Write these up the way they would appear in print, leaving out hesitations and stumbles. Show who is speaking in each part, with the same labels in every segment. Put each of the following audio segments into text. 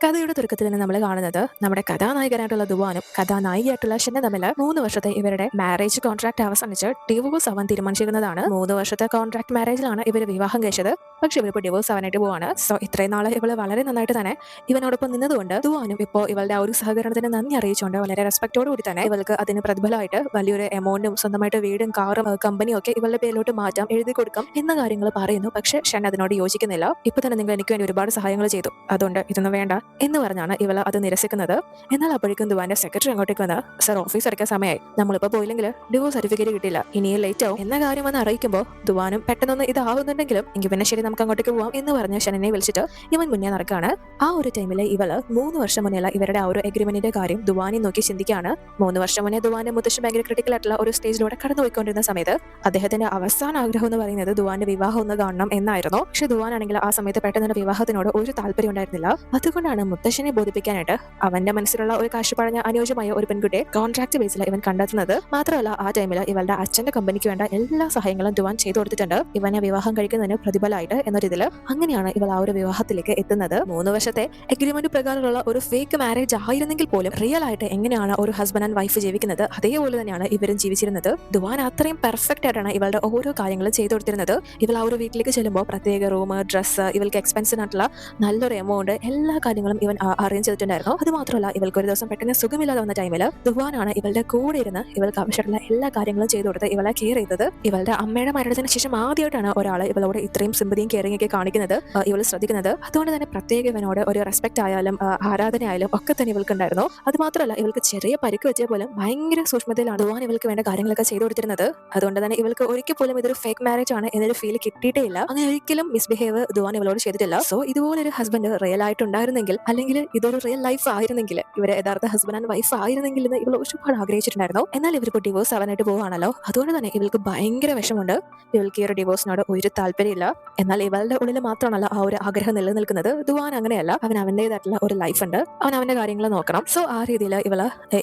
Speaker 1: കഥയുടെ തുടക്കത്തിൽ തന്നെ നമ്മൾ കാണുന്നത് നമ്മുടെ കഥാനായകനായിട്ടുള്ള ദുവാനും കഥാനായികയായിട്ടുള്ള ഷെന്നും തമ്മിൽ 3 വർഷത്തെ ഇവരുടെ മാരേജ് കോൺട്രാക്ട് അവസാനിച്ച് ഡിവോഴ്സ് ആവാൻ തീരുമാനിച്ചിരുന്നതാണ്. 3 വർഷത്തെ കോൺട്രാക്ട് മാരേജിലാണ് ഇവർ വിവാഹം കഴിച്ചത്. പക്ഷെ ഇവരിപ്പോൾ ഡിവോഴ്സ് ആവാനായിട്ട് പോവാണ്. സോ ഇത്രയും നാളെ ഇവള് വളരെ നന്നായിട്ട് തന്നെ ഇവനോടൊപ്പം നിന്നതുകൊണ്ട് ദുവാനും ഇപ്പോൾ ഇവളുടെ ആ ഒരു സഹകരണത്തിന് നന്ദി അറിയിച്ചുകൊണ്ട് വളരെ റെസ്പെക്ടോട് കൂടി തന്നെ ഇവൾക്ക് അതിന് പ്രതിഫലമായിട്ട് വലിയൊരു എമൗണ്ടും സ്വന്തമായിട്ട് വീടും കാറും കമ്പനിയും ഒക്കെ ഇവളുടെ പേരിലോട്ട് മാറ്റാം, എഴുതി കൊടുക്കാം എന്ന കാര്യങ്ങൾ പറയുന്നു. പക്ഷെ ഷൻ അതിനോട് യോജിക്കുന്നില്ല. ഇപ്പൊ തന്നെ നിങ്ങൾ എനിക്ക് വേണ്ടി ഒരുപാട് സഹായങ്ങൾ ചെയ്തു, അതുകൊണ്ട് ഇതൊന്നും വേണ്ട എന്ന് പറഞ്ഞാണ് ഇവള് അത് നിരസിക്കുന്നത്. എന്നാൽ അപ്പോഴേക്കും ദുവാന്റെ സെക്രട്ടറി അങ്ങോട്ടേക്ക് വന്ന്, സർ ഓഫീസ് അടയ്ക്കാൻ സമയമായി, നമ്മളിപ്പോ പോയില്ലെങ്കിൽ ഡിവോഴ്സ് സർട്ടിഫിക്കറ്റ് കിട്ടില്ല, ഇനിയും ലേറ്റ് ആവും എന്ന കാര്യം വന്ന് അറിയിക്കുമ്പോൾ ദുവാനും പെട്ടെന്നൊന്ന് ഇതാവുന്നുണ്ടെങ്കിലും എങ്കിൽ പിന്നെ ശരി നമുക്ക് അങ്ങോട്ടേക്ക് പോവാം എന്ന് പറഞ്ഞ് ഷെനിനെ വിളിച്ചിട്ട് ഇവൻ മുന്നേ നടക്കാണ്. ആ ഒരു ടൈമില് ഇവള് 3 വർഷം മുന്നേയുള്ള ഇവരുടെ ആ ഒരു എഗ്രിമെന്റിന്റെ കാര്യം ദുവാനെ നോക്കി ചിന്തിക്കുകയാണ്. 3 വർഷം മുന്നേ ദുവാന്റെ മുത്തശ്ശൻ ഭയങ്കര ക്രിട്ടിക്കൽ ആയിട്ടുള്ള ഒരു സ്റ്റേജിലൂടെ കടന്നുപോയിക്കൊണ്ടിരുന്ന സമയത്ത് അദ്ദേഹത്തിന്റെ അവസാന ആഗ്രഹം എന്ന് പറയുന്നത് ദുവാന്റെ വിവാഹം ഒന്ന് കാണണം എന്നായിരുന്നു. പക്ഷെ ദുവാനാണെങ്കിൽ ആ സമയത്ത് പെട്ടെന്ന് വിവാഹത്തിനോട് ഒരു താല്പര്യം ഉണ്ടായിരുന്നില്ല. അതുകൊണ്ടാണ് മുത്തശ്ശനെ ബോധിപ്പിക്കാനായിട്ട് അവന്റെ മനസ്സിലുള്ള ഒരു കാശുപഴഞ്ഞ അനുയോജ്യമായ ഒരു പെൺകുട്ടിയെ കോൺട്രാക്ട് ബേസിൽ ഇവൻ കണ്ടെത്തുന്നത്. മാത്രമല്ല ആ ടൈമിൽ ഇവളുടെ അച്ഛന്റെ കമ്പനിക്ക് വേണ്ട എല്ലാ സഹായങ്ങളും ദുവാൻ ചെയ്തു കൊടുത്തിട്ടുണ്ട് ഇവനെ വിവാഹം കഴിക്കുന്നതിന് പ്രതിഫലമായിട്ട് എന്ന രീതിയിൽ. അങ്ങനെയാണ് ഇവൾ ആ ഒരു വിവാഹത്തിലേക്ക് എത്തുന്നത്. 3 വർഷത്തെ എഗ്രിമെന്റ് പ്രകാരമുള്ള ഒരു ഫേക്ക് മാരേജ് ആയിരുന്നെങ്കിൽ പോലും റിയൽ ആയിട്ട് എങ്ങനെയാണ് ഒരു ഹസ്ബൻഡ് ആൻഡ് വൈഫ് ജീവിക്കുന്നത് അതേപോലെ തന്നെയാണ് ഇവരും ജീവിച്ചിരുന്നത്. ദുവാൻ അത്രയും പെർഫെക്റ്റ് ആയിട്ടാണ് ഇവളുടെ ഓരോ കാര്യങ്ങളും ചെയ്തു കൊടുത്തിരുന്നത്. ഇവൾ ആ ഒരു വീട്ടിലേക്ക് ചെല്ലുമ്പോൾ പ്രത്യേക റൂം, ഡ്രസ്സ്, ഇവൾക്ക് എക്സ്പെൻസിനായിട്ടുള്ള നല്ലൊരു എമൗണ്ട്, എല്ലാ കാര്യങ്ങളും ഇവൻ അറേഞ്ച് ചെയ്തിട്ടുണ്ടായിരുന്നു. അത് മാത്രമല്ല ഇവൾക്ക് ഒരു ദിവസം പെട്ടെന്ന് സുഖമില്ലാതെ വന്ന ടൈമിൽ ദുവാനാണ് ഇവളുടെ കൂടെ ഇരുന്ന് ഇവൾക്ക് ആവശ്യമുള്ള എല്ലാ കാര്യങ്ങളും ചെയ്തു കൊടുത്ത് ഇവളെ കെയർ ചെയ്തത്. ഇവളുടെ അമ്മയുടെ മരണത്തിന് ശേഷം ആദ്യമായിട്ടാണ് ഒരാൾ ഇവളോട് ഇത്രയും സിമ്പതിയും കെയറിംഗ് ഒക്കെ കാണിക്കുന്നത്, ഇവൾ ശ്രദ്ധിക്കുന്നത്. അതുകൊണ്ട് തന്നെ പ്രത്യേക ഇവനോട് ഒരു റെസ്പെക്ട് ആയാലും ആരാധന ആയാലും ഒക്കെ തന്നെ ഇവൾക്ക് ഉണ്ടായിരുന്നു. അത് മാത്രമല്ല ഇവൾക്ക് ചെറിയ പരിക്ക് വെച്ചാൽ പോലും ഭയങ്കര സൂക്ഷ്മതയിലാണ് ദുവാൻ ഇവൾക്ക് വേണ്ട കാര്യങ്ങളൊക്കെ ചെയ്തു കൊടുത്തിരുന്നത്. അതുകൊണ്ട് തന്നെ ഇവൾക്ക് ഒരിക്കൽ പോലും ഇതൊരു ഫേക്ക് മാരേജ് ആണ് എന്നൊരു ഫീൽ കിട്ടിയിട്ടേ ഇല്ല. അങ്ങനെ ഒരിക്കലും മിസ്ബിഹേവ് ദുവാൻ ഇവളോട് ചെയ്തിട്ടില്ല. സോ ഇതുപോലൊരു ഹസ്ബൻഡ് റിയൽ ആയിട്ടുണ്ടായിരുന്നെങ്കിൽ, അല്ലെങ്കിൽ ഇതൊരു റിയൽ ലൈഫ് ആയിരുന്നെങ്കിൽ, ഇവരെ യഥാർത്ഥ ഹസ്ബൻഡ് ആൻഡ് വൈഫ് ആയിരുന്നെങ്കിൽ എന്ന് ഇവൾ ഒരുപാട് ആഗ്രഹിച്ചിട്ടുണ്ടായിരുന്നു. എന്നാൽ ഇവരിപ്പോൾ ഡിവോഴ്സ് ആവാനായിട്ട് പോവാണല്ലോ. അതുകൊണ്ട് തന്നെ ഇവൾക്ക് ഭയങ്കര വിഷമമുണ്ട്. ഇവൾക്ക് ഈ ഒരു ഡിവോഴ്സിനോട് ഒരു താല്പര്യമില്ല. എന്നാൽ ഇവളുടെ ഉള്ളിൽ മാത്രമല്ല ആ ഒരു ആഗ്രഹം നിലനിൽക്കുന്നത്. ദുവാൻ അങ്ങനെയല്ല, അവൻ അവൻ്റെതായിട്ടുള്ള ഒരു ലൈഫ് ഉണ്ട്, അവൻ അവന്റെ കാര്യങ്ങൾ നോക്കണം. സോ ആ രീതിയിൽ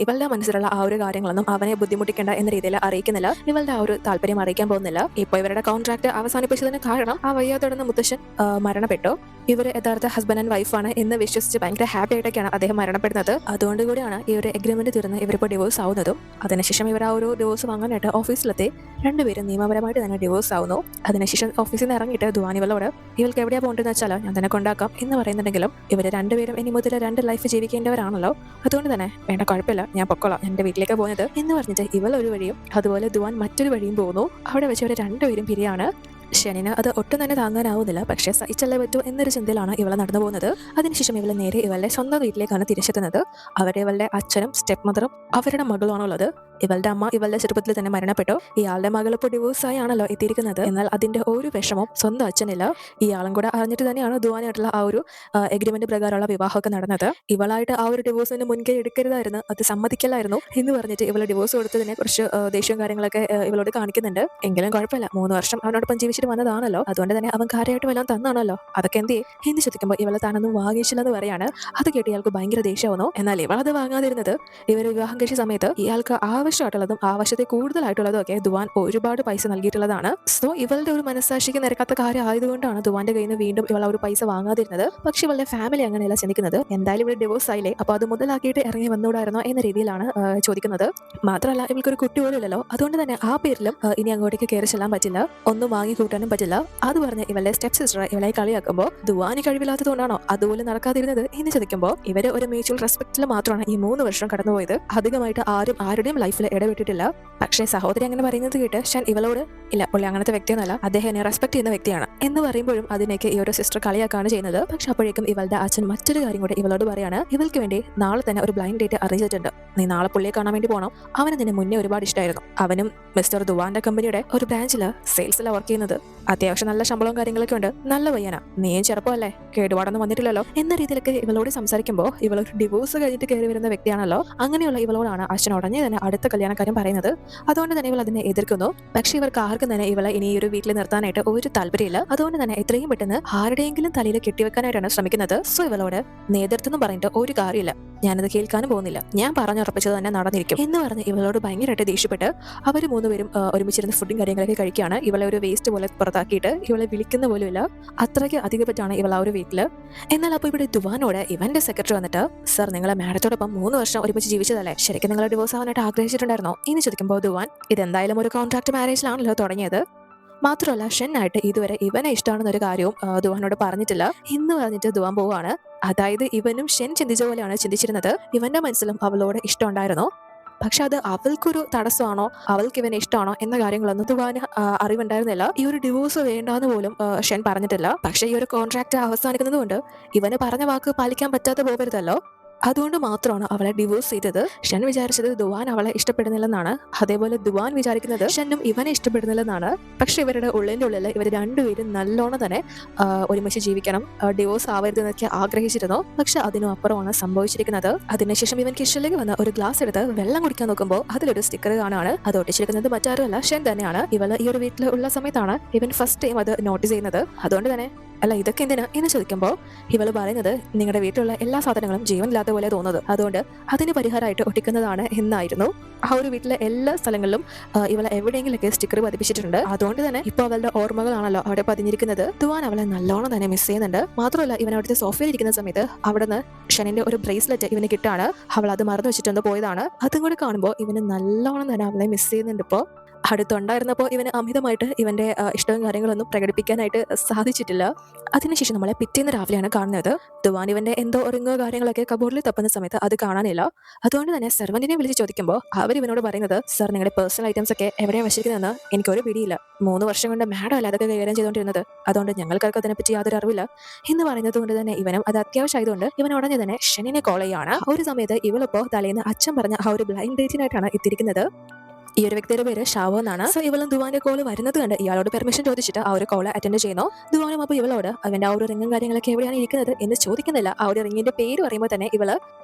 Speaker 1: ഇവളുടെ മനസ്സിലുള്ള ആ ഒരു കാര്യങ്ങളൊന്നും അവനെ ബുദ്ധിമുട്ടിക്കേണ്ട എന്ന രീതിയിൽ അറിയിക്കുന്നില്ല. ഇവളുടെ ആ ഒരു താല്പര്യം അറിയിക്കാൻ പോകുന്നില്ല. ഇപ്പൊ ഇവരുടെ കോൺട്രാക്ട് അവസാനിപ്പിച്ചതിന് കാരണം ആ വയ്യാത്തോടുന്ന മുത്തശ്ശൻ മരണപ്പെട്ടു. ഇവര് യഥാർത്ഥ ഹസ്ബൻഡ് ആൻഡ് വൈഫാണ് എന്ന് വിശ്വസിച്ച് ഭയങ്കര ഹാപ്പി ആയിട്ടൊക്കെയാണ് അദ്ദേഹം മരണപ്പെടുന്നത്. അതുകൊണ്ട് കൂടിയാണ് ഈ ഒരു എഗ്രിമെന്റ് തീർന്ന് ഇവരിപ്പോൾ ഡിവോഴ്സ് ആവുന്നതും. അതിനുശേഷം ഇവർ ആ ഒരു ഡിവോഴ്സ് വാങ്ങാനായിട്ട് ഓഫീസിലെത്തി രണ്ടുപേരും നിയമപരമായിട്ട് തന്നെ ഡിവോഴ്സ് ആവുന്നു. അതിനുശേഷം ഓഫീസിൽ നിന്ന് ഇറങ്ങിയിട്ട് ദുവാൻ ഇവളോട് ഇവൾക്ക് എവിടെയാ പോകേണ്ടതെന്ന് വെച്ചാൽ ഞാൻ തന്നെ കൊണ്ടാക്കാം എന്ന് പറയുന്നുണ്ടെങ്കിലും ഇവർ രണ്ടുപേരും ഇനി മുതൽ 2 ലൈഫ് ജീവിക്കേണ്ടവരാണല്ലോ. അതുകൊണ്ട് തന്നെ വേണ്ട, കുഴപ്പമില്ല, ഞാൻ പൊക്കോളാം, എന്റെ വീട്ടിലേക്ക് പോകുന്നത് എന്ന് പറഞ്ഞിട്ട് ഇവൾ ഒരു വഴിയും അതുപോലെ ദുവാൻ മറ്റൊരു വഴിയും പോകുന്നു. അവിടെ വെച്ച് ഇവർ രണ്ടുപേരും പിരിയാണ്. ഷെനിന് അത് ഒട്ടും തന്നെ താങ്ങാനാവുന്നില്ല. പക്ഷേ സഹിച്ചല്ലേ പറ്റൂ എന്നൊരു ചിന്തയിലാണ് ഇവളെ നടന്നു പോകുന്നത്. അതിനുശേഷം ഇവളെ നേരെ ഇവളുടെ സ്വന്തം വീട്ടിലേക്കാണ് തിരിച്ചെത്തുന്നത്. അവിടെ ഇവളുടെ അച്ഛനും സ്റ്റെപ്പ് മദറും അവരുടെ മകളുമാണുള്ളത്. ഇവളുടെ അമ്മ ഇവളുടെ ചെറുപ്പത്തിൽ തന്നെ മരണപ്പെട്ടു. ഇയാളുടെ മകൾ ഇപ്പോൾ ഡിവോഴ്സായി ആണല്ലോ എത്തിയിരിക്കുന്നത്. എന്നാൽ അതിന്റെ ഒരു വിഷമം സ്വന്തം അച്ഛനില്ല. ഇയാളും കൂടെ അറിഞ്ഞിട്ട് തന്നെയാണ് ദുവാനായിട്ടുള്ള ആ ഒരു എഗ്രിമെന്റ് പ്രകാരമുള്ള വിവാഹമൊക്കെ നടന്നത്. ഇവളായിട്ട് ആ ഒരു ഡിവോഴ്സിന് മുൻകൈ എടുക്കരുതായിരുന്നു, അത് സമ്മതിക്കലായിരുന്നു എന്ന് പറഞ്ഞിട്ട് ഇവള് ഡിവോഴ്സ് കൊടുത്തതിനെ കുറിച്ച് ദേഷ്യവും കാര്യങ്ങളൊക്കെ ഇവളോട് കാണിക്കുന്നുണ്ട്. എങ്കിലും കുഴപ്പമില്ല, 3 വർഷം അവനോടൊപ്പം ജീവിച്ചിട്ട് വന്നതാണല്ലോ, അതുകൊണ്ട് തന്നെ അവൻ കാര്യമായിട്ട് വല്ലതും തന്നാണല്ലോ, അതൊക്കെ എന്ത് എന്ന് ചോദിക്കുമ്പോൾ ഇവളെ താനൊന്നും വാങ്ങിച്ചില്ലെന്ന് പറയാണ്. അത് കേട്ട് ഇയാൾക്ക് ഭയങ്കര ദേഷ്യമാവുന്നു. എന്നാൽ ഇവളത് വാങ്ങാതിരുന്നത് ഇവർ വിവാഹം കഴിച്ച സമയത്ത് ഇയാൾക്ക് ആവശ്യമായിട്ടുള്ളതും ആവശ്യത്തെ കൂടുതലായിട്ടുള്ളതും ഒക്കെ ദുവാൻ ഒരുപാട് പൈസ നൽകിയിട്ടുള്ളതാണ്. സോ ഇവളുടെ ഒരു മനസ്സാക്ഷിക്ക് നിരക്കാത്ത കാര്യം ആയതുകൊണ്ടാണ് ദുവാന്റെ കയ്യിൽ നിന്ന് വീണ്ടും ഇവൾ ആ ഒരു പൈസ വാങ്ങാതിരുന്നത്. പക്ഷെ ഇവളുടെ ഫാമിലി അങ്ങനെയല്ല ചിന്തിക്കുന്നത്. എന്തായാലും ഇവിടെ ഡിവോഴ്സ് ആയില്ലേ, അപ്പൊ അത് മുതലാക്കിയിട്ട് ഇറങ്ങി വന്നുകൂടായിരുന്നോ എന്ന രീതിയിലാണ് ചോദിക്കുന്നത്. മാത്രമല്ല ഇവൾക്കൊരു കുട്ടി പോലും ഇല്ലല്ലോ, അതുകൊണ്ട് തന്നെ ആ പേരിലും ഇനി അങ്ങോട്ടേക്ക് കയറി ചെല്ലാൻ പറ്റില്ല, ഒന്നും വാങ്ങി കൂട്ടാനും പറ്റില്ല. അത് പറഞ്ഞ് ഇവളുടെ സ്റ്റെപ്പ് സിസ്റ്റർ ഇവളെ കളിയാക്കുമ്പോൾ ദുവാന് കഴിവില്ലാത്തതുകൊണ്ടാണോ അതുപോലെ നടക്കാതിരുന്നത് എന്ന് ചോദിക്കുമ്പോൾ ഇവര് ഒരു മ്യൂച്വൽ റെസ്പെക്റ്റിൽ മാത്രമാണ് ഈ 3 വർഷം കടന്നുപോയത്. അധികമായിട്ട് ആരും ആരുടെയും ലൈഫിൽ ഇടപെട്ടിട്ടില്ല. പക്ഷേ സഹോദരി അങ്ങനെ പറയുന്നത് കേട്ട് ഷൻ ഇവളോട് ഇല്ല, പുള്ളി അങ്ങനത്തെ വ്യക്തിയൊന്നുമല്ല, അദ്ദേഹം എന്നെ റെസ്പെക്ട് ചെയ്യുന്ന വ്യക്തിയാണ് എന്ന് പറയുമ്പോഴും അതിനേക്ക് ഈ ഒരു സിസ്റ്റർ കളിയാക്കാണ് ചെയ്യുന്നത്. പക്ഷെ അപ്പോഴേക്കും ഇവളുടെ അച്ഛൻ മറ്റൊരു കാര്യം കൂടെ ഇവളോട് പറയാണ്, ഇവൾക്ക് വേണ്ടി നാളെ തന്നെ ഒരു ബ്ലൈൻഡ് ഡേറ്റ് അറേഞ്ച് ചെയ്തിട്ടുണ്ട്, നീ നാളെ പുള്ളിയെ കാണാൻ വേണ്ടി പോകണം. അവന് നിന്നെ മുന്നേ ഒരുപാട് ഇഷ്ടമായിരുന്നു. അവനും മിസ്റ്റർ ദുവാന്റെ കമ്പനിയുടെ ഒരു ബ്രാഞ്ചില് സെയിൽസിലാണ് വർക്ക് ചെയ്യുന്നത്. അത്യാവശ്യം നല്ല ശമ്പളവും കാര്യങ്ങളൊക്കെ ഉണ്ട്, നല്ല പയ്യനാ, നീയും ചെറുപ്പമല്ലേ, കേടുപാടൊന്നും വന്നിട്ടില്ലല്ലോ എന്ന രീതിയിലൊക്കെ ഇവളോട് സംസാരിക്കുമ്പോൾ ഇവൾ ഒരു ഡിവോഴ്സ് കഴിഞ്ഞിട്ട് കയറി വരുന്ന വ്യക്തിയാണല്ലോ. അങ്ങനെയുള്ള ഇവളോടാണ് അച്ഛൻ ഉടനെ തന്നെ അടുത്ത കല്യാണക്കാരൻ പറയുന്നത്. അതുകൊണ്ട് തന്നെ ഇവൾ അതിനെ എതിർക്കുന്നു. പക്ഷെ ഇവർക്ക് ആർക്കും തന്നെ ഇവളെ ഇനി ഈ ഒരു വീട്ടിൽ നിർത്താനായിട്ട് ഒരു താല്പര്യമില്ല. അതുകൊണ്ട് തന്നെ എത്രയും പെട്ടെന്ന് ആരുടെയെങ്കിലും തലയിൽ കെട്ടിവെക്കാനായിട്ടാണ് ശ്രമിക്കുന്നത്. സോ ഇവളോട് നേതൃത്വം പറഞ്ഞിട്ട് ഒരു കാര്യമില്ല, ഞാനത് കേൾക്കാനും പോകുന്നില്ല. ഞാൻ പറഞ്ഞുറപ്പിച്ചത് തന്നെ നടന്നിരിക്കും എന്ന് പറഞ്ഞ് ഇവളോട് ഭയങ്കരമായിട്ട് ദേഷ്യപ്പെട്ട് അവർ മൂന്നുപേരും ഒരുമിച്ചിരുന്ന് ഫുഡും കാര്യങ്ങളൊക്കെ കഴിക്കുകയാണ്. ഇവളെ ഒരു വേസ്റ്റ് പോലെ പുറത്താക്കിയിട്ട് ഇവളെ വിളിക്കുന്ന പോലുമില്ല. അത്രയ്ക്ക് അധികപ്പെട്ടാണ് ഇവൾ ആ ഒരു വീട്ടിൽ. എന്നാൽ അപ്പോൾ ഇവിടെ ദുവാനോട് ഇവന്റെ സെക്രട്ടറി വന്നിട്ട്, സർ നിങ്ങളെ മാഡത്തോടൊപ്പം 3 വർഷം ഒരുമിച്ച് ജീവിച്ചതല്ലേ, ശരിക്കും നിങ്ങൾ ഡിവോഴ്സ് ആവാനായിട്ട് ആഗ്രഹിച്ചിട്ടുണ്ടായിരുന്നോ എന്ന് ചോദിക്കുമ്പോൾ ദുവാൻ ഇതെന്തായാലും ഒരു കോൺട്രാക്ട് മാരേജിലാണല്ലോ തുടങ്ങിയത്, മാത്രമല്ല ഷെന്നായിട്ട് ഇതുവരെ ഇവനെ ഇഷ്ടമാണെന്നൊരു കാര്യവും ദുവാനോട് പറഞ്ഞിട്ടില്ല എന്ന് പറഞ്ഞിട്ട് ദുവാൻ പോവാണ്. അതായത് ഇവനും ഷെൻ ചിന്തിച്ച പോലെയാണ് ചിന്തിച്ചിരുന്നത്. ഇവന്റെ മനസ്സിലും അവളോട് ഇഷ്ടമുണ്ടായിരുന്നു. പക്ഷെ അത് അവൾക്കൊരു തടസ്സമാണോ, അവൾക്ക് ഇവനെ ഇഷ്ടമാണോ എന്ന കാര്യങ്ങളൊന്നും ദുവാന് അറിവുണ്ടായിരുന്നില്ല. ഈ ഒരു ഡിവോഴ്സ് വേണ്ടാന്ന് പോലും ഷെൻ പറഞ്ഞിട്ടില്ല. പക്ഷെ ഈ ഒരു കോൺട്രാക്ട് അവസാനിക്കുന്നത് കൊണ്ട് ഇവന് പറഞ്ഞ വാക്ക് പാലിക്കാൻ പറ്റാതെ പോകരുതല്ലോ, അതുകൊണ്ട് മാത്രമാണ് അവളെ ഡിവോഴ്സ് ചെയ്തത്. ഷൻ വിചാരിച്ചത് ദുവാൻ അവളെ ഇഷ്ടപ്പെടുന്നില്ലെന്നാണ്. അതേപോലെ ദുവാൻ വിചാരിക്കുന്നത് ഷെന്നും ഇവനെ ഇഷ്ടപ്പെടുന്നില്ലെന്നാണ്. പക്ഷെ ഇവരുടെ ഉള്ളിൻ്റെ ഉള്ളിൽ ഇവർ രണ്ടുപേരും നല്ലോണം തന്നെ ഒരുമിച്ച് ജീവിക്കണം, ഡിവോഴ്സ് ആവരുതെന്നൊക്കെ ആഗ്രഹിച്ചിരുന്നു. പക്ഷെ അതിനും അപ്പുറമാണ് സംഭവിച്ചിരിക്കുന്നത്. അതിനുശേഷം ഇവൻ കിച്ചണിലേക്ക് വന്ന് ഒരു ഗ്ലാസ് എടുത്ത് വെള്ളം കുടിക്കാൻ നോക്കുമ്പോൾ അതിലൊരു സ്റ്റിക്കർ കാണാണ്. അത് ഒട്ടിച്ചിരിക്കുന്നത് മറ്റാരുമല്ല ഷൻ തന്നെയാണ്. ഇവള് ഈ ഒരു വീട്ടിൽ ഉള്ള സമയത്താണ് ഇവൻ ഫസ്റ്റ് ടൈം അത് നോട്ടീസ് ചെയ്യുന്നത്. അതുകൊണ്ട് തന്നെ അല്ല ഇതൊക്കെ എന്തിനാ എന്ന് ചോദിക്കുമ്പോൾ ഇവള് പറയുന്നത് നിങ്ങളുടെ വീട്ടിലുള്ള എല്ലാ സാധനങ്ങളും ജീവനില്ലാത്ത പോലെ തോന്നുന്നത്, അതുകൊണ്ട് അതിന് പരിഹാരമായിട്ട് ഒട്ടിക്കുന്നതാണ് എന്നായിരുന്നു. ആ ഒരു വീട്ടിലെ എല്ലാ സ്ഥലങ്ങളിലും ഇവളെ എവിടെയെങ്കിലൊക്കെ സ്റ്റിക്കർ പതിപ്പിച്ചിട്ടുണ്ട്. അതുകൊണ്ട് തന്നെ ഇപ്പോൾ അവളുടെ ഓർമ്മകളാണല്ലോ അവിടെ പതിഞ്ഞിരിക്കുന്നത്. ദുവാൻ അവളെ നല്ലോണം തന്നെ മിസ് ചെയ്യുന്നുണ്ട്. മാത്രമല്ല ഇവൻ അവിടുത്തെ സോഫയിൽ ഇരിക്കുന്ന സമയത്ത് അവിടുന്ന് ഷെനിന്റെ ഒരു ബ്രേസ്ലെറ്റ് ഇവന് കിട്ടാണ്. അവൾ അത് മറന്നു വെച്ചിട്ടൊന്ന് പോയതാണ്. അതും കൂടി കാണുമ്പോൾ ഇവന് നല്ലോണം തന്നെ അവളെ മിസ് ചെയ്യുന്നുണ്ട്. ഇപ്പോൾ അടുത്തുണ്ടായിരുന്നപ്പോൾ ഇവന് അമിതമായിട്ട് ഇവന്റെ ഇഷ്ടവും കാര്യങ്ങളൊന്നും പ്രകടിപ്പിക്കാനായിട്ട് സാധിച്ചിട്ടില്ല. അതിനുശേഷം നമ്മളെ പിറ്റേന്ന് രാവിലെയാണ് കാണുന്നത്. ദുവാൻ ഇവന്റെ എന്തോ റിങ്ങോ കാര്യങ്ങളൊക്കെ കബോർഡിൽ തപ്പുന്ന സമയത്ത് അത് കാണാനില്ല. അതുകൊണ്ട് തന്നെ സെർവന്റിനെ വിളിച്ച് ചോദിക്കുമ്പോൾ അവർ ഇവനോട് പറയുന്നത്, സർ നിങ്ങളുടെ പേഴ്സണൽ ഐറ്റംസ് ഒക്കെ എവിടെയാണ് വെച്ചിരിക്കുന്നതെന്ന് എനിക്കൊരു പിടിയില്ല. 3 വർഷം കൊണ്ട് മാഡം അല്ല അതൊക്കെ കൈകാര്യം ചെയ്തുകൊണ്ടിരുന്നത്, അതുകൊണ്ട് ഞങ്ങൾക്കൊക്കെ അതിനെപ്പറ്റി യാതൊരു അറിവില്ല എന്ന് പറയുന്നത് കൊണ്ട് തന്നെ ഇവനും അത് അത്യാവശ്യമായതുകൊണ്ട് ഇവൻ ഉടനെ തന്നെ ഷെനിനെ കോൾ ചെയ്യാണ്. ആ ഒരു സമയത്ത് ഇവളിപ്പോ തലേന്ന് അച്ഛൻ പറഞ്ഞ ആ ഒരു ബ്ലൈൻഡ് ഡേറ്റിനായിട്ടാണ് എത്തിയിരിക്കുന്നത്. ഈ ഒരു വ്യക്തിയുടെ പേര് ഷാവോ എന്നാണ്. സോ ഇവളും ദുവാന്റെ കോള് വരുന്നത് കണ്ട് ഇയാളോട് പെർമിഷൻ ചോദിച്ചിട്ട് ആ ഒരു കോള് അറ്റൻഡ് ചെയ്യുന്നു. ദുവാനും അപ്പോൾ ഇവളോട് അവന്റെ ആ ഒരു റിങ്ങും കാര്യങ്ങളൊക്കെ എവിടെയാണ് ഇരിക്കുന്നത് എന്ന് ചോദിക്കുന്നില്ല. ആ ഒരു റിങ്ങിന്റെ പേര് പറയുമ്പോൾ തന്നെ ഇവള്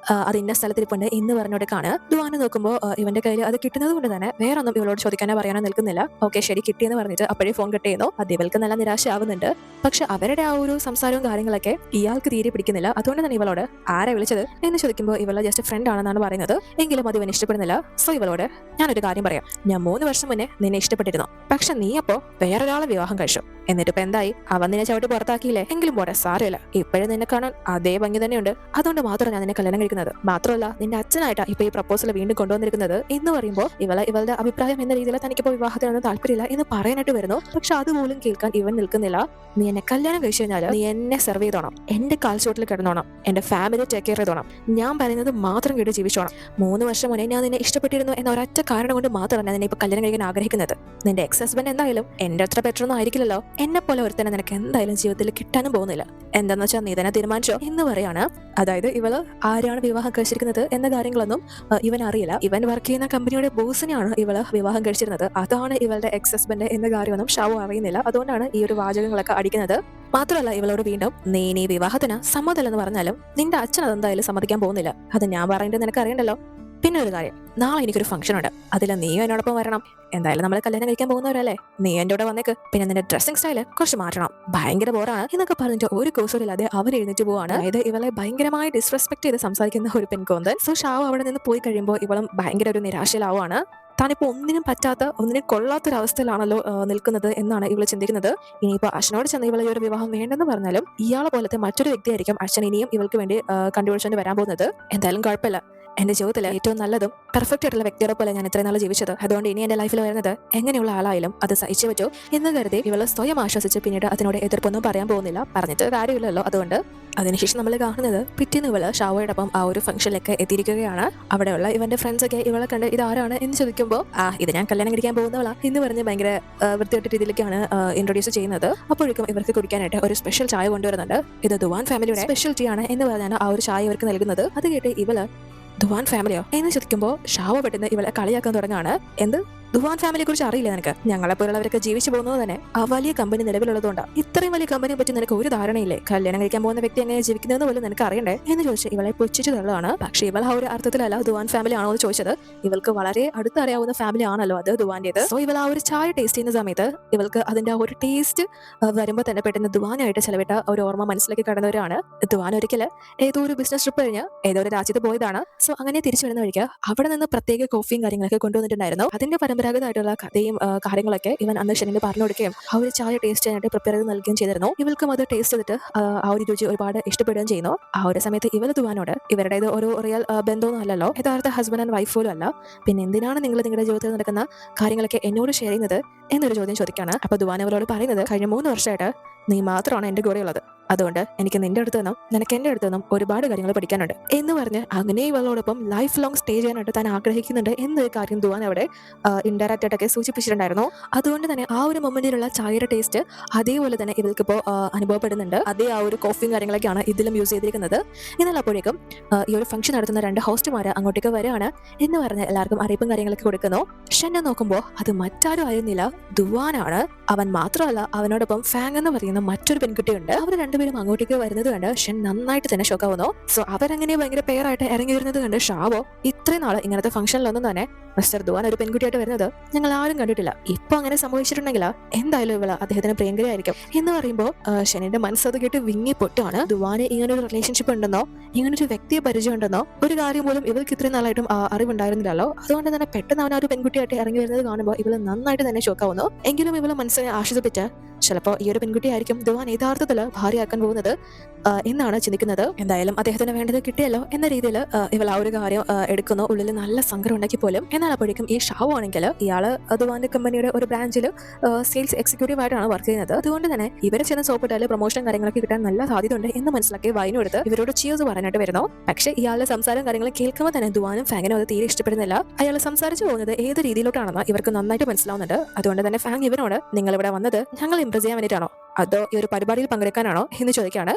Speaker 1: അത് ഇന്ന സ്ഥലത്തിരിപ്പുണ്ട് എന്ന് പറഞ്ഞോടേക്കാണ്. ദുവാന് നോക്കുമ്പോൾ ഇവന്റെ കയ്യിൽ അത് കിട്ടുന്നത് കൊണ്ട് തന്നെ വേറെ ഒന്നും ഇവളോട് ചോദിക്കാനോ പറയാനോ നിൽക്കുന്നില്ല. ഓക്കെ ശരി കിട്ടിയെന്ന് പറഞ്ഞിട്ട് അപ്പോഴേ ഫോൺ കട്ട് ചെയ്യുന്നു. അത് ഇവൾക്ക് നല്ല നിരാശയാവുന്നുണ്ട്. പക്ഷെ അവരുടെ ആ ഒരു സംസാരവും കാര്യങ്ങളൊക്കെ ഇയാൾക്ക് തീരെ പിടിക്കുന്നില്ല. അതുകൊണ്ട് തന്നെ ഇവളോട് ആരെ വിളിച്ചത് എന്ന് ചോദിക്കുമ്പോൾ ഇവളെ ജസ്റ്റ് ഫ്രണ്ട് ആണെന്നാണ് പറയുന്നത്. എങ്കിലും അത് ഇവൻ ഇഷ്ടപ്പെടുന്നില്ല. സോ ഇവളോട് ഞാനൊരു കാര്യം പറയാം, ഞാൻ 3 വർഷം മുന്നേ നിന്നെ ഇഷ്ടപ്പെട്ടിരുന്നു, പക്ഷെ നീ അപ്പോ വേറൊരാളെ വിവാഹം കഴിച്ചു. എന്നിട്ടിപ്പോ എന്തായി? അവൻ നിന്നെ ചവിട്ടി പുറത്താക്കിയില്ലേ? എങ്കിലും പോടെ, സാരമില്ല, ഇപ്പോഴും നിന്നെ കാണാൻ അതേ ഭംഗി തന്നെയുണ്ട്. അതുകൊണ്ട് മാത്രം ഞാൻ നിന്നെ കല്യാണം കഴിക്കുന്നത്. മാത്രമല്ല നിന്റെ അച്ഛനായിട്ടാ ഇപ്പൊ ഈ പ്രപ്പോസൽ വീണ്ടും കൊണ്ടുവന്നിരിക്കുന്നത് എന്ന് പറയുമ്പോൾ ഇവളുടെ അഭിപ്രായം എന്ന രീതിയിൽ തനിക്കിപ്പോ വിവാഹത്തിനൊന്നും താല്പര്യമില്ല എന്ന് പറയാനായിട്ട് വരുന്നു. പക്ഷെ അതുപോലും കേൾക്കാൻ ഇവൻ നിൽക്കുന്നില്ല. നീ എന്നെ കല്യാണം കഴിച്ചു കഴിഞ്ഞാൽ നീ എന്നെ സെർവ് ചെയ്തോണം, എന്റെ കാൽച്ചോട്ടിൽ കിടന്നോണം, എന്റെ ഫാമിലി ടേക്ക് കെയർ ചെയ്തോണം, ഞാൻ പറയുന്നത് മാത്രം കേട്ട് ജീവിച്ചോണം. 3 വർഷം മുന്നേ ഞാൻ നിന്നെ ഇഷ്ടപ്പെട്ടിരുന്നു എന്ന ഒരൊറ്റ കാരണം കൊണ്ട് മാത്രമാണ് ഞാൻ നിന്നെ ഇപ്പൊ കല്യാണം കഴിക്കാൻ ആഗ്രഹിക്കുന്നത്. നിന്റെ എക്സ് ഹസ്ബൻഡ് എന്തായാലും എന്റെ അത്ര ബെറ്ററൊന്നും ആയിരിക്കില്ലല്ലോ. എന്നെ പോലെ ഒരുത്തന്നെ നിനക്ക് എന്തായാലും ജീവിതത്തിൽ കിട്ടാനും പോകുന്നില്ല. എന്താന്ന് വെച്ചാൽ നീ തന്നെ തീരുമാനിച്ചോ എന്ന് പറയാണ്. അതായത് ഇവള് ആരാണ് വിവാഹം കഴിച്ചിരിക്കുന്നത് എന്ന കാര്യങ്ങളൊന്നും ഇവൻ അറിയില്ല. ഇവൻ വർക്ക് ചെയ്യുന്ന കമ്പനിയുടെ ബോസിനെയാണ് ഇവള് വിവാഹം കഴിച്ചിരുന്നത്. അതാണ് ഇവളുടെ എക്സ് ഹസ്ബൻഡ് എന്ന കാര്യമൊന്നും ഷാവു അറിയുന്നില്ല. അതുകൊണ്ടാണ് ഈ ഒരു വാചകങ്ങളൊക്കെ അടിക്കുന്നത്. മാത്രമല്ല ഇവളോട് വീണ്ടും നീ വിവാഹത്തിന് സമ്മതമല്ലെന്ന് പറഞ്ഞാലും നിന്റെ അച്ഛൻ അതെന്തായാലും സമ്മതിക്കാൻ പോകുന്നില്ല. അത് ഞാൻ പറയുന്നത് നിനക്ക് അറിയണ്ടല്ലോ. പിന്നെ ഒരു കാര്യം, നാളെ എനിക്കൊരു ഫംഗ്ഷൻ ഉണ്ട്, അതിൽ നീയും എന്നോടൊപ്പം വരണം. എന്തായാലും നമ്മൾ കല്യാണം കഴിക്കാൻ പോകുന്നവരല്ലേ, നീ എൻ്റെ കൂടെ വന്നേക്ക്. പിന്നെ നിന്റെ ഡ്രസ്സിംഗ് സ്റ്റൈല് കുറച്ച് മാറ്റണം, ഭയങ്കര ബോറാണ് എന്നൊക്കെ പറഞ്ഞിട്ട് ഒരു കോഴ്സില്ലാതെ അവർ എഴുന്നേറ്റ് പോവാണ്. അതായത് ഇവളെ ഭയങ്കരമായി ഡിസ്റെസ്പെക്ട് ചെയ്ത് സംസാരിക്കുന്ന ഒരു പെൺകോന്തൻ. സോ ഷാവ് അവിടെ നിന്ന് പോയി കഴിയുമ്പോൾ ഇവളും ഭയങ്കര ഒരു നിരാശയിലാവുകയാണ്. താനിപ്പോൾ ഒന്നിനും പറ്റാത്ത, ഒന്നിനും കൊള്ളാത്തൊരവസ്ഥയിലാണല്ലോ നിൽക്കുന്നത് എന്നാണ് ഇവള് ചിന്തിക്കുന്നത്. ഇനിയിപ്പോൾ അച്ഛനോട് ചെന്ന് ഇവളെ ഈ ഒരു വിവാഹം വേണ്ടെന്ന് പറഞ്ഞാലും ഇയാളെ പോലത്തെ മറ്റൊരു വ്യക്തിയായിരിക്കും അച്ഛൻ ഇനിയും ഇവൾക്ക് വേണ്ടി കണ്ടുപിടിച്ചുകൊണ്ട് വരാൻ പോകുന്നത്. എന്തായാലും കുഴപ്പമില്ല, എന്റെ ജീവിതത്തിലെ ഏറ്റവും നല്ലതും പെർഫെക്റ്റ് ആയിട്ടുള്ള വ്യക്തിയുടെ പോലെ ഞാൻ ഇത്രയും നാൾ ജീവിച്ചത്. അതുകൊണ്ട് ഇനി എന്റെ ലൈഫിൽ വരുന്നത് എങ്ങനെയുള്ള ആളായാലും അത് സഹിച്ചു പറ്റൂ എന്ന് കരുതി ഇവള് സ്വയം ആശ്വസിച്ച് പിന്നീട് അതിനോട് എതിർപ്പൊന്നും പറയാൻ പോകുന്നില്ല. പറഞ്ഞിട്ട് കാര്യമില്ലല്ലോ. അതുകൊണ്ട് അതിനുശേഷം നമ്മൾ കാണുന്നത് പിറ്റേന്ന് ഇവള് ഷാവോയോടൊപ്പം ആ ഒരു ഫംഗ്ഷനിലേക്ക് എത്തിയിരിക്കുകയാണ്. അവിടെയുള്ള ഇവന്റെ ഫ്രണ്ട്സ് ഒക്കെ ഇവളെ കണ്ട് ഇതാരാണ് എന്ന് ചോദിക്കുമ്പോൾ ഇത് ഞാൻ കല്യാണം കഴിക്കാൻ പോകുന്നവളാ എന്ന് പറഞ്ഞ് ഭയങ്കര വൃത്തിയായിട്ട് രീതിയിലേക്കാണ് ഇൻട്രൊഡ്യൂസ് ചെയ്യുന്നത്. അപ്പോഴേക്കും ഇവർക്ക് കുടിക്കാനായിട്ട് ഒരു സ്പെഷ്യൽ ചായ കൊണ്ടുവരുന്നുണ്ട്. ഇത് ദുവാൻ ഫാമിലിയുടെ സ്പെഷ്യൽ ടീ ആണ് എന്ന് പറഞ്ഞാണ് ആ ഒരു ചായ ഇവർക്ക് നൽകുന്നത്. അത് കേട്ട് ഇവള് ദുവാൻ ഫാമിലിയോ എന്ന് ചോദിക്കുമ്പോൾ ഷാവോ പെട്ടെന്ന് ഇവളെ കളിയാക്കാൻ തുടങ്ങാണ്. എന്ത് ദുവാൻ ഫാമിലിയെ കുറിച്ച് അറിയില്ല നിനക്ക്? ഞങ്ങളെപ്പോലുള്ളവരൊക്കെ ജീവിച്ചു പോകുന്നത് തന്നെ ആ വലിയ കമ്പനി നിലവിലുള്ളതുകൊണ്ടാണ്. ഇത്രയും വലിയ കമ്പനിയെ പറ്റി നിനക്ക് ഒരു ധാരണയില്ലേ? കല്യാണം കഴിക്കാൻ പോകുന്ന വ്യക്തി എങ്ങനെ ജീവിക്കുന്നതെന്ന് പോലും നിനക്ക് അറിയണ്ടേ എന്ന് ചോദിച്ച് ഇവളെ പുച്ഛിച്ചു തള്ളതാണ്. പക്ഷേ ഇവൾ ആ ഒരു അർത്ഥത്തിലല്ല ദുവാൻ ഫാമിലി ആണോ എന്ന് ചോദിച്ചത്. ഇവൾക്ക് വളരെ അടുത്തറിയാവുന്ന ഫാമിലി ആണല്ലോ അത് ദുവാന്റേത്. സോ ഇവൾ ആ ഒരു ചായ ടേസ്റ്റ് ചെയ്യുന്ന സമയത്ത് ഇവൾക്ക് അതിന്റെ ആ ഒരു ടേസ്റ്റ് വരുമ്പോൾ തന്നെ പെട്ടെന്ന് ദുവാനായിട്ട് ചെലവിട്ട ഒരു ഓർമ്മ മനസ്സിലേക്ക് കടന്നവരാണ്. ദുവാൻ ഒരിക്കല് ഏതോ ഒരു ബിസിനസ് ട്രിപ്പ് കഴിഞ്ഞ് ഏതോ ഒരു രാജ്യത്ത് പോയതാണ്. സോ അങ്ങനെ തിരിച്ചു വരുന്ന വഴിക്ക് അവിടെ നിന്ന് പ്രത്യേക കോഫിയും കാര്യങ്ങളൊക്കെ കൊണ്ടുവന്നിട്ടുണ്ടായിരുന്നു. അതിന്റെ പരമ്പരാഗതമായിട്ടുള്ള കഥയും കാര്യങ്ങളൊക്കെ ഇവൻ അന്ന് ഷെനിന് പറഞ്ഞു കൊടുക്കുകയും ആ ഒരു ചായ ടേസ്റ്റ് ചെയ്യാനായിട്ട് പ്രിപ്പയർ ചെയ്ത് നൽകുകയും ചെയ്തിരുന്നു. ഇവൾക്കും അത് ടേസ്റ്റ് ചെയ്തിട്ട് ആ ഒരു രുചി ഒരുപാട് ഇഷ്ടപ്പെടുകയും ചെയ്യുന്നു. ആ ഒരു സമയത്ത് ഇവൾ ദുവാനോട് ഇവരുടേത് ഒരു റിയൽ ബന്ധമൊന്നും അല്ലല്ലോ, യഥാർത്ഥ ഹസ്ബൻഡ് ആൻഡ് വൈഫ് പോലും അല്ല, പിന്നെ എന്തിനാണ് നിങ്ങൾ നിങ്ങളുടെ ജീവിതത്തിൽ നടക്കുന്ന കാര്യങ്ങളൊക്കെ എന്നോട് ഷെയർ ചെയ്യുന്നത് എന്നൊരു ചോദ്യം ചോദിക്കാണ്. അപ്പൊ ദുവാൻ അവരോട് പറയുന്നത്, കഴിഞ്ഞ 3 വർഷമായിട്ട് നീ മാത്രമാണ് എന്റെ കൂടെ ഉള്ളത്. അതുകൊണ്ട് എനിക്ക് നിന്റെ അടുത്ത് നിന്നും നിനക്ക് എന്റെ അടുത്ത് നിന്നും ഒരുപാട് കാര്യങ്ങൾ പഠിക്കാനുണ്ട് എന്ന് പറഞ്ഞ് അങ്ങനെ ഇവളോടൊപ്പം ലൈഫ് ലോങ് സ്റ്റേ ചെയ്യാനായിട്ട് താൻ ആഗ്രഹിക്കുന്നുണ്ട് എന്നൊരു കാര്യം ദുവാൻ അവിടെ ഇൻഡയറക്റ്റ് ആയിട്ടൊക്കെ സൂചിപ്പിച്ചിട്ടുണ്ടായിരുന്നു. അതുകൊണ്ട് തന്നെ ആ ഒരു മൊമെന്റിലുള്ള ചായയുടെ ടേസ്റ്റ് അതേപോലെ തന്നെ ഇവൾക്കിപ്പോൾ അനുഭവപ്പെടുന്നുണ്ട്. അതേ ആ ഒരു കോഫിയും കാര്യങ്ങളൊക്കെയാണ് ഇതിലും യൂസ് ചെയ്തിരിക്കുന്നത്. എന്നാൽ അപ്പോഴേക്കും ഈ ഒരു ഫംഗ്ഷൻ നടത്തുന്ന 2 ഹോസ്റ്റുമാർ അങ്ങോട്ടേക്ക് വരികയാണ് എന്ന് പറഞ്ഞ് എല്ലാവർക്കും അറിയിപ്പും കാര്യങ്ങളൊക്കെ കൊടുക്കുന്നു. ഷെന്നെ നോക്കുമ്പോൾ അത് മറ്റാരും ആയിരുന്നില്ല, ദുവാനാണ്. അവൻ മാത്രമല്ല, അവനോടൊപ്പം ഫാങ് എന്ന് പറയുന്ന മറ്റൊരു പെൺകുട്ടിയുണ്ട്. അവർ രണ്ടുപേരും അങ്ങോട്ടേക്ക് വരുന്നത് കണ്ട് ഷൻ നന്നായിട്ട് തന്നെ ഷോക്കാവുന്നു. സോ അവരങ്ങനെ ഭയങ്കര പെയറായിട്ട് ഇറങ്ങി വരുന്നത് കണ്ട് ഷാവോ, ഇത്രയും നാള് ഇങ്ങനത്തെ ഫംഗ്ഷനിലൊന്നും തന്നെ മിസ്റ്റർ ദുവാൻ ഒരു പെൺകുട്ടിയായിട്ട് വരുന്നത് ഞങ്ങൾ ആരും കണ്ടിട്ടില്ല. ഇപ്പൊ അങ്ങനെ സംഭവിച്ചിട്ടുണ്ടെങ്കിൽ എന്തായാലും ഇവള് അദ്ദേഹത്തിന് പ്രിയങ്കരയായിരിക്കും എന്ന് പറയുമ്പോൾ ഷെനിന്റെ മനസ്സത് കേട്ട് വിങ്ങി പൊട്ടാണ്. ദുവാന് ഇങ്ങനൊരു റിലേഷൻഷിപ്പ് ഉണ്ടെന്നോ ഇങ്ങനൊരു വ്യക്തിയെ പരിചയം ഉണ്ടെന്നോ ഒരു കാര്യം പോലും ഇവൾക്ക് ഇത്രയും നാളായിട്ടും അറിവുണ്ടായിരുന്നില്ലല്ലോ. അതുകൊണ്ട് തന്നെ പെട്ടെന്ന് അവൻ ഒരു പെൺകുട്ടിയായിട്ട് ഇറങ്ങി വരുന്നത് കാണുമ്പോൾ ഇവള് നന്നായിട്ട് തന്നെ ഷോക്കാവുന്നു. എങ്കിലും ഇവള് മനസ്സിനെ ആശ്വസിപ്പിച്ച് ചിലപ്പോൾ ഈ ഒരു പെൺകുട്ടിയായിരിക്കും ദുവാൻ യഥാർത്ഥത്തില് ഭാര്യയാക്കാൻ പോകുന്നത് എന്നാണ് ചിന്തിക്കുന്നത്. എന്തായാലും അദ്ദേഹത്തിന് വേണ്ടത് കിട്ടിയല്ലോ എന്ന രീതിയിൽ ഇവൾ ആ ഒരു കാര്യം എടുക്കുന്നു. ഉള്ളിൽ നല്ല സങ്കടം ഉണ്ടാക്കി പോലും. എന്നാൽ അപ്പോഴേക്കും ഈ ഷാവു ആണെങ്കിൽ ഇയാള് ദുവാന്റെ കമ്പനിയുടെ ഒരു ബ്രാഞ്ചിൽ സെയിൽസ് എക്സിക്യൂട്ടീവ് ആയിട്ടാണ് വർക്ക് ചെയ്യുന്നത്. അതുകൊണ്ട് തന്നെ ഇവരെ ചെന്ന് സോപ്പിട്ടാല് പ്രൊമോഷൻ കാര്യങ്ങളൊക്കെ കിട്ടാൻ നല്ല സാധ്യതയുണ്ട് എന്ന് മനസ്സിലാക്കി വൈനും എടുത്ത് ഇവരോട് ചിയേഴ്സ് പറയാനായിട്ട് വരുന്നു. പക്ഷേ ഇയാളുടെ സംസാരം കാര്യങ്ങൾ കേൾക്കുമ്പോൾ തന്നെ ദുവാനും ഫാങ്ങിനും അത് തീരെ ഇഷ്ടപ്പെടുന്നില്ല. അയാൾ സംസാരിച്ചു പോകുന്നത് ഏത് രീതിയിലോട്ടാണെന്ന് ഇവർക്ക് നന്നായിട്ട് മനസ്സിലാവുന്നുണ്ട്. അതുകൊണ്ട് തന്നെ ഫാങ് ഇവനോട്, നിങ്ങൾ ഇവിടെ വന്നത് ഞങ്ങൾ ഇംപ്രസ് ചെയ്യാൻ വേണ്ടിയിട്ടാണോ അതോ ഈ ഒരു പരിപാടിയിൽ പങ്കെടുക്കാനാണോ എന്ന് ചോദിക്കുകയാണ്.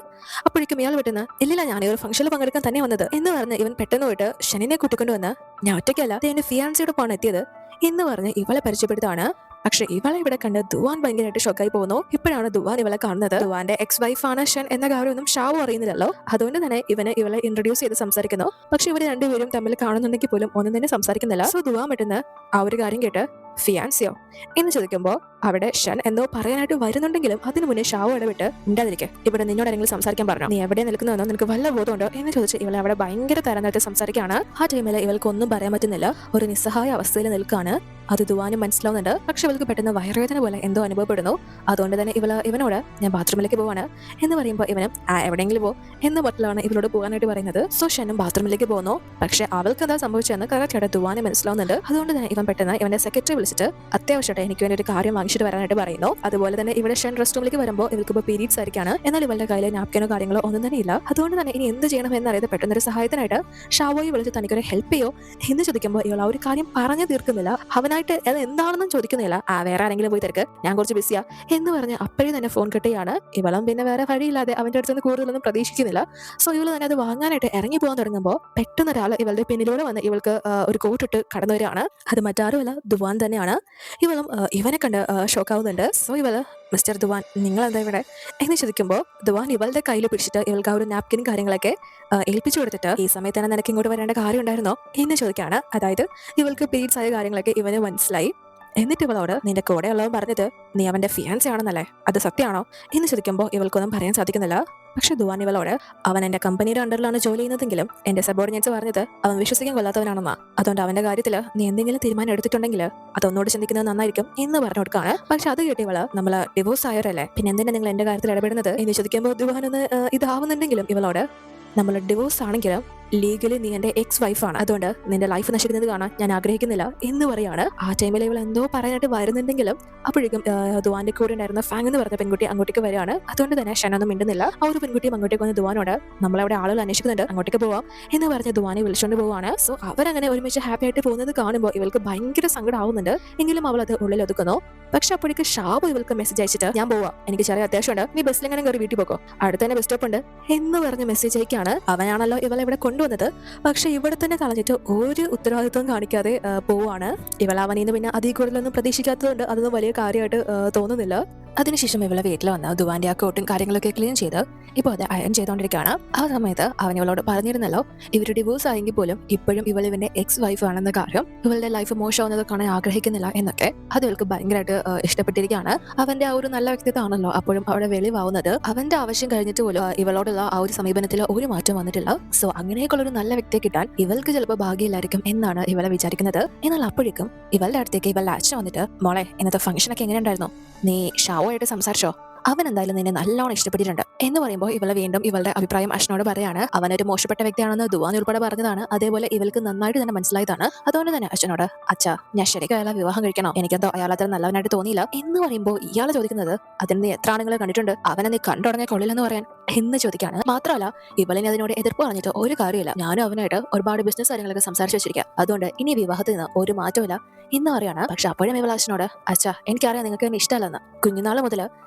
Speaker 1: അപ്പോഴേക്കും ഇയാൾ പെട്ടെന്ന്, ഇല്ലില്ല, ഞാൻ ഈ ഒരു ഫംഗ്ഷനിൽ പങ്കെടുക്കാൻ തന്നെ വന്നത് എന്ന് പറഞ്ഞ് ഇവൻ പെട്ടെന്ന് പോയിട്ട് ഷെനിനെ കൂട്ടിക്കൊണ്ടുവന്ന്, ഞാൻ ഒറ്റയ്ക്കല്ല, എന്റെ ഫിയാൻസിയോടൊപ്പമാണ് എത്തിയത് എന്ന് പറഞ്ഞ് ഇവളെ പരിചയപ്പെടുത്താണ്. പക്ഷെ ഇവളെ ഇവിടെ കണ്ട് ദുവാൻ ഭയങ്കരമായിട്ട് ഷോക്കായി പോകുന്നു. ഇപ്പോഴാണ് ദുവാൻ ഇവളെ കാണുന്നത്. ദുവാന്റെ എക്സ് വൈഫാണ് ഷൻ എന്ന കാര്യമൊന്നും ഷാവു അറിയുന്നില്ലല്ലോ. അതുകൊണ്ട് തന്നെ ഇവളെ ഇൻട്രൊഡ്യൂസ് ചെയ്ത് സംസാരിക്കുന്നു. പക്ഷെ ഇവര് രണ്ടുപേരും തമ്മിൽ കാണുന്നുണ്ടെങ്കിൽ പോലും ഒന്നും തന്നെ സംസാരിക്കുന്നില്ല. സോ ദുവാൻ പെട്ടെന്ന് ആ ഒരു കാര്യം കേട്ട്, ഫിയാൻസിയോ എന്ന് ചോദിക്കുമ്പോൾ അവിടെ ഷൻ എന്തോ പറയാനായിട്ട് വരുന്നുണ്ടെങ്കിലും അതിനു മുന്നേ ഷാവു ഇടപെട്ട്, ഉണ്ടാതിരിക്കെ, ഇവിടെ നിന്നോട് ആരെങ്കിലും സംസാരിക്കാൻ പറഞ്ഞു, നീ എവിടെ നിൽക്കുന്നതെന്നോ നിനക്ക് വല്ല ബോധമുണ്ടോ എന്ന് ചോദിച്ച് ഇവളെ അവിടെ ഭയങ്കര തരനായിട്ട് സംസാരിക്കുകയാണ്. ആ ടൈമിൽ ഇവൾക്ക് ഒന്നും പറയാൻ പറ്റുന്നില്ല, ഒരു നിസ്സഹായ അവസ്ഥയിൽ നിൽക്കാണ്. അത് ദുവാനും മനസ്സിലാവുന്നുണ്ട്. പക്ഷെ ഇവൾക്ക് പെട്ടെന്ന് വയറുവേദന പോലെ എന്തോ അനുഭവപ്പെടുന്നു. അതുകൊണ്ട് തന്നെ ഇവനോട് ഞാൻ ബാത്റൂമിലേക്ക് പോവാണ് എന്ന് പറയുമ്പോൾ ഇവനും എവിടെയെങ്കിലും പോ എന്ന മട്ടിലാണ് ഇവളോട് പോകാനായിട്ട് പറയുന്നത്. സോ ഷനും ബാത്റൂമിലേക്ക് പോകുന്നു. പക്ഷെ അവൾക്ക് എന്താ സംഭവിച്ചതെന്ന് കറക്റ്റായിട്ട് ദുവാനും മനസ്സിലാവുന്നുണ്ട്. അതുകൊണ്ട് തന്നെ ഇവൻ പെട്ടെന്ന് ഇവന്റെ സെക്രട്ടറി വിളിച്ചിട്ട് അത്യാവശ്യമായിട്ട് എനിക്ക് വേണ്ടി ഒരു കാര്യം വാങ്ങിച്ചിട്ട് വരാനായിട്ട് പറയുന്നു. അതുപോലെ തന്നെ ഇവിടെ ഷൻ റെസ്റ്റ് റൂമിലേക്ക് വരുമ്പോൾ ഇവൾക്ക് ഇപ്പോൾ പീരീഡ്സ് ആയിരിക്കാണ്. എന്നാൽ ഇവളുടെ കയ്യിൽ നാപ്കിനോ കാര്യങ്ങളോ ഒന്നും തന്നെ ഇല്ല. അതുകൊണ്ട് തന്നെ ഇനി എന്ത് ചെയ്യണം എന്നറിയാതെ പെട്ടെന്നൊരു സഹായത്തിനായിട്ട് ഷാവോയെ വിളിച്ച് തനിക്കൊരു ഹെൽപ്പ് ചെയ്യോ എന്ന് ചോദിക്കുമ്പോൾ ഇവൾ ആ ഒരു കാര്യം പറഞ്ഞു തീർക്കുന്നില്ല. അവനായിട്ട് അത് എന്താണെന്നും ചോദിക്കുന്നില്ല. വേറെ ആരെങ്കിലും പോയി തിരക്ക്, ഞാൻ കുറച്ച് ബിസിയാ എന്ന് പറഞ്ഞ് അപ്പോഴും തന്നെ ഫോൺ കെട്ടുകയാണ്. ഇവളും പിന്നെ വേറെ വഴിയില്ലാതെ അവന്റെ അടുത്ത് നിന്ന് കൂടുതലൊന്നും പ്രതീക്ഷിക്കുന്നില്ല. സോ ഇവള് തന്നെ അത് വാങ്ങാനായിട്ട് ഇറങ്ങി പോകാൻ തുടങ്ങുമ്പോൾ പെട്ടെന്ന് ഒരാൾ ഇവളുടെ പിന്നിലൂടെ വന്ന് ഇവൾക്ക് ഒരു കോട്ടിട്ട് കടന്നു വരികയാണ്. അത് മറ്റാരുമല്ല, ദുവാൻ തന്നെയാണ്. ഇവളും ഇവനെ കണ്ട് ഷോക്കാവുന്നുണ്ട്. സോ ഇവള്, മിസ്റ്റർ ദുവാൻ, നിങ്ങൾ എന്താ ഇവിടെ എന്ന് ചോദിക്കുമ്പോൾ ദുവാൻ ഇവളുടെ കയ്യിൽ പിടിച്ചിട്ട് ഇവൾക്ക് ആ ഒരു നാപ്കിനും കാര്യങ്ങളൊക്കെ ഏൽപ്പിച്ചു കൊടുത്തിട്ട്, ഈ സമയത്ത് തന്നെ നിനക്ക് ഇങ്ങോട്ട് വരേണ്ട കാര്യം ഉണ്ടായിരുന്നോ എന്ന് ചോദിക്കുകയാണ്. അതായത് ഇവൾക്ക് പീരീഡ്സ് ആയ കാര്യങ്ങളൊക്കെ ഇവന് മനസ്സിലായി. എന്നിട്ട് ഇവളോട്, നിന്റെ കൂടെ ഉള്ളവൻ പറഞ്ഞത് നീ അവന്റെ ഫിയാൻസി ആണെന്നല്ലേ, അത് സത്യമാണോ എന്ന് ചോദിക്കുമ്പോൾ ഇവൾക്കൊന്നും പറയാൻ സാധിക്കുന്നില്ല. പക്ഷെ ദുവാൻ ഇവളോട്, അവൻ എന്റെ കമ്പനിയുടെ അണ്ടറിലാണ് ജോലി ചെയ്യുന്നതെങ്കിലും എന്റെ സബോർഡിനേറ്റ്സ് പറഞ്ഞത് അവൻ വിശ്വസിക്കാൻ കൊള്ളാത്തവനാണെന്നാ. അതുകൊണ്ട് അവന്റെ കാര്യത്തിൽ നീ എന്തെങ്കിലും തീരുമാനം എടുത്തിട്ടുണ്ടെങ്കിൽ അതൊന്നുകൂടി ചിന്തിക്കുന്നത് നന്നായിരിക്കും എന്ന് പറഞ്ഞു കൊടുക്കുകയാണ്. പക്ഷെ അത് കേട്ടിവള്, നമ്മൾ ഡിവോഴ്സ് ആയവരല്ലേ, പിന്നെ എന്തിനാ നിങ്ങൾ എന്റെ കാര്യത്തിൽ ഇടപെടുന്നത് എന്ന് ചോദിക്കുമ്പോൾ ദുവാൻ ഒന്ന് ഇതാവുന്നുണ്ടെങ്കിലും ഇവളോട്, നമ്മൾ ഡിവോഴ്സ് ആണെങ്കിലും ലീഗലി നീ എന്റെ എക്സ് വൈഫാണ്, അതുകൊണ്ട് നിന്റെ ലൈഫ് നശിക്കുന്നത് കാണാൻ ഞാൻ ആഗ്രഹിക്കുന്നില്ല എന്ന് പറയാണ്. ആ ടൈമിൽ ഇവൾ എന്തോ പറയാനായിട്ട് വരുന്നുണ്ടെങ്കിലും അപ്പോഴേക്കും ദുവാന്റെ കൂടെ ഉണ്ടായിരുന്ന ഫാങ് എന്ന് പറഞ്ഞ പെൺകുട്ടി അങ്ങോട്ടേക്ക് വരികയാണ്. അതുകൊണ്ട് തന്നെ ഷനൊന്നും മിണ്ടുന്നില്ല. ആ ഒരു പെൺകുട്ടിയും അങ്ങോട്ടേക്ക് വന്ന് ദുവാനോട്, നമ്മളവിടെ ആളുകൾ അന്വേഷിക്കുന്നുണ്ട്, അങ്ങോട്ടേക്ക് പോവാം എന്ന് പറഞ്ഞ് ദുവാനെ വിളിച്ചുകൊണ്ട് പോവാണ്. സോ അവരങ്ങനെ ഒരുമിച്ച് ഹാപ്പി ആയിട്ട് പോകുന്നത് കാണുമ്പോൾ ഇവൾക്ക് ഭയങ്കര സങ്കടം ആവുന്നുണ്ട്. എങ്കിലും അവൾ അത് ഉള്ളിൽ ഒതുക്കുന്നു. പക്ഷെ അപ്പോഴേക്ക് ഷാബു ഇവൾക്ക് മെസ്സേജ് അയച്ചിട്ട്, ഞാൻ പോവാം, എനിക്ക് ചെറിയ അത്യാവശ്യമുണ്ട്, നീ ബസ്സിലെങ്ങനെ കയറി വീട്ടിൽ പോക്കോ, അടുത്ത് തന്നെ ബസ് സ്റ്റോപ്പ് ഉണ്ട് എന്ന് പറഞ്ഞ് മെസ്സേജ് അയക്കാണ്. അവനാണല്ലോ ഇവളെ ഇവിടെ കൊണ്ടുവന്നത്. പക്ഷെ ഇവിടെ തന്നെ കളഞ്ഞിട്ട് ഒരു ഉത്തരവാദിത്വം കാണിക്കാതെ പോവാണ്. ഇവൾ അവനിൽ നിന്ന് പിന്നെ അതിൽ കൂടുതലൊന്നും പ്രതീക്ഷിക്കാത്തതുകൊണ്ട് അതൊന്നും വലിയ കാര്യമായിട്ട് തോന്നുന്നില്ല. അതിനുശേഷം ഇവളെ വീട്ടിൽ വന്ന് ദുവാന്റെ ആ കോട്ടും കാര്യങ്ങളൊക്കെ ക്ലീൻ ചെയ്ത് ഇപ്പോൾ അത് അയൺ ചെയ്തുകൊണ്ടിരിക്കുകയാണ്. ആ സമയത്ത് അവൻ ഇവളോട് പറഞ്ഞിരുന്നല്ലോ, ഇവർ ഡിവോഴ്സ് ആയെങ്കിൽ പോലും ഇപ്പോഴും ഇവൾ ഇവന്റെ എക്സ് വൈഫ് ആണെന്ന കാര്യം, ഇവളുടെ ലൈഫ് മോശമാവുന്നത് കാണാൻ ആഗ്രഹിക്കുന്നില്ല എന്നൊക്കെ അത് ഇവൾക്ക് ഭയങ്കരമായിട്ട് ഇഷ്ടപ്പെട്ടിരിക്കുകയാണ്. അവന്റെ ആ ഒരു നല്ല വ്യക്തിത്വമാണല്ലോ അപ്പോഴും അവിടെ വെളിവാവുന്നത്. അവന്റെ ആവശ്യം കഴിഞ്ഞിട്ട് പോലും ഇവളോടുള്ള ആ ഒരു സമീപനത്തിൽ ഒരു മാറ്റം വന്നിട്ടില്ല. സോ അങ്ങനെയൊക്കെയുള്ള ഒരു നല്ല വ്യക്തിയെ കിട്ടാൻ ഇവൾക്ക് ചിലപ്പോൾ ഭാഗ്യമില്ലായിരിക്കും എന്നാണ് ഇവളെ വിചാരിക്കുന്നത്. എന്നാൽ അപ്പോഴേക്കും ഇവളുടെ അടുത്തേക്ക് ഇവളുടെ അച്ഛൻ വന്നിട്ട്, മോളെ ഇന്നത്തെ ഫംഗ്ഷനൊക്കെ എങ്ങനെയുണ്ടായിരുന്നു? നീ ഷാവോയായിട്ട് സംസാരിച്ചോ? അവൻ എന്തായാലും നിന്നെ നല്ലോണം ഇഷ്ടപ്പെട്ടിട്ടുണ്ട് എന്ന് പറയുമ്പോൾ ഇവളെ വീണ്ടും ഇവളുടെ അഭിപ്രായം അച്ഛനോട് പറയാണ്. അവനൊരു മോശപ്പെട്ട വ്യക്തിയാണെന്ന് ദുവാൻ ഉൾപ്പെടെ പറഞ്ഞതാണ്. അതേപോലെ ഇവൾക്ക് നന്നായിട്ട് തന്നെ മനസ്സിലായതാണ്. അതുകൊണ്ട് തന്നെ അച്ഛനോട്, അച്ഛാ ഞാൻ ശരിക്കും അയാളെ വിവാഹം കഴിക്കണോ? എനിക്കെന്തോ അയാൾ അത്ര നല്ലവനായിട്ട് തോന്നിയില്ല എന്ന് പറയുമ്പോൾ ഇയാളെ ചോദിക്കുന്നത്, അതിന് നീ എത്ര ആണുങ്ങളെ കണ്ടിട്ടുണ്ട്? അവനെ നീ കണ്ടുടങ്ങിയ കൊള്ളില്ലെന്ന് പറയാൻ എന്ന് ചോദിക്കാണ്. മാത്രമല്ല ഇവളിനെ അതിനോട് എതിർപ്പ് പറഞ്ഞിട്ട് ഒരു കാര്യമില്ല. ഞാനും അവനായിട്ട് ഒരുപാട് ബിസിനസ് കാര്യങ്ങളൊക്കെ സംസാരിച്ചു വെച്ചിരിക്കുക. അതുകൊണ്ട് ഇനി വിവാഹത്തിൽ നിന്ന് ഒരു മാറ്റമില്ല എന്ന് പറയാണ്. പക്ഷെ അപ്പോഴും ഇവൾ അച്ഛനോട്, അച്ഛാ എനിക്കറിയാം നിങ്ങൾക്ക് എന്നെ ഇഷ്ടമല്ലെന്ന്. കുഞ്ഞുനാൾ മുതൽ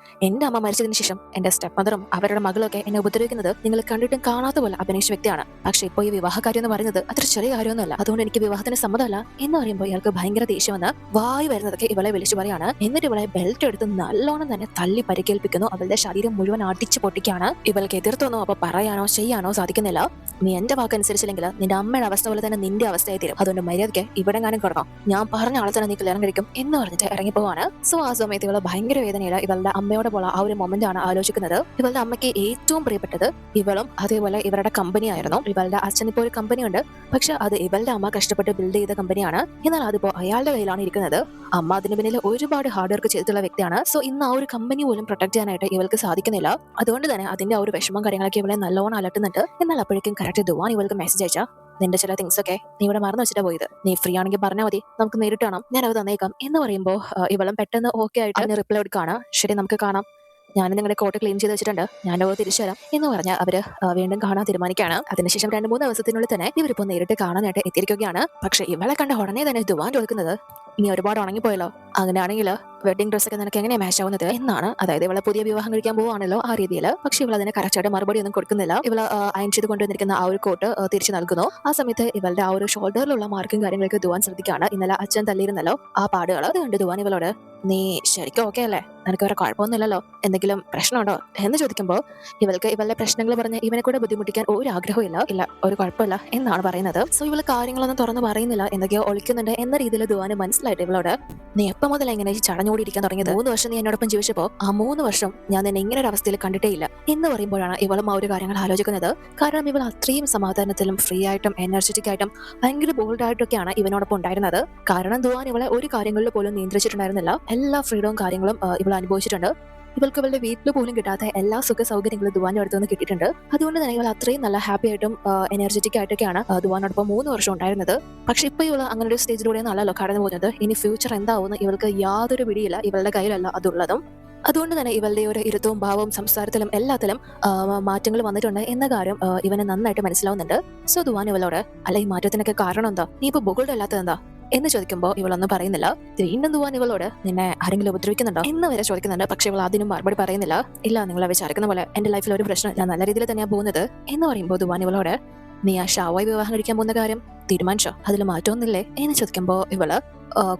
Speaker 1: എന്റെ അമ്മ മരിച്ചതിന് ശേഷം എന്റെ സ്റ്റെപ്പ് മദറും അവരുടെ മകളൊക്കെ എന്നെ ഉപദ്രവിക്കുന്നത് നിങ്ങൾ കണ്ടിട്ടും കാണാത്ത പോലെ അഭിനയിച്ച വ്യക്തിയാണ്. പക്ഷെ ഇപ്പോൾ ഈ വിവാഹകാര്യം എന്ന് പറയുന്നത് അത്ര ചെറിയ കാര്യമൊന്നുമല്ല. അതുകൊണ്ട് എനിക്ക് വിവാഹത്തിന് സമ്മതമല്ല എന്ന് പറയുമ്പോൾ ഇയാൾക്ക് ഭയങ്കര ദേഷ്യം വന്ന് വായി വരുന്നതൊക്കെ ഇവളെ വിളിച്ചു പറയാണ്. എന്നിട്ട് ഇവളെ ബെൽറ്റ് എടുത്ത് നല്ലോണം തന്നെ തല്ലി പരിക്കേൽപ്പിക്കുന്നു. അവളുടെ ശരീരം മുഴുവൻ അടിച്ചു പൊട്ടിക്കാണ്. ഇവൾക്ക് എതിർത്തൊന്നും അപ്പൊ പറയാനോ ചെയ്യാനോ സാധിക്കുന്നില്ല. നീ എന്റെ വാക്കനുസരിച്ചില്ലെങ്കിൽ നിന്റെ അമ്മയുടെ അവസ്ഥ പോലെ തന്നെ നിന്റെ അവസ്ഥയായി തീരും. അതുകൊണ്ട് മര്യാദയ്ക്ക് ഇവിടെ ഞാനും കിടക്കാം. ഞാൻ പറഞ്ഞ ആളെ തന്നെ നീ കല്യാണം കഴിക്കും എന്ന് പറഞ്ഞിട്ട് ഇറങ്ങിപ്പോവാണ്. സോ ആ സമയത്ത് ഇവളെ ഭയങ്കര വേദനയില്ല. ഇവളുടെ അമ്മയോടെ പോലെ ആ ഒരു മൊമെന്റ് ആണ് ആലോചിക്കുന്നത്. ഇവളുടെ അമ്മയ്ക്ക് ഏറ്റവും പ്രിയപ്പെട്ടത് ഇവളും അതേപോലെ ഇവരുടെ കമ്പനി ആയിരുന്നു. ഇവളുടെ അച്ഛൻ ഇപ്പോൾ ഒരു കമ്പനി ഉണ്ട്. പക്ഷെ അത് ഇവളുടെ അമ്മ കഷ്ടപ്പെട്ട് ബിൽഡ് ചെയ്ത കമ്പനിയാണ്. എന്നാൽ അതിപ്പോ അയാളുടെ കയ്യിലാണ് ഇരിക്കുന്നത്. അമ്മ അതിന് പിന്നിൽ ഒരുപാട് ഹാർഡ് വർക്ക് ചെയ്തിട്ടുള്ള വ്യക്തിയാണ്. സോ ഇന്ന് ആ ഒരു കമ്പനി പോലും പ്രൊട്ടക്ട് ചെയ്യാനായിട്ട് ഇവൾക്ക് സാധിക്കുന്നില്ല. അതുകൊണ്ട് തന്നെ അതിന്റെ ആ ഒരു വിഷമം കാര്യങ്ങളൊക്കെ ഇവളെ നല്ലോണം അലട്ടുന്നുണ്ട്. എന്നാൽ അപ്പോഴേക്കും കറക്റ്റ് ദുവാൻ ഇവൾക്ക് മെസ്സേജ് അയച്ചാ, നിന്റെ ചില തിങ്സ് ഒക്കെ നീ ഇവിടെ മറന്നു വെച്ചിട്ടാ പോയത്. നീ ഫ്രീ ആണെങ്കിൽ പറഞ്ഞാൽ മതി, നമുക്ക് നേരിട്ട് കാണാം, ഞാൻ അത് തന്നേക്കാം എന്ന് പറയുമ്പോൾ ഇവളും പെട്ടെന്ന് ഓക്കെ ആയിട്ട് അതിന് റിപ്ലൈ എടുക്കുകയാണ്. ശരി നമുക്ക് കാണാം, ഞാൻ നിങ്ങളുടെ കോട്ട് ക്ലീൻ ചെയ്ത് വെച്ചിട്ടുണ്ട്, ഞാനോ തിരിച്ചു തരാം എന്ന് പറഞ്ഞാൽ അവര് വീണ്ടും കാണാൻ തീരുമാനിക്കുകയാണ്. അതിനുശേഷം 2-3 ദിവസത്തിനുള്ളിൽ തന്നെ ഇവരിപ്പോ നേരിട്ട് കാണാനായിട്ട് എത്തിയിരിക്കുകയാണ്. പക്ഷെ ഇവളെ കണ്ട ഉടനെ തന്നെ ദുവാൻ ചോദിക്കുന്നത്, നീ ഒരുപാട് ഉണങ്ങിപ്പോയല്ലോ, അങ്ങനെയാണെങ്കിൽ വെഡിങ് ഡ്രസ്സൊക്കെ നിനക്ക് എങ്ങനെ മാച്ച് ആവുന്നത് എന്നാണ്. അതായത് ഇവളെ പുതിയ വിവാഹം കഴിക്കാൻ പോവാണല്ലോ ആ രീതിയിൽ. പക്ഷെ ഇവൾ അതിനെ കറക്റ്റായിട്ട് മറുപടി ഒന്നും കൊടുക്കുന്നില്ല. ഇവള് അയൺ ചെയ്ത് കൊണ്ടുവന്നിരിക്കുന്ന ആ ഒരു കോട്ട് തിരിച്ചു നൽകുന്നു. ആ സമയത്ത് ഇവളുടെ ആ ഒരു ഷോൾഡറിലുള്ള മാർക്കും കാര്യങ്ങളൊക്കെ ദുവാൻ ശ്രദ്ധിക്കുകയാണ്. ഇന്നലെ അച്ഛൻ തല്ലിയിരുന്നല്ലോ ആ പാടുകൾ. അത് കണ്ട് ദുവാൻ ഇവളോട്, നീ ശരിക്കും ഓക്കെ അല്ലേ? നിനക്ക് വേറെ കുഴപ്പമൊന്നുമില്ലല്ലോ, എന്തെങ്കിലും പ്രശ്നമുണ്ടോ എന്ന് ചോദിക്കുമ്പോൾ ഇവൾക്ക് ഇവളുടെ പ്രശ്നങ്ങൾ പറഞ്ഞ് ഇവനെ കൂടെ ബുദ്ധിമുട്ടിക്കാൻ ഒരു ആഗ്രഹവും ഇല്ല, ഒരു കുഴപ്പമില്ല എന്നാണ് പറയുന്നത്. സോ ഇവള് കാര്യങ്ങളൊന്നും തുറന്നു പറയുന്നില്ല, എന്തൊക്കെയോ ഒളിക്കുന്നുണ്ട് എന്ന രീതിയിൽ ദുവാന് മനസ്സിലായിട്ട് ഇവളോട്, നീ എപ്പോൾ മുതൽ എങ്ങനെ ചടഞ്ഞോടിയിരിക്കാൻ തുടങ്ങിയത്? 3 വർഷം നീ എന്നോടൊപ്പം ജീവിച്ചപ്പോൾ ആ 3 വർഷം ഞാൻ നിന്നെ ഇങ്ങനെ ഒരു അവസ്ഥയിൽ കണ്ടിട്ടേ ഇല്ല എന്ന് പറയുമ്പോഴാണ് ഇവളും ആ ഒരു കാര്യങ്ങൾ ആലോചിക്കുന്നത്. കാരണം ഇവൾ അത്രയും സമാധാനത്തിലും ഫ്രീ ആയിട്ടും എനർജറ്റിക് ആയിട്ടും ഭയങ്കര ബോൾഡ് ആയിട്ടൊക്കെയാണ് ഇവനോടൊപ്പം ഉണ്ടായിരുന്നത്. കാരണം ദുവാൻ ഇവളെ ഒരു കാര്യങ്ങളിൽ പോലും നിയന്ത്രിച്ചിട്ടുണ്ടായിരുന്നില്ല. എല്ലാ ഫ്രീഡവും കാര്യങ്ങളും ഇവൾ അനുഭവിച്ചിട്ടുണ്ട്. ഇവൾക്ക് ഇവളുടെ വീട്ടിൽ പോലും കിട്ടാത്ത എല്ലാ സുഖ സൗകര്യങ്ങളും ദുവാന്റെ അടുത്ത് നിന്ന് കിട്ടിയിട്ടുണ്ട്. അതുകൊണ്ട് തന്നെ ഇവൾ അത്രയും നല്ല ഹാപ്പി ആയിട്ടും എനർജറ്റിക് ആയിട്ടൊക്കെയാണ് ദുവാനോടൊപ്പം 3 വർഷം ഉണ്ടായിരുന്നത്. പക്ഷെ ഇപ്പൊ ഇവൾ അങ്ങനെ ഒരു സ്റ്റേജിലൂടെ നല്ലല്ലോ കടന്നു പോകുന്നത്. ഇനി ഫ്യൂച്ചർ എന്താവുമെന്ന് ഇവൾക്ക് യാതൊരു പിടിയില്ല, ഇവളുടെ കയ്യിലല്ല അതുള്ളതും. അതുകൊണ്ട് തന്നെ ഇവളുടെ ഒരു ഇരുത്തവും ഭാവവും സംസാരത്തിലും എല്ലാത്തിലും മാറ്റങ്ങൾ വന്നിട്ടുണ്ട് എന്ന കാര്യം ഇവന് നന്നായിട്ട് മനസ്സിലാവുന്നുണ്ട്. സോ ദുവാൻ ഇവളോട്, അല്ല ഈ മാറ്റത്തിനൊക്കെ കാരണം എന്താ? നീ ഇപ്പൊ ബോൾഡ് അല്ലാത്തത് എന്താ എന്ന് ചോദിക്കുമ്പോൾ ഇവളൊന്നും പറയുന്നില്ല. വീണ്ടും ദുവാൻ ഇവളോട്, നിന്നെ ആരെങ്കിലും ഉപദ്രവിക്കുന്നുണ്ടോ എന്ന് വരെ ചോദിക്കുന്നുണ്ട്. പക്ഷെ ഇവൾ അതിനും മറുപടി പറയുന്നില്ല. ഇല്ല, നിങ്ങളെ വിചാരിക്കുന്ന പോലെ എന്റെ ലൈഫിൽ ഒരു പ്രശ്നം, ഞാൻ നല്ല രീതിയിൽ തന്നെയാണ് പോകുന്നത് എന്ന് പറയുമ്പോൾ ദുവാൻ ഇവളോട്, നീ ആ ഷാവായി വിവാഹം കഴിക്കാൻ പോകുന്ന കാര്യം തീരുമാനിച്ചോ? അതിൽ മാറ്റമൊന്നുമില്ലേ എന്ന് ചോദിക്കുമ്പോൾ ഇവള്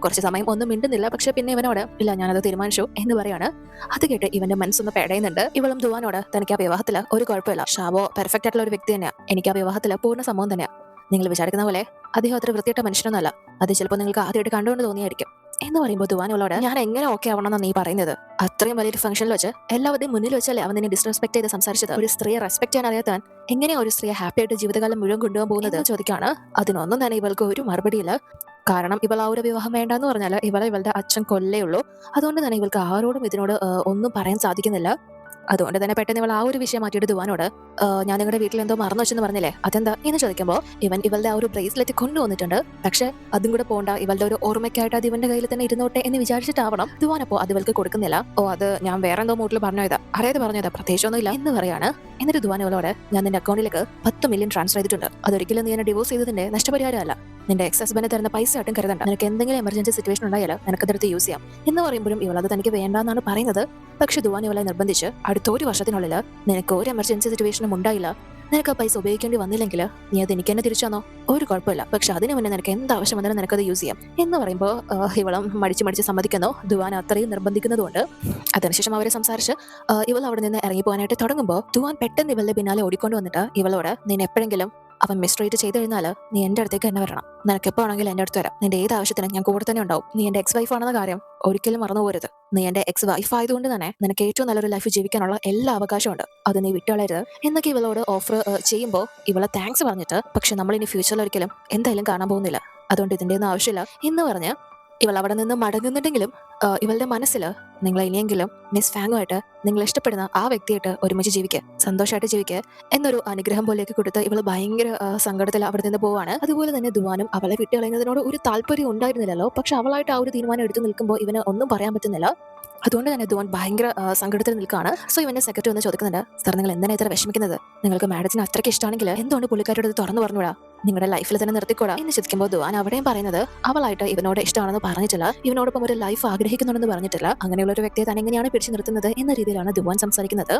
Speaker 1: കുറച്ച് സമയം ഒന്നും മിണ്ടുന്നില്ല. പക്ഷെ പിന്നെ ഇവനോട്, ഇല്ല ഞാനത് തീരുമാനിച്ചു എന്ന് പറയാണ്. അത് കേട്ട് ഇവന്റെ മനസ്സൊന്ന് പെടയുന്നുണ്ട്. ഇവളും ദുവാനോട്, തനിക്ക് ആ വിവാഹത്തില് ഒരു കുഴപ്പമില്ല, ഷാവോ പെർഫെക്റ്റ് ആയിട്ടുള്ള ഒരു വ്യക്തി തന്നെയാണ്, എനിക്ക് ആ വിവാഹത്തില് പൂർണ്ണ സംഭവം തന്നെയാണ്, നിങ്ങൾ വിചാരിക്കുന്ന പോലെ അദ്ദേഹം അത്ര വൃത്തിയിട്ട മനുഷ്യനൊന്നല്ല, അത് ചിലപ്പോൾ നിങ്ങൾക്ക് ആദ്യമായിട്ട് കണ്ടുകൊണ്ട് തോന്നിയായിരിക്കും എന്ന് പറയുമ്പോൾ ദുവാൻ ഇവളോട്, ഞാൻ എങ്ങനെ ഓക്കെ ആവണമെന്നാണ് നീ പറയുന്നത്? അത്രയും വലിയൊരു ഫംഗ്ഷനിൽ വെച്ച് എല്ലാവരുടെയും മുന്നിൽ വെച്ചല്ലേ അവൻ നിന്നെ ഡിസ്റെസ്പെക്ട് ചെയ്ത് സംസാരിച്ചത്. ഒരു സ്ത്രീയെ റെസ്പെക്ട് ചെയ്യാൻ അറിയാത്തവൻ എങ്ങനെയാ ഒരു സ്ത്രീയെ ഹാപ്പി ആയിട്ട് ജീവിതകാലം മുഴുവൻ കൊണ്ടുപോകാൻ പോകുന്നത് ചോദിക്കാണ്. അതിനൊന്നും തന്നെ ഇവൾക്ക് ഒരു മറുപടിയില്ല. കാരണം ഇവൾ ആ ഒരു വിവാഹം വേണ്ടെന്ന് പറഞ്ഞാൽ ഇവളുടെ അച്ഛൻ കൊല്ലേ ഉള്ളൂ. അതുകൊണ്ട് തന്നെ ഇവൾക്ക് ആരോടും ഇതിനോട് ഒന്നും പറയാൻ സാധിക്കുന്നില്ല. അതുകൊണ്ട് തന്നെ പെട്ടെന്ന് ഇവൾ ആ ഒരു വിഷയം മാറ്റിയിട്ട് ദുവാനോട്, ഞാൻ നിങ്ങളുടെ വീട്ടിൽ എന്തോ മറന്നു വെച്ചെന്ന് പറഞ്ഞില്ലേ, അതെന്താ എന്ന് ചോദിക്കുമ്പോൾ ഇവളുടെ ആ ഒരു ബ്രേസ്ലെറ്റ് കൊണ്ടുവന്നിട്ടുണ്ട്. പക്ഷെ അതും കൂടെ പോണ്ട, ഇവളുടെ ഒരു ഓർമ്മയ്ക്കായിട്ട് അത് ഇവന്റെ കയ്യിൽ തന്നെ ഇരുന്നോട്ടെ എന്ന് വിചാരിച്ചിട്ടാവണം. ദുവാനപ്പോ അത് ഇവൾക്ക് കൊടുക്കുന്നില്ല. അത് ഞാൻ വേറെ എന്തോ മൂട്ടിൽ പറഞ്ഞതാ, പറഞ്ഞതാ, പ്രത്യേകിച്ചൊന്നും ഇല്ല എന്ന് പറയാണ്. എന്നിട്ട് ദുവാൻ ഇവളോട്, ഞാൻ നിന്റെ അക്കൗണ്ടിലേക്ക് 10 മില്യൺ ട്രാൻസ്ഫർ ചെയ്തിട്ടുണ്ട്, അതൊരിക്കലും നീ എന്നെ ഡിവോഴ്സ് ചെയ്തതിന്റെ നഷ്ടപരിഹാരമല്ല, നിന്റെ എക്സ് ഹസ്ബൻഡ് തരുന്ന പൈസ ആയിട്ടും കരുതണ്ട, നിനക്ക് എന്തെങ്കിലും എമർജൻസി സിറ്റുവേഷൻ ഉണ്ടായാലും നിനക്കതെടുത്ത് യൂസ് ചെയ്യാം എന്ന് പറയുമ്പോഴും ഇവൾ അത് തനിക്ക് വേണ്ടെന്നാണ് പറയുന്നത്. പക്ഷെ ദുവാൻ ഇവളെ നിർബന്ധിച്ച് അടുത്ത 1 വർഷത്തിനുള്ളിൽ നിനക്ക് ഒരു എമർജൻസി സിറ്റുവേഷനും ഉണ്ടായില്ല, നിനക്ക് ആ പൈസ ഉപയോഗിക്കേണ്ടി വന്നില്ലെങ്കിൽ നീ അത് എനിക്ക് തന്നെ തിരിച്ചു തന്നോ, ഒരു കുഴപ്പമില്ല. പക്ഷെ അതിന് മുന്നേ നിനക്ക് എന്താവശ്യം വന്നാലും നിനക്കത് യൂസ് ചെയ്യാം എന്ന് പറയുമ്പോൾ ഇവളും മടിച്ച് സമ്മതിക്കുന്നു. ദുവാൻ അത്രയും നിർബന്ധിക്കുന്നതുകൊണ്ട്. അതിനുശേഷം അവരെ സംസാരിച്ച് ഇവൾ അവിടെ നിന്ന് ഇറങ്ങി പോകാനായിട്ട് തുടങ്ങുമ്പോൾ ദുവാൻ പെട്ടെന്ന് ഇവളുടെ പിന്നാലെ ഓടിക്കൊണ്ട് വന്നിട്ട് ഇവളോട്, നീ എപ്പോഴെങ്കിലും അവൻ മിസ്ട്രീറ്റ് ചെയ്ത് കഴിഞ്ഞാൽ നീ എൻ്റെ അടുത്തേക്ക് തന്നെ വരണം. നിനക്ക് എപ്പോൾ ആണെങ്കിലും എൻ്റെ അടുത്ത് വരാം. നിന്റെ ഏത് ആവശ്യത്തിനും ഞാൻ കൂടെ തന്നെ ഉണ്ടാവും. നീ എൻ്റെ എക്സ് വൈഫ് ആണെന്ന കാര്യം ഒരിക്കലും മറന്നു പോരുത്. നീ എൻ്റെ എക്സ് വൈഫ് ആയതുകൊണ്ട് തന്നെ നിനക്ക് ഏറ്റവും നല്ലൊരു ലൈഫ് ജീവിക്കാനുള്ള എല്ലാ അവകാശമുണ്ട്. അത് നീ വിട്ടുകളയരുത് എന്നൊക്കെ ഇവളോട് ഓഫർ ചെയ്യുമ്പോൾ ഇവളെ താങ്ക്സ് പറഞ്ഞിട്ട്, പക്ഷെ നമ്മൾ ഇനി ഫ്യൂച്ചറിൽ ഒരിക്കലും എന്തായാലും കാണാൻ പോകുന്നില്ല, അതുകൊണ്ട് ഇതിൻ്റെ ഒന്നും ആവശ്യമില്ല എന്ന് പറഞ്ഞ് ഇവൾ അവിടെ നിന്ന് മടങ്ങുന്നുണ്ടെങ്കിലും ഇവളുടെ മനസ്സിൽ നിങ്ങൾ ഇനിയെങ്കിലും മിസ് ഫാങ്ങുമായിട്ട് നിങ്ങൾ ഇഷ്ടപ്പെടുന്ന ആ വ്യക്തിയായിട്ട് ഒരുമിച്ച് ജീവിക്കുക, സന്തോഷമായിട്ട് ജീവിക്കുക എന്നൊരു അനുഗ്രഹം പോലെയൊക്കെ കൊടുത്ത് ഇവൾ ഭയങ്കര സങ്കടത്തിൽ അവിടെ നിന്ന് പോവാണ്. അതുപോലെ തന്നെ ദുവാനും അവളെ വിട്ടുകളയുന്നതിനോട് ഒരു താല്പര്യം ഉണ്ടായിരുന്നില്ലല്ലോ. പക്ഷെ അവളായിട്ട് ആ ഒരു തീരുമാനം എടുത്തു നിൽക്കുമ്പോൾ ഇവന് ഒന്നും പറയാൻ പറ്റുന്നില്ല. അതുകൊണ്ട് തന്നെ ദുവാൻ ഭയങ്കര സങ്കടത്തിൽ നിൽക്കുകയാണ്. സോ ഇവന്റെ സെക്രട്ടറി ഒന്ന് ചോദിക്കുന്നുണ്ട്, സാർ നിങ്ങൾ എന്തിനാ ഇത്ര വിഷമിക്കുന്നത്? നിങ്ങൾക്ക് മാഡത്തിന് അത്രയ്ക്ക് ഇഷ്ടമാണെങ്കിൽ എന്തുകൊണ്ട് പുള്ളിക്കാരോട് ഇത് തുറന്നു പറഞ്ഞുകൂടാ, നിങ്ങളുടെ ലൈഫിൽ തന്നെ നിർത്തിക്കൂടാ എന്ന് ചോദിക്കുമ്പോൾ ദുവാൻ അവിടെയും പറയുന്നത് അവളായിട്ട് ഇവനോട് ഇഷ്ടമാണെന്ന് പറഞ്ഞിട്ടില്ല, ഇവനോടൊപ്പം ഒരു ലൈഫ് ആഗ്രഹിക്കുന്നുണ്ടെന്ന് പറഞ്ഞിട്ടില്ല, അങ്ങനെയുള്ള ഒരു വ്യക്തിയെ തന്നെ എങ്ങനെയാണ് പിടിച്ചു നിർത്തുന്നത് എന്ന രീതിയിലാണ് ദുവാൻ സംസാരിക്കുന്നത്.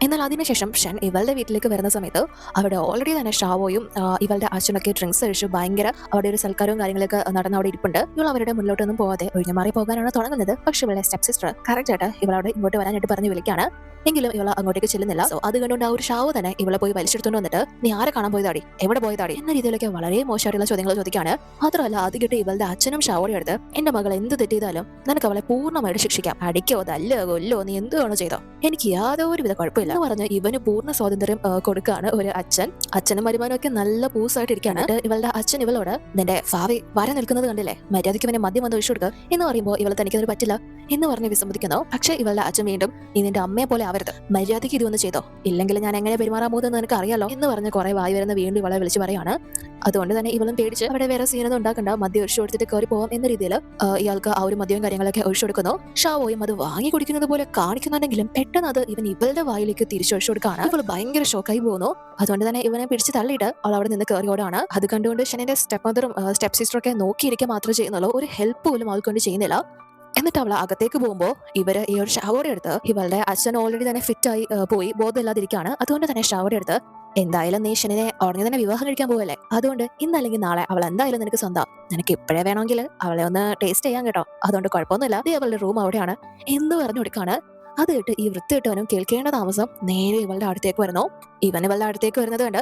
Speaker 1: എന്നാൽ അതിനുശേഷം ഷൻ ഇവളുടെ വീട്ടിലേക്ക് വരുന്ന സമയത്ത് അവിടെ ഓൾറെഡി തന്നെ ഷാവോയും ഇവളുടെ അച്ഛനൊക്കെ ഡ്രിങ്ക്സ് കഴിച്ചു ഭയങ്കര അവിടെ ഒരു സൽക്കാരവും കാര്യങ്ങളൊക്കെ നടന്ന് അവിടെ ഇരിപ്പുണ്ട്. ഇവൾ അവരുടെ മുന്നോട്ടൊന്നും പോകാതെ ഒഴിഞ്ഞു മാറി പോകാനാണ് തുടങ്ങുന്നത്. പക്ഷെ ഇവളുടെ സ്റ്റെപ്പ് സിസ്റ്റർ കറക്റ്റ് ആയിട്ട് ഇവളോട് ഇങ്ങോട്ട് വരാനായിട്ട് പറഞ്ഞ് വിളിക്കാണ്. എങ്കിലും ഇവൾ അങ്ങോട്ടേക്ക് ചെല്ലുന്നില്ല. സോ അത് കണ്ടുകൊണ്ട് ആ ഒരു ഷാവ് തന്നെ ഇവളെ പോയി വലിച്ചെടുത്തോണ്ട് വന്നിട്ട്, നീ ആരെ കാണാൻ പോയതാടി, എവിടെ പോയതാടി എന്ന രീതിയിലൊക്കെ വളരെ മോശമായിട്ടുള്ള ചോദ്യങ്ങൾ ചോദിക്കാണ്. മാത്രമല്ല അത് കിട്ടി ഇവളുടെ അച്ഛനും ഷാവോടെ എടുത്ത്, എന്റെ മകൾ എന്ത് തെറ്റിയതാലും നിനക്ക് അവളെ പൂർണ്ണമായിട്ട് ശിക്ഷിക്കാം, അടിക്കോ തല്ലോ കൊല്ലോ നീ എന്തുവാണോ ചെയ്തോ, എനിക്ക് യാതൊരുവിധ കുഴപ്പമില്ല എന്ന് പറഞ്ഞ് ഇവന് പൂർണ്ണ സ്വാതന്ത്ര്യം കൊടുക്കുകയാണ് ഒരു അച്ഛൻ. അച്ഛനും മരുമാനും ഒക്കെ നല്ല പൂസായിട്ട് ഇരിക്കുകയാണ്. ഇവളുടെ അച്ഛൻ ഇവളോട്, നിന്റെ ഭാവി വര നിൽക്കുന്നത് കണ്ടില്ലേ, മര്യാദയ്ക്ക് ഇവനെ മദ്യം വന്ന് ഒഴിച്ചു കൊടുക്കുക എന്ന് പറയുമ്പോൾ ഇവൾ തനിക്കതൊരു പറ്റില്ല എന്ന് പറഞ്ഞ് വിസമ്മതിക്കുന്നു. പക്ഷേ ഇവളുടെ അച്ഛൻ വീണ്ടും, നീ നിന്റെ അമ്മയെ പോലെ ആവരുത്, മര്യാദയ്ക്ക് ഇതൊന്ന് ചെയ്തോ, ഇല്ലെങ്കിൽ ഞാൻ എങ്ങനെ പെരുമാറാൻ പോകുന്നത് നിനക്ക് അറിയാലോ എന്ന് പറഞ്ഞ് കുറെ വായി വരുന്ന വീണ്ടും ഇവളെ വിളിച്ച് പറയാണ്. അതുകൊണ്ട് തന്നെ ഇവളും പേടിച്ച് അവിടെ വേറെ സീനൊന്നും ഉണ്ടാക്കണ്ട, മദ്യം ഒഴിച്ചു കൊടുത്തിട്ട് കയറി പോകാം എന്ന രീതിയിൽ ഇയാൾക്ക് ആ ഒരു മദ്യവും കാര്യങ്ങളൊക്കെ ഒഴിച്ചു കൊടുക്കുന്നു. ഷാവോയും അത് വാങ്ങി കുടിക്കുന്നത് പോലെ കാണിക്കുന്നുണ്ടെങ്കിലും പെട്ടെന്ന് അത് ഇവൻ ഇവളുടെ വായിലേക്ക് തിരിച്ചൊഴിച്ചു കൊടുക്കുകയാണ്. ഇവൾ ഭയങ്കര ഷോക്കായി പോകുന്നു. അതുകൊണ്ട് തന്നെ ഇവനെ പിടിച്ച് തള്ളിയിട്ട് അവൾ അവിടെ നിന്ന് കയറി ഓടാണ്. അത് കണ്ടുകൊണ്ട് ഷെനിന്റെ സ്റ്റെപ്പ് മദറും സ്റ്റെപ്പ് സിസ്റ്ററൊക്കെ നോക്കിയിരിക്കുക മാത്രമേ ചെയ്യുന്നുള്ളൂ, ഒരു ഹെൽപ്പ് പോലും അവൾക്കൊണ്ട് ചെയ്യുന്നില്ല. എന്നിട്ട് അവൾ അകത്തേക്ക് പോകുമ്പോൾ ഇവര് ഈ ഒരു ഷവറുടെ അടുത്ത് ഇവളുടെ അച്ഛൻ ഓൾറെഡി തന്നെ ഫിറ്റായി പോയി ബോധമില്ലാതിരിക്കുകയാണ്. അതുകൊണ്ട് തന്നെ ഷവറുടെ അടുത്ത്, എന്തായാലും നീ ഷെനിനെ ഉടനെ തന്നെ വിവാഹം കഴിക്കാൻ പോകല്ലേ, അതുകൊണ്ട് ഇന്നല്ലെങ്കിൽ നാളെ അവൾ എന്തായാലും നിനക്ക് സ്വന്തം, നിനക്ക് ഇപ്പോഴേ വേണമെങ്കിൽ അവളെ ഒന്ന് ടേസ്റ്റ് ചെയ്യാൻ കേട്ടോ, അതുകൊണ്ട് കുഴപ്പമൊന്നുമില്ല, അവളുടെ റൂം അവിടെയാണ് എന്ന് പറഞ്ഞു കൊടുക്കാണ്. അത് കേട്ട് ഈ വൃത്തിയിട്ടവനും കേൾക്കേണ്ട താമസം നേരെ ഇവളുടെ അടുത്തേക്ക് വരുന്നു. ഇവൻ ഇവളുടെ അടുത്തേക്ക് വരുന്നത് കണ്ട്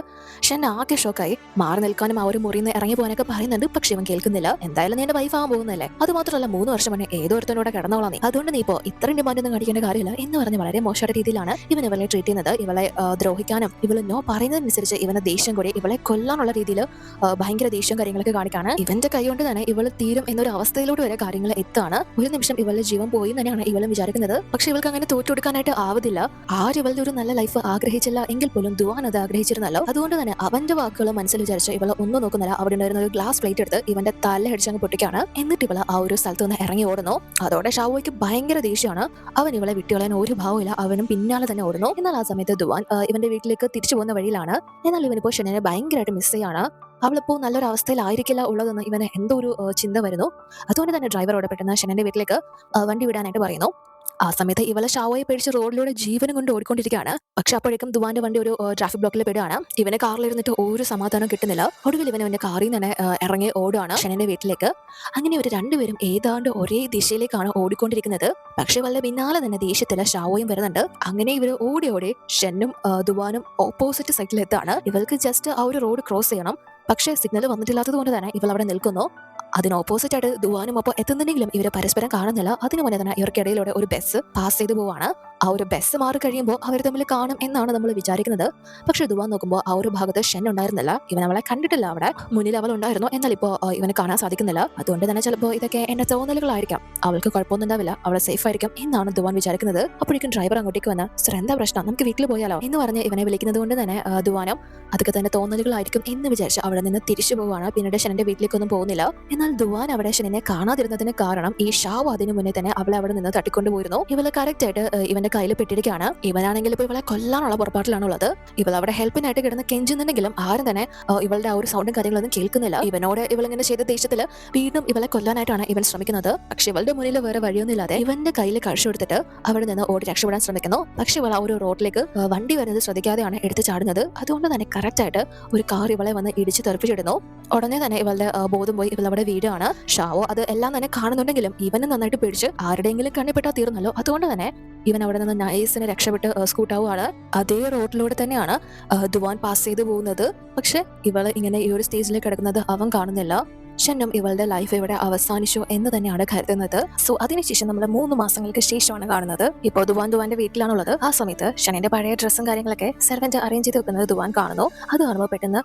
Speaker 1: ഷൻ ആകെ ഷോക്കായി മാറി നിൽക്കാനും ആ ഒരു മുറിയിൽ നിന്ന് ഇറങ്ങി പോകാനൊക്കെ പറയുന്നുണ്ട്. പക്ഷെ ഇവൻ കേൾക്കുന്നില്ല. എന്തായാലും നീ എന്റെ വൈഫ് ആവാൻ പോകുന്നല്ലേ, അത് മാത്രമല്ല 3 വർഷം മുന്നേ ഏതോ ഒരുത്തനോട് കിടന്നോളാം നീ, അതുകൊണ്ട് നീ ഇപ്പോ ഇത്രയും ഡിമാൻഡ് ഒന്നും കാണിക്കേണ്ട കാര്യമില്ല എന്ന് പറഞ്ഞ് വളരെ മോശമായ രീതിയിലാണ് ഇവൻ ഇവളെ ട്രീറ്റ് ചെയ്യുന്നത്. ഇവളെ ദ്രോഹിക്കാനും ഇവള് നോ പറയുന്നതനുസരിച്ച് ഇവനെ ദേഷ്യം കൂടി ഇവളെ കൊല്ലാനുള്ള രീതിയിൽ ഭയങ്കര ദേഷ്യം കാര്യങ്ങളൊക്കെ കാണിക്കാണ്. ഇവന്റെ കൈ കൊണ്ട് തന്നെ ഇവള് തീരും എന്നൊരു അവസ്ഥയിലോട്ട് വരെ കാര്യങ്ങൾ എത്താണ്. ഒരു നിമിഷം ഇവളുടെ ജീവൻ പോയി തന്നെയാണ് ഇവളും വിചാരിക്കുന്നത്. പക്ഷെ ഇവൾക്ക് അങ്ങനെ തോറ്റുകൊടുക്കാനായിട്ട് ആവതില്ല. ആര് ഇവളുടെ ഒരു നല്ല ലൈഫ് ആഗ്രഹിച്ചില്ല എങ്കിൽ പോലും ദുവാൻ അത് ആഗ്രഹിച്ചിരുന്നല്ലോ. അതുകൊണ്ട് തന്നെ അവന്റെ വാക്കുകൾ മനസ്സിൽ വിചാരിച്ച് ഇവളെ ഒന്നും നോക്കുന്നില്ല. അവിടെ ഉണ്ടായിരുന്ന ഒരു ഗ്ലാസ് പ്ലേറ്റ് എടുത്ത് ഇവന്റെ തല അടിച്ചങ്ങ് പൊട്ടിക്കാണ്. എന്നിട്ട് ഇവള് ആ ഒരു സ്ഥലത്ത് നിന്ന് ഇറങ്ങി ഓടുന്നു. അതോടെ ഷാവോയ്ക്ക് ഭയങ്കര ദേഷ്യമാണ്. അവൻ ഇവളെ വിട്ടുകളയാൻ ഒരു ഭാവമില്ല. അവനും പിന്നാലെ തന്നെ ഓടുന്നു. എന്നാൽ ആ സമയത്ത് ദുവാൻ ഇവന്റെ വീട്ടിലേക്ക് തിരിച്ചു പോകുന്ന വഴിയിലാണ്. എന്നാൽ ഇവനിപ്പോ ഷെനിനെ ഭയങ്കരമായിട്ട് മിസ് ചെയ്യാണ്. അവളിപ്പോ നല്ലൊരു അവസ്ഥയിലായിരിക്കില്ല ഉള്ളതെന്ന് ഇവന് എന്തോ ഒരു ചിന്ത വരുന്നു. അതുകൊണ്ട് തന്നെ ഡ്രൈവറോട് പെട്ടെന്ന് ഷെനിന്റെ വീട്ടിലേക്ക് വണ്ടി വിടാനായിട്ട് പറയുന്നു. ആ സമയത്ത് ഇവളെ ഷാവോയെ പേടിച്ച് റോഡിലൂടെ ജീവനും കൊണ്ട് ഓടിക്കൊണ്ടിരിക്കുകയാണ്. പക്ഷെ അപ്പോഴേക്കും ദുവാന്റെ വണ്ടി ഒരു ട്രാഫിക് ബ്ലോക്കിൽ പെടുകയാണ്. ഇവനെ കാറിലിരുന്നിട്ട് ഒരു സമാധാനം കിട്ടുന്നില്ല. ഒടുവിൽ ഇവന്റെ കാറിൽ നിന്ന് തന്നെ ഇറങ്ങി ഓടുകയാണ് ഷെനിന്റെ വീട്ടിലേക്ക്. അങ്ങനെ ഇവർ രണ്ടുപേരും ഏതാണ്ട് ഒരേ ദിശയിലേക്കാണ് ഓടിക്കൊണ്ടിരിക്കുന്നത്. പക്ഷെ വല്ല പിന്നാലെ തന്നെ ദേഷ്യത്തില് ഷാവോയും വരുന്നുണ്ട്. അങ്ങനെ ഇവർ ഓടി ഓടി ഷെന്നും ദുവാനും ഓപ്പോസിറ്റ് സൈഡിലെത്താണ്. ഇവൾക്ക് ജസ്റ്റ് ആ ഒരു റോഡ് ക്രോസ് ചെയ്യണം. പക്ഷേ സിഗ്നൽ വന്നിട്ടില്ലാത്തത് കൊണ്ട് തന്നെ ഇവൾ അവിടെ നിൽക്കുന്നു. അതിന് ഓപ്പോസിറ്റ് ആയിട്ട് ദുവാനും ഒപ്പം എത്തുന്നുണ്ടെങ്കിലും ഇവര് പരസ്പരം കാണുന്നില്ല. അതിനു മുന്നേ തന്നെ ഇവർക്കിടയിലൂടെ ഒരു ബസ് പാസ് ചെയ്തു പോവാണ്. ആ ഒരു ബസ് മാറി കഴിയുമ്പോൾ അവർ തമ്മിൽ കാണും എന്നാണ് നമ്മൾ വിചാരിക്കുന്നത്. പക്ഷെ ദുവാൻ നോക്കുമ്പോൾ ആ ഒരു ഭാഗത്ത് ഷൻ ഉണ്ടായിരുന്നില്ല. ഇവൻ അവളെ കണ്ടിട്ടില്ല. അവിടെ മുന്നിൽ അവൾ ഉണ്ടായിരുന്നു, എന്നാൽ ഇപ്പോൾ ഇവനെ കാണാൻ സാധിക്കുന്നില്ല. അതുകൊണ്ട് തന്നെ ചിലപ്പോൾ ഇതൊക്കെ എന്റെ തോന്നലുകളായിരിക്കാം, അവൾക്ക് കുഴപ്പമൊന്നും ഉണ്ടാവില്ല, അവൾ സേഫ് ആയിരിക്കും എന്നാണ് ദുവാൻ വിചാരിക്കുന്നത്. അപ്പോഴേക്കും ഡ്രൈവർ അങ്ങോട്ടേക്ക് വന്ന്, സർ എന്താ പ്രശ്നം, നമുക്ക് വീട്ടിൽ പോയാലോ എന്ന് പറഞ്ഞ് ഇവനെ വിളിക്കുന്നത് കൊണ്ട് തന്നെ ദുവാനും അതൊക്കെ തന്നെ തോന്നലുകളായിരിക്കും എന്ന് വിചാരിച്ച് അവിടെ നിന്ന് തിരിച്ചു പോവാണ്. പിന്നീട് ഷെനിന്റെ വീട്ടിലേക്കൊന്നും പോകുന്നില്ല. എന്നാൽ ദുവാൻ അവിടെ ഷെനിനെ കാണാതിരുന്നതിന് കാരണം ഈ ഷാവ് അതിനു മുന്നേ തന്നെ അവളെ അവിടെ നിന്ന് തട്ടിക്കൊണ്ടുപോയിരുന്നു. ഇവള് കറക്റ്റ് ആയിട്ട് ഇവന്റെ കയ്യിൽ പെട്ടിരിക്കുകയാണ്. ഇവനാണെങ്കിൽ ഇപ്പൊ ഇവളെ കൊല്ലാനുള്ള പുറപ്പാട്ടിലാണുള്ളത്. ഇവൾ അവിടെ ഹെൽപ്പിനായിട്ട് കിടന്ന് കെഞ്ചുന്നുണ്ടെങ്കിലും ആരും തന്നെ ഇവളുടെ ആ ഒരു സൗണ്ടും കാര്യങ്ങളൊന്നും കേൾക്കുന്നില്ല. ഇവനോട് ഇവളിങ്ങനെ ചെയ്ത ദേഷ്യത്തില് വീണ്ടും ഇവളെ കൊല്ലാനായിട്ടാണ് ഇവൻ ശ്രമിക്കുന്നത്. പക്ഷെ ഇവളുടെ മുന്നിൽ വേറെ വഴിയൊന്നുമില്ലാതെ ഇവന്റെ കയ്യിൽ കഴിച്ചു കൊടുത്തിട്ട് അവിടെ നിന്ന് ഓടി രക്ഷപ്പെടാൻ ശ്രമിക്കുന്നു. പക്ഷെ ഇവൾ ആ ഒരു റോഡിലേക്ക് വണ്ടി വരുന്നത് ശ്രദ്ധിക്കാതെയാണ് എടുത്ത് ചാടുന്നത്. അതുകൊണ്ട് തന്നെ കറക്റ്റ് ആയിട്ട് ഒരു കാർ ഇവളെ വന്ന് ഇടിച്ച് തെറിപ്പിച്ചിടുന്നു. ഉടനെ തന്നെ ഇവളുടെ ബോധം പോയി ഇവൾ അവിടെ വീടാണ്. ഷാവോ അത് എല്ലാം തന്നെ കാണുന്നുണ്ടെങ്കിലും ഇവനെ നന്നായിട്ട് പിടിച്ച് ആരുടെയെങ്കിലും കണ്ണിപ്പെട്ടാൽ തീർന്നല്ലോ. അതുകൊണ്ട് തന്നെ ഇവൻ അവിടെ നിന്ന് നൈസിന് രക്ഷപ്പെട്ട് സ്കൂട്ടാവുകയാണ്. അതേ റോഡിലൂടെ തന്നെയാണ് ദുവാൻ പാസ് ചെയ്തു പോകുന്നത്. പക്ഷെ ഇവള് ഇങ്ങനെ ഈ ഒരു സ്റ്റേജിലേക്ക് കിടക്കുന്നത് അവൻ കാണുന്നില്ല. ഷെന്നും ഇവളുടെ ലൈഫ് ഇവിടെ അവസാനിച്ചു എന്ന് തന്നെയാണ് കരുതുന്നത്. സോ അതിനുശേഷം നമ്മൾ 3 മാസങ്ങൾക്ക് ശേഷമാണ് കാണുന്നത്. ഇപ്പോൾ ദുവാന്റെ വീട്ടിലാണുള്ളത്. ആ സമയത്ത് ഷെനിന്റെ പഴയ ഡ്രസ്സും കാര്യങ്ങളൊക്കെ സെർവന്റ് അറേഞ്ച് ചെയ്ത് വെക്കുന്നത് ദുവാൻ കാണുന്നു. അത് കാണുമ്പോൾ പെട്ടെന്ന്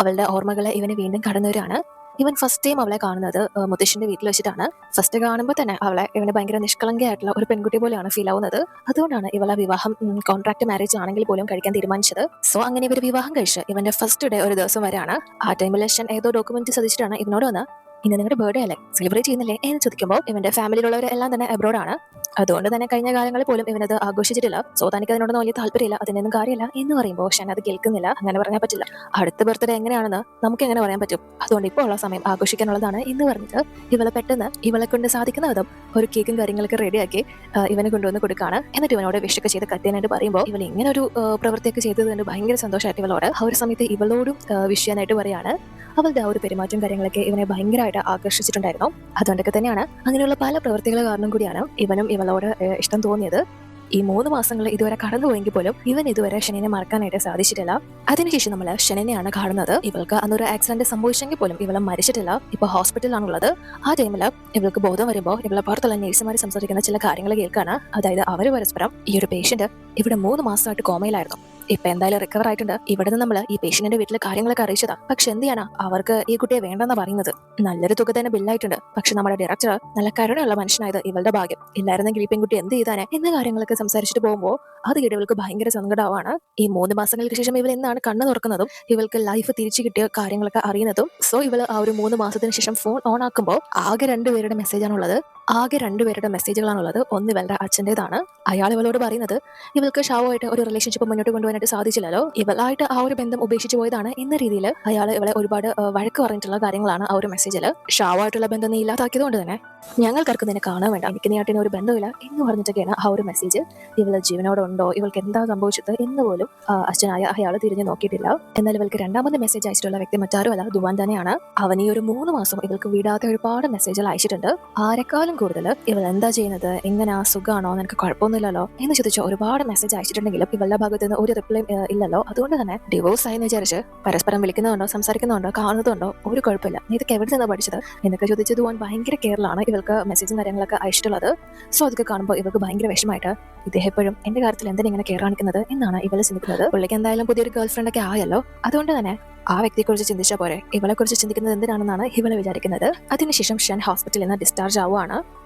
Speaker 1: അവളുടെ ഓർമ്മകളെ ഇവന് വീണ്ടും കടന്നവരാണ്. ഇവൻ ഫസ്റ്റ് ടൈം അവളെ കാണുന്നത് മുത്തശ്ശിന്റെ വീട്ടിൽ വെച്ചിട്ടാണ്. ഫസ്റ്റ് കാണുമ്പോൾ തന്നെ അവളെ ഇവന് ഭയങ്കര നിഷ്കളങ്കയായിട്ടുള്ള ഒരു പെൺകുട്ടി പോലെയാണ് ഫീൽ ആവുന്നത്. അതുകൊണ്ടാണ് ഇവളെ വിവാഹം കോൺട്രാക്ട് മാരേജ് ആണെങ്കിൽ പോലും കഴിക്കാൻ തീരുമാനിച്ചത്. സോ അങ്ങനെ ഇവർ വിവാഹം കഴിച്ച് ഇവന്റെ ഫസ്റ്റ് ഡേ ഒരു ദിവസം വരെയാണ്. ആ ടൈമിൽ ഷൻ ഏതോ ഡോക്യുമെന്റ് ശ്രദ്ധിച്ചിട്ടാണ് ഇവനോട് വന്ന് ഇന്ന് നിങ്ങളുടെ ബർത്ത്ഡേ അല്ലേ, സെലിബ്രേറ്റ് ചെയ്യുന്നില്ലേ എന്ന് ചോദിക്കുമ്പോൾ ഇവന്റെ ഫാമിലിയിലുള്ളവരെല്ലാം തന്നെ അബ്രോഡാണ്. അതുകൊണ്ട് തന്നെ കഴിഞ്ഞ കാലങ്ങളിൽ പോലും ഇവനത് ആഘോഷിച്ചിട്ടില്ല. സോ തനിക്ക് അതിനോടൊന്നും വലിയ താല്പര്യമില്ല, അതിനൊന്നും കാര്യമില്ല എന്ന് പറയുമ്പോൾ ഷൻ അത് കേൾക്കുന്നില്ല. അങ്ങനെ പറയാൻ പറ്റില്ല. അടുത്ത ബർത്ത്ഡേ എങ്ങനെയാണെന്ന് നമുക്ക് എങ്ങനെ പറയാൻ പറ്റും? അതുകൊണ്ട് ഇപ്പോൾ ഉള്ള സമയം ആഘോഷിക്കാനുള്ളതാണ് എന്ന് പറഞ്ഞിട്ട് ഇവളെ പെട്ടെന്ന് ഇവളെ കൊണ്ട് സാധിക്കുന്ന വിധം ഒരു കേക്കും കാര്യങ്ങളൊക്കെ റെഡിയാക്കി ഇവനെ കൊണ്ടുവന്ന് കൊടുക്കുകയാണ്. എന്നിട്ട് ഇവനോട് വിഷൊക്കെ ചെയ്ത് കത്തിയാനായിട്ട് പറയുമ്പോൾ ഇവൾ ഇങ്ങനെ ഒരു പ്രവൃത്തിയൊക്കെ ചെയ്തത് കൊണ്ട് ഭയങ്കര സന്തോഷമായിട്ട് ഇവളോട് ആ ഒരു സമയത്ത് ഇവളോടും വിഷ് ചെയ്യാനായിട്ട് പറയാണ്. അവളുടെ ആ ഒരു പെരുമാറ്റം കാര്യങ്ങളൊക്കെ ഇവനെ ഭയങ്കരമായിട്ട് ആകർഷിച്ചിട്ടുണ്ടായിരുന്നു. അതുകൊണ്ടൊക്കെ തന്നെയാണ് അങ്ങനെയുള്ള പല പ്രവൃത്തികൾ കാരണം കൂടിയാണ് ഇവനും ഇവളോട് ഇഷ്ടം തോന്നിയത്. ഈ 3 മാസങ്ങൾ ഇതുവരെ കടന്നുപോയെങ്കിൽ പോലും ഇവൻ ഇതുവരെ ഷെനിനെ മറക്കാനായിട്ട് സാധിച്ചിട്ടില്ല. അതിനുശേഷം നമ്മൾ ഷെനിനെയാണ് കാണുന്നത്. ഇവൾക്ക് അന്നൊരു ആക്സിഡന്റ് സംഭവിച്ചെങ്കിൽ പോലും ഇവളെ മരിച്ചിട്ടില്ല. ഇപ്പൊ ഹോസ്പിറ്റലിലാണുള്ളത്. ആ ടൈമില് ഇവൾക്ക് ബോധം വരുമ്പോൾ ഇവളെ പുറത്തുള്ള നേഴ്സുമാർ സംസാരിക്കുന്ന ചില കാര്യങ്ങൾ കേൾക്കാണ്. അതായത് അവര് പരസ്പരം ഈ ഒരു പേഷ്യന്റ് ഇവിടെ 3 മാസമായിട്ട് കോമയിലായിരുന്നു, ഇപ്പൊ എന്തായാലും റിക്കവർ ആയിട്ടുണ്ട്, ഇവിടെ നിന്ന് നമ്മൾ ഈ പേഷ്യന്റിന്റെ വീട്ടിലെ കാര്യങ്ങളൊക്കെ അറിയിച്ചതാ. പക്ഷെ എന്ത് ചെയ്യാനാ, അവർക്ക് ഈ കുട്ടിയെ വേണ്ടെന്നാ പറയുന്നത്. നല്ലൊരു തുക തന്നെ ബില്ലായിട്ടുണ്ട്. പക്ഷെ നമ്മുടെ ഡയറക്ടർ നല്ല കരുണയുള്ള മനുഷ്യനായത് ഇവളുടെ ഭാഗ്യം. ഇല്ലായിരുന്നെങ്കിൽ ഈ പെൺകുട്ടി എന്ത് ചെയ്താനെ എന്ന കാര്യങ്ങളൊക്കെ സംസാരിച്ചിട്ട് പോകുമ്പോൾ അത് ഇവൾക്ക് ഭയങ്കര സങ്കടമാണ്. ഈ 3 മാസങ്ങൾക്ക് ശേഷം ഇവൾ എന്നാണ് കണ്ണു തുറക്കുന്നതും ഇവൾക്ക് ലൈഫ് തിരിച്ചു കിട്ടിയ കാര്യങ്ങളൊക്കെ അറിയുന്നതും. സോ ഇവൾ ആ ഒരു 3 മാസത്തിന് ശേഷം ഫോൺ ഓൺ ആക്കുമ്പോൾ ആകെ 2 പേരുടെ മെസ്സേജാണുള്ളത്. ആകെ 2 പേരുടെ മെസ്സേജുകളാണുള്ളത്. ഒന്ന് ഇവളുടെ അച്ഛൻ്റെതാണ്. അയാൾ ഇവളോട് പറയുന്നത് ഇവൾക്ക് ഷാവുമായിട്ട് ഒരു റിലേഷൻഷിപ്പ് മുന്നോട്ട് കൊണ്ടുപോകാനായിട്ട് സാധിച്ചില്ലല്ലോ, ഇവളായിട്ട് ആ ഒരു ബന്ധം ഉപേക്ഷിച്ചു പോയതാണ് എന്ന രീതിയിൽ അയാൾ ഇവളെ ഒരുപാട് വഴക്ക് പറഞ്ഞിട്ടുള്ള കാര്യങ്ങളാണ് ആ ഒരു മെസ്സേജിൽ. ഷാവുമായിട്ടുള്ള ബന്ധം നീ ഇല്ലാതാക്കിയത് കൊണ്ട് തന്നെ ഞങ്ങൾക്കാർക്ക് നിന്നെ കാണാൻ വേണ്ട, എനിക്ക് നീയാട്ടിന് ഒരു ബന്ധമില്ല എന്ന് പറഞ്ഞിട്ടൊക്കെയാണ് ആ ഒരു മെസ്സേജ്. ഇവള് ജീവനോടുണ്ടോ, ഇവൾക്ക് എന്താ സംഭവിച്ചത് എന്ന് പോലും അച്ഛനായ അയാൾ തിരിഞ്ഞു നോക്കിയിട്ടില്ല. എന്നാൽ ഇവൾക്ക് രണ്ടാമത് മെസ്സേജ് അയച്ചിട്ടുള്ള വ്യക്തി മറ്റാരും അല്ല, ദുവാൻ തന്നെയാണ്. അവൻ ഈ ഒരു 3 മാസം ഇവൾക്ക് വിടാത്ത ഒരുപാട് മെസ്സേജുകൾ അയച്ചിട്ടുണ്ട്. ആരെക്കാളും കൂടുതൽ ഇവൾ എന്താ ചെയ്യുന്നത്, എങ്ങനെ സുഖമാണോ, നിനക്ക് കുഴപ്പമൊന്നുമില്ലല്ലോ എന്ന് ചോദിച്ച ഒരുപാട് മെസ്സേജ് അയച്ചിട്ടുണ്ടെങ്കിലും ഇവളുടെ ഭാഗത്ത് നിന്ന് ഒരു റിപ്ലൈ ഇല്ലല്ലോ. അതുകൊണ്ട് തന്നെ ഡിവോഴ്സ് ആയെന്ന് വിചാരിച്ച് പരസ്പരം വിളിക്കുന്നുണ്ടോ, സംസാരിക്കുന്നുണ്ടോ, കാണുന്നതുണ്ടോ ഒരു കുഴപ്പമില്ല, നീ ഇതൊക്കെ എവിടെ നിന്ന് പഠിച്ചത് എന്നൊക്കെ ചോദിച്ച് ദുവാൻ ഭയങ്കര കെയറിലാണ് ഇവൾക്ക് മെസ്സേജും കാര്യങ്ങളൊക്കെ അയച്ചിട്ടുള്ളത്. സോ അതൊക്കെ കാണുമ്പോൾ ഇവൾക്ക് ഭയങ്കര വിഷമമായിട്ട് ഇദ്ദേഹം എപ്പോഴും എന്റെ കാര്യത്തിൽ എന്തിനാ ഇങ്ങനെ കെയർ കാണിക്കുന്നത് എന്നാണ് ഇവള് ചിന്തിക്കുന്നത്. പുള്ളിക്ക് എന്തായാലും പുതിയൊരു ഗേൾ ഫ്രണ്ട് ഒക്കെ ആയല്ലോ, അതുകൊണ്ട് തന്നെ ആ വ്യക്തിയെക്കുറിച്ച് ചിന്തിച്ചാൽ പോരെ, ഇവളെ കുറിച്ച് ചിന്തിക്കുന്നത് എന്തിനാണെന്നാണ് ഇവള് വിചാരിക്കുന്നത്. അതിനുശേഷം ഷൻ ഹോസ്പിറ്റലിൽ നിന്ന് ഡിസ്ചാർജ് ആവുകയാണ്.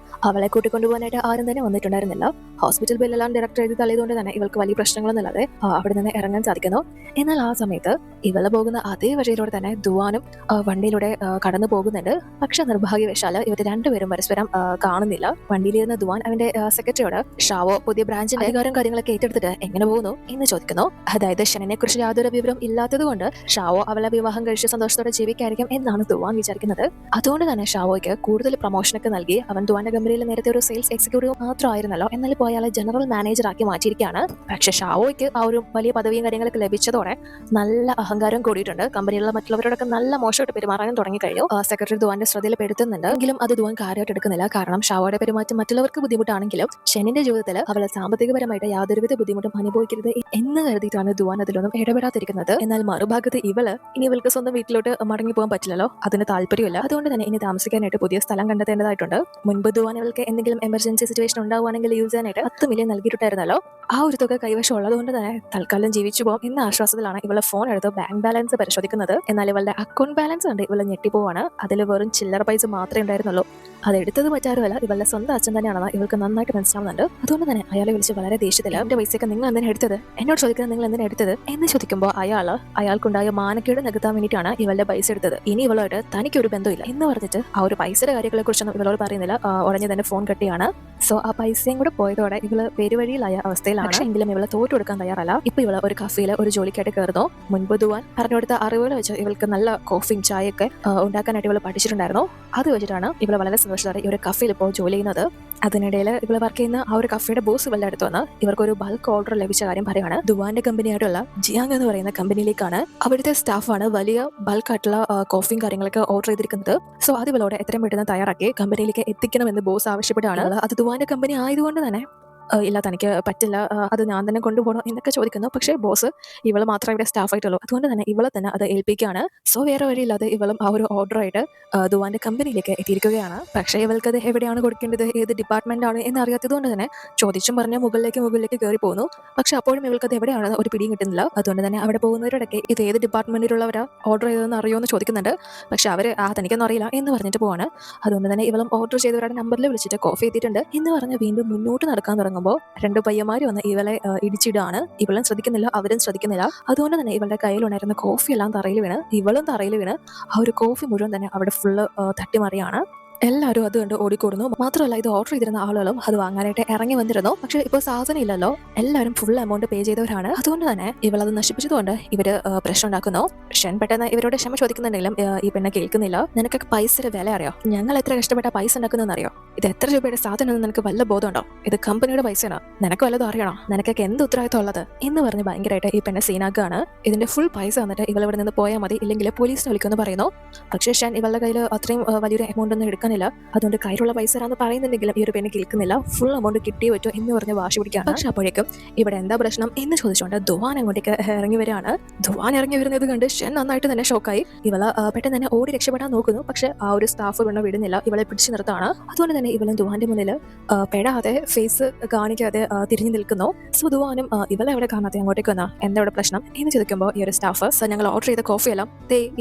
Speaker 1: അവളെ കൂട്ടിക്കൊണ്ടുപോകാനായിട്ട് ആരും തന്നെ വന്നിട്ടുണ്ടായിരുന്നില്ല. ഹോസ്പിറ്റൽ ബില്ലെല്ലാം ഡയറക്ടർ എഴുതി തള്ളിയതുകൊണ്ട് തന്നെ ഇവൾക്ക് വലിയ പ്രശ്നങ്ങളൊന്നുമില്ലാതെ അവിടെ നിന്ന് ഇറങ്ങാൻ സാധിക്കുന്നു. എന്നാൽ ആ സമയത്ത് ഇവള് പോകുന്ന അതേ വഴിയിലൂടെ തന്നെ ദുവാനും വണ്ടിയിലൂടെ കടന്നു പോകുന്നുണ്ട്. പക്ഷെ നിർഭാഗ്യവശാല് ഇവർ രണ്ടുപേരും പരസ്പരം കാണുന്നില്ല. വണ്ടിയിലിരുന്ന ദുവാൻ അവന്റെ സെക്രട്ടറിയോട് ഷാവോ പുതിയ ബ്രാഞ്ചിന്റെ അധികാരം കാര്യങ്ങളൊക്കെ ഏറ്റെടുത്തിട്ട് എങ്ങനെ പോകുന്നു എന്ന് ചോദിക്കുന്നു. അതായത് ഷെനിനെ കുറിച്ച് യാതൊരു വിവരം ഇല്ലാത്തത് കൊണ്ട് ഷാവോ അവളെ വിവാഹം കഴിച്ച് സന്തോഷത്തോടെ ജീവിക്കായിരിക്കും എന്നാണ് ദുവാൻ വിചാരിക്കുന്നത്. അതുകൊണ്ട് തന്നെ ഷാവോയ്ക്ക് കൂടുതൽ പ്രൊമോഷനൊക്കെ നൽകി അവൻ ദുവാന്റെ കമ്പനിയിൽ നേരത്തെ ഒരു സെയിൽസ് എക്സിക്യൂട്ടീവ് മാത്രമായിരുന്നല്ലോ, എന്നാൽ ഇപ്പോൾ അയാളെ ജനറൽ മാനേജർ ആക്കി മാറ്റിയിരിക്കുകയാണ്. പക്ഷെ ഷാവോയ്ക്ക് ആ ഒരു വലിയ പദവിയും കാര്യങ്ങളൊക്കെ ലഭിച്ചതോടെ നല്ല അഹങ്കാരം കൂടിയിട്ടുണ്ട്. കമ്പനിയിലുള്ള മറ്റുള്ളവരോടൊക്കെ നല്ല മോശമായിട്ട് പെരുമാറാനും തുടങ്ങിക്കഴിഞ്ഞു. സെക്രട്ടറി ദുവാന്റെ ശ്രദ്ധയിൽ പെടുത്തുന്നുണ്ട്. എങ്കിലും അത് ദുവാൻ കാര്യമായിട്ട് എടുക്കുന്നില്ല. കാരണം ഷാവോയുടെ പെരുമാറ്റം മറ്റുള്ളവർക്ക് ബുദ്ധിമുട്ടാണെങ്കിലും ഷെനിന്റെ ജീവിതത്തിൽ അവളെ സാമ്പത്തികപരമായിട്ട് യാതൊരുവിധ ബുദ്ധിമുട്ടും അനുഭവിക്കരുത് എന്ന് കരുതിയിട്ടാണ് ദുവാൻ അതിലൊന്നും ഇടപെടാതിരിക്കുന്നത്. എന്നാൽ മറുഭാഗത്ത് ഇനി ഇവൾക്ക് സ്വന്തം വീട്ടിലോട്ട് മടങ്ങി പോകാൻ പറ്റില്ലല്ലോ, അതിന് താല്പര്യമില്ല. അതുകൊണ്ട് തന്നെ ഇനി താമസിക്കാനായിട്ട് പുതിയ സ്ഥലം കണ്ടെത്തേണ്ടതായിട്ടുണ്ട്. മുൻപ് ദുവാൻ ഇവൾക്ക് എന്തെങ്കിലും എമർജൻസി സിറ്റുവേഷൻ ഉണ്ടാവുകയാണെങ്കിൽ യൂസ് ചെയ്യാനായിട്ട് 10 മില്യൺ നൽകിയിട്ടുണ്ടായിരുന്നല്ലോ. ആ ഒരു തുക കൈവശം ഉള്ളതുകൊണ്ട് തന്നെ തൽക്കാലം ജീവിച്ചു പോകും എന്ന ആശ്വാസത്തിലാണ് ഇവളെ ഫോൺ എടുത്ത് ബാങ്ക് ബാലൻസ് പരിശോധിക്കുന്നത്. എന്നാൽ ഇവളുടെ അക്കൗണ്ട് ബാലൻസ് കണ്ട് ഇവളെ ഞെട്ടിപ്പോവാണ്. അതിൽ വെറും ചില്ലറ പൈസ മാത്രമേ ഉണ്ടായിരുന്നുള്ളൂ. അത് എടുത്തത് മറ്റാരുമല്ല ഇവളുടെ സ്വന്തം അച്ഛൻ തന്നെയാണെന്ന് ഇവൾക്ക് നന്നായിട്ട് മനസ്സിലാവുന്നുണ്ട്. അതുകൊണ്ട് തന്നെ അയാളെ വിളിച്ച് വളരെ ദേഷ്യത്തിൽ എന്റെ പൈസയൊക്കെ നിങ്ങൾ എന്തിനാ എടുത്തത്, എന്നോട് ചോദിക്കുന്നത് നിങ്ങൾ എന്തിനാ എടുത്തത് എന്ന് ചോദിക്കുമ്പോൾ അയാൾക്കുണ്ടായ മാനക്കേട് നികത്താൻ വേണ്ടിയിട്ടാണ് ഇവളുടെ പൈസ എടുത്തത്. ഇനി ഇവളോട് തനിക്കൊരു ബന്ധമില്ല എന്ന് പറഞ്ഞിട്ട് ആ ഒരു പൈസയുടെ കാര്യങ്ങളെ കുറിച്ചൊന്നും ഇവളോട് പറയുന്നില്ല. ഉടനെ തന്നെ ഫോൺ കട്ടിയാണ്. സോ ആ പൈസയും കൂടെ പോയതോടെ ഇവള് പെരുവഴിയിലായ അവസ്ഥയിലാണ്. എങ്കിലും ഇവളെ തോറ്റു കൊടുക്കാൻ തയ്യാറല്ല. ഇപ്പൊ ഇവള് ഒരു കഫേയിൽ ഒരു ജോലിക്കായിട്ട് കയറുന്നു. മുൻപ് ദുവാൻ പറഞ്ഞു കൊടുത്ത അറിവുകൾ വെച്ച് ഇവൾക്ക് നല്ല കോഫിയും ചായയൊക്കെ ഉണ്ടാക്കാനായിട്ട് ഇവള് പഠിച്ചിട്ടുണ്ടായിരുന്നു. അത് വെച്ചിട്ടാണ് ഇവള് വളരെ സന്തോഷത്തോടെ ഈ ഒരു കഫേയിൽ ഇപ്പോൾ ജോലി ചെയ്യുന്നത്. അതിനിടയിൽ ഇവള് വർക്ക് ചെയ്യുന്ന ആ ഒരു കഫേയുടെ ബോസ് ഇവളുടെ അടുത്ത് വന്ന് ഇവർക്കൊരു ബൾക്ക് ഓർഡർ ലഭിച്ച കാര്യം പറയാണ്. ദുവാന്റെ കമ്പനിയായിട്ടുള്ള ജിയാങ് എന്ന് പറയുന്ന കമ്പനിയിലേക്കാണ് അവിടുത്തെ സ്റ്റാഫാണ് വലിയ ബൾക്കായിട്ടുള്ള കോഫിയും കാര്യങ്ങളൊക്കെ ഓർഡർ ചെയ്തിരിക്കുന്നത്. സോ അത് ഇവളോട് എത്രയും പെട്ടെന്ന് തയ്യാറാക്കി കമ്പനിയിലേക്ക് എത്തിക്കണമെന്ന് ബോസ് ആവശ്യപ്പെട്ടാണ്. അത് ദുവാന്റെ കമ്പനി ആയതുകൊണ്ട് തന്നെ ഇല്ല തനിക്ക് പറ്റില്ല, അത് ഞാൻ തന്നെ കൊണ്ടുപോകണം എന്നൊക്കെ ചോദിക്കുന്നു. പക്ഷേ ബോസ് ഇവള് മാത്രമേ ഇവിടെ സ്റ്റാഫ് ആയിട്ടുള്ളൂ. അതുകൊണ്ട് തന്നെ ഇവളെ തന്നെ അത് ഏൽപ്പിക്കുകയാണ്. സോ വേറെ വഴിയില്ലാതെ ഇവളും ആ ഒരു ഓർഡറായിട്ട് ദുവാന്റെ കമ്പനിയിലേക്ക് എത്തിയിരിക്കുകയാണ്. പക്ഷേ ഇവൾക്കത് എവിടെയാണ് കൊടുക്കേണ്ടത്, ഏത് ഡിപ്പാർട്ട്മെന്റ് ആണ് എന്നറിയാത്തത് കൊണ്ട് തന്നെ ചോദിച്ചും പറഞ്ഞ് മുകളിലേക്ക് കയറി പോകുന്നു. പക്ഷെ അപ്പോഴും ഇവൾക്കത് എവിടെയാണെന്ന് ഒരു പിടിയും കിട്ടുന്നില്ല. അതുകൊണ്ട് തന്നെ അവിടെ പോകുന്നവരോടൊക്കെ ഇത് ഏത് ഡിപ്പാർട്ട്മെന്റിലുള്ളവരാ ഓർഡർ ചെയ്തതെന്ന് അറിയുമെന്ന് ചോദിക്കുന്നുണ്ട്. പക്ഷെ അവർ തനിക്കൊന്നും അറിയില്ല എന്ന് പറഞ്ഞിട്ട് പോവാണ്. അതുകൊണ്ട് തന്നെ ഇവളും ഓർഡർ ചെയ്തവരുടെ നമ്പറിൽ വിളിച്ചിട്ട് കോഫി എത്തിയിട്ടുണ്ട് എന്ന് പറഞ്ഞ് വീണ്ടും മുന്നോട്ട് നടക്കാൻ തുടങ്ങുമ്പോൾ രണ്ട് പയ്യന്മാര് വന്ന് ഇവളെ ഇടിച്ചിടാണ്. ഇവളും ശ്രദ്ധിക്കുന്നില്ല, അവരും ശ്രദ്ധിക്കുന്നില്ല. അതുകൊണ്ട് തന്നെ ഇവളുടെ കയ്യിൽ ഉണ്ടായിരുന്ന കോഫി എല്ലാം തറയിൽ വീണ് ഇവളും തറയിൽ വീണ് ആ ഒരു കോഫി മുഴുവൻ തന്നെ അവിടെ ഫുള്ള് തട്ടിമറിയാണ്. എല്ലാവരും അത് കണ്ട് ഓടിക്കൂടുന്നു. മാത്രമല്ല ഇത് ഓർഡർ ചെയ്തിരുന്ന ആളുകളും അത് വാങ്ങാനായിട്ട് ഇറങ്ങി വന്നിരുന്നു. പക്ഷെ ഇപ്പോൾ സാധനം ഇല്ലല്ലോ, എല്ലാവരും ഫുൾ എമൗണ്ട് പേ ചെയ്തവരാണ്. അതുകൊണ്ട് തന്നെ ഇവളത് നശിപ്പിച്ചതുകൊണ്ട് ഇവര് പ്രശ്നം ഉണ്ടാക്കുന്നു. ഷൻ പെട്ടെന്ന് ഇവരോട് ക്ഷമ ചോദിക്കുന്നുണ്ടെങ്കിലും ഈ പെണ്ണെ കേൾക്കുന്നില്ല. നിനക്കൊക്കെ പൈസയുടെ വില അറിയോ, ഞങ്ങൾ എത്ര കഷ്ടപ്പെട്ട പൈസ ഉണ്ടാക്കുന്നതെന്ന് അറിയോ, ഇത് എത്ര രൂപയുടെ സാധനം നിനക്ക് വല്ല ബോധമുണ്ടോ, ഇത് കമ്പനിയുടെ പൈസയാണ്, നിനക്ക് വല്ലതും അറിയണോ, നിനക്കൊക്കെ എന്ത് ഉത്തരവാദിത്തം ഉള്ളത് എന്ന് പറഞ്ഞ് ഭയങ്കരമായിട്ട് ഈ പെണ്ണെ സീനാക്കുകയാണ്. ഇതിന്റെ ഫുൾ പൈസ വന്നിട്ട് ഇവൾ ഇവിടെ നിന്ന് പോയാൽ മതി, ഇല്ലെങ്കിൽ പോലീസിനെ വിളിക്കുമെന്ന് പറയുന്നു. പക്ഷേ ഷൻ ഇവളുടെ കയ്യിൽ അത്രയും വലിയൊരു എമൗണ്ട് ഒന്നും എടുക്കാൻ അതുകൊണ്ട് കയ്യിലുള്ള പൈസ എന്ന് പറയുന്നുണ്ടെങ്കിലും ഈ ഒരു പെണ്ണ് കേൾക്കുന്നില്ല. ഫുൾ എമൗണ്ട് കിട്ടിയേ പറ്റോ എന്ന് പറഞ്ഞ് വാശി പിടിക്കുകയാണ്. പക്ഷെ അപ്പോഴേക്കും ഇവിടെ എന്താ പ്രശ്നം എന്ന് ചോദിച്ചുകൊണ്ട് ദുവാൻ അങ്ങോട്ടേക്ക് ഇറങ്ങി വരികയാണ്. ദുവാൻ ഇറങ്ങി വരുന്നത് കണ്ട് ഷൻ നന്നായിട്ട് തന്നെ ഷോക്കായി. ഇവള് പെട്ടെന്ന് തന്നെ ഓടി രക്ഷപ്പെടാൻ നോക്കുന്നു. പക്ഷെ ആ ഒരു സ്റ്റാഫ് പെണ്ണ് വിടുന്നില്ല, ഇവളെ പിടിച്ചു നിർത്താണ്. അതുകൊണ്ട് തന്നെ ഇവളും ദുവാന്റെ മുന്നിൽ പെടാതെ ഫേസ് കാണിക്കാതെ തിരിഞ്ഞു നിൽക്കുന്നു. സോ ദുവാനും ഇവളെ എവിടെ കാണാതെ അങ്ങോട്ടേക്ക് വന്നാ എന്താ ഇവിടെ പ്രശ്നം എന്ന് ചോദിക്കുമ്പോൾ ഈ ഒരു സ്റ്റാഫ് ഞങ്ങൾ ഓർഡർ ചെയ്ത കോഫിയെല്ലാം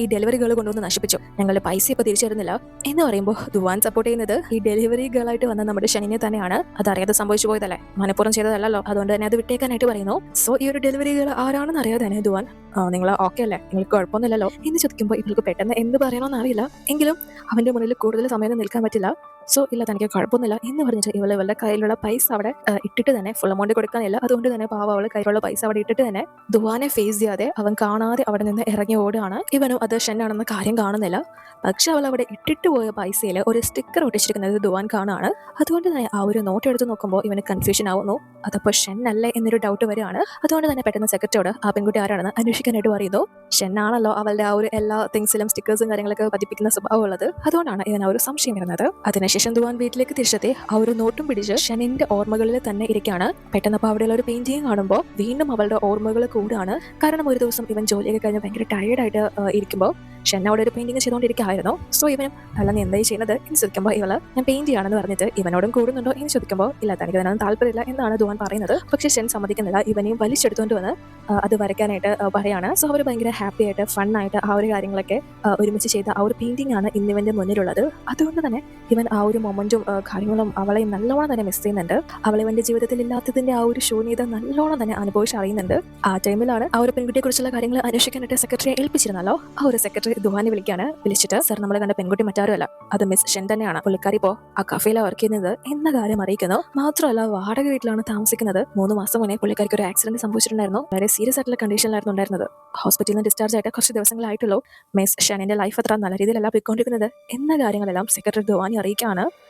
Speaker 1: ഈ ഡെലിവറി ഗേൾ കൊണ്ടുവന്ന് നശിപ്പിച്ചു, ഞങ്ങളുടെ പൈസ ഇപ്പൊ തിരിച്ചു തരുന്നില്ല എന്ന് പറയുമ്പോൾ ദുവാൻ സപ്പോർട്ട് ചെയ്യുന്നത് ഈ ഡെലിവറി ഗേളായിട്ട് വന്ന നമ്മുടെ ഷനിനെ തന്നെയാണ്. അതറിയാതെ സംഭവിച്ചു പോയതല്ലേ, മനഃപൂർവ്വം ചെയ്തതല്ലോ. അതുകൊണ്ട് തന്നെ അത് വിട്ടേക്കാനായിട്ട് പറയുന്നു. സോ ഈ ഒരു ഡെലിവറി ഗേൾ ആരാണെന്ന് അറിയാതെ തന്നെ ദുവാൻ നിങ്ങൾ ഓക്കെ അല്ലേ, നിങ്ങൾക്ക് കുഴപ്പമൊന്നുമില്ലല്ലോ എന്ന് ചോദിക്കുമ്പോൾ ഇവൾക്ക് പെട്ടെന്ന് എന്ത് പറയണമെന്ന് അറിയില്ല. എങ്കിലും അവന്റെ മുന്നിൽ കൂടുതൽ സമയം നിൽക്കാൻ പറ്റില്ല. സോ ഇല്ല തനിക്ക് കുഴപ്പമൊന്നുമില്ല എന്ന് പറഞ്ഞിട്ട് ഇവളുടെ കയ്യിലുള്ള പൈസ അവിടെ ഇട്ടിട്ട് തന്നെ ഫുൾ എമൗണ്ട് കൊടുക്കാനില്ല. അതുകൊണ്ട് തന്നെ പാവ അവള് കയ്യിലുള്ള പൈസ അവിടെ ഇട്ടിട്ട് തന്നെ ദുവാനെ ഫേസ് ചെയ്യാതെ അവൻ കാണാതെ അവിടെ നിന്ന് ഇറങ്ങി ഓടുകയാണ്. ഇവനും അത് ഷെന്നാണെന്ന കാര്യം കാണുന്നില്ല. പക്ഷെ അവൾ അവിടെ ഇട്ടിട്ട് പോയ പൈസയിൽ ഒരു സ്റ്റിക്കർ ഒട്ടിച്ചിരിക്കുന്നത് ദുവാൻ കാണാണ്. അതുകൊണ്ട് തന്നെ ആ ഒരു നോട്ട് എടുത്ത് നോക്കുമ്പോൾ ഇവന് കൺഫ്യൂഷൻ ആവുന്നു, അതപ്പോൾ ഷെൻ അല്ലേ എന്നൊരു ഡൗട്ട് വരികയാണ്. അതുകൊണ്ട് തന്നെ പെട്ടെന്ന് സെക്രട്ടറിയോട് ആ പെൺകുട്ടി ആരാണെന്ന് അന്വേഷിക്കാനായിട്ട് പറയുന്നു. ഷെന്നാണല്ലോ അവളുടെ ആ ഒരു എല്ലാ തിങ്സിലും സ്റ്റിക്കേഴ്സും കാര്യങ്ങളൊക്കെ പതിപ്പിക്കുന്ന സ്വഭാവം ഉള്ളത്. അതുകൊണ്ടാണ് ഇതിന് ആ ഒരു സംശയം വരുന്നത്. അതിനുശേഷം ദുവാൻ വീട്ടിലേക്ക് തിരിച്ചെത്തി ആ ഒരു നോട്ടും പിടിച്ച് ഷെനിന്റെ ഓർമ്മകളിൽ തന്നെ ഇരിക്കുകയാണ്. പെട്ടെന്ന് അപ്പോൾ അവിടെയുള്ള ഒരു പെയിന്റിങ് കാണുമ്പോൾ വീണ്ടും അവളുടെ ഓർമ്മകൾ കൂടാണ്. കാരണം ഒരു ദിവസം ഇവൻ ജോലിയൊക്കെ കഴിഞ്ഞ് ഭയങ്കര ടയേർഡായിട്ട് ഇരിക്കുമ്പോൾ ഷെൻ അവിടെ ഒരു പെയിന്റിങ് ചെയ്തുകൊണ്ടിരിക്കുകയായിരുന്നു. സോ ഇവനും അല്ല നീ എന്തായി ചെയ്യുന്നത് എന്ന് ചോദിക്കുമ്പോൾ ഇവള് ഞാൻ പെയിന്റ് ചെയ്യാണെന്ന് പറഞ്ഞിട്ട് ഇവനോടും കൂടുന്നുണ്ടോ എന്ന് ചോദിക്കുമ്പോൾ ഇല്ല തനിക്ക് അതിനൊന്നും താല്പര്യമില്ല എന്നാണ് ദുവാൻ പറയുന്നത്. പക്ഷെ ഷെൻ സമ്മതിക്കുന്നില്ല. ഇവനെയും വലിച്ചെടുത്തുകൊണ്ട് വന്ന് അത് വരയ്ക്കാനായിട്ട് പറയാണ്. സോ അവർ ഭയങ്കര ഹാപ്പി ആയിട്ട് ഫണ്ണായിട്ട് ആ ഒരു കാര്യങ്ങളൊക്കെ ഒരുമിച്ച് ചെയ്ത ആ ഒരു പെയിന്റിംഗ് ആണ് ഇന്നിവന്റെ മുന്നിലുള്ളത്. അതുകൊണ്ട് തന്നെ ഇവൻ ആ ഒരു മൊമെന്റും കാര്യങ്ങളും അവളെ നല്ലോണം തന്നെ മിസ് ചെയ്യുന്നുണ്ട്. അവളിവന്റെ ജീവിതത്തിൽ ഇല്ലാത്തതിന്റെ ആ ഒരു ശൂന്യത നല്ലോണം തന്നെ അനുഭവിച്ചറിയുന്നുണ്ട്. ആ ടൈമിലാണ് ആ ഒരു പെൺകുട്ടിയെ കുറിച്ചുള്ള കാര്യങ്ങൾ അന്വേഷിക്കാനായിട്ട് സെക്രട്ടറിയെ ഏൽപ്പിച്ചിരുന്നല്ലോ. ആ ഒരു സെക്രട്ടറി ദുവാനെ വിളിച്ചിട്ട് സർ നമ്മൾ കണ്ട പെൺകുട്ടി മറ്റാരുമല്ല, അത് മിസ് ഷെൻ തന്നെയാണ്. പുള്ളിക്കാരി ഇപ്പോ ആ കഫേയിലാണ് വർക്ക് ചെയ്യുന്നത് എന്ന കാര്യം അറിയിക്കുന്നു. മാത്രമല്ല വാടക വീട്ടിലാണ് താമസിക്കുന്നത്. 3 മാസം മുന്നേ പുള്ളിക്കാരിക്ക് ഒരു ആക്സിഡന്റ് സംഭവിച്ചിട്ടുണ്ടായിരുന്നു. വളരെ സീരിയസ് ആയിട്ടുള്ള കണ്ടീഷനിലായിരുന്നു ഉണ്ടായിരുന്നത്. ഹോസ്പിറ്റലിൽ നിന്ന് ഡിസ്ചാർജ് ആയിട്ട് കുറച്ച് ദിവസങ്ങളായിട്ടുള്ളൂ. മിസ് ഷെനിന്റെ ലൈഫ് അത്ര നല്ല രീതിയിലല്ല പോയിക്കൊണ്ടിരിക്കുന്നത് എന്ന കാര്യങ്ങളെല്ലാം സെക്രട്ടറി ദുവാനെ അറിയിക്കുകയാണ്.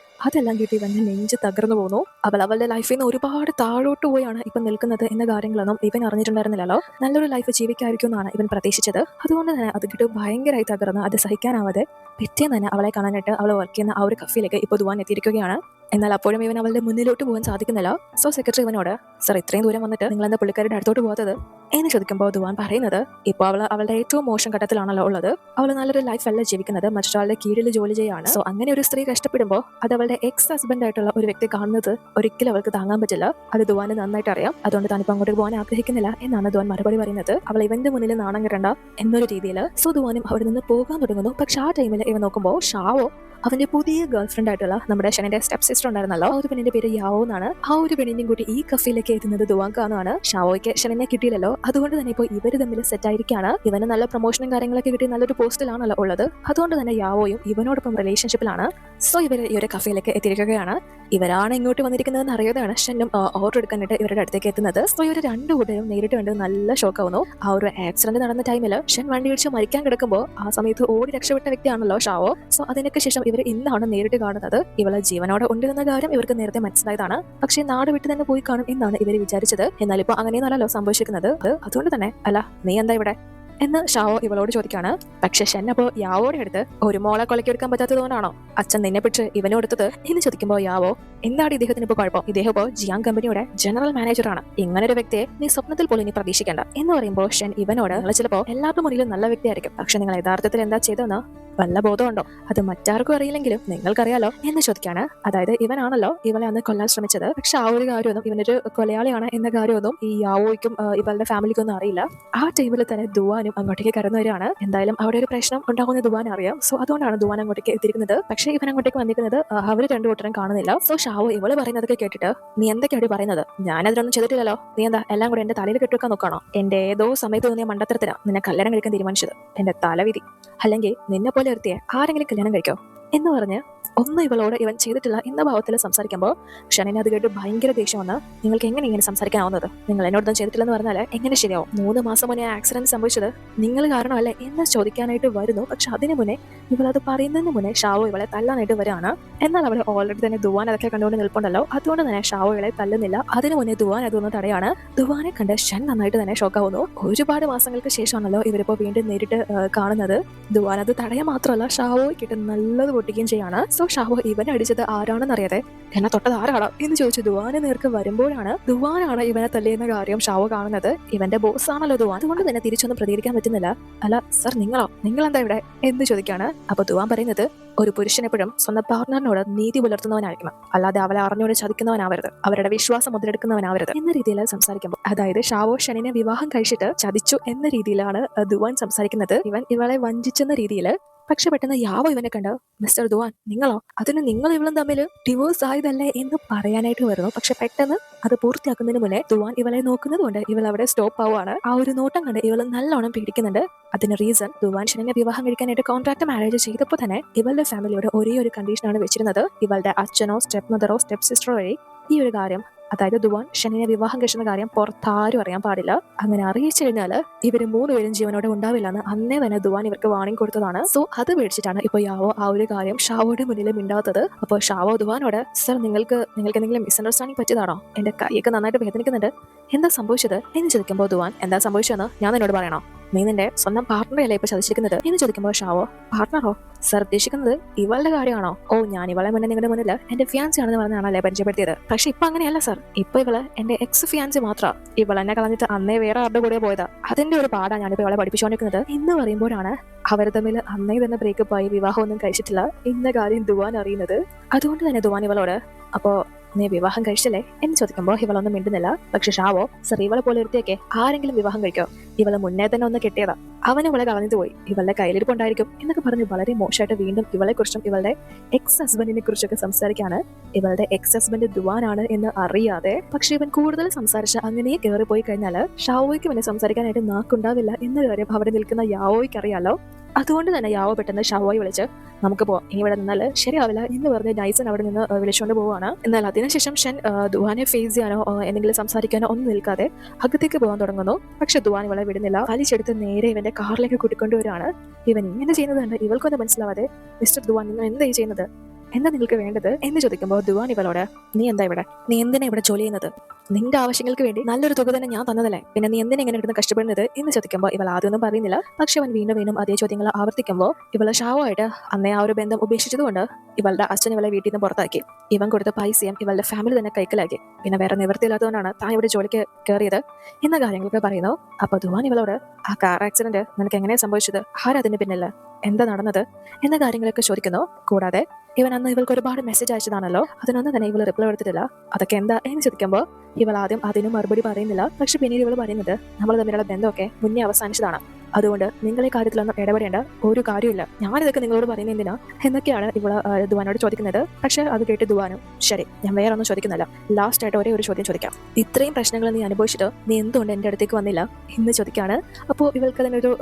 Speaker 1: അതെല്ലാം കിട്ടി ഇവന്റെ നെഞ്ച് തകർന്നു പോകുന്നു. അവളുടെ ലൈഫിൽ നിന്ന് ഒരുപാട് താഴോട്ട് പോയാണ് ഇപ്പം നിൽക്കുന്നത് എന്ന കാര്യങ്ങളൊന്നും ഇവൻ അറിഞ്ഞിട്ടുണ്ടായിരുന്നില്ലല്ലോ. നല്ലൊരു ലൈഫ് ജീവിക്കായിരിക്കും എന്നാണ് ഇവൻ പ്രതീക്ഷിച്ചത്. അതുകൊണ്ട് തന്നെ അത് കിട്ടി ഭയങ്കരമായി തകർന്ന് അത് സഹിക്കാനാവാതെ പിറ്റേന്ന് തന്നെ അവളെ കാണാനായിട്ട് അവൾ വർക്ക് ചെയ്യുന്ന ആ ഒരു കഫേയിലേക്ക് ഇപ്പോൾ ദുവാൻ എത്തിയിരിക്കുകയാണ്. എന്നാൽ അപ്പോഴും ഇവൻ അവളുടെ മുന്നിലോട്ട് പോകാൻ സാധിക്കുന്നില്ല. സോ സെക്രട്ടറി ഇവനോട്, സർ ഇത്രയും ദൂരം വന്നിട്ട് നിങ്ങൾ എന്താ പുള്ളിക്കാരുടെ അടുത്തോട്ട് പോകാത്തത് എന്ന് ചോദിക്കുമ്പോൾ ദുവാൻ പറയുന്നത്, ഇപ്പോൾ അവളുടെ ഏറ്റവും മോശം ഘട്ടത്തിലാണല്ലോ ഉള്ളത്. അവൾ നല്ലൊരു ലൈഫ് അല്ല ജീവിക്കുന്നത്, മറ്റൊരാളുടെ കീഴിൽ ജോലി ചെയ്യാണ്. സോ അങ്ങനെ ഒരു സ്ത്രീ കഷ്ടപ്പെടുമ്പോൾ അത് അവളുടെ എക്സ് ഹസ്ബൻഡ് ആയിട്ടുള്ള ഒരു വ്യക്തി കാണുന്നത് ഒരിക്കലും അവൾക്ക് താങ്ങാൻ പറ്റില്ല. അത് ദുവാന് നന്നായിട്ട് അറിയാം. അതുകൊണ്ട് താനിപ്പോൾ അങ്ങോട്ട് പോകാൻ ആഗ്രഹിക്കുന്നില്ല എന്നാണ് ദുവാൻ മറുപടി പറയുന്നത്. അവൾ ഇവന്റെ മുന്നിൽ നാണം കെട്ടണ്ട എന്നൊരു രീതിയിൽ. സോ ദുവാനും അവിടെ നിന്ന് പോകാൻ തുടങ്ങുന്നു. പക്ഷെ ആ ടൈമിൽ ഇവ നോക്കുമ്പോൾ ഷാവോ അവന്റെ പുതിയ ഗേൾ ഫ്രണ്ട് ആയിട്ടുള്ള നമ്മുടെ ഷെനിന്റെ സ്റ്റെപ്പ് സിസ്റ്റർ ഉണ്ടായിരുന്നല്ലോ, ആ ഒരു പെണ്ണിന്റെ പേര് യാവോ എന്നാണ്. ആ ഒരു പെണ്ണിന്റെയും കൂടി ഈ കഫേയിലേക്ക് എത്തുന്നത് ദുവാൻ കാണുവാണ്. ഷാവോയ്ക്ക് ഷെനിനെ കിട്ടിയില്ലല്ലോ, അതുകൊണ്ട് തന്നെ ഇപ്പോൾ ഇവര് തമ്മിൽ സെറ്റ് ആയിരിക്കാണ്. ഇവന് നല്ല പ്രൊമോഷനും കാര്യങ്ങളൊക്കെ കിട്ടി നല്ലൊരു പോസ്റ്റിലാണല്ലോ ഉള്ളത്. അതുകൊണ്ട് തന്നെ യാവോയും ഇവനോടൊപ്പം റിലേഷൻഷിപ്പിലാണ്. സോ ഇവര് ഈ ഒരു കഫേയിലേക്ക് എത്തിയിരിക്കുകയാണ്. ഇവരാണ് ഇങ്ങോട്ട് വന്നിരിക്കുന്നതെന്ന് അറിയാതെയാണ് ഷെന്നും ഓർഡർ എടുക്കാനായിട്ട് ഇവരുടെ അടുത്തേക്ക് എത്തുന്നത്. സോ ഇവർ രണ്ടുകൂട്ടരും നേരിട്ട് കണ്ട് നല്ല ഷോക്കാവുന്നു. ആ ഒരു ആക്സിഡന്റ് നടന്ന ടൈമിൽ ഷെൻ വണ്ടി ഇടിച്ച് മരിക്കാൻ കിടക്കുമ്പോൾ ആ സമയത്ത് ഓടി രക്ഷപ്പെട്ട വ്യക്തിയാണല്ലോ ഷാവോ. സോ അതിനൊക്കെ ശേഷം ഇവർ ഇന്നാണ് നേരിട്ട് കാണുന്നത്. ഇവളെ ജീവനോടെ ഉണ്ടെന്ന കാര്യം ഇവർക്ക് നേരത്തെ മനസ്സിലായതാണ്. പക്ഷേ നാട് വിട്ട് തന്നെ പോയി കാണും എന്നാണ് ഇവർ വിചാരിച്ചത്. എന്നാൽ ഇപ്പോൾ അങ്ങനെയൊന്നല്ലോ സംഭവിച്ചിരിക്കുന്നത്. അതുകൊണ്ട് തന്നെ അല്ല നീ എന്താ ഇവിടെ എന്ന് ഷാവോ ഇവളോട് ചോദിക്കാണ്. പക്ഷെ ഷെൻ അപ്പോൾ യാവോടെ അടുത്ത് ഒരു മോളെ കൊലക്കെടുക്കാൻ പറ്റാത്തതുകൊണ്ടാണോ അച്ഛൻ നിന്നെ പിടിച്ച് ഇവനും എടുത്തത് എന്ന് ചോദിക്കുമ്പോൾ യാവോ, എന്താണ് ഇദ്ദേഹത്തിന് ഇപ്പോൾ കുഴപ്പം? ഇദ്ദേഹം ഇപ്പോൾ ജിയാങ് കമ്പനിയുടെ ജനറൽ മാനേജറാണ്. ഇങ്ങനെ ഒരു വ്യക്തിയെ നീ സ്വപ്നത്തിൽ പോലും ഇനി പ്രതീക്ഷിക്കേണ്ട എന്ന് പറയുമ്പോൾ ഷെൻ ഇവനോട്, നിങ്ങൾ ചിലപ്പോൾ എല്ലാവരുടെ മുന്നിലും നല്ല വ്യക്തിയായിരിക്കും, പക്ഷെ നിങ്ങൾ യഥാർത്ഥത്തിൽ എന്താ ചെയ്തതെന്ന് വല്ല ബോധമുണ്ടോ? അത് മറ്റാർക്കും അറിയില്ലെങ്കിലും നിങ്ങൾക്കറിയാലോ എന്ന് ചോദിക്കാണ്. അതായത് ഇവനാണല്ലോ ഇവളെ അന്ന് കൊല്ലാൻ ശ്രമിച്ചത്. പക്ഷെ ആ ഒരു കാര്യമൊന്നും ഇവനൊരു കൊലയാളിയാണ് എന്ന കാര്യമൊന്നും ഈ യാവോയ്ക്കും ഇവളുടെ ഫാമിലിക്കും ഒന്നും അറിയില്ല. ആ ടൈമിൽ തന്നെ ദുവാനും അങ്ങോട്ടേക്ക് കടന്നു വരികയാണ്. എന്തായാലും അവിടെ ഒരു പ്രശ്നം ഉണ്ടാകുന്ന ദുവാൻ അറിയാം. സോ അതുകൊണ്ടാണ് ദുവാൻ അങ്ങോട്ടേക്ക് എത്തിയിരിക്കുന്നത്. പക്ഷേ ഇവൻ അങ്ങോട്ടേക്ക് വന്നിരിക്കുന്നത് അവർ രണ്ടുകൂട്ടരും കാണുന്നില്ല. സോ ഷാവോ ഇവള് പറയുന്നതൊക്കെ കേട്ടിട്ട്, നീ എന്തൊക്കെയാണ് പറയുന്നത്? ഞാനതിലൊന്നും ചെയ്തിട്ടില്ലല്ലോ, നീ എന്താ എല്ലാം കൂടെ എന്റെ തലയിൽ കെട്ടിവെക്കാൻ നോക്കണോ? എന്റെ ഏതോ സമയത്ത് തോന്നിയ മണ്ടത്തരത്തിനാ നിന്നെ കല്യാണം കഴിക്കാൻ തീരുമാനിച്ചത്. എന്റെ തലവിധി. അല്ലെങ്കിൽ നിന്നെ പോലെ ഒരുത്തിയെ ആരെങ്കിലും കല്യാണം കഴിക്കോ എന്ന് പറഞ്ഞ് ഒന്നും ഇവളോട് ഇവൻ ചെയ്തിട്ടില്ല എന്ന ഭാവത്തിൽ സംസാരിക്കുമ്പോൾ ഷെനിനെ അത് കേട്ട് ഭയങ്കര ദേഷ്യം വന്ന്, നിങ്ങൾക്ക് എങ്ങനെ ഇങ്ങനെ സംസാരിക്കാനാവുന്നത്? നിങ്ങൾ എന്നോടൊന്നും ചെയ്തിട്ടില്ലെന്ന് പറഞ്ഞാൽ എങ്ങനെ ശരിയാവും? 3 മാസം മുന്നേ ആക്സിഡന്റ് സംഭവിച്ചത് നിങ്ങൾ കാരണമല്ലേ എന്ന് ചോദിക്കാനായിട്ട് വരുന്നു. പക്ഷെ അതിന് മുന്നേ ഇവളത് പറയുന്നതിന് മുന്നേ ഷാവോ ഇവളെ തല്ലാനായിട്ട് വരികയാണ്. എന്നാൽ അവൾ ഓൾറെഡി തന്നെ ദുവാൻ അതൊക്കെ കണ്ടുകൊണ്ട് നിൽപ്പുണ്ടല്ലോ, അതുകൊണ്ട് തന്നെ ഷാവോ ഇവളെ തല്ലുന്നില്ല. അതിനു മുന്നേ ദുവാൻ അതൊന്ന് തടയാണ്. ദുവാനെ കണ്ട് ഷെൻ നന്നായിട്ട് തന്നെ ഷോക്കാവുന്നു. ഒരുപാട് മാസങ്ങൾക്ക് ശേഷമാണല്ലോ ഇവരിപ്പോ വീണ്ടും നേരിട്ട് കാണുന്നത്. ദുവാൻ അത് തടയാൻ മാത്രമല്ല ഷാവോയ്ക്കിട്ട് നല്ലത് പൊട്ടിക്കുകയും ചെയ്യാണ്. സോ ഷാവോ ഇവനെ അടിച്ചത് ആരാണെന്ന് അറിയാതെ എന്നെ തൊട്ടത് ആരാണോ എന്ന് ചോദിച്ചു ദുവാനെ നേർക്ക് വരുമ്പോഴാണ് ദുവാനാണ് ഇവനെ തല്ലിയെന്ന കാര്യം ഷാവോ കാണുന്നത്. ഇവന്റെ ബോസ് ആണല്ലോ ദുവാൻ, അതുകൊണ്ട് തന്നെ തിരിച്ചൊന്നും പ്രതികരിക്കാൻ പറ്റുന്നില്ല. അല്ല സർ നിങ്ങൾ എന്താ ഇവിടെ എന്ന് ചോദിക്കാണ്. അപ്പൊ ദുവാൻ പറയുന്നത്, ഒരു പുരുഷൻ എപ്പോഴും സ്വന്തം പാർട്ണറിനോട് നീതി പുലർത്തുന്നവനായിരിക്കണം, അല്ലാതെ അവളെ അറിഞ്ഞോട് ചതിക്കുന്നവനാവരുത്, അവരുടെ വിശ്വാസം മുതലെടുക്കുന്നവനാവരുത് എന്ന രീതിയിൽ സംസാരിക്കുമ്പോൾ, അതായത് ഷാവോ ഷെനിനെ വിവാഹം കഴിച്ചിട്ട് ചതിച്ചു എന്ന രീതിയിലാണ് ദുവാൻ സംസാരിക്കുന്നത്. ഇവൻ ഇവളെ വഞ്ചിച്ചെന്ന രീതിയിൽ. പക്ഷെ പെട്ടെന്ന് യാവോ ഇവനെ കണ്ട്, മിസ്റ്റർ ദുവാൻ നിങ്ങളോ? അതിന് നിങ്ങൾ ഇവളും തമ്മിൽ ഡിവോഴ്സ് ആയതല്ലേ എന്ന് പറയാനായിട്ട് വരുന്നു. പക്ഷെ പെട്ടെന്ന് അത് പൂർത്തിയാക്കുന്നതിന് മുന്നേ ദുവാൻ ഇവളെ നോക്കുന്നത് കൊണ്ട് ഇവൾ അവിടെ സ്റ്റോപ്പ് ആവുകയാണ്. ആ ഒരു നോട്ടം കണ്ട് ഇവൾ നല്ലോണം പേടിക്കുന്നുണ്ട്. അതിന് റീസൺ, ദുവാൻ ഷെനിനെ വിവാഹം കഴിക്കാനായിട്ട് കോൺട്രാക്ട് മാരേജ് ചെയ്തപ്പോൾ തന്നെ ഇവളുടെ ഫാമിലിയോട് ഒരേ ഒരു കണ്ടീഷനാണ് വെച്ചിരുന്നത്. ഇവളുടെ അച്ഛനോ സ്റ്റെപ്പ് മദറോ സ്റ്റെപ്പ് സിസ്റ്ററോ വഴി ഈ ഒരു കാര്യം, അതായത് ദുവാൻ ഷെനിനെ വിവാഹം കഴിക്കുന്ന കാര്യം പുറത്താരും അറിയാൻ പാടില്ല. അങ്ങനെ അറിയിച്ചു കഴിഞ്ഞാൽ ഇവര് 3 പേരും ജീവനോടെ ഉണ്ടാവില്ല എന്ന് അന്നേ തന്നെ ദുവാൻ ഇവർക്ക് വാണിംഗ് കൊടുത്തതാണ്. സോ അത് പേടിച്ചിട്ടാണ് ഇപ്പൊ യാവോ ആ ഒരു കാര്യം ഷാവോയുടെ മുന്നിൽ മിണ്ടാത്തത്. അപ്പോൾ ഷാവോ ദുവാനോട്, സർ നിങ്ങൾക്ക് എന്തെങ്കിലും മിസ്അണ്ടർസ്റ്റാൻഡിംഗ് പറ്റിയതാണോ? എന്റെ കൈയൊക്കെ നന്നായിട്ട് വേദനിക്കുന്നുണ്ട്, എന്താ സംഭവിച്ചത് എന്ന് ചോദിക്കുമ്പോൾ ദുവാൻ, എന്താ സംഭവിച്ചതെന്ന് ഞാൻ നിന്നോട് പറയണോ? നീ നിന്റെ സ്വന്തം പാർട്ണറല്ലേ ഇപ്പൊ ചതിച്ചിരിക്കുന്നത് എന്ന് ചോദിക്കുമ്പോൾ ഷാവോ, പാർട്ണറോ? സർ ഉദ്ദേശിക്കുന്നത് ഇവളുടെ കാര്യമാണോ? ഓ, ഞാൻ ഇവളെ മുന്നേ നിങ്ങളുടെ മുന്നിൽ എന്റെ ഫിയാൻസി ആണെന്ന് പറഞ്ഞാണല്ലേ പരിചയപ്പെടുത്തിയത്. പക്ഷെ ഇപ്പൊ അങ്ങനെയല്ല സർ, ഇപ്പൊ ഇവള് എന്റെ എക്സ് ഫിയാൻസി മാത്രം. ഇവൾ എന്നെ കളഞ്ഞിട്ട് അന്നേ വേറെ ആരുടെ കൂടെ പോയതാ. അതിന്റെ ഒരു പാടാ ഞാനിപ്പോ ഇവളെ പഠിപ്പിച്ചുകൊണ്ടിരിക്കുന്നത് എന്ന് പറയുമ്പോഴാണ് അവർ തമ്മിൽ അന്നേ തന്നെ ബ്രേക്കപ്പ് ആയി വിവാഹമൊന്നും കഴിച്ചിട്ടില്ല എന്ന കാര്യം ദുവാൻ അറിയുന്നത്. അതുകൊണ്ട് തന്നെ ദുവാൻ ഇവളോട്, അപ്പോ നീ വിവാഹം കഴിച്ചില്ലേ എന്ന് ചോദിക്കുമ്പോൾ ഇവളൊന്നും മിണ്ടുന്നില്ല. പക്ഷെ ഷാവോ, സർ ഇവളെ പോലെ ഒരുത്തേക്ക് ആരെങ്കിലും വിവാഹം കഴിക്കോ? ഇവളെ മുന്നേ തന്നെ ഒന്ന് കെട്ടിയതാ, അവൻ ഇവളെ കളഞ്ഞു പോയി, ഇവളുടെ കയ്യിലിരിപ്പുണ്ടായിരിക്കും എന്നൊക്കെ പറഞ്ഞ് വളരെ മോശമായിട്ട് വീണ്ടും ഇവളെ കുറിച്ചും ഇവളുടെ എക്സ് ഹസ്ബൻഡിനെ കുറിച്ചൊക്കെ സംസാരിക്കാണ്. ഇവളുടെ എക്സ് ഹസ്ബൻഡ് ദുവാനാണ് എന്ന് അറിയാതെ. പക്ഷെ ഇവൻ കൂടുതൽ സംസാരിച്ച് അങ്ങനെ കയറിപ്പോയി കഴിഞ്ഞാൽ ഷാവോയ്ക്ക് ഇവനെ സംസാരിക്കാനായിട്ട് നാക്കുണ്ടാവില്ല എന്ന കാര്യം അവിടെ നിൽക്കുന്ന യാവോയ്ക്ക് അറിയാലോ. അതുകൊണ്ട് തന്നെ യാവോ പെട്ടെന്ന് ഷാവോയെ വിളിച്ച്, നമുക്ക് പോവാം, ഇനി ഇവിടെ നിന്നാൽ ശരിയാവില്ല എന്ന് പറഞ്ഞ് നൈസൻ അവിടെ നിന്ന് വിളിച്ചുകൊണ്ട് പോവുകയാണ്. എന്നാൽ അതിനുശേഷം ഷൻ ദുവാനെ ഫേസ് ചെയ്യാനോ എന്തെങ്കിലും സംസാരിക്കാനോ ഒന്നും നിൽക്കാതെ അകത്തേക്ക് പോകാൻ തുടങ്ങുന്നു. പക്ഷെ ദുവാൻ ഇവളെ വിടുന്നില്ല. വലിച്ചെടുത്ത് നേരെ ഇവന്റെ കാറിലേക്ക് കൂട്ടിക്കൊണ്ടുവരികയാണ്. ഇവൻ ഇങ്ങനെ ചെയ്യുന്നത് കണ്ട് ഇവൾക്കൊന്നും മനസ്സിലാവാതെ, മിസ്റ്റർ ദുവാൻ നിങ്ങൾ എന്തായി ചെയ്യുന്നത്, എന്താ നിങ്ങൾക്ക് വേണ്ടത് എന്ന് ചോദിക്കുമ്പോൾ ദുവാൻ ഇവളോട്, നീ എന്താ ഇവിടെ, നീ എന്തിനാ ഇവിടെ ജോലി ചെയ്യുന്നത്, നിന്റെ ആവശ്യങ്ങൾക്ക് വേണ്ടി നല്ലൊരു തുക തന്നെ ഞാൻ തന്നതല്ലേ, പിന്നെ നീ എന്തിനാ ഇങ്ങനെ കിടന്ന് കഷ്ടപ്പെടുന്നത് എന്ന് ചോദിക്കുമ്പോൾ ഇവൾ ആദ്യമൊന്നും പറയുന്നില്ല. പക്ഷെ അവൻ വീണ്ടും വീണ്ടും അതേ ചോദ്യങ്ങൾ ആവർത്തിക്കുമ്പോൾ ഇവളെ ഷാവുമായിട്ട് അന്നേ ആ ഒരു ബന്ധം ഉപേക്ഷിച്ചതുകൊണ്ട് ഇവളുടെ അച്ഛൻ ഇവളെ വീട്ടിൽ നിന്ന് പുറത്താക്കി. ഇവൻ കൊടുത്ത പൈസയും ഇവളുടെ ഫാമിലി തന്നെ കൈക്കലാക്കി. പിന്നെ വേറെ നിവൃത്തിയില്ലാത്തതുകൊണ്ടാണ് താൻ ഇവിടെ ജോലിക്ക് കയറിയത് എന്ന കാര്യങ്ങളൊക്കെ പറയുന്നു. അപ്പൊ ദുവാൻ ഇവളോട് ആ കാർ ആക്സിഡന്റ് നിനക്ക് എങ്ങനെയാ സംഭവിച്ചത്, ആരതിന് പിന്നില്ല, എന്താ നടന്നത് എന്ന കാര്യങ്ങളൊക്കെ ചോദിക്കുന്നു. കൂടാതെ ഇവൻ അന്ന് ഇവൾക്ക് ഒരുപാട് മെസ്സേജ് അയച്ചതാണല്ലോ, അതിനൊന്നും തന്നെ ഇവൾ റിപ്ലൈ എടുത്തിട്ടില്ല. അതൊക്കെ എന്താ എന്ന് ചോദിക്കുമ്പോൾ ഇവൾ ആദ്യം അതിനും മറുപടി പറയുന്നില്ല. പക്ഷെ പിന്നീട് ഇവൾ പറയുന്നത് നമ്മൾ തമ്മിലുള്ള ബന്ധമൊക്കെ മുന്നേ അവസാനിച്ചതാണ്, അതുകൊണ്ട് നിങ്ങൾ ഈ കാര്യത്തിലൊന്നും ഇടപെടേണ്ട ഒരു കാര്യമില്ല, ഞാനിതൊക്കെ നിങ്ങളോട് പറയുന്നത് എന്തിനാ എന്നൊക്കെയാണ് ഇവള് ദുവാനോട് ചോദിക്കുന്നത്. പക്ഷെ അത് കേട്ട് ദുവാനും ശരി ഞാൻ വേറെ ഒന്നും ചോദിക്കുന്നില്ല, ലാസ്റ്റ് ആയിട്ട് ഒരേ ഒരു ചോദ്യം ചോദിക്കാം, ഇത്രയും പ്രശ്നങ്ങൾ നീ അനുഭവിച്ചിട്ട് നീ എന്തുകൊണ്ട് എൻ്റെ അടുത്തേക്ക് വന്നില്ല എന്ന് ചോദിക്കാണ്. അപ്പോൾ ഇവൾക്ക് അതിനൊരു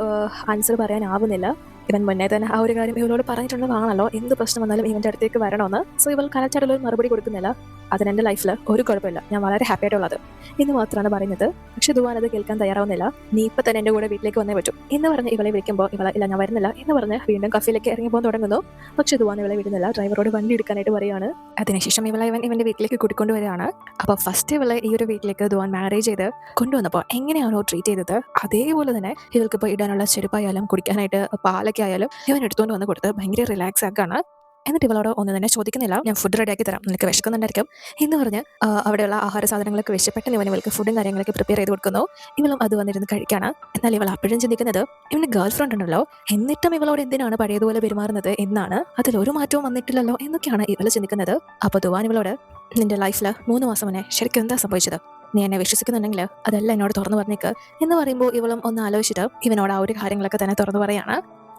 Speaker 1: ആൻസർ പറയാനാവുന്നില്ല. ഇവൻ മുന്നേ തന്നെ ആ ഒരു കാര്യം ഇവളോട് പറഞ്ഞിട്ടുള്ളതാണല്ലോ, എന്ത് പ്രശ്നം വന്നാലും ഇവന്റെ അടുത്തേക്ക് വരണമെന്ന്. സോ ഇവൾ കലച്ചാടുള്ള ഒരു മറുപടി കൊടുക്കുന്നില്ല. അതിനെന്റെ ലൈഫിൽ ഒരു കുഴപ്പമില്ല, ഞാൻ വളരെ ഹാപ്പി ആയിട്ടുള്ളത് എന്ന് മാത്രമാണ് പറയുന്നത്. പക്ഷെ ദുവാൻ അത് കേൾക്കാൻ തയ്യാറാവുന്നില്ല. നീ ഇപ്പൊ തന്നെ എന്റെ കൂടെ വീട്ടിലേക്ക് വന്നേ പറ്റും എന്ന് പറഞ്ഞ് ഇവളെ വിളിക്കുമ്പോൾ ഇവളെ ഇല്ല ഞാൻ വരുന്നില്ല എന്ന് പറഞ്ഞ് വീണ്ടും കഫയിലേക്ക് ഇറങ്ങി പോകാൻ തുടങ്ങുന്നു. പക്ഷെ ദുവാൻ ഇവളെ വിടുന്നില്ല, ഡ്രൈവറോട് വണ്ടി എടുക്കാനായിട്ട് പറയുകയാണ്. അതിനുശേഷം ഇവളെ ഇവന്റെ വീട്ടിലേക്ക് കൂട്ടിക്കൊണ്ടുവരികയാണ്. അപ്പൊ ഫസ്റ്റ് ഇവളെ ഈ ഒരു വീട്ടിലേക്ക് ദുവാൻ മാരേജ് ചെയ്ത് കൊണ്ടുവന്നപ്പോൾ എങ്ങനെയാണോ ട്രീറ്റ് ചെയ്തത് അതേപോലെ തന്നെ ഇവൾക്ക് ഇപ്പോൾ ഇടാനുള്ള ചെരുപ്പായാലും കുടിക്കാനായിട്ട് പാലൊക്കെ ആയാലും ഇവൻ എടുത്തുകൊണ്ട് വന്ന് കൊടുത്ത് ഭയങ്കര റിലാക്സ് ആക്കാണ്. എന്നിട്ട് ഇവളോട് ഒന്നും തന്നെ ചോദിക്കുന്നില്ല, ഞാൻ ഫുഡ് റെഡിയാക്കി തരാം, നിനക്ക് വിശക്കുന്നുണ്ടായിരിക്കും എന്ന് പറഞ്ഞ് അവിടെയുള്ള ആഹാര സാധനങ്ങളൊക്കെ വെച്ച് പെട്ടെന്ന് ഇവൾക്ക് ഫുഡും കാര്യങ്ങളൊക്കെ പ്രിപ്പയർ ചെയ്ത് കൊടുക്കുന്നു. ഇവളും അത് വന്നിരുന്ന് കഴിക്കാണ്. എന്നാൽ ഇവൾ അപ്പോഴും ചിന്തിക്കുന്നത് ഇവന്റെ ഗേൾ ഫ്രണ്ട് ഉണ്ടല്ലോ, എന്നിട്ടും ഇവളോട് എന്തിനാണ് പഴയതുപോലെ പെരുമാറുന്നത് എന്നാണ്, അതിലൊരു മാറ്റവും വന്നിട്ടില്ലല്ലോ എന്നൊക്കെയാണ് ഇവൾ ചിന്തിക്കുന്നത്. അപ്പൊ ദുവാൻ ഇവളോട് നിന്റെ ലൈഫിൽ 3 മാസം മുന്നേ ശരിക്കും എന്താ സംഭവിച്ചത്, നീ എന്നെ വിശ്വസിക്കുന്നുണ്ടെങ്കിൽ അതെല്ലാം എന്നോട് തുറന്നു പറഞ്ഞേക്ക് എന്ന് പറയുമ്പോൾ ഇവളും ഒന്ന് ആലോചിച്ചിട്ട് ഇവനോട് ആ ഒരു കാര്യങ്ങളൊക്കെ തന്നെ തുറന്നു പറയാണ്.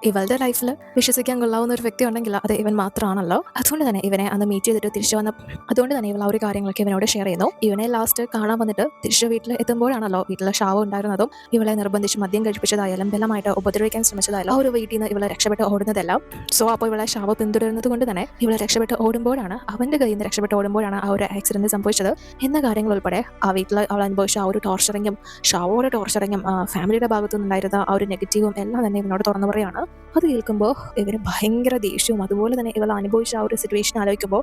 Speaker 1: ഇവളുടെ ലൈഫിൽ വിശ്വസിക്കാൻ കൊള്ളാവുന്ന ഒരു വ്യക്തി ഉണ്ടെങ്കിൽ അത് ഇവൻ മാത്രമാണല്ലോ. അതുകൊണ്ട് തന്നെ ഇവനെ അന്ന് മീറ്റ് ചെയ്തിട്ട് തിരിച്ചു വന്ന അതുകൊണ്ട് തന്നെ ഇവൾ ആ ഒരു കാര്യങ്ങളൊക്കെ ഇവനോട് ഷെയർ ചെയ്യുന്നു. ഇവനെ ലാസ്റ്റ് കാണാൻ വന്നിട്ട് തിരിച്ചു വീട്ടിൽ എത്തുമ്പോഴാണല്ലോ വീട്ടിലെ ഷാവ് ഉണ്ടായിരുന്നതും ഇവളെ നിർബന്ധിച്ച് മദ്യം കഴിപ്പിച്ചതായാലും ബലമായിട്ട് ഉപദ്രവിക്കാൻ ശ്രമിച്ചതായാലും ആ ഒരു വീട്ടിൽ നിന്ന് ഇവളെ രക്ഷപ്പെട്ട് ഓടുന്നതെല്ലാം. സോ അപ്പോൾ ഇവളെ ഷാവ് പിന്തുടരുന്നത് കൊണ്ട് തന്നെ ഇവളെ രക്ഷപ്പെട്ട് ഓടുമ്പോഴാണ് അവന്റെ കയ്യിൽ നിന്ന് രക്ഷപ്പെട്ട് ഓടുമ്പോഴാണ് ആ ഒരു ആക്സിഡന്റ് സംഭവിച്ചത് എന്ന കാര്യങ്ങൾ ഉൾപ്പെടെ ആ വീട്ടിൽ അവൾ അനുഭവിച്ച ആ ഒരു ടോർച്ചറിങ്ങും ഷാവോടെ ടോർച്ചറിങ്ങും ഫാമിലിയുടെ ഭാഗത്തു നിന്നുണ്ടായിരുന്ന ആ ഒരു നെഗറ്റീവും എല്ലാം തന്നെ ഇവനോട് തുറന്നു പറയാണ്. അത് കേൾക്കുമ്പോൾ ഇവന് ഭയങ്കര ദേഷ്യവും അതുപോലെ തന്നെ ഇവൾ അനുഭവിച്ച ആ ഒരു സിറ്റുവേഷൻ ആലോചിക്കുമ്പോൾ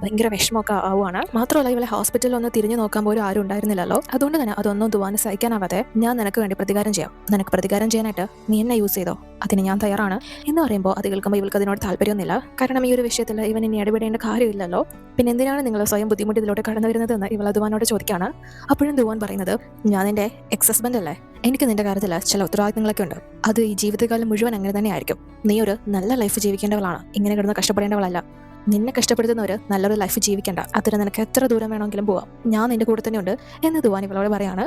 Speaker 1: ഭയങ്കര വിഷമമൊക്കെ ആവുകയാണ്. മാത്രമല്ല ഇവളെ ഹോസ്പിറ്റലിൽ ഒന്ന് തിരിഞ്ഞു നോക്കാൻ പോലും ആരും ഉണ്ടായിരുന്നില്ലല്ലോ. അതുകൊണ്ട് തന്നെ അതൊന്നും ദുവാന് സഹിക്കാനാവാതെ ഞാൻ നിനക്ക് വേണ്ടി പ്രതികാരം ചെയ്യാം, നിനക്ക് പ്രതികാരം ചെയ്യാനായിട്ട് നീ എന്നെ യൂസ് ചെയ്തോ, അതിന് ഞാൻ തയ്യാറാണ് എന്ന് പറയുമ്പോൾ അത് കേൾക്കുമ്പോൾ ഇവൾക്ക് അതിനോട് താല്പര്യമൊന്നുമില്ല. കാരണം ഈ ഒരു വിഷയത്തിൽ ഇവൻ ഇനി ഇടപെടേണ്ട കാര്യമില്ലല്ലോ, പിന്നെ എന്തിനാണ് നിങ്ങൾ സ്വയം ബുദ്ധിമുട്ട് ഇതിലോട്ട് കടന്നു വരുന്നതെന്ന് ഇവൾ ദുവാനോട് ചോദിക്കുകയാണ്. അപ്പോഴും ദുവാൻ പറയുന്നത് ഞാൻ നിന്റെ എക്സ് ഹസ്ബൻഡ് അല്ലേ, എനിക്ക് നിന്റെ കാര്യത്തിൽ ചില ഉത്തരവാദിത്തങ്ങളൊക്കെ ഉണ്ട്, അത് ഈ ജീവിതകാലം മുഴുവൻ അങ്ങനെ തന്നെ ആയിരിക്കും. നീ ഒരു നല്ല ലൈഫ് ജീവിക്കേണ്ടവളാണ്, ഇങ്ങനെ കിടന്ന് കഷ്ടപ്പെടേണ്ടവളല്ല. നിന്നെ കഷ്ടപ്പെടുത്തുന്നവർ നല്ലൊരു ലൈഫ് ജീവിക്കേണ്ട, അതിന് നിനക്ക് എത്ര ദൂരം വേണമെങ്കിലും പോവാം, ഞാൻ നിന്റെ കൂടെ തന്നെ ഉണ്ട് എന്ന് ദുവാൻ ഇവളോട് പറയാണ്.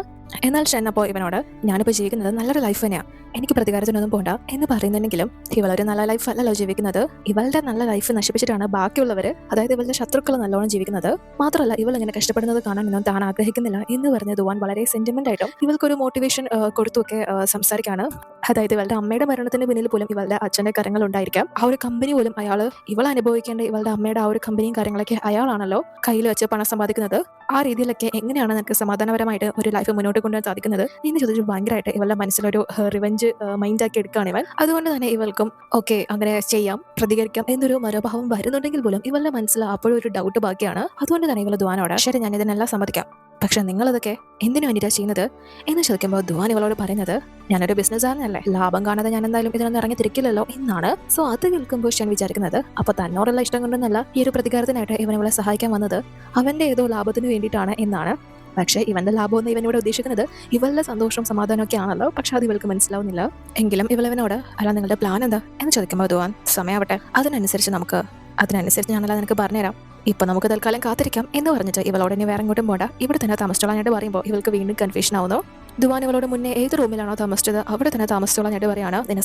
Speaker 1: എന്നാൽ ചെന്നപ്പോൾ ഇവനോട് ഞാനിപ്പോൾ ജീവിക്കുന്നത് നല്ലൊരു ലൈഫ് തന്നെയാണ്, എനിക്ക് പ്രതികാരത്തിനൊന്നും പോണ്ട എന്ന് പറയുന്നുണ്ടെങ്കിലും ഇവളൊരു നല്ല ലൈഫ് അല്ലല്ലോ ജീവിക്കുന്നത്. ഇവളുടെ നല്ല ലൈഫ് നശിപ്പിച്ചിട്ടാണ് ബാക്കിയുള്ളവർ, അതായത് ഇവളുടെ ശത്രുക്കൾ നല്ലോണം ജീവിക്കുന്നത്. മാത്രമല്ല ഇവൾ ഇങ്ങനെ കഷ്ടപ്പെടുന്നത് കാണാനൊന്നും താൻ ആഗ്രഹിക്കുന്നില്ല എന്ന് പറഞ്ഞ് ദുവാൻ വളരെ സെന്റിമെന്റ് ആയിട്ടും ഇവൾക്കൊരു മോട്ടിവേഷൻ കൊടുത്തുമൊക്കെ സംസാരിക്കാണ്. അതായത് ഇവളുടെ അമ്മയുടെ മരണത്തിന് പിന്നിൽ പോലും ഇവളുടെ അച്ഛന്റെ കരങ്ങൾ ഉണ്ടായിരിക്കാം, ആ ഒരു കമ്പനി പോലും അയാൾ ഇവൾ അനുഭവിക്കേണ്ട ഇവളുടെ അമ്മയുടെ ആ ഒരു കമ്പനിയും കാര്യങ്ങളൊക്കെ അയാളാണല്ലോ കയ്യിൽ വെച്ച് പണം സമ്പാദിക്കുന്നത്. ആ രീതിയിലൊക്കെ എങ്ങനെയാണ് നിനക്ക് സമാധാനപരമായിട്ട് ഒരു ലൈഫ് മുന്നോട്ട് കൊണ്ടുവരാൻ സാധിക്കുന്നത് എന്ന് ചോദിച്ചു ഭയങ്കരമായിട്ട് ഇവളുടെ മനസ്സിലൊരു റിവെഞ്ച് മൈൻഡ് ആക്കി എടുക്കുകയാണ് ഇവൻ. അതുകൊണ്ട് തന്നെ ഇവൾക്കും ഓക്കെ അങ്ങനെ ചെയ്യാം, പ്രതികരിക്കാം എന്നൊരു മനോഭാവം വരുന്നുണ്ടെങ്കിൽ പോലും ഇവളുടെ മനസ്സിൽ അപ്പോഴും ഒരു ഡൗട്ട് ബാക്കിയാണ്. അതുകൊണ്ട് തന്നെ ഇവൾ ദുവാനോട് ശരി ഞാൻ ഇതിനെല്ലാം സമ്മതിക്കാം, പക്ഷെ നിങ്ങളതൊക്കെ എന്തിനു വേണ്ടിയിട്ടാണ് ചെയ്യുന്നത് എന്ന് ചോദിക്കുമ്പോൾ ദുവാൻ ഇവളോട് പറയുന്നത് ഞാനൊരു ബിസിനസ്സുകാരനല്ലേ, ലാഭം കാണാതെ ഞാൻ എന്തായാലും ഇതിനൊന്നും ഇറങ്ങി തിരിക്കില്ലല്ലോ എന്നാണ്. സോ അത് കേൾക്കുമ്പോൾ ഞാൻ വിചാരിക്കുന്നത് അപ്പൊ തന്നോടുള്ള ഇഷ്ടം കൊണ്ടൊന്നല്ല ഈ ഒരു പ്രതികാരത്തിനായിട്ട് ഇവൻ ഇവളെ സഹായിക്കാൻ വന്നത് അവന്റെ ഏതോ ലാഭത്തിന് വേണ്ടിയിട്ടാണ് എന്നാണ്. പക്ഷേ ഇവന്റെ ലാഭമൊന്നും ഇവനിവിടെ ഉദ്ദേശിക്കുന്നത് ഇവളുടെ സന്തോഷവും സമാധാനവും ഒക്കെ ആണല്ലോ. പക്ഷെ അത് ഇവൾക്ക് മനസ്സിലാവുന്നില്ല. എങ്കിലും ഇവളവനോട് അല്ല നിങ്ങളുടെ പ്ലാൻ എന്താ എന്ന് ചോദിക്കുമ്പോൾ ദുവാൻ സമയാവട്ടെ, അതിനനുസരിച്ച് ഞാനല്ല നിനക്ക് പറഞ്ഞുതരാം, ഇപ്പൊ നമുക്ക് തൽക്കാലം കാത്തിരിക്കാം എന്ന് പറഞ്ഞിട്ട് ഇവളോട് ഇനി വേറെ എങ്ങോട്ടും പോണ്ട, ഇവിടെ തന്നെ താമസിച്ചോളാനായിട്ട് പറയുമ്പോൾ ഇവൾക്ക് വീണ്ടും കൺഫ്യൂഷൻ ആവുന്നു. ദുവാൻ ഇവളോട് മുന്നേ ഏത് റൂമിലാണോ താമസിച്ചത് അവിടെ തന്നെ താമസിച്ചോളാനായിട്ട് പറയാണ്. നിന്റെ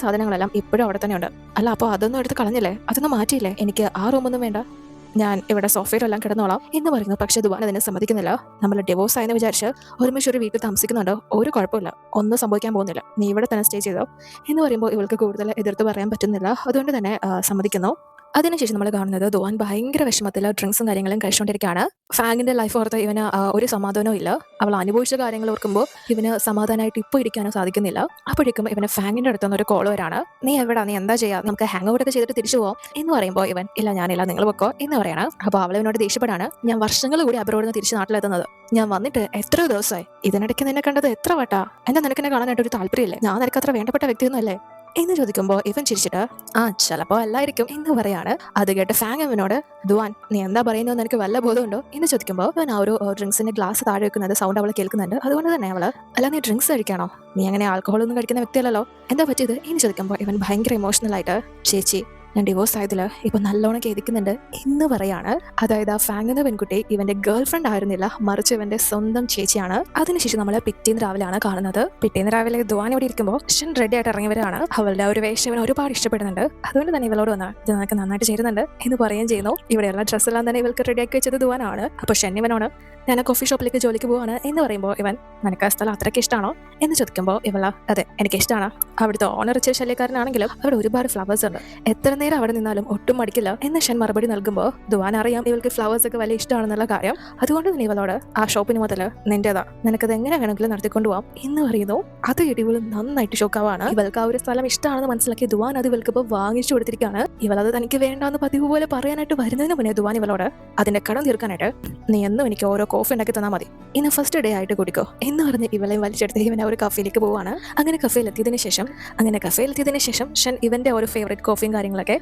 Speaker 1: സാധനങ്ങളെല്ലാം ഇപ്പോഴും അവിടെ തന്നെ ഉണ്ട്, അല്ല അപ്പോൾ അതൊന്നും എടുത്ത് കളഞ്ഞില്ലേ, അതൊന്നും മാറ്റിയില്ലേ, എനിക്ക് ആ റൂമൊന്നും വേണ്ട, ഞാൻ ഇവിടെ സോഫയിലെല്ലാം കിടന്നോളാം എന്ന് പറയുന്നു. പക്ഷെ ദുവാൻ അതിനെ സമ്മതിക്കുന്നില്ല. നമ്മൾ ഡിവോഴ്സ് ആയെന്ന് വിചാരിച്ച് ഒരുമിച്ച് ഒരു വീട്ടിൽ താമസിക്കുന്നുണ്ടോ, ഒരു കുഴപ്പമില്ല, ഒന്നും സംഭവിക്കാൻ പോകുന്നില്ല, നീ ഇവിടെ തന്നെ സ്റ്റേ ചെയ്തോ എന്ന് പറയുമ്പോൾ ഇവൾക്ക് കൂടുതൽ എതിർത്ത് പറയാൻ പറ്റുന്നില്ല. അതുകൊണ്ട് തന്നെ സമ്മതിക്കുന്നു. അതിനുശേഷം നമ്മൾ കാണുന്നത് ദുവാൻ ഭയങ്കര വിഷമത്തിൽ ഡ്രിങ്ക്സും കാര്യങ്ങളും കഴിച്ചുകൊണ്ടിരിക്കുകയാണ്. ഫാങ്ങിന്റെ ലൈഫ് ഓർത്ത് ഇവന് ഒരു സമാധാനവും ഇല്ല. അവൾ അനുഭവിച്ച കാര്യങ്ങൾ ഓർക്കുമ്പോൾ ഇവന് സമാധാനമായിട്ട് ഇപ്പോൾ ഇരിക്കാനും സാധിക്കുന്നില്ല. അപ്പോഴേക്കും ഇവന് ഫാങ്ങിന്റെ അടുത്തുനിന്ന് ഒരു കോൾ വരാണ്. നീ എവിടാ, നീ എന്താ ചെയ്യാ, നമുക്ക് ഹാങ് ഔട്ട് ഒക്കെ ചെയ്തിട്ട് തിരിച്ചു പോവാം എന്ന് പറയുമ്പോൾ ഇവൻ ഇല്ല ഞാനില്ല, നിങ്ങൾ വെക്കോ എന്ന് പറയാണ്. അപ്പോൾ അവൾ ഇവനോട് ദേഷ്യപ്പെടാണ്. ഞാൻ വർഷങ്ങൾ കൂടി അബ്രോഡിൽ നിന്ന് തിരിച്ച് നാട്ടിലെത്തുന്നത്, ഞാൻ വന്നിട്ട് എത്ര ദിവസമായി, ഇതിനിടയ്ക്ക് നിന്നെ കണ്ടത് എത്ര വട്ടാ, എന്താ നിനക്ക് എന്നെ കാണാനായിട്ട് ഒരു താല്പര്യമില്ലേ, ഞാൻ നിനക്ക് അത്ര വേണ്ടപ്പെട്ട വ്യക്തിയൊന്നും അല്ലേ എന്ന് ചോദിക്കുമ്പോൾ ഇവൻ ചിരിച്ചിട്ട് ചിലപ്പോ അല്ലായിരിക്കും എന്ന് പറയാണ്. അത് കേട്ട് ഫാങ് അവനോട് ദുവാൻ നീ എന്താ പറയുന്നത്, എനിക്ക് വല്ല ബോധമുണ്ടോ എന്ന് ചോദിക്കുമ്പോൾ അവൻ ആ ഒരു ഡ്രിങ്ക്സിന്റെ ഗ്ലാസ് താഴെ വെക്കുന്നത് സൗണ്ട് അവൾ കേൾക്കുന്നുണ്ട്. അതുകൊണ്ട് തന്നെ അവള് അല്ല നീ ഡ്രിങ്ക്സ് കഴിക്കാണോ, നീ അങ്ങനെ ആൽക്കഹോൾ ഒന്നും കഴിക്കുന്ന വ്യക്തിയല്ലോ, എന്താ പറ്റിയത് എന്ന് ചോദിക്കുമ്പോൾ ഇവൻ ഭയങ്കര ഇമോഷണൽ ആയിട്ട് ചേച്ചി ഞാൻ ഡിവോഴ്സ് ആയതിൽ ഇപ്പൊ നല്ലോണം ഖേദിക്കുന്നുണ്ട് എന്ന് പറയാണ്. അതായത് ആ ഫാങ് എന്ന പെൺകുട്ടി ഇവന്റെ ഗേൾ ഫ്രണ്ട് ആയിരുന്നില്ല, മറിച്ച് ഇവന്റെ സ്വന്തം ചേച്ചിയാണ്. അതിനുശേഷം നമ്മൾ പിറ്റേന്ന് രാവിലെയാണ് കാണുന്നത്. പിറ്റേന്ന് രാവിലെ ദുവാൻ ഇവിടെ ഇരിക്കുമ്പോൾ ഷൻ റെഡി ആയിട്ട് ഇറങ്ങിയവരാണ്. അവളുടെ ഒരു വേഷം ഇവൻ ഒരുപാട് ഇഷ്ടപ്പെടുന്നുണ്ട്. അതുകൊണ്ട് തന്നെ ഇവളോട് വന്നാൽ ഇത് നിനക്ക് നന്നായിട്ട് ചേരുന്നുണ്ട് എന്ന് പറയുകയും ചെയ്യുന്നു. ഇവിടെയുള്ള ഡ്രസ്സെല്ലാം തന്നെ ഇവൾക്ക് റെഡിയാക്കി വെച്ചത് ദുവാനാണ്. അപ്പൊ ഷൻ ഇവനോട് ഞാൻ കോഫി ഷോപ്പിലേക്ക് ജോലിക്ക് പോവാണ് എന്ന് പറയുമ്പോൾ ഇവൻ നിനക്ക് ആ സ്ഥലം അത്രയ്ക്ക് ഇഷ്ടമാണോ എന്ന് ചോദിക്കുമ്പോൾ ഇവള അതെ എനിക്ക് ഇഷ്ടമാണ്, അവിടുത്തെ ഓണർ ഇച്ചിരി ശല്യക്കാരനാണെങ്കിലും അവിടെ ഒരുപാട് ഫ്ലവേഴ്സ് ഉണ്ട്, എത്ര നേരം അവിടെ നിന്നാലും ഒട്ടും മടിക്കില്ല എന്ന് ഷൻ മറുപടി നൽകുമ്പോൾ ദുവാൻ അറിയാം ഇവൾക്ക് ഫ്ലവേഴ്സ് ഒക്കെ വലിയ ഇഷ്ടമാണെന്നുള്ള കാര്യം. അതുകൊണ്ട് തന്നെ ഇവളോട് ആ ഷോപ്പിന് മുതൽ നിന്റേതാ, നിനക്കത് എങ്ങനെ വേണമെങ്കിലും നടത്തിക്കൊണ്ടു പോവാം എന്ന് പറയുന്നു. അത് ഇവള് നന്നായിട്ട് ഷോക്കാവാണ്. ഇവൾക്ക് ആ ഒരു സ്ഥലം ഇഷ്ടമാണെന്ന് മനസ്സിലാക്കി ദുവാൻ അത് ഇവൾക്ക് ഇപ്പോൾ വാങ്ങിച്ചു കൊടുത്തിരിക്കുകയാണ്. ഇവളത് തനിക്ക് വേണ്ടാന്ന് പതിവ് പോലെ പറയാനായിട്ട് വരുന്നതിന് മുന്നേ ദുവാൻ ഇവളോട് അതിന്റെ കടം തീർക്കാനായിട്ട് നീ എന്നും എനിക്ക് ഓരോ കോഫി ഉണ്ടാക്കി തന്നാൽ മതി, ഇന്ന് ഫസ്റ്റ് ഡേ ആയിട്ട് കുടിക്കോ എന്ന് പറഞ്ഞ് ഇവളെ വലിച്ചെടുത്ത് ഇവൻ ഒരു കഫേയിലേക്ക് പോവാണ്. അങ്ങനെ കഫേയിലെത്തിയതിനു ശേഷം ഷൻ ഇവന്റെ ഒരു ഫേവറേറ്റ് കോഫിയും കാര്യങ്ങളൊക്കെ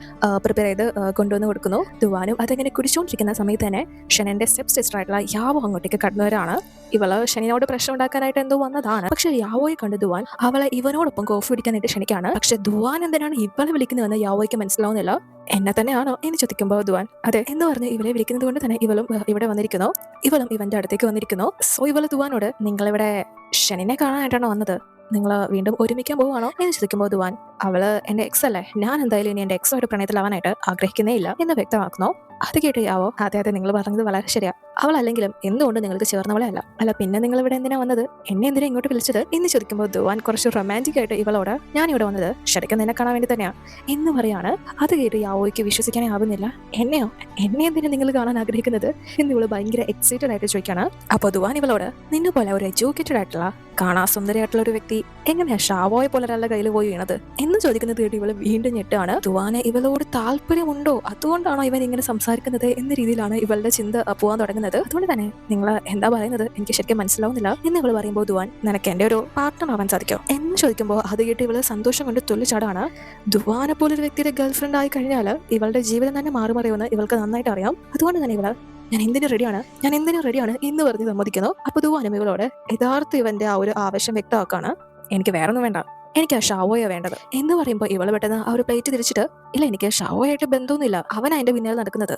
Speaker 1: പ്രിപ്പയർ ചെയ്ത് കൊണ്ടുവന്ന് കൊടുക്കുന്നു. ദുവാനും അതങ്ങനെ കുടിച്ചുകൊണ്ടിരിക്കുന്ന സമയത്ത് തന്നെ ഷെനന്റെ സ്റ്റെപ്പ് സിസ്റ്റർ ആയിട്ടുള്ള യാവോ അങ്ങോട്ടേക്ക് കടന്നവരാണ്. ഇവള് ഷെനിനോട് പ്രശ്നം ഉണ്ടാക്കാനായിട്ട് എന്തോ വന്നതാണ്. പക്ഷെ യാവോയെ കണ്ട് ദുവാൻ അവളെ ഇവനോടൊപ്പം കോഫി കുടിക്കാനായിട്ട് ക്ഷണിക്കാണ്. പക്ഷെ ദുവാൻ എന്തിനാണ് ഇവളെ വിളിക്കുന്നതെന്ന് യാവോയ്ക്ക് മനസ്സിലാവുന്നില്ല. എന്നെ തന്നെയാണോ എന്ന് ചോദിക്കുമ്പോൾ ദുവാൻ അതെ എന്ന് പറഞ്ഞ് ഇവളെ വിളിക്കുന്നത് കൊണ്ട് തന്നെ ഇവളും ഇവിടെ വന്നിരിക്കുന്നു. ഇവളും ഇവന്റെ അടുത്തേക്ക് വന്നിരിക്കുന്നു. സോ ഇവള് ദുവാനോട് നിങ്ങളിവിടെ ഷെനിനെ കാണാനായിട്ടാണോ വന്നത്, നിങ്ങൾ വീണ്ടും ഒരുമിക്കാൻ പോവുകയാണോ എന്ന് ചോദിക്കുമ്പോൾ ദുവാൻ അവള് എന്റെ എക്സ് അല്ലേ, ഞാൻ എന്തായാലും ഇനി എന്റെ എക്സുമായിട്ട് പ്രണയത്തിലാവാനായിട്ട് ആഗ്രഹിക്കുന്നേ ഇല്ല എന്ന് വ്യക്തമാക്കുന്നു. അത് കേട്ട് യാവോ അതെ നിങ്ങൾ പറഞ്ഞത് വളരെ ശരിയാ, അവളല്ലെങ്കിലും എന്തുകൊണ്ട് നിങ്ങൾക്ക് ചേർന്നവളെ അല്ല പിന്നെ നിങ്ങൾ ഇവിടെ എന്തിനാ വന്നത്, എന്നെ എന്തിനാ ഇങ്ങോട്ട് വിളിച്ചത് എന്ന് ചോദിക്കുമ്പോൾ ദുവാൻ കുറച്ച് റൊമാൻറ്റിക് ആയിട്ട് ഇവളോട് ഞാൻ ഇവിടെ വന്നത് ശരിക്കും നിന്നെ കാണാൻ വേണ്ടി തന്നെയാ എന്ന് പറയാണ്. അത് കേട്ട് യാവോയ്ക്ക് വിശ്വസിക്കാനേ ആവുന്നില്ല. എന്നെ എന്തിനാ നിങ്ങൾ കാണാൻ ആഗ്രഹിക്കുന്നത് എന്ന് ഇവള് ഭയങ്കര എക്സൈറ്റഡ് ആയിട്ട് ചോദിക്കാണ്. അപ്പോൾ ദുവാൻ ഇവളോട് നിന്നെ പോലെ ഒരു എഡ്യൂക്കേറ്റഡ് ആയിട്ടുള്ള കാണാൻ സുന്ദരിയായിട്ടുള്ള ഒരു വ്യക്തി എങ്ങനെയാ ഷാവോയെ പോലെ ഒരാളുടെ കയ്യിൽ പോയി വീണത് എന്ന് ചോദിക്കുന്നത് കേട്ട് ഇവള് വീണ്ടും ഞെട്ടാണ്. ദുവാന് ഇവളോട് താല്പര്യമുണ്ടോ, അതുകൊണ്ടാണോ ഇവൻ ഇങ്ങനെ സംസാരിക്കുന്നത് എന്ന രീതിയിലാണ് ഇവളുടെ ചിന്ത പോകാൻ തുടങ്ങുന്നത്. അതുകൊണ്ട് തന്നെ നിങ്ങൾ എന്താ പറയുന്നത് എനിക്ക് ശരിക്കും മനസ്സിലാവുന്നില്ല എന്ന് ഇവള് പറയുമ്പോൾ ദുവാൻ നിനക്ക് എന്റെ ഒരു പാർട്ട്ണർ ആവാൻ സാധിക്കോ എന്ന് ചോദിക്കുമ്പോൾ അത് കേട്ട് ഇവള് സന്തോഷം കൊണ്ട് തുള്ളിച്ചാടാണ്. ദുവാനെ പോലൊരു വ്യക്തിയുടെ ഗേൾ ഫ്രണ്ട് ആയി കഴിഞ്ഞാൽ ഇവളുടെ ജീവിതം തന്നെ മാറുമറിയുമെന്ന് ഇവൾക്ക് നന്നായിട്ട് അറിയാം. അതുകൊണ്ട് തന്നെ ഇവള് ഞാൻ എന്തിനു റെഡിയാണ് എന്ന് പറഞ്ഞ് സമ്മതിക്കുന്നു. അപ്പൊ ദുവാനും ഇവളോട് യഥാർത്ഥ ഇവന്റെ ആ ഒരു ആവേശം വ്യക്തമാക്കാണ്. എനിക്ക് വേറൊന്നും വേണ്ട, എനിക്ക് ആ ഷാവോയെ വേണ്ടത് എന്ന് പറയുമ്പോൾ ഇവള് പെട്ടെന്ന് ആ ഒരു പ്ലേറ്റ് തിരിച്ചിട്ട് ഇല്ല എനിക്ക് ഷാവോയായിട്ട് ബന്ധമൊന്നുമില്ല, അവൻ അതിന്റെ പിന്നാലെ നടക്കുന്നത്,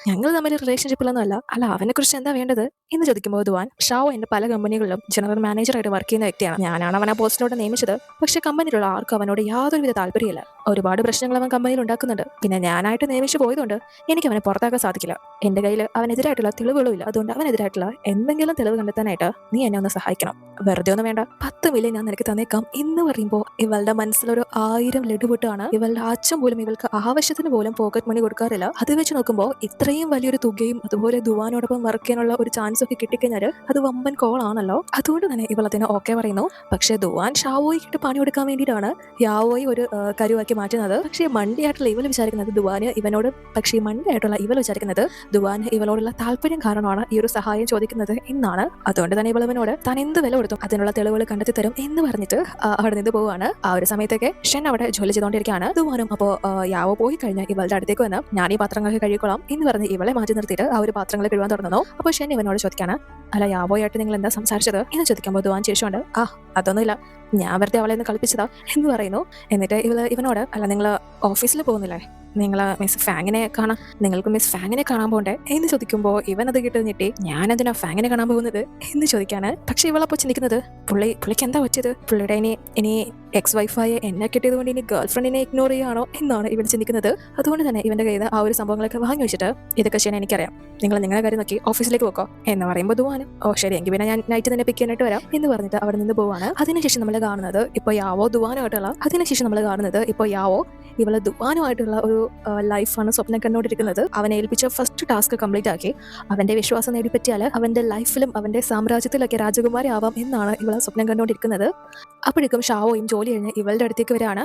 Speaker 1: ഞങ്ങൾ തമ്മിൽ റിലേഷൻഷിപ്പിലൊന്നും അല്ല അവനെ കുറിച്ച് എന്താ വേണ്ടത് എന്ന് ചോദിക്കുമ്പോൾ ദുവാൻ ഷാവോ എന്റെ പല കമ്പനികളിലും ജനറൽ മാനേജറായിട്ട് വർക്ക് ചെയ്യുന്ന വ്യക്തിയാണ്, ഞാനാണ് അവനെ പോസ്റ്റിലോട്ട് നിയമിച്ചത്, പക്ഷെ കമ്പനിയിലുള്ള ആർക്കും അവനോട് യാതൊരുവിധ താല്പര്യമില്ല, ഒരുപാട് പ്രശ്നങ്ങൾ അവൻ കമ്പനിയിൽ ഉണ്ടാക്കുന്നുണ്ട്, പിന്നെ ഞാനായിട്ട് നിയമിച്ചു പോയതുകൊണ്ട് എനിക്ക് അവനെ പുറത്താക്കാൻ സാധിക്കില്ല, എന്റെ കയ്യിൽ അവനെതിരായിട്ടുള്ള തെളിവുകളും ഇല്ല, അതുകൊണ്ട് അവനെതിരായിട്ടുള്ള എന്തെങ്കിലും തെളിവ് കണ്ടെത്താനായിട്ട് നീ എന്നെ ഒന്ന് സഹായിക്കണം, വെറുതെ ഒന്നും വേണ്ട, 10 മില്യൺ ഞാൻ നിനക്ക് തന്നേക്കാം എന്ന് പറയുമ്പോൾ ഇവളുടെ മനസ്സിലൊരു 1000 ലഡു പൊട്ടാണ്. ഇവളുടെ അച്ഛൻ പോലും ഇവൾക്ക് ആവശ്യത്തിന് പോലും പോക്കറ്റ് മണി കൊടുക്കാറില്ല. അത് വെച്ച് നോക്കുമ്പോൾ ഇത്രയും വലിയൊരു തുകയും അതുപോലെ ദുവാനോടൊപ്പം വർക്ക് ചെയ്യാനുള്ള ഒരു ചാൻസ് ഒക്കെ കിട്ടിക്കഴിഞ്ഞാൽ അത് വമ്പൻ കോളാണല്ലോ. അതുകൊണ്ട് തന്നെ ഇവൾ അതിന് ഓക്കെ പറയുന്നു. പക്ഷെ ദുവാൻ ഷാവോയ്ക്കിട്ട് പണി കൊടുക്കാൻ വേണ്ടിയിട്ടാണ് യാവോയെ ഒരു കരുവാക്കി മാറ്റുന്നത്. പക്ഷേ മണ്ടിയായിട്ടുള്ള ഇവൾ വിചാരിക്കുന്നത് ദുവാന് ഇവനോട് വിചാരിക്കുന്നത് ദുവാൻ ഇവളോടുള്ള താല്പര്യം കാരണമാണ് ഈ ഒരു സഹായം ചോദിക്കുന്നത് എന്നാണ്. അതുകൊണ്ട് തന്നെ ഇവൾ ഇവനോട് താൻ എന്ത് വില കൊടുത്തും അതിനുള്ള തെളിവുകൾ കണ്ടെത്തി തരും എന്ന് പറഞ്ഞിട്ട് അവിടെ നിന്ന് പോവാണ്. ആ ഒരു സമയത്തൊക്കെ ഷൻ അവിടെ ജോലി ചെയ്തുകൊണ്ടിരിക്കുകയാണ്. ദുവാനും അപ്പോൾ യാവോ പോയി കഴിഞ്ഞാൽ ഇവളുടെ അടുത്തേക്ക് വന്ന് ഞാൻ ഈ പാത്രങ്ങളൊക്കെ കഴുകിക്കൊള്ളാം എന്ന് പറഞ്ഞ് ഇവളെ മാറ്റി നിർത്തിയിട്ട് ആ ഒരു പാത്രങ്ങൾ കഴുകാൻ തുടങ്ങുന്നു. അപ്പോൾ ഷൻ ഇവനോട് ചോദിക്കാണ് അല്ല യാവോയായിട്ട് നിങ്ങൾ എന്താ സംസാരിച്ചത് എന്ന് ചോദിക്കുമ്പോൾ ദുവാൻ ശേഷമുണ്ട് അതൊന്നുമില്ല, ഞാൻ വെറുതെ അവളെ ഒന്ന് കളിപ്പിച്ചതാ എന്ന് പറയുന്നു. എന്നിട്ട് ഇവനോട് അല്ല നിങ്ങൾ ഓഫീസിൽ പോകുന്നില്ലേ, നിങ്ങൾക്ക് മിസ് ഫാങ്ങിനെ കാണാൻ പോകണ്ടേ എന്ന് ചോദിക്കുമ്പോൾ ഇവൻ അത് കേട്ട് ഞെട്ടി ഞാൻ എന്തിനാ ഫാങ്ങിനെ കാണാൻ പോകുന്നത് എന്ന് ചോദിക്കാണ്. പക്ഷെ ഇവളപ്പോൾ ചിന്തിക്കുന്നത് പുള്ളിക്ക് എന്താ പറ്റിയത്, പുള്ളിയുടെ ഇനി എക്സ് വൈഫായ എന്നെ കിട്ടിയത് കൊണ്ട് ഇനി ഗേൾ ഫ്രണ്ടിനെ ഇഗ്നോർ ചെയ്യുകയാണോ എന്നാണ് ഇവൻ ചിന്തിക്കുന്നത്. അതുകൊണ്ട് തന്നെ ഇവന്റെ കയ്യിൽ ആ ഒരു സംഭവങ്ങളൊക്കെ വാങ്ങി വെച്ചിട്ട് ഇതൊക്കെ ചെയ്യാൻ എനിക്കറിയാം, നിങ്ങൾ നിങ്ങളുടെ കാര്യം നോക്കി ഓഫീസിലേക്ക് പോക്കോ എന്ന് പറയുമ്പോൾ ദുവാനും ഓ ശരി എങ്കിൽ പിന്നെ ഞാൻ നൈറ്റ് തന്നെ പിക്ക് ചെയ്യാനായിട്ട് വരാം എന്ന് പറഞ്ഞിട്ട് അവിടെ നിന്ന് പോവാണ്. അതിനുശേഷം നമ്മൾ കാണുന്നത് ഇപ്പോൾ യാവോ ഇവളെ ദുവാനുമായിട്ടുള്ള ഒരു ലൈഫാണ് സ്വപ്നം കണ്ടുകൊണ്ടിരിക്കുന്നത്. അവനെ ഏൽപ്പിച്ച ഫസ്റ്റ് ടാസ്ക് കംപ്ലീറ്റ് ആക്കി അവന്റെ വിശ്വാസം നേടിപ്പറ്റിയാൽ അവന്റെ ലൈഫിലും അവന്റെ സാമ്രാജ്യത്തിലൊക്കെ രാജകുമാരി ആവാം എന്നാണ് ഇവളെ സ്വപ്നം കണ്ടുകൊണ്ടിരിക്കുന്നത്. അപ്പോഴേക്കും ഷാവോയും ജോലി കഴിഞ്ഞ് ഇവളുടെ അടുത്തേക്ക് വരികയാണ്.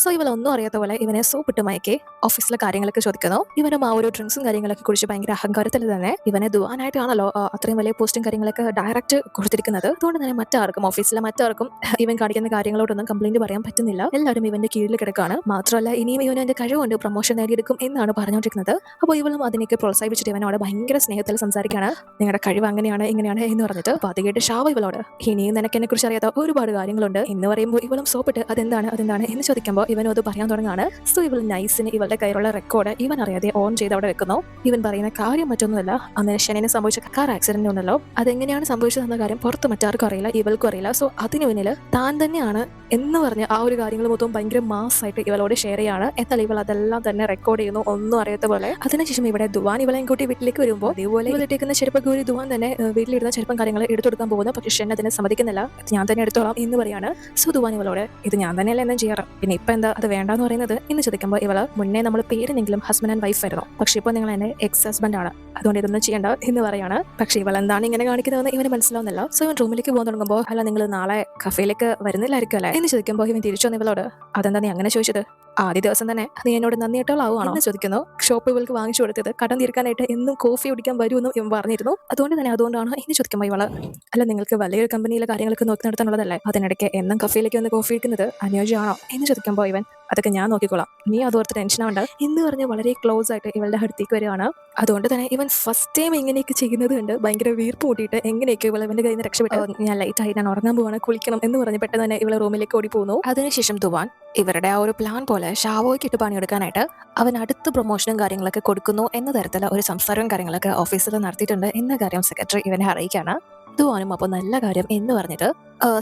Speaker 1: സോ ഇവളൊന്നും അറിയാത്ത പോലെ ഇവനെ സോപ്പിട്ട് മയക്കി ഓഫീസിലെ കാര്യങ്ങളൊക്കെ ചോദിക്കുന്നു. ഇവനും ആ ഒരു ഡ്രിങ്ക്സും കാര്യങ്ങളൊക്കെ കുറിച്ച് ഭയങ്കര അഹങ്കാരത്തിൽ തന്നെ ഇവനെ ദുവാനായിട്ടാണല്ലോ അത്രയും വലിയ പോസ്റ്റും കാര്യങ്ങളൊക്കെ ഡയറക്റ്റ് കൊടുത്തിരിക്കുന്നത്. അതുകൊണ്ട് തന്നെ ഓഫീസിലെ മറ്റാർക്കും ഇവൻ കാണിക്കുന്ന കാര്യങ്ങളോടൊന്നും കംപ്ലൈന്റ് പറയാൻ പറ്റുന്നില്ല. എല്ലാവരും ഇവന്റെ കീഴിൽ കിടക്കാണ്. മാത്രമല്ല ഇനിയും ഇവൻ എന്റെ കഴിവുകൊണ്ട് പ്രൊമോഷൻ നേടിയെടുക്കും എന്നാണ് പറഞ്ഞുകൊണ്ടിരിക്കുന്നത്. അപ്പോൾ ഇവളും അതിനൊക്കെ പ്രോത്സാഹിപ്പിച്ചിട്ട് ഇവനോട് ഭയങ്കര സ്നേഹത്തിൽ സംസാരിക്കുകയാണ്. നിങ്ങളുടെ കഴിവ് അങ്ങനെയാണ് ഇങ്ങനെയാണ് എന്ന് പറഞ്ഞിട്ട്. അപ്പോൾ അത് കേട്ട് ഷാവോ ഇവളോട് ഇനിയും നിനക്ക് എന്നെ കുറിച്ച് അറിയാത്ത ഒരുപാട് കാര്യങ്ങളുണ്ട് എന്ന് പറയുമ്പോൾ ഇവളും സോപ്പിട്ട് അതെന്താണ് എന്ന് ചോദിക്കുമ്പോൾ ഇവനും അത് പറയാൻ തുടങ്ങാണ്. സോ ഇവൾ നൈസിന് ഇവളുടെ കയ്യിലുള്ള റെക്കോർഡ് ഇവൻ അറിയാതെ ഓൺ ചെയ്ത് അവിടെ വെക്കുന്നു. ഇവൻ പറയുന്ന കാര്യം മറ്റൊന്നുമല്ല, അന്ന് ഷെനിന് സംഭവിച്ച കാർ ആക്സിഡന്റ് ഉണ്ടല്ലോ, അതെങ്ങനെയാണ് സംഭവിച്ചതെന്ന കാര്യം പുറത്ത് മറ്റാർക്കും അറിയില്ല, ഇവൾക്കും അറിയില്ല. സോ അതിന് പിന്നിൽ താൻ തന്നെയാണ് എന്ന് പറഞ്ഞ് ആ ഒരു കാര്യങ്ങൾ മൊത്തം ഭയങ്കര മാസ്സായിട്ട് ഇവളോട് ഷെയർ ചെയ്യാണ്. എന്നാൽ ഇവൾ അതെല്ലാം തന്നെ റെക്കോർഡ് ചെയ്യുന്നു, ഒന്നും അറിയാത്ത പോലെ. അതിനുശേഷം ഇവിടെ ദുവാൻ ഇവളെയും കൂട്ടി വീട്ടിലേക്ക് വരുമ്പോൾ ഇതുപോലെ ഇവളിട്ടേക്കുന്ന ചെരുപ്പൊക്കെ ഒരു ദുവാൻ തന്നെ വീട്ടിലിരുന്ന ചെരുപ്പം കാര്യങ്ങൾ എടുത്തെടുക്കാൻ പോകുന്നു. പക്ഷെ ഷെൻ അതിനെ സമ്മതിക്കുന്നില്ല. ഞാൻ തന്നെ എടുത്തോളാം എന്ന് പറയാണ്. സോ ദുവാൻ ഇവളോട് ഇത് ഞാൻ തന്നെയല്ല എന്നും ചെയ്യാറ്, പിന്നെ ഇപ്പൊ എന്താ അത് വേണ്ടെന്ന് പറയുന്നത് എന്ന് ചോദിക്കുമ്പോൾ ഇവള് മുന്നേ നമ്മൾ പേരിനെങ്കിലും ഹസ്ബൻഡ് ആൻഡ് വൈഫ് ആയിരുന്നു, പക്ഷെ ഇപ്പോൾ നിങ്ങൾ എന്നെ എക്സ് ഹസ്ബൻഡ് ആണ്, അതുകൊണ്ട് ഇതൊന്നും ചെയ്യേണ്ട എന്ന് പറയാണ്. പക്ഷെ ഇവൾ എന്താണ് ഇങ്ങനെ കാണിക്കുന്നതെന്ന് ഇവന് മനസ്സിലാവുന്നില്ല. സോ ഇവൻ റൂമിലേക്ക് പോകാൻ തുടങ്ങുമ്പോൾ അല്ല നിങ്ങൾ നാളെ കഫേയിലേക്ക് വരുന്നില്ലായിരിക്കും അല്ലേ എന്ന് ചോദിക്കുമ്പോൾ ഇവൻ തിരിച്ചു വന്ന് ഇവളോട് അതെന്താ നീ അങ്ങനെ ചോദിച്ചത്, ആദ്യ ദിവസം തന്നെ നീ എന്നോട് നന്ദിയിട്ടോളാവുകയാണോ എന്ന് ചോദിക്കുന്നു. ഷോപ്പ് ഇവൾക്ക് വാങ്ങിച്ചു കൊടുത്തത് കടം തീർക്കാനായിട്ട് എന്നും കോഫി കുടിക്കാൻ വരുമെന്നും ഇവൻ പറഞ്ഞിരുന്നു, അതുകൊണ്ടാണ് എന്ന് ചോദിക്കുമ്പോൾ ഇവള് അല്ല നിങ്ങൾക്ക് വലിയൊരു കമ്പനിയിലെ കാര്യങ്ങളൊക്കെ നോക്കി നടത്താനുള്ളതല്ലേ, അതിനിടയ്ക്ക് എന്നും കഫേയിലേക്ക് വന്ന് കോഫി ഇരിക്കുന്നത് അനുയോജ്യമാണോ എന്ന് ചോദിക്കുമ്പോൾ ഇവൻ അതൊക്കെ ഞാൻ നോക്കിക്കോളാം, നീ അതോർത്ത് ടെൻഷൻ ആവണ്ട എന്ന് പറഞ്ഞ് വളരെ ക്ലോസ് ആയിട്ട് ഇവളുടെ അടുത്തേക്ക് വരികയാണ്. അതുകൊണ്ട് തന്നെ ഇവൻ ഫസ്റ്റ് ടൈം എങ്ങനെയൊക്കെ ചെയ്യുന്നത് കൊണ്ട് ഭയങ്കര വീർപ്പ് കൂട്ടിയിട്ട് എങ്ങനെയൊക്കെ ഇവൾ ഇവന്റെ കയ്യിൽ നിന്ന് രക്ഷപ്പെട്ടു. ഞാൻ ലൈറ്റായി ഞാൻ ഉറങ്ങാൻ പോവാണ്, കുളിക്കണം എന്ന് പറഞ്ഞ് പെട്ടെന്ന് തന്നെ ഇവളെ റൂമിലേക്ക് ഓടി പോകുന്നു. അതിനുശേഷം ദുവാൻ ഇവരുടെ ആ ഒരു പ്ലാൻ പോലെ ഷാവോയ്ക്ക് ഇട്ട് പണിയെടുക്കാനായിട്ട് അവൻ അടുത്ത പ്രൊമോഷനും കാര്യങ്ങളൊക്കെ കൊടുക്കുന്നു എന്ന തരത്തിൽ ഒരു സംസാരവും കാര്യങ്ങളൊക്കെ ഓഫീസിൽ നടത്തിയിട്ടുണ്ട് എന്ന കാര്യം സെക്രട്ടറി ഇവനെ അറിയിക്കുകയാണ്. ദുവാനും അപ്പോൾ നല്ല കാര്യം എന്ന് പറഞ്ഞിട്ട്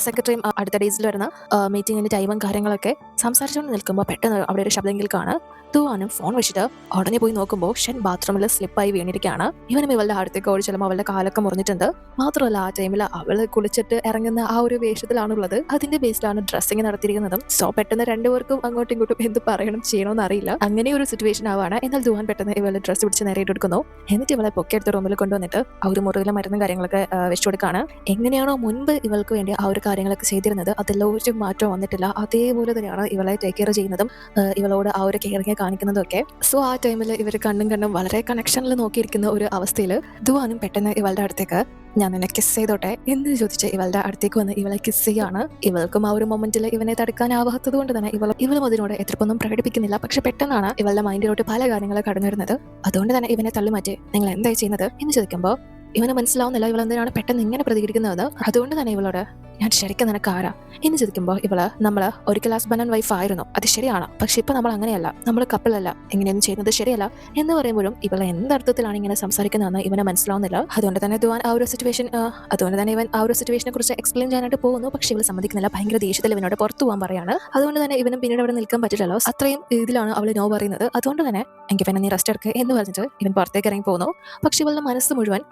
Speaker 1: സെക്രട്ടറിയും അടുത്ത ഡേയ്സിൽ വരുന്ന മീറ്റിങ്ങിന്റെ ടൈമും കാര്യങ്ങളൊക്കെ സംസാരിച്ചുകൊണ്ട് നിൽക്കുമ്പോൾ പെട്ടെന്ന് അവിടെ ഒരു ശബ്ദം കേൾക്കാണ്. ദുവാനും ഫോൺ വെച്ചിട്ട് ഉടനെ പോയി നോക്കുമ്പോൾ ഷൻ ബാത്റൂമിൽ സ്ലിപ്പായി വീണിരിക്കുകയാണ്. ഇവനും ഇവളുടെ അടുത്തേക്ക് ഓടി ചെല്ലുമ്പോൾ അവളുടെ കാലൊക്കെ മുറിഞ്ഞിട്ടുണ്ട്. മാത്രമല്ല ആ ടൈമിൽ അവള് കുളിച്ചിട്ട് ഇറങ്ങുന്ന ആ ഒരു വേഷത്തിലാണുള്ളത്, അതിന്റെ ബേസിലാണ് ഡ്രസ്സിങ് നടത്തിയിരിക്കുന്നതും. സോ പെട്ടെന്ന് രണ്ടുപേർക്കും അങ്ങോട്ടും ഇങ്ങോട്ടും എന്ത് ചെയ്യണമെന്ന് അറിയില്ല, അങ്ങനെ ഒരു സിറ്റുവേഷൻ ആവാണ്. എന്നാൽ ദുവാൻ പെട്ടെന്ന് ഇവളുടെ ഡ്രസ്സ് പിടിച്ച് നേരെ എടുക്കുന്നു. എന്നിട്ട് ഇവളെ പൊക്കെടുത്ത റൂമിൽ കൊണ്ടുവന്നിട്ട് ആ ഒരു മുറിയിലെ മരുന്നും കാര്യങ്ങളൊക്കെ വെച്ചു കൊടുക്കുകയാണ്. എങ്ങനെയാണോ മുൻപ് ഇവൾക്ക് വേണ്ടി ആ ഒരു കാര്യങ്ങളൊക്കെ ചെയ്തിരുന്നത് അതെല്ലാം ഒരു മാറ്റം വന്നിട്ടില്ല, അതേപോലെ തന്നെയാണ് ഇവളെ ടേക്ക് കെയർ ചെയ്യുന്നതും ഇവളോട് ആ ഒരു കെയറിങ് കാണിക്കുന്നതും ഒക്കെ. സോ ആ ടൈമിൽ ഇവർ കണ്ണും വളരെ കണക്ഷനിൽ നോക്കിയിരിക്കുന്ന ഒരു അവസ്ഥയിൽ ദുവാനും പെട്ടെന്ന് ഇവളുടെ അടുത്തേക്ക് ഞാൻ നിന്നെ കിസ് ചെയ്തോട്ടെ എന്ന് ചോദിച്ച് ഇവളുടെ അടുത്തേക്ക് വന്ന് ഇവളെ കിസ് ചെയ്യാണ്. ഇവൾക്കും ആ ഒരു മൊമെന്റിൽ ഇവനെ തടുക്കാനാവാത്തത് കൊണ്ട് തന്നെ ഇവളും അതിനോട് എതിർപ്പൊന്നും പ്രകടിപ്പിക്കുന്നില്ല. പക്ഷെ പെട്ടെന്നാണ് ഇവളുടെ മൈൻഡിലോട്ട് പല കാര്യങ്ങളും കടന്നു വരുന്നത്. അതുകൊണ്ട് തന്നെ ഇവനെ തള്ളിമാറ്റി നിങ്ങൾ എന്തായി ചെയ്യുന്നത് എന്ന് ചോദിക്കുമ്പോൾ ഇവന് മനസ്സിലാവുന്നില്ല ഇവളെന്തിനാണ് പെട്ടെന്ന് ഇങ്ങനെ പ്രതികരിക്കുന്നത്. അതുകൊണ്ട് തന്നെ ഇവളോട് ഞാൻ ശരിക്കും നിനക്ക് ആരാ എന്ന് ചോദിക്കുമ്പോൾ നമ്മള് ഒരിക്കൽ ഹസ്ബൻഡ് ആൻഡ് വൈഫ് ആയിരുന്നു, അത് ശരിയാണ്, പക്ഷെ ഇപ്പൊ നമ്മൾ അങ്ങനെയല്ല, നമ്മൾ കപ്പിളല്ല, ഇങ്ങനെയൊന്നും ചെയ്യുന്നത് ശരിയല്ല എന്ന് പറയുമ്പോഴും ഇവളെ എന്തർത്ഥത്തിലാണ് ഇങ്ങനെ സംസാരിക്കുന്നതെന്ന് ഇവന് മനസ്സിലാവുന്നില്ല. അതുകൊണ്ട് തന്നെ ഇവൻ ആ ഒരു സിറ്റുവേഷനെ കുറിച്ച് എക്സ്പ്ലെയിൻ ചെയ്യാനായിട്ട് പോകുന്നു. പക്ഷെ ഇവൾ സമ്മതിക്കുന്നില്ല. ഭയങ്കര ദേഷ്യത്തിൽ ഇവനോട് പുറത്തു പോകാൻ പറയാണ്. അതുകൊണ്ട് തന്നെ ഇവനും പിന്നീട് അവിടെ നിൽക്കാൻ പറ്റില്ലല്ലോ, അത്രയും ഇതിലാണ് അവൾ നോ പറയുന്നത്. അതുകൊണ്ട് തന്നെ എനിക്ക് പിന്നെ നീ റെസ്റ്റ് എടുക്കുക എന്ന് പറഞ്ഞിട്ട് ഇവൻ പുറത്തേക്ക് ഇറങ്ങി പോകുന്നു. പക്ഷെ ഇവളുടെ മനസ്സ് മുഴുവൻ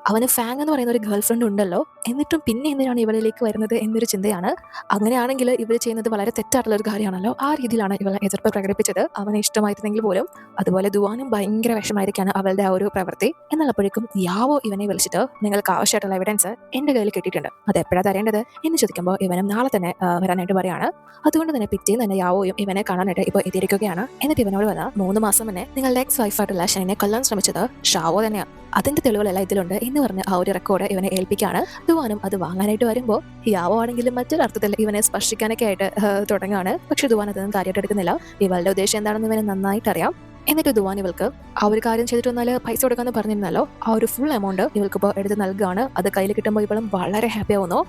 Speaker 1: അവന് ഫാങ് എന്ന് പറയുന്ന ഒരു ഗേൾ ഫ്രണ്ട് ഉണ്ടല്ലോ, എന്നിട്ടും പിന്നെ എന്തിനാണ് ഇവളിലേക്ക് വരുന്നത് എന്നൊരു ചിന്തയാണ്. അങ്ങനെയാണെങ്കിൽ ഇവർ ചെയ്യുന്നത് വളരെ തെറ്റായിട്ടുള്ള ഒരു കാര്യമാണല്ലോ. ആ രീതിയിലാണ് ഇവളെ എതിർപ്പ് പ്രകടിപ്പിച്ചത്, അവനെ ഇഷ്ടമായിരുന്നെങ്കിൽ പോലും. അതുപോലെ ദുവാനും ഭയങ്കര വിഷമായിരിക്കാണ് അവളുടെ ആ ഒരു പ്രവൃത്തി. എന്നാൽ അപ്പോഴേക്കും യാവോ ഇവനെ വിളിച്ചിട്ട് നിങ്ങൾക്ക് ആവശ്യമായിട്ടുള്ള എവിഡൻസ് എന്റെ കയ്യിൽ കിട്ടിയിട്ടുണ്ട്, അത് എപ്പോഴാണ് തരേണ്ടത് എന്ന് ചോദിക്കുമ്പോൾ ഇവനും നാളെ തന്നെ വരാനായിട്ട് പറയാണ്. അതുകൊണ്ട് തന്നെ പിറ്റേന്ന് തന്നെ യാവോയും ഇവനെ കാണാനായിട്ട് ഇപ്പോൾ എത്തിയിരിക്കുകയാണ്. എന്നിട്ട് ഇവനോട് വന്ന 3 മാസം മുന്നേ നിങ്ങളുടെ എക്സ് വൈഫായിട്ടുള്ള ഷെനിനെ കൊല്ലാൻ ശ്രമിച്ചത് ഷാവോ തന്നെയാണ്, അതിന്റെ തെളിവുകളെല്ലാം ഇതിലുണ്ട് എന്ന് പറഞ്ഞ് ആ ഒരു റെക്കോർഡ് ഇവനെ ഏൽപ്പിക്കുകയാണ്. ദുവാനും അത് വാങ്ങാനായിട്ട് വരുമ്പോൾ യാവോ ആണെങ്കിലും മറ്റൊരർത്ഥത്തിൽ ഇവനെ സ്പർശിക്കാനൊക്കെ ആയിട്ട് തുടങ്ങുകയാണ്. പക്ഷെ ദുവാൻ അതൊന്നും കാര്യമായിട്ട് എടുക്കുന്നില്ല. ഇവളുടെ ഉദ്ദേശം എന്താണെന്ന് ഇവനെ നന്നായിട്ട് അറിയാം. എന്നിട്ട് ദുവാൻ ഇവൾക്ക് ആ ഒരു കാര്യം ചെയ്തിട്ട് വന്നാൽ പൈസ കൊടുക്കാമെന്ന് പറഞ്ഞിരുന്നല്ലോ, ആ ഒരു ഫുൾ എമൗണ്ട് ഇവൾക്കിപ്പോൾ എടുത്ത് നൽകുകയാണ്. അത് കയ്യിൽ കിട്ടുമ്പോൾ ഇവളും വളരെ ഹാപ്പി ആവുന്നു.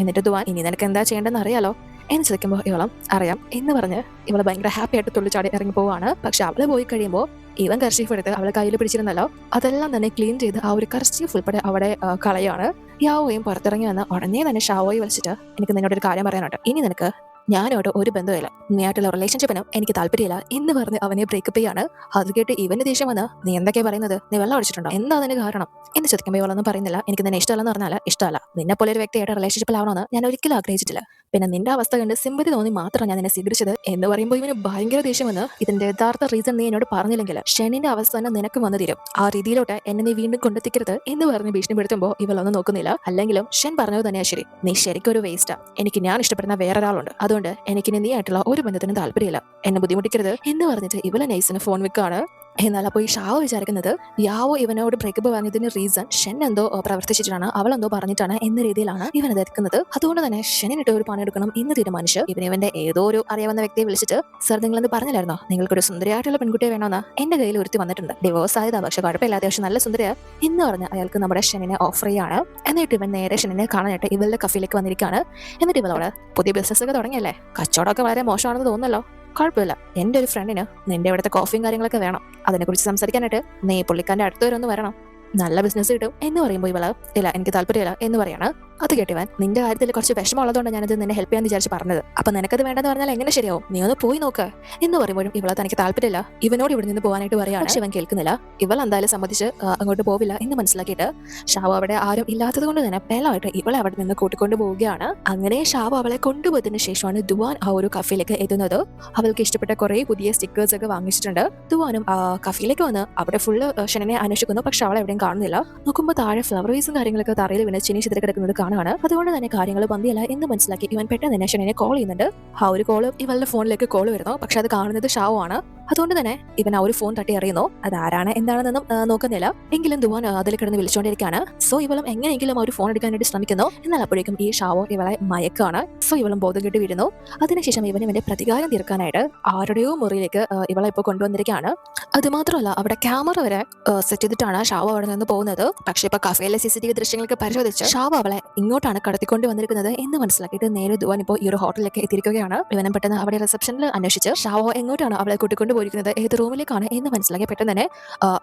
Speaker 1: എന്നിട്ട് ദുവാൻ ഇനി നിനക്ക് എന്താ ചെയ്യേണ്ടതെന്ന് അറിയാലോ എന്ന് ചോദിക്കുമ്പോൾ ഇവളും അറിയാം എന്ന് പറഞ്ഞ് ഇവള് ഭയങ്കര ഹാപ്പി ആയിട്ട് തുള്ളിച്ചാടി ഇറങ്ങി പോവാണ്. പക്ഷെ അവള് പോയി കഴിയുമ്പോൾ ഇവൻ കർച്ചീഫ് എടുത്ത് അവളെ കയ്യിൽ പിടിച്ചിരുന്നല്ലോ, അതെല്ലാം തന്നെ ക്ലീൻ ചെയ്ത് ആ ഒരു കർച്ചീഫ് ഉൾപ്പെടെ അവിടെ കളയാണ്. യാവോയും പുറത്തിറങ്ങി വന്ന് ഉടനെ തന്നെ ഷാവോയെ വിളിച്ചിട്ട് എനിക്ക് നിന്നോട് ഒരു കാര്യം പറയാനുണ്ട്, ഇനി നിനക്ക് ഞാനോട് ഒരു ബന്ധമില്ല, നീയായിട്ടുള്ള റിലേഷൻഷിപ്പിനും എനിക്ക് താല്പര്യമില്ല എന്ന് പറഞ്ഞ് അവനെ ബ്രേക്കപ്പ് ചെയ്യാണ്. അത് കേട്ട് ഇവന് ദേഷ്യം വന്ന്, നീ എന്തൊക്കെയാ പറയുന്നത്, നീ വെള്ളം അടിച്ചിട്ടുണ്ടോ, എന്താ അതിന് കാരണം എന്ന് ചോദിക്കുമ്പോൾ ഇവളൊന്നും പറയുന്നില്ല. എനിക്ക് നിന്നെ ഇഷ്ടമല്ലെന്ന് പറഞ്ഞാൽ ഇഷ്ടമല്ല, നിന്നെ പോലെ ഒരു വ്യക്തിയായിട്ട് റിലേഷൻഷിപ്പിലാവണമെന്ന് ഞാൻ ഒരിക്കലും ആഗ്രഹിച്ചിട്ടില്ല. പിന്നെ നിന്റെ അവസ്ഥ കണ്ട് സിമ്പതി തോന്നി മാത്രം ഞാൻ നിന്നെ സ്വീകരിച്ചത് എന്ന് പറയുമ്പോൾ ഇവന് ഭയങ്കര ദേഷ്യം വന്ന്, ഇതിന്റെ യഥാർത്ഥ റീസൺ നീ എന്നോട് പറഞ്ഞില്ലെങ്കിൽ ഷെനിന്റെ അവസ്ഥ തന്നെ നിനക്ക് വന്നു തീരും, ആ രീതിയിലോട്ട് എന്നെ നീ വീണ്ടും കൊണ്ടെത്തിക്കരുത് എന്ന് പറഞ്ഞ് ഭീഷണിപ്പെടുത്തുമ്പോൾ ഇവളൊന്നും നോക്കുന്നില്ല. അല്ലെങ്കിലും ഷെൻ പറഞ്ഞത് തന്നെയാ ശരി, നീ ശരിക്കും ഒരു വേസ്റ്റാ, എനിക്ക് ഞാൻ ഇഷ്ടപ്പെടുന്ന വേറൊരാളുണ്ട്, അതുകൊണ്ട് എനിക്കിനി നീ ആയിട്ടുള്ള ഒരു ബന്ധത്തിനും താല്പര്യമില്ല, എന്നെ ബുദ്ധിമുട്ടിക്കരുത് എന്ന് പറഞ്ഞിട്ട് ഇവളെ നൈസിന് ഫോൺ വെക്കാണ്. എന്നാൽ അപ്പോൾ ഈ ഷാവോ വിചാരിക്കുന്നത് യാവോ ഇവനോട് ബ്രേക്കപ്പ് പറഞ്ഞതിന് റീസൺ ഷെൻ എന്തോ പ്രവർത്തിച്ചിട്ടാണ്, അവളെന്തോ പറഞ്ഞിട്ടാണ് എന്ന രീതിയിലാണ് ഇവൻ എതിർക്കുന്നത്. അതുകൊണ്ട് തന്നെ ഷെനിട്ട് ഒരു പണിയെടുക്കണം എന്ന് തീരുമാനിച്ച് ഇവന്റെ ഏതോ ഒരു അറിയാവുന്ന വ്യക്തിയെ വിളിച്ചിട്ട്, സർ നിങ്ങളെന്ന് പറഞ്ഞില്ലായിരുന്നോ നിങ്ങൾക്കൊരു സുന്ദരിയായിട്ടുള്ള പെൺകുട്ടിയെ വേണമെന്ന്, എന്റെ കയ്യിൽ ഒരുത്തി വന്നിട്ടുണ്ട്, ഡിവോഴ്സ് ആയതാ, പക്ഷെ കുഴപ്പമില്ല, അത്യാവശ്യം നല്ല സുന്ദരിയാ എന്ന് പറഞ്ഞ് അയാൾക്ക് നമ്മുടെ ഷെനിനെ ഓഫർ ചെയ്യാണ്. എന്നിട്ട് ഇവൻ നേരെ ഷെനിനെ കാണാനായിട്ട് ഇവളുടെ കഫയിലേക്ക് വന്നിരിക്കുകയാണ്. എന്നിട്ട് ഇവളോട്, പുതിയ ബിസിനസ് ഒക്കെ തുടങ്ങിയല്ലേ, കച്ചവടമൊക്കെ വളരെ മോശമാണെന്ന് തോന്നുന്നല്ലോ, കുഴപ്പമില്ല, എൻ്റെ ഒരു ഫ്രണ്ടിന് നിന്റെ ഇവിടുത്തെ കോഫിയും കാര്യങ്ങളൊക്കെ വേണം, അതിനെക്കുറിച്ച് സംസാരിക്കാനായിട്ട് നീ പുള്ളിക്കാരൻ്റെ അടുത്ത് വരെ ഒന്ന് വരണം, നല്ല ബിസിനസ് കിട്ടും എന്ന് പറയുമ്പോൾ ഇവള്, ഇല്ല എനിക്ക് താല്പര്യമില്ല എന്ന് പറയാണ്. അത് കേട്ടിവൻ, നിന്റെ കാര്യത്തിൽ കുറച്ച് വിഷമമുള്ളതുകൊണ്ട് ഞാനത് നിന്നെ ഹെൽപ്പ് ചെയ്യാൻ വിചാരിച്ച് പറഞ്ഞത്, അപ്പൊ നിനക്കത് വേണ്ടെന്ന് പറഞ്ഞാൽ എങ്ങനെ ശരിയാവും, നീ ഒന്ന് പോയി നോക്ക് എന്ന് പറയുമ്പോഴും ഇവളെ തനിക്ക് താല്പര്യമില്ല, ഇവനോട് ഇവിടെ നിന്ന് പോകാനായിട്ട് പറയാണ്. പക്ഷെ ഇവൻ കേൾക്കുന്നില്ല. ഇവൾ എന്തായാലും സമ്മതിച്ച് അങ്ങോട്ട് പോവില്ല എന്ന് മനസ്സിലാക്കിയിട്ട് ഷാവോ അവിടെ ആരും ഇല്ലാത്തത് കൊണ്ട് തന്നെ പേലായിട്ട് ഇവളെ അവിടെ നിന്ന് കൂട്ടിക്കൊണ്ട് പോവുകയാണ്. അങ്ങനെ ഷാവോ അവളെ കൊണ്ടുപോയതിനു ശേഷമാണ് ദുവാൻ ആ ഒരു കഫയിലേക്ക് എത്തുന്നത്. അവൾക്ക് ഇഷ്ടപ്പെട്ട കുറെ പുതിയ സ്റ്റിക്കേഴ്സ് ഒക്കെ വാങ്ങിച്ചിട്ടുണ്ട്. ദുവാനും കഫയിലേക്ക് വന്ന് അവിടെ ഫുള്ള് ഷെനിനെ അന്വേഷിക്കുന്നു. പക്ഷെ അവളെ എവിടെയും കാണുന്നില്ല. നോക്കുമ്പോൾ താഴെ ഫ്ലവർ വേസും കാര്യങ്ങളൊക്കെ തറയിൽ വീണ് ചിനി ചിതറി കിടക്കുന്നത് കാണാണ്. അതുകൊണ്ട് തന്നെ കാര്യങ്ങൾ പന്തിയല്ല എന്ന് മനസ്സിലാക്കി ഇവൻ പെട്ടെന്ന് തന്നെ ഷെനിനെ കോൾ ചെയ്യുന്നുണ്ട്. ആ ഒരു കോള് ഇവളുടെ ഫോണിലേക്ക് കോൾ വരുന്നു. പക്ഷെ അത് കാണുന്നത് ഷാവോ ആണ്. അതുകൊണ്ട് തന്നെ ഇവൻ ആ ഒരു ഫോൺ തട്ടി അറിയുന്നു. അത് ആരാണ് എന്താണെന്നൊന്നും നോക്കുന്നില്ല. എങ്കിലും ദുവാൻ അതിൽ കിടന്ന് വിളിച്ചുകൊണ്ടിരിക്കുകയാണ്. സോ ഇവളും എങ്ങനെയെങ്കിലും ആ ഒരു ഫോൺ എടുക്കാനായിട്ട് ശ്രമിക്കുന്നു. എന്നാൽ അപ്പോഴേക്കും ഈ ഷാവോ ഇവളെ മയക്കാണ്. സോ ഇവളും ബോധം കെട്ടി വീഴുന്നു. അതിനുശേഷം ഇവന്റെ പ്രതികാരം തീർക്കാനായിട്ട് ആരുടെയോ മുറിയിലേക്ക് ഇവളെ ഇപ്പോൾ കൊണ്ടുവന്നിരിക്കുകയാണ്. അത് മാത്രമല്ല അവിടെ ക്യാമറ വരെ സെറ്റ് ചെയ്തിട്ടാണ് ഷാവോ അവിടെ നിന്ന് പോകുന്നത്. പക്ഷെ ഇപ്പൊ കഫയിലെ CCTV ദൃശ്യങ്ങൾക്ക് പരിശോധിച്ച് ഷാവോ അവളെ ഇങ്ങോട്ടാണ് കടത്തിക്കൊണ്ട് വന്നിരിക്കുന്നത് എന്ന് മനസ്സിലാക്കിയിട്ട് നേരെ ദുവാൻ ഇപ്പോൾ ഈ ഒരു ഹോട്ടലിലേക്ക് എത്തിയിരിക്കുകയാണ്. ഇവനും പെട്ടെന്ന് അവിടെ റിസപ്ഷനിൽ അന്വേഷിച്ച് ഷാവോ എങ്ങോട്ടാണ് അവളെ കൂട്ടിക്കൊണ്ട് പോയിരിക്കുന്നത്, ഏത് റൂമിലേക്കാണ് എന്ന് മനസ്സിലാക്കി പെട്ടെന്ന് തന്നെ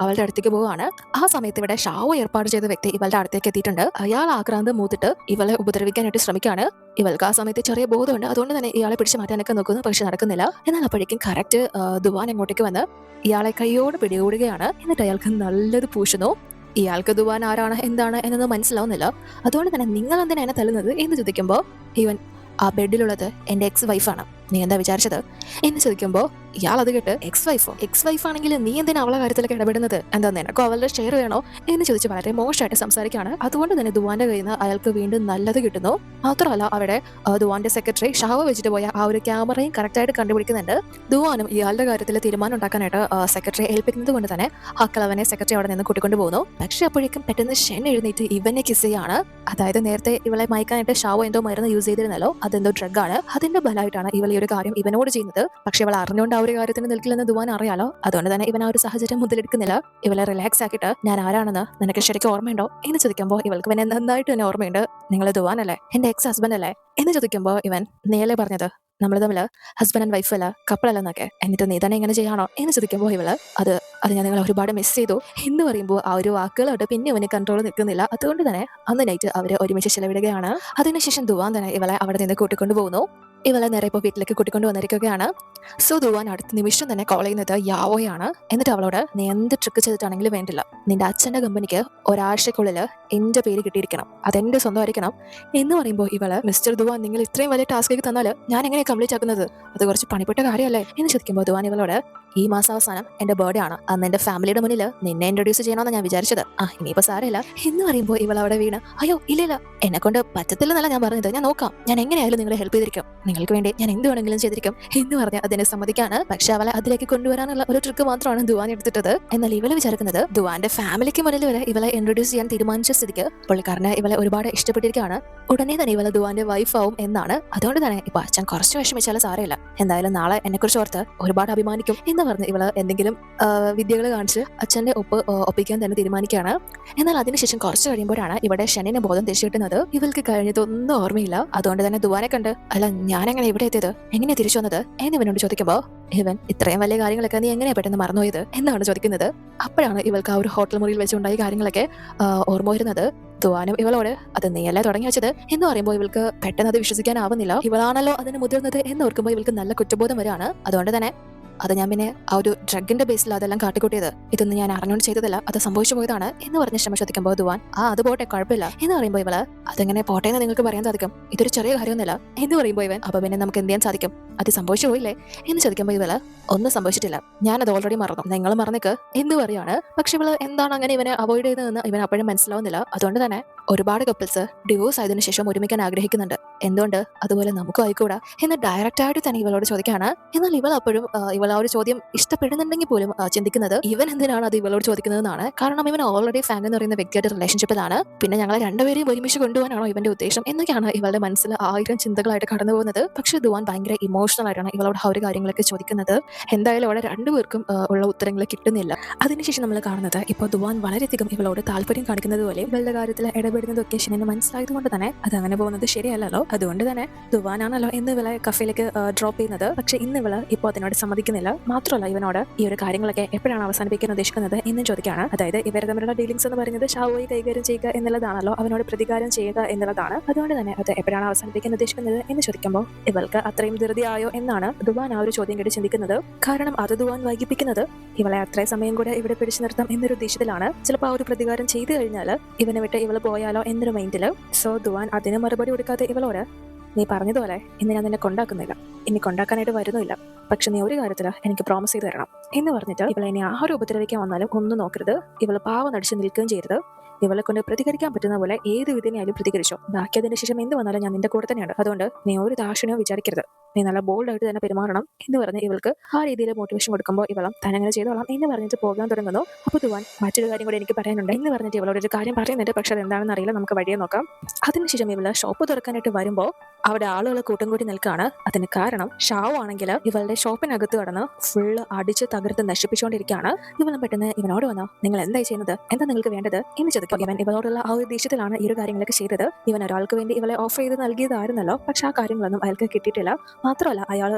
Speaker 1: അവളുടെ അടുത്തേക്ക് പോവുകയാണ്. ആ സമയത്ത് ഇവിടെ ഷാവോ ഏർപ്പാട് ചെയ്ത വ്യക്തി ഇവളുടെ അടുത്തേക്ക് എത്തിയിട്ടുണ്ട്. അയാൾ ആക്രാന്തം മൂത്തിട്ട് ഇവളെ ഉപദ്രവിക്കാനായിട്ട് ശ്രമിക്കുകയാണ്. ഇവൾക്ക് ആ സമയത്ത് ചെറിയ ബോധമുണ്ട്. അതുകൊണ്ട് തന്നെ ഇയാളെ പിടിച്ച് മാറ്റാനൊക്കെ നോക്കുന്നു. പക്ഷെ നടക്കുന്നില്ല. എന്നാൽ അപ്പോഴേക്കും കറക്റ്റ് ദുവാൻ അങ്ങോട്ടേക്ക് വന്ന് ഇയാളെ കൈയോട് പിടികൂടുകയാണ്. എന്നിട്ട് അയാൾക്ക് നല്ലത് പൂശുന്നു. ഇയാൾക്ക് ദുവാൻ ആരാണ് എന്താണ് എന്നൊന്നും മനസ്സിലാവുന്നില്ല. അതുകൊണ്ട് തന്നെ നിങ്ങൾ എന്തിനാ എന്നെ തല്ലുന്നത് എന്ന് ചോദിക്കുമ്പോൾ ഇവൻ, ആ ബെഡിലുള്ളത് എൻ്റെ എക്സ് വൈഫാണ്, നീ എന്താ വിചാരിച്ചത് എന്ന് ചോദിക്കുമ്പോൾ ഇയാൾ അത് കേട്ട്, എക്സ് വൈഫ് ആണെങ്കിൽ നീ എന്തിനാ അവളെ കാര്യത്തിലൊക്കെ ഇടപെടുന്നത്, എന്താ നിനക്കോ അവളുടെ ഷെയർ വേണോ എന്ന് ചോദിച്ച് വളരെ മോശമായിട്ട് സംസാരിക്കുകയാണ്. അതുകൊണ്ട് തന്നെ ദുവാന്റെ കയ്യിൽ നിന്ന് അയാൾക്ക് വീണ്ടും നല്ലത് കിട്ടുന്നു. മാത്രമല്ല അവിടെ ദുവാന്റെ സെക്രട്ടറി ഷാവോ വെച്ചിട്ട് പോയ ആ ഒരു ക്യാമറയും കറക്റ്റായിട്ട് കണ്ടുപിടിക്കുന്നുണ്ട്. ദുവാനും ഇയാളുടെ കാര്യത്തിൽ തീരുമാനം ഉണ്ടാക്കാനായിട്ട് സെക്രട്ടറി ഏൽപ്പിക്കുന്നത് കൊണ്ട് തന്നെ ആ കളവനെ സെക്രട്ടറി അവിടെ നിന്ന് കൂട്ടിക്കൊണ്ട് പോകുന്നു. പക്ഷെ അപ്പോഴേക്കും പെട്ടെന്ന് ഷെൻ എഴുന്നേറ്റ് ഇവനെ കിസ് ചെയ്യാണ്. അതായത് നേരത്തെ ഇവളെ മയക്കാനായിട്ട് ഷാവോ എന്തോ മരുന്ന് യൂസ് ചെയ്തിരുന്നല്ലോ, അതെന്തോ ഡ്രഗാണ്. അതിന്റെ ബലമായിട്ടാണ് ഇവൾ ഈ ഒരു കാര്യം ഇവനോട് ചെയ്യുന്നത്. പക്ഷെ ഇവൾ അറിഞ്ഞുകൊണ്ട് ആ ഒരു കാര്യത്തിന് നിൽക്കില്ലെന്ന് ദുവാൻ അറിയാലോ. അതുകൊണ്ട് തന്നെ ഇവൻ ആ ഒരു സാഹചര്യം മുതലെടുക്കുന്നില്ല. ഇവളെ റിലാക്സ് ആക്കിയിട്ട്, ഞാൻ ആരാണെന്ന് നിനക്ക് ശരിക്കും ഓർമ്മയുണ്ടോ എന്ന് ചോദിക്കുമ്പോൾ ഇവൾക്ക് ഇവനെ നന്നായിട്ട് തന്നെ ഓർമ്മയുണ്ട്. നിങ്ങൾ ദുവാൻ അല്ലേ, എന്റെ എക്സ് ഹസ്ബൻഡ് അല്ലേ എന്ന് ചോദിക്കുമ്പോൾ ഇവൻ, നീയല്ലേ പറഞ്ഞത് നമ്മൾ തമ്മിൽ ഹസ്ബൻഡ് ആൻഡ് വൈഫ് അല്ല കപ്പിളല്ലെന്നൊക്കെ, എന്നിട്ട് നീ തന്നെ ഇങ്ങനെ ചെയ്യാണോ എന്ന് ചോദിക്കുമ്പോൾ ഇവള്, അത് ഞാൻ നിങ്ങളെ ഒരുപാട് മിസ് ചെയ്തു എന്ന് പറയുമ്പോൾ ആ ഒരു വാക്കുകളോട്ട് പിന്നെ അവന് കൺട്രോൾ നിൽക്കുന്നില്ല. അതുകൊണ്ട് തന്നെ അന്ന് നൈറ്റ് അവർ ഒരുമിച്ച് ചെലവിടുകയാണ്. അതിനുശേഷം ദുവാൻ തന്നെ ഇവളെ അവിടെ നിന്ന് കൂട്ടിക്കൊണ്ടു പോകുന്നു. ഇവളെ നേരെ ഇപ്പോൾ വീട്ടിലേക്ക് കൂട്ടിക്കൊണ്ട് വന്നിരിക്കുകയാണ്. സോ ദുവാൻ അടുത്ത നിമിഷം തന്നെ കോൾ ചെയ്യുന്നത് യാവോയാണ്. എന്നിട്ട് അവളോട്, നീ എന്ത് ട്രിക്ക് ചെയ്തിട്ടാണെങ്കിലും വേണ്ടില്ല, നിന്റെ അച്ഛൻ്റെ കമ്പനിക്ക് ഒരാഴ്ചക്കുള്ളിൽ എൻ്റെ പേര് കിട്ടിയിരിക്കണം, അതെൻ്റെ സ്വന്തമായിരിക്കണം എന്ന് പറയുമ്പോൾ ഇവള്, മിസ്റ്റർ ദുവാൻ നിങ്ങൾ ഇത്രയും വലിയ ടാസ്ക് തന്നാൽ ഞാൻ എങ്ങനെ കംപ്ലീറ്റ് ആക്കുന്നത്, അത് കുറച്ച് പണിപ്പെട്ട കാര്യമല്ലേ എന്ന് ചോദിക്കുമ്പോൾ ദുവാൻ ഇവളോട്, ഈ മാസം അവസാനം എൻ്റെ ബർത്ത്ഡേ ആണ്, അന്ന് എൻ്റെ ഫാമിലിയുടെ മുന്നിൽ നിന്നെ ഇൻട്രൊഡ്യൂസ് ചെയ്യണമെന്ന് ഞാൻ വിചാരിച്ചത്, ഇനിയിപ്പോൾ സാരമില്ല എന്ന് പറയുമ്പോൾ ഇവൾ അവിടെ വീണ്, അയ്യോ ഇല്ല എന്നെ കൊണ്ട് പറ്റത്തില്ലെന്നല്ല ഞാൻ പറഞ്ഞത്, ഞാൻ നോക്കാം, ഞാൻ എങ്ങനെയായാലും നിങ്ങളെ ഹെൽപ്പ് ചെയ്തിരിക്കും, നിങ്ങൾക്ക് വേണ്ടി ഞാൻ എന്ത് വേണമെങ്കിലും ചെയ്തിരിക്കും എന്ന് പറഞ്ഞ് അതിനെ സമ്മതിക്കാണ്. പക്ഷെ അവളെ അതിലേക്ക് കൊണ്ടുവരാനുള്ള ഒരു ട്രിക്ക് മാത്രമാണ് ദുവാൻ എടുത്തിട്ടത്. എന്നാൽ ഇവളെ വിചാരിക്കുന്നത് ദുവാന്റെ ഫാമിലിക്ക് മുന്നിൽ വരെ ഇവളെ ഇൻട്രൊഡ്യൂസ് ചെയ്യാൻ തീരുമാനിച്ച സ്ഥിതിക്ക് പുള്ളിക്കാരനെ ഇവളെ ഒരുപാട് ഇഷ്ടപ്പെട്ടിരിക്കുകയാണ്. ഉടനെ തന്നെ ഇവളെ ദുവാന്റെ വൈഫ് ആവും എന്നാണ്. അതുകൊണ്ട് തന്നെ ഇപ്പൊ അച്ഛൻ കുറച്ച് വിഷമിച്ചാലും സാരമില്ല, എന്തായാലും നാളെ എന്നെ കുറിച്ച് ഓർത്ത് ഒരുപാട് അഭിമാനിക്കും എന്ന് പറഞ്ഞ് ഇവള് എന്തെങ്കിലും വിദ്യകൾ കാണിച്ച് അച്ഛന്റെ ഒപ്പിക്കാൻ തന്നെ തീരുമാനിക്കുകയാണ്. എന്നാൽ അതിനുശേഷം കുറച്ച് കഴിയുമ്പോഴാണ് ഇവിടെ ഷെനിന് ബോധം തിരിച്ചു കിട്ടുന്നത്. ഇവൾക്ക് കഴിഞ്ഞതൊന്നും ഓർമ്മയില്ല. അതുകൊണ്ട് തന്നെ ദുവാനെ കണ്ട്, അല്ല ഞാനെങ്ങനെ ഇവിടെ എത്തിയത്, എങ്ങനെ തിരിച്ചു വന്നത് എന്നിവനോട് ചോദിക്കുമ്പോൾ ഇവൻ, ഇത്രയും വലിയ കാര്യങ്ങളൊക്കെ നീ എങ്ങനെയാ പെട്ടെന്ന് മറന്നുപോയത് എന്നാണ് ചോദിക്കുന്നത്. അപ്പോഴാണ് ഇവൾക്ക് ആ ഒരു ഹോട്ടൽ മുറിയിൽ വെച്ചുണ്ടായ കാര്യങ്ങളൊക്കെ ഓർമ്മ വരുന്നത്. തുവാനും ഇവളോട് അത് നീയല്ലേ തുടങ്ങി വെച്ചത് എന്ന് പറയുമ്പോൾ ഇവൾക്ക് പെട്ടെന്ന് അത് വിശ്വസിക്കാനാവുന്നില്ല. ഇവളാണല്ലോ അതിന് മുതിർന്നത് എന്ന് ഓർക്കുമ്പോൾ ഇവൾക്ക് നല്ല കുറ്റബോധം വരികയാണ്. അതുകൊണ്ട് തന്നെ അത് ഞാൻ പിന്നെ ആ ഒരു ഡ്രഗിന്റെ ബേസിൽ അതെല്ലാം കാട്ടിക്കൂട്ടിയത്, ഇതൊന്നും ഞാൻ അറിഞ്ഞുകൊണ്ട് ചെയ്തതല്ല, അത് സംഭവിച്ചു പോയതാണ് എന്ന് പറഞ്ഞ് ക്ഷമ ചോദിക്കുമ്പോൾ ദുവാൻ അത് പോട്ടെ കുഴപ്പമില്ല എന്ന് പറയുമ്പോൾ ഇവള് അതെങ്ങനെ പോട്ടെ എന്ന് നിങ്ങൾക്ക് പറയാൻ സാധിക്കും, ഇതൊരു ചെറിയ കാര്യമൊന്നുമില്ല എന്ന് പറയുമ്പോൾ ഇവൻ അപ്പൊ പിന്നെ നമുക്ക് എന്ത് ചെയ്യാൻ സാധിക്കും, അത് സംഭവിച്ചു പോയില്ലേ എന്ന് ചോദിക്കുമ്പോൾ ഇവള് ഒന്നും സംഭവിച്ചിട്ടില്ല, ഞാനത് ഓൾറെഡി മറന്നു, നിങ്ങൾ മറന്നേക്ക് എന്ന് പറയാണ്. പക്ഷെ ഇവള് എന്താണ് അങ്ങനെ ഇവനെ അവോയ്ഡ് ചെയ്തതെന്ന് ഇവൻ അപ്പോഴും മനസ്സിലാവുന്നില്ല. അതുകൊണ്ട് തന്നെ ഒരുപാട് കപ്പിൾസ് ഡിവോഴ്സ് ആയതിനു ശേഷം ഒരുമിക്കാൻ ആഗ്രഹിക്കുന്നുണ്ട്, എന്തുകൊണ്ട് അതുപോലെ നമുക്കും ആയിക്കൂടാ എന്ന് ഡയറക്റ്റ് ആയിട്ട് തന്നെ ഇവളോട് ചോദിക്കുകയാണ്. എന്നാൽ ഇവൾ അപ്പോഴും ഇവൾ ആ ഒരു ചോദ്യം ഇഷ്ടപ്പെടുന്നുണ്ടെങ്കിൽ പോലും ചിന്തിക്കുന്നത് ഇവൻ എന്തിനാണ് അത് ഇവളോട് ചോദിക്കുന്നതെന്നാണ്. കാരണം ഇവൻ ഓൾറെഡി ഫാങ് എന്ന് പറയുന്ന വ്യക്തിയായിട്ട് റിലേഷൻഷിപ്പിലാണ്, പിന്നെ ഞങ്ങളെ രണ്ടുപേരെയും ഒരുമിച്ച് കൊണ്ടുപോകാനാണോ ഇവന്റെ ഉദ്ദേശം എന്നൊക്കെയാണ് ഇവളുടെ മനസ്സിൽ 1000 ചിന്തകളായിട്ട് കടന്നു പോകുന്നത്. പക്ഷെ ദുവാൻ ഭയങ്കര ഇമോഷണൽ ആയിട്ടാണ് ഇവളോട് ആ ഒരു കാര്യങ്ങളൊക്കെ ചോദിക്കുന്നത്. എന്തായാലും അവിടെ രണ്ടുപേർക്കും ഉള്ള ഉത്തരങ്ങൾ കിട്ടുന്നില്ല. അതിനുശേഷം നമ്മൾ കാണുന്നത് ഇപ്പോൾ ദുവാൻ വളരെയധികം ഇവളോട് താല്പര്യം കാണിക്കുന്നത് പോലെ ഇവളുടെ കാര്യത്തിൽ ഇടപെടുന്നതൊക്കെ ഷെന്നിന് മനസ്സിലായത് കൊണ്ട് തന്നെ അത് അങ്ങനെ പോകുന്നത് ശരിയല്ലല്ലോ. അതുകൊണ്ട് തന്നെ ദുവാനാണല്ലോ എന്ന് ഇവളെ കഫേയിലേക്ക് ഡ്രോപ്പ് ചെയ്യുന്നത്. പക്ഷെ ഇന്ന് ഇവള് ഇപ്പോൾ അതിനോട് സമ്മതിക്കുന്നില്ല. മാത്രമല്ല ഇവനോട് ഈ ഒരു കാര്യങ്ങളൊക്കെ എപ്പോഴാണ് അവസാനിപ്പിക്കാൻ ഉദ്ദേശിക്കുന്നത് എന്നും ചോദിക്കുകയാണ്. അതായത് ഇവർ തമ്മിലുള്ള ഡീലിംഗ്സ് എന്ന് പറയുന്നത് ഷാവോയെ കൈകാര്യം ചെയ്യുക എന്നുള്ളതാണല്ലോ, അവനോട് പ്രതികാരം ചെയ്യുക എന്നുള്ളതാണ്. അതുകൊണ്ട് തന്നെ അത് എപ്പോഴാണ് അവസാനിപ്പിക്കാൻ ഉദ്ദേശിക്കുന്നത് എന്ന് ചോദിക്കുമ്പോൾ ഇവൾക്ക് അത്രയും ധൃതിയായോ എന്നാണ് ദുവാൻ ആ ഒരു ചോദ്യം കേട്ട് ചിന്തിക്കുന്നത്. കാരണം അത് ദുവാൻ വൈകിപ്പിക്കുന്നത് ഇവളെ അത്രയും സമയം കൂടെ ഇവിടെ പിടിച്ചു നിർത്താം എന്നൊരു ഉദ്ദേശത്തിലാണ്. ചിലപ്പോൾ ആ ഒരു പ്രതികാരം ചെയ്തു കഴിഞ്ഞാൽ ഇവനെ വിട്ട് ഇവള് പോയാലോ എന്നൊരു മൈൻഡില്. സോ ദുവാൻ അതിന് മറുപടി കൊടുക്കാതെ ഇവളോട് നീ പറഞ്ഞതുപോലെ ഇന്ന് ഞാൻ നിന്നെ കൊണ്ടാക്കുന്നില്ല, ഇനി കൊണ്ടാക്കാനായിട്ട് വരുന്നില്ല, പക്ഷെ നീ ഒരു കാര്യത്തില് എനിക്ക് പ്രോമിസ് ചെയ്ത് തരണം എന്ന് പറഞ്ഞിട്ട് ഇവളെ ഇനി ആരും ഉപദ്രവിക്കാൻ വന്നാലും ഒന്നും നോക്കരുത്, ഇവള് പാവം നടിച്ച് നിൽക്കുകയും ചെയ്യരുത്, ഇവളെ കൊണ്ട് പ്രതികരിക്കാൻ പറ്റുന്ന പോലെ ഏത് വിധേനയായാലും പ്രതികരിച്ചോ, ബാക്കി അതിന് ശേഷം എന്ത് വന്നാലും ഞാൻ നിന്റെ കൂടെ തന്നെയാണ്, അതുകൊണ്ട് നീ ഒരു ദാക്ഷിണ്യവും വിചാരിക്കരുത്, നീ നല്ല ബോൾഡായിട്ട് തന്നെ പെരുമാറണം എന്ന് പറഞ്ഞ് ഇവൾക്ക് ആ രീതിയിൽ മോട്ടിവേഷൻ കൊടുക്കുമ്പോൾ ഇവളും തന്നെ ചെയ്തോളാം എന്ന് പറഞ്ഞിട്ട് പോകാൻ തുടങ്ങുന്നു. അപ്പോൾ ദുവാൻ മറ്റൊരു കാര്യം കൂടെ എനിക്ക് പറയാനുണ്ട് എന്ന് പറഞ്ഞിട്ട് ഇവളോട് ഒരു കാര്യം പറയുന്നുണ്ട്. പക്ഷെ അത് എന്താണെന്ന് അറിയില്ല, നമുക്ക് വഴിയെ നോക്കാം. അതിനുശേഷം ഇവള് ഷോപ്പ് തുറക്കാനായിട്ട് വരുമ്പോൾ അവിടെ ആളുകൾ കൂട്ടം കൂടി നിൽക്കുകയാണ്. അതിന് കാരണം ഷാവു ആണെങ്കിൽ ഇവളുടെ ഷോപ്പിനകത്ത് കടന്ന് ഫുള്ള് അടിച്ച് തകർത്ത് നശിപ്പിച്ചുകൊണ്ടിരിക്കുകയാണ്. ഇവളും പെട്ടെന്ന് ഇവനോട് വന്നോ, നിങ്ങൾ എന്തായി ചെയ്യുന്നത്, എന്താ നിങ്ങൾക്ക് വേണ്ടത് എന്ന് ചോദിക്കും. ഇവൻ ഇവളോടുള്ള ആ ഒരു ദേഷ്യത്തിലാണ് ഈ ഒരു കാര്യങ്ങളൊക്കെ ചെയ്തത്. ഇവൻ ഒരാൾക്ക് വേണ്ടി ഇവളെ ഓഫർ ചെയ്ത് നൽകിയതായിരുന്നല്ലോ, പക്ഷെ ആ കാര്യങ്ങളൊന്നും അയാൾക്ക് കിട്ടിയിട്ടില്ല. മാത്രമല്ല അയാൾ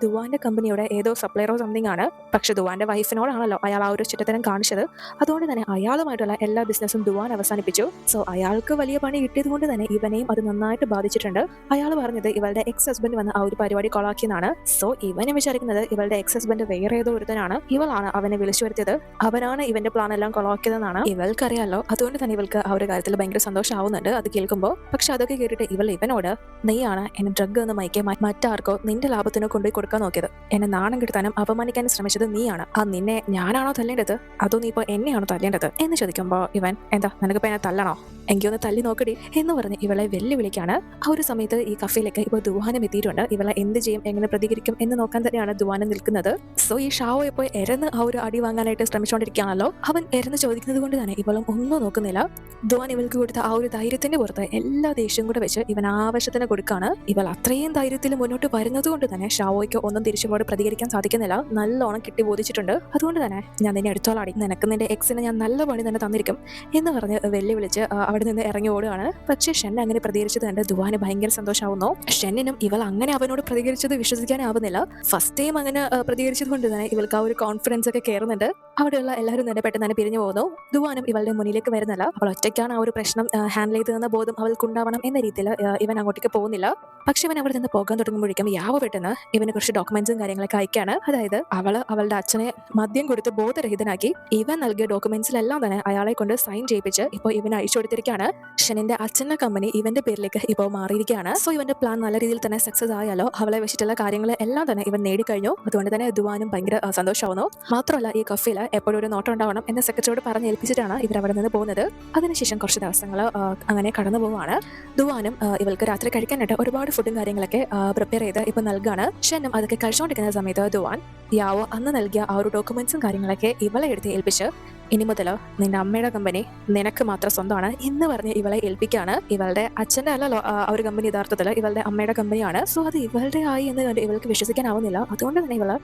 Speaker 1: ദുവാന്റെ കമ്പനിയുടെ ഏതോ സപ്ലയറോ സംതിങ് ആണ്. പക്ഷെ ദുവാന്റെ വൈഫിനോടാണല്ലോ അയാൾ ആ ഒരു ചിട്ടത്തരം കാണിച്ചത്. അതുകൊണ്ട് തന്നെ അയാളുമായിട്ടുള്ള എല്ലാ ബിസിനസ്സും ദുവാൻ അവസാനിപ്പിച്ചു. സോ അയാൾക്ക് വലിയ പണി കിട്ടിയത് കൊണ്ട് തന്നെ ഇവനെയും അത് നന്നായിട്ട് ബാധിച്ചിട്ടുണ്ട്. അയാൾ പറഞ്ഞത് ഇവളുടെ എക്സ് ഹസ്ബൻഡ് വന്ന് ആ ഒരു പരിപാടി കൊളാക്കിയെന്നാണ്. സോ ഇവനെ വിചാരിക്കുന്നത് ഇവളുടെ എക്സ് ഹസ്ബൻഡ് വേറെ ഏതോ ഒരുത്തനാണ്, ഇവളാണ് അവനെ വിളിച്ചു വരുത്തിയത്, അവനാണ് ഇവന്റെ പ്ലാൻ എല്ലാം കൊളാക്കിയതെന്നാണ് ഇവൾക്കറിയാലോ. അതുകൊണ്ട് തന്നെ ഇവൾക്ക് ആ ഒരു കാര്യത്തിൽ ഭയങ്കര സന്തോഷമാവുന്നുണ്ട് അത് കേൾക്കുമ്പോൾ. പക്ഷെ അതൊക്കെ കേട്ടിട്ട് ഇവനോട് നീയാണ് എന്നെ ഡ്രഗ് എന്ന് മയക്കെ മറ്റാർക്കോ നിന്റെ ലാഭത്തിനോ കൊണ്ടുപോയി കൊടുക്കാൻ നോക്കിയത്, എന്നെ നാണം കെടുത്താനും അപമാനിക്കാനും ശ്രമിച്ചത് നീയാണ്, ആ നിന്നെ ഞാനാണോ തല്ലേണ്ടത് അതോ നീ ഇപ്പോൾ എന്നെയാണോ തല്ലേണ്ടത് എന്ന് ചോദിക്കുമ്പോൾ ഇവൻ എന്താ നിനക്കിപ്പോ എന്നെ തല്ലണോ, എങ്കിൽ ഒന്ന് തല്ലി നോക്കടി എന്ന് പറഞ്ഞ് ഇവളെ വെല്ലുവിളിക്കാണ്. ആ ഒരു സമയത്ത് ഈ കഫേയിലേക്ക് ഇപ്പോൾ ദുവാനം എത്തിയിട്ടുണ്ട്. ഇവളെ എന്ത് ചെയ്യും, എങ്ങനെ പ്രതികരിക്കും എന്ന് നോക്കാൻ തന്നെയാണ് ദുവാനം നിൽക്കുന്നത്. സോ ഈ ഷാവോ ഇപ്പോൾ എരന്ന് ആ ഒരു അടി വാങ്ങാനായിട്ട് ശ്രമിച്ചുകൊണ്ടിരിക്കുകയാണല്ലോ. അവൻ എരന്ന് ചോദിക്കുന്നത് കൊണ്ട് തന്നെ ഇവളും ഒന്നും നോക്കുന്നില്ല. ദുവാൻ ഇവൾക്ക് കൊടുത്ത ആ ഒരു ധൈര്യത്തിന്റെ പുറത്ത് എല്ലാ ദേഷ്യവും കൂടെ വെച്ച് ഇവൻ ആവശ്യത്തിന് കൊടുക്കാണ്. ഇവൾ അത്രയും ധൈര്യത്തിൽ മുന്നോട്ട് വരുന്നത് കൊണ്ട് തന്നെ ഷാവോയ്ക്ക് ഒന്നും തിരിച്ചുകൊണ്ട് പ്രതികരിക്കാൻ സാധിക്കുന്നില്ല. നല്ലോണം കിട്ടി ബോധിച്ചിട്ടുണ്ട്. അതുകൊണ്ട് തന്നെ ഞാൻ നിന്നെ എടുത്തോളാടി, നിനക്ക് നിന്റെ എക്സിനെ ഞാൻ നല്ല പണി തന്നെ തന്നിരിക്കും എന്ന് പറഞ്ഞ് വെല്ലുവിളിച്ച് അവിടെ നിന്ന് ഇറങ്ങി ഓടുകയാണ്. പക്ഷേ ഷെൻ അങ്ങനെ പ്രതികരിച്ചത് കണ്ട് ദുവാന് ഭയങ്കര സന്തോഷമാവുന്നു. ഷെന്നിനും ഇവൾ അങ്ങനെ അവനോട് പ്രതികരിച്ചത് വിശ്വസിക്കാനാവുന്നില്ല. ഫസ്റ്റ് ടൈം അങ്ങനെ പ്രതികരിച്ചത് കൊണ്ട് തന്നെ ഇവൾക്ക് ആ ഒരു കോൺഫിഡൻസ് ഒക്കെ കയറുന്നുണ്ട്. അവിടെയുള്ള എല്ലാവരും തന്നെ പെട്ടെന്ന് തന്നെ പിരിഞ്ഞു പോകുന്നു. ദുവാനും ഇവളുടെ മുന്നിലേക്ക് വരുന്നില്ല. അവൾ ഒറ്റയ്ക്കാണ് ആ ഒരു പ്രശ്നം ഹാൻഡിൽ ചെയ്തതെന്ന ബോധം അവൾക്കുണ്ടാവണം എന്ന രീതിയിൽ ഇവൻ അങ്ങോട്ടേക്ക് പോകുന്നില്ല. പക്ഷെ ഇവൻ അവിടെ നിന്ന് പോകാൻ തുടങ്ങുമ്പോഴേക്കും യാവ പെട്ടെന്ന് ഇവന് കുറച്ച് ഡോക്യുമെന്റ്സും കാര്യങ്ങളൊക്കെ അയക്കാണ്. അതായത് അവളുടെ അച്ഛനെ മദ്യം കൊടുത്ത് ബോധരഹിതനാക്കി ഇവൻ നൽകിയ ഡോക്യുമെന്റ്സിലെല്ലാം തന്നെ അയാളെ കൊണ്ട് സൈൻ ചെയ്യിപ്പിച്ച് ഇപ്പോൾ ഇവൻ അയച്ചു കൊടുത്തിരിക്കുകയാണ്. ഷെനിന്റെ അച്ഛന്റെ കമ്പനി ഇവന്റെ പേരിലേക്ക് ഇപ്പോൾ മാറിയിരിക്കുകയാണ്. സോ ഇവന്റെ പ്ലാൻ നല്ല രീതിയിൽ തന്നെ സക്സസ് ആയാലോ. അവളെ വെച്ചിട്ടുള്ള കാര്യങ്ങൾ എല്ലാം തന്നെ ഇവൻ നേടിക്കഴിഞ്ഞു. അതുകൊണ്ട് തന്നെ ദുവാനും ഭയങ്കര സന്തോഷമാവുന്നു. മാത്രമല്ല ഈ കഫേയിൽ എപ്പോഴും ഒരു നോട്ടം ഉണ്ടാവണം എന്ന സെക്രട്ടറിയോട് പറഞ്ഞ് ഏൽപ്പിച്ചിട്ടാണ് ഇവർ അവിടെ നിന്ന് പോകുന്നത്. അതിനുശേഷം കുറച്ച് ദിവസങ്ങൾ അങ്ങനെ കടന്നു പോവാണ്. ദുവാനും ഇവൾക്ക് രാത്രി കഴിക്കാനായിട്ട് ഒരുപാട് ഫുഡും കാര്യങ്ങളൊക്കെ പ്രിപ്പയർ ചെയ്ത് ഇപ്പൊ നൽകാണ്. ഷെന്നും അതൊക്കെ കഴിച്ചുകൊണ്ടിരിക്കുന്ന സമയത്ത് ദുവാൻ യാവോ അന്ന് നൽകിയ ആ ഒരു ഡോക്യുമെന്റ്സും കാര്യങ്ങളൊക്കെ ഇവളെ എടുത്ത് ഏൽപ്പിച്ച് ഇനി മുതൽ നിന്റെ അമ്മയുടെ കമ്പനി നിനക്ക് മാത്രം സ്വന്തമാണ് എന്ന് പറഞ്ഞ് ഇവളെ ഏൽപ്പിക്കുകയാണ്. ഇവളുടെ അച്ഛൻ്റെ അല്ലല്ലോ ആ ഒരു കമ്പനി യഥാർത്ഥത്തിൽ ഇവളുടെ അമ്മയുടെ കമ്പനിയാണ്. സോ അത് ഇവളുടെ ആയി എന്ന് കണ്ട് ഇവൾക്ക് വിശ്വസിക്കാനാവുന്നില്ല. അതുകൊണ്ട് തന്നെ ഇവള്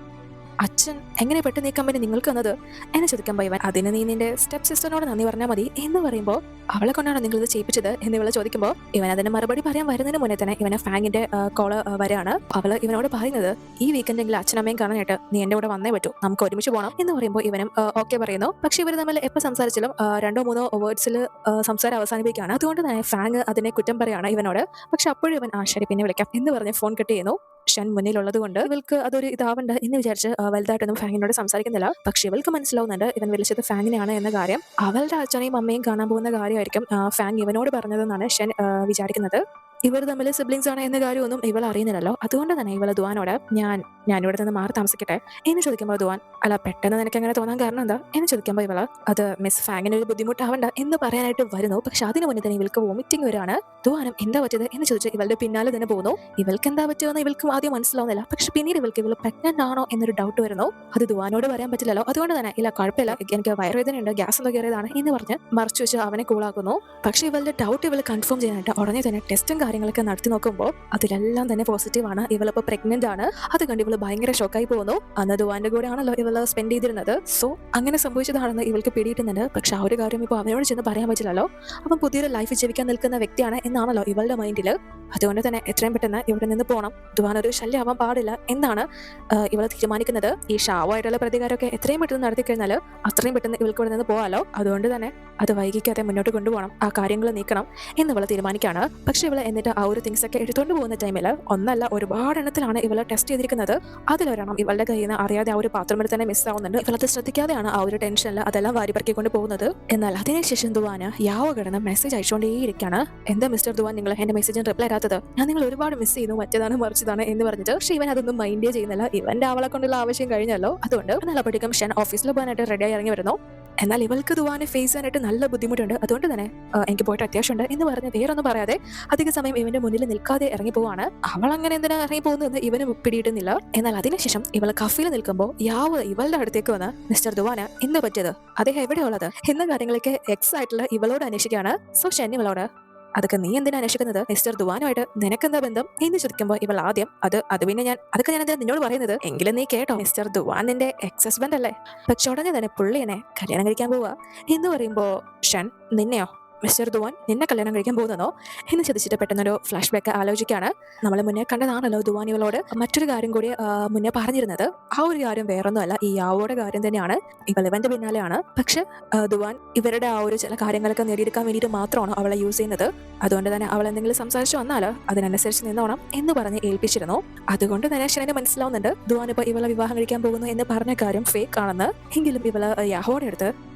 Speaker 1: അച്ഛൻ എങ്ങനെ പെട്ടെന്ന് ഈ കമ്പനി നിങ്ങൾക്ക് വന്നത് എന്ന് ചോദിക്കുമ്പോൾ ഇവൻ അതിന് നീ നിന്റെ സ്റ്റെപ്പ് സിസ്റ്ററിനോട് നന്ദി പറഞ്ഞാൽ മതി എന്ന് പറയുമ്പോൾ അവളെ കൊണ്ടാണ് നിങ്ങൾ ഇത് ചെയ്യിപ്പിച്ചത് എന്ന് ഇവളെ ചോദിക്കുമ്പോൾ ഇവൻ അതിന് മറുപടി പറയാൻ വരുന്നതിന് മുന്നേ തന്നെ ഇവനെ ഫാങ്ങിന്റെ കോള് വരാണ്. അവള് ഇവനോട് പറയുന്നത് ഈ വീക്കെൻഡെങ്കിലും അച്ഛനമ്മയും കാണാനായിട്ട് നീ എന്റെ കൂടെ വന്നേ പറ്റൂ, നമുക്ക് ഒരുമിച്ച് പോകണം എന്ന് പറയുമ്പോൾ ഇവനും ഓക്കെ പറയുന്നു. പക്ഷെ ഇവർ തമ്മിൽ എപ്പോൾ സംസാരിച്ചാലും 2-3 വേർഡ്സിൽ സംസാരം അവസാനിപ്പിക്കുകയാണ്. അതുകൊണ്ട് തന്നെ ഫാങ് അതിനെ കുറ്റം പറയാണ് ഇവനോട്. പക്ഷെ അപ്പോഴും ഇവൻ ശരി പിന്നെ വിളിക്കാം എന്ന് പറഞ്ഞ് ഫോൺ കട്ട് ചെയ്യുന്നു. ഷൻ മുന്നിലുള്ളത് കൊണ്ട് ഇവൾക്ക് അതൊരു ഇതാവണ്ട എന്ന് വിചാരിച്ച് വലുതായിട്ടൊന്നും ഫാങ്ങിനോട് സംസാരിക്കുന്നില്ല. പക്ഷെ ഇവൾക്ക് മനസ്സിലാവുന്നുണ്ട് ഇവൻ വിളിച്ചത് ഫാങ്ങിനെയാണ് എന്ന കാര്യം. അവളുടെ അച്ഛനെയും അമ്മയും കാണാൻ പോകുന്ന കാര്യമായിരിക്കും ഫാങ് ഇവനോട് പറഞ്ഞതെന്നാണ് ഷൻ വിചാരിക്കുന്നത്. ഇവർ തമ്മിൽ സിബ്ലിങ്സ് ആണ് എന്ന കാര്യമൊന്നും ഇവൾ അറിയുന്നില്ലല്ലോ. അതുകൊണ്ട് തന്നെ ഇവൾ ദുവാനോട് ഞാൻ ഇവിടെ നിന്ന് മാറി താമസിക്കട്ടെ എന്ന് ചോദിക്കുമ്പോൾ ദുവാൻ അല്ല പെട്ടെന്ന് നിനക്ക് എങ്ങനെ തോന്നാൻ കാരണം എന്താ എന്ന് ചോദിക്കുമ്പോൾ ഇവള് അത് മിസ് ഫാങ്ങിന് ഒരു ബുദ്ധിമുട്ടാവണ്ട എന്ന് പറയാനായിട്ട് വരുന്നു. പക്ഷെ അതിന് മുന്നേ തന്നെ ഇവൾക്ക് വോമിറ്റിംഗ് വരികയാണ്. ദുവാനും എന്താ പറ്റിയത് എന്ന് ചോദിച്ച് ഇവളുടെ പിന്നാലെ തന്നെ പോകുന്നു. ഇവൾക്ക് എന്താ പറ്റുമെന്ന് ഇവൾക്ക് ആദ്യം മനസ്സിലാവുന്നില്ല. പക്ഷെ പിന്നീട് ഇവൾ പ്രഗ്നന്റ് ആണോ എന്നൊരു ഡൗട്ട് വരുന്നു. അത് ദുവാനോട് പറയാൻ പറ്റില്ലല്ലോ. അതുകൊണ്ട് തന്നെ ഇല്ല കുഴപ്പമില്ല, എനിക്ക് വയറുവേദനയുണ്ട്, ഗ്യാസ് എന്തോ കയറിയതാണ് എന്ന് പറഞ്ഞ് മറച്ചു വെച്ച് അവനെ കൂളാക്കുന്നു. പക്ഷെ ഇവളുടെ ഡൗട്ട് ഇവൾ കൺഫേം ചെയ്യാനായിട്ട് ഉടനെ തന്നെ ടെസ്റ്റും കാര്യങ്ങളൊക്കെ നടത്തി നോക്കുമ്പോൾ അതിലെല്ലാം തന്നെ പോസിറ്റീവ് ആണ്. ഇവളിപ്പോൾ പ്രഗ്നന്റ് ആണ്. അത് കണ്ട് ഇവള് ഭയങ്കര ഷോക്കായി പോകുന്നു. അന്ന് ദുവാന്റെ കൂടെ ആണല്ലോ ഇവള് സ്പെൻഡ് ചെയ്തിരുന്നത്. സോ അങ്ങനെ സംഭവിച്ചതാണെന്ന് ഇവൾക്ക് പിടിയിട്ടുന്നുണ്ട്. പക്ഷെ ആ ഒരു കാര്യം ഇപ്പോൾ അവനോട് ചെന്ന് പറയാൻ പറ്റില്ലല്ലോ. അപ്പം പുതിയൊരു ലൈഫ് ജീവിക്കാൻ നിൽക്കുന്ന വ്യക്തിയാണ് എന്നാണല്ലോ ഇവളുടെ മൈൻഡിൽ. അതുകൊണ്ട് തന്നെ എത്രയും പെട്ടെന്ന് ഇവിടെ നിന്ന് പോകണം, ദുവാൻ ഒരു ശല്യം ആവാൻ പാടില്ല എന്നാണ് ഇവള് തീരുമാനിക്കുന്നത്. ഈ ഷാവായിട്ടുള്ള പ്രതികാരമൊക്കെ എത്രയും പെട്ടെന്ന് നടത്തി കഴിഞ്ഞാൽ അത്രയും പെട്ടെന്ന് ഇവൾക്ക് ഇവിടെ നിന്ന് പോകാമല്ലോ. അതുകൊണ്ട് തന്നെ അത് വൈകിക്കാതെ മുന്നോട്ട് കൊണ്ടുപോകണം, ആ കാര്യങ്ങൾ നീക്കണം എന്ന് ഇവള് തീരുമാനിക്കുകയാണ്. പക്ഷെ ഇവള് എന്നിട്ട് ആ ഒരു തിങ്സ് ഒക്കെ എടുത്തുകൊണ്ട് പോകുന്ന ടൈമിൽ ഒന്നല്ല ഒരുപാട് എണ്ണത്തിലാണ് ഇവളെ ടെസ്റ്റ് ചെയ്തിരിക്കുന്നത്. അതിലൊരെണ്ണം ഇവളുടെ കയ്യിൽ നിന്ന് അറിയാതെ ആ ഒരു പാത്രത്തിൽ തന്നെ മിസ് ആവുന്നുണ്ട്. ഇവളത് ശ്രദ്ധിക്കാതെയാണ് ആ ഒരു ടെൻഷനിൽ അതെല്ലാം വാരിപ്പറക്കിക്കൊണ്ട് പോകുന്നത്. എന്നാൽ അതിനുശേഷം ദുവാന് യാവോ കിടന്ന് മെസ്സേജ് അയച്ചുകൊണ്ടേയിരിക്കുകയാണ്. എന്താ മിസ്റ്റർ ദുവാൻ നിങ്ങൾ എന്റെ മെസ്സേജിന് റിപ്ലൈ തരാത്തത്, ഞാൻ നിങ്ങൾ ഒരുപാട് മിസ് ചെയ്യുന്നു, മറ്റേതാണ് മറിച്ചതാണ് എന്ന് പറഞ്ഞിട്ട്. പക്ഷെ ഇവൻ അതൊന്നും മൈൻഡേ ചെയ്യുന്നില്ല. ഇവന്റെ അവളെ കൊണ്ടുള്ള ആവശ്യം കഴിഞ്ഞല്ലോ. അതുകൊണ്ട് നല്ലപ്പോഴേക്കും ഷൻ ഓഫീസിൽ പോകാനായിട്ട് റെഡിയായി ഇറങ്ങി വരുന്നു. എന്നാൽ ഇവൾക്ക് ദുവാനെ ഫേസ് ചെയ്യാനായിട്ട് നല്ല ബുദ്ധിമുട്ടുണ്ട്. അതുകൊണ്ട് തന്നെ എനിക്ക് പോയിട്ട് അത്യാവശ്യമുണ്ട് എന്ന് പറഞ്ഞ് വേറൊന്നും പറയാതെ അധിക സമയം ഇവന്റെ മുന്നിൽ നിൽക്കാതെ ഇറങ്ങി പോവാണ്. അവൾ അങ്ങനെ എന്തിനാ ഇറങ്ങി പോകുന്നതെന്ന് ഇവന് പിടിയിട്ടുന്നില്ല. എന്നാൽ അതിനുശേഷം ഇവൾ കഫയിൽ നിൽക്കുമ്പോൾ യാവ് ഇവളുടെ അടുത്തേക്ക് വന്ന് മിസ്റ്റർ ദുവാന് എന്ത് പറ്റിയത്, അദ്ദേഹം എവിടെയുള്ളത് എന്ന കാര്യങ്ങളൊക്കെ എക്സ് ആയിട്ടുള്ള ഇവളോട് അന്വേഷിക്കുകയാണ്. സോ ഷൻ ഇവളോട് അതൊക്കെ നീ എന്തിനാ അന്വേഷിക്കുന്നത്, മിസ്റ്റർ ദുവാനുമായിട്ട് നിനക്കെന്താ ബന്ധം എന്ന് ചോദിക്കുമ്പോൾ ഇവൾ ആദ്യം അത് പിന്നെ അതൊക്കെ ഞാൻ എന്താ നിന്നോട് പറയുന്നത്, എങ്കിലും നീ കേട്ടോ, മിസ്റ്റർ ദുവാൻ നിന്റെ എക്സ് ഹസ്ബൻഡ് അല്ലേ. പക്ഷെ ഉടനെ തന്നെ പുള്ളി എന്നെ കല്യാണം കഴിക്കാൻ പോവുക എന്ന് പറയുമ്പോൾ ഷൻ നിന്നെയോ, മിസ്റ്റർ ദുവാൻ നിന്നെ കല്യാണം കഴിക്കാൻ പോകുന്നതോ എന്ന് ചോദിച്ചിട്ട് പെട്ടെന്നൊരു ഫ്ലാഷ് ബാക്ക് ആലോചിക്കുകയാണ്. നമ്മൾ മുന്നേ കണ്ടതാണല്ലോ ദുവാൻ ഇവളോട് മറ്റൊരു കാര്യം കൂടി മുന്നേ പറഞ്ഞിരുന്നത്. ആ ഒരു കാര്യം വേറൊന്നുമല്ല, ഈ യാവോയുടെ കാര്യം തന്നെയാണ്. ഇവന്റെ പിന്നാലെയാണ്. പക്ഷെ ദുവാൻ ഇവരുടെ ആ ഒരു ചില കാര്യങ്ങളൊക്കെ നേടിയെടുക്കാൻ വേണ്ടിയിട്ട് മാത്രമാണ് അവളെ യൂസ് ചെയ്യുന്നത്. അതുകൊണ്ട് തന്നെ അവൾ എന്തെങ്കിലും സംസാരിച്ചു വന്നാൽ അതിനനുസരിച്ച് നിന്നോണം എന്ന് പറഞ്ഞ് ഏൽപ്പിച്ചിരുന്നു. അതുകൊണ്ട് തന്നെ ഷെനെ മനസ്സിലാവുന്നുണ്ട് ദുവാൻ ഇപ്പോൾ ഇവളെ വിവാഹം കഴിക്കാൻ പോകുന്നു എന്ന് പറഞ്ഞ കാര്യം ഫേക്ക് ആണെന്ന്. എങ്കിലും ഇവള് യാവോയുടെ അടുത്ത്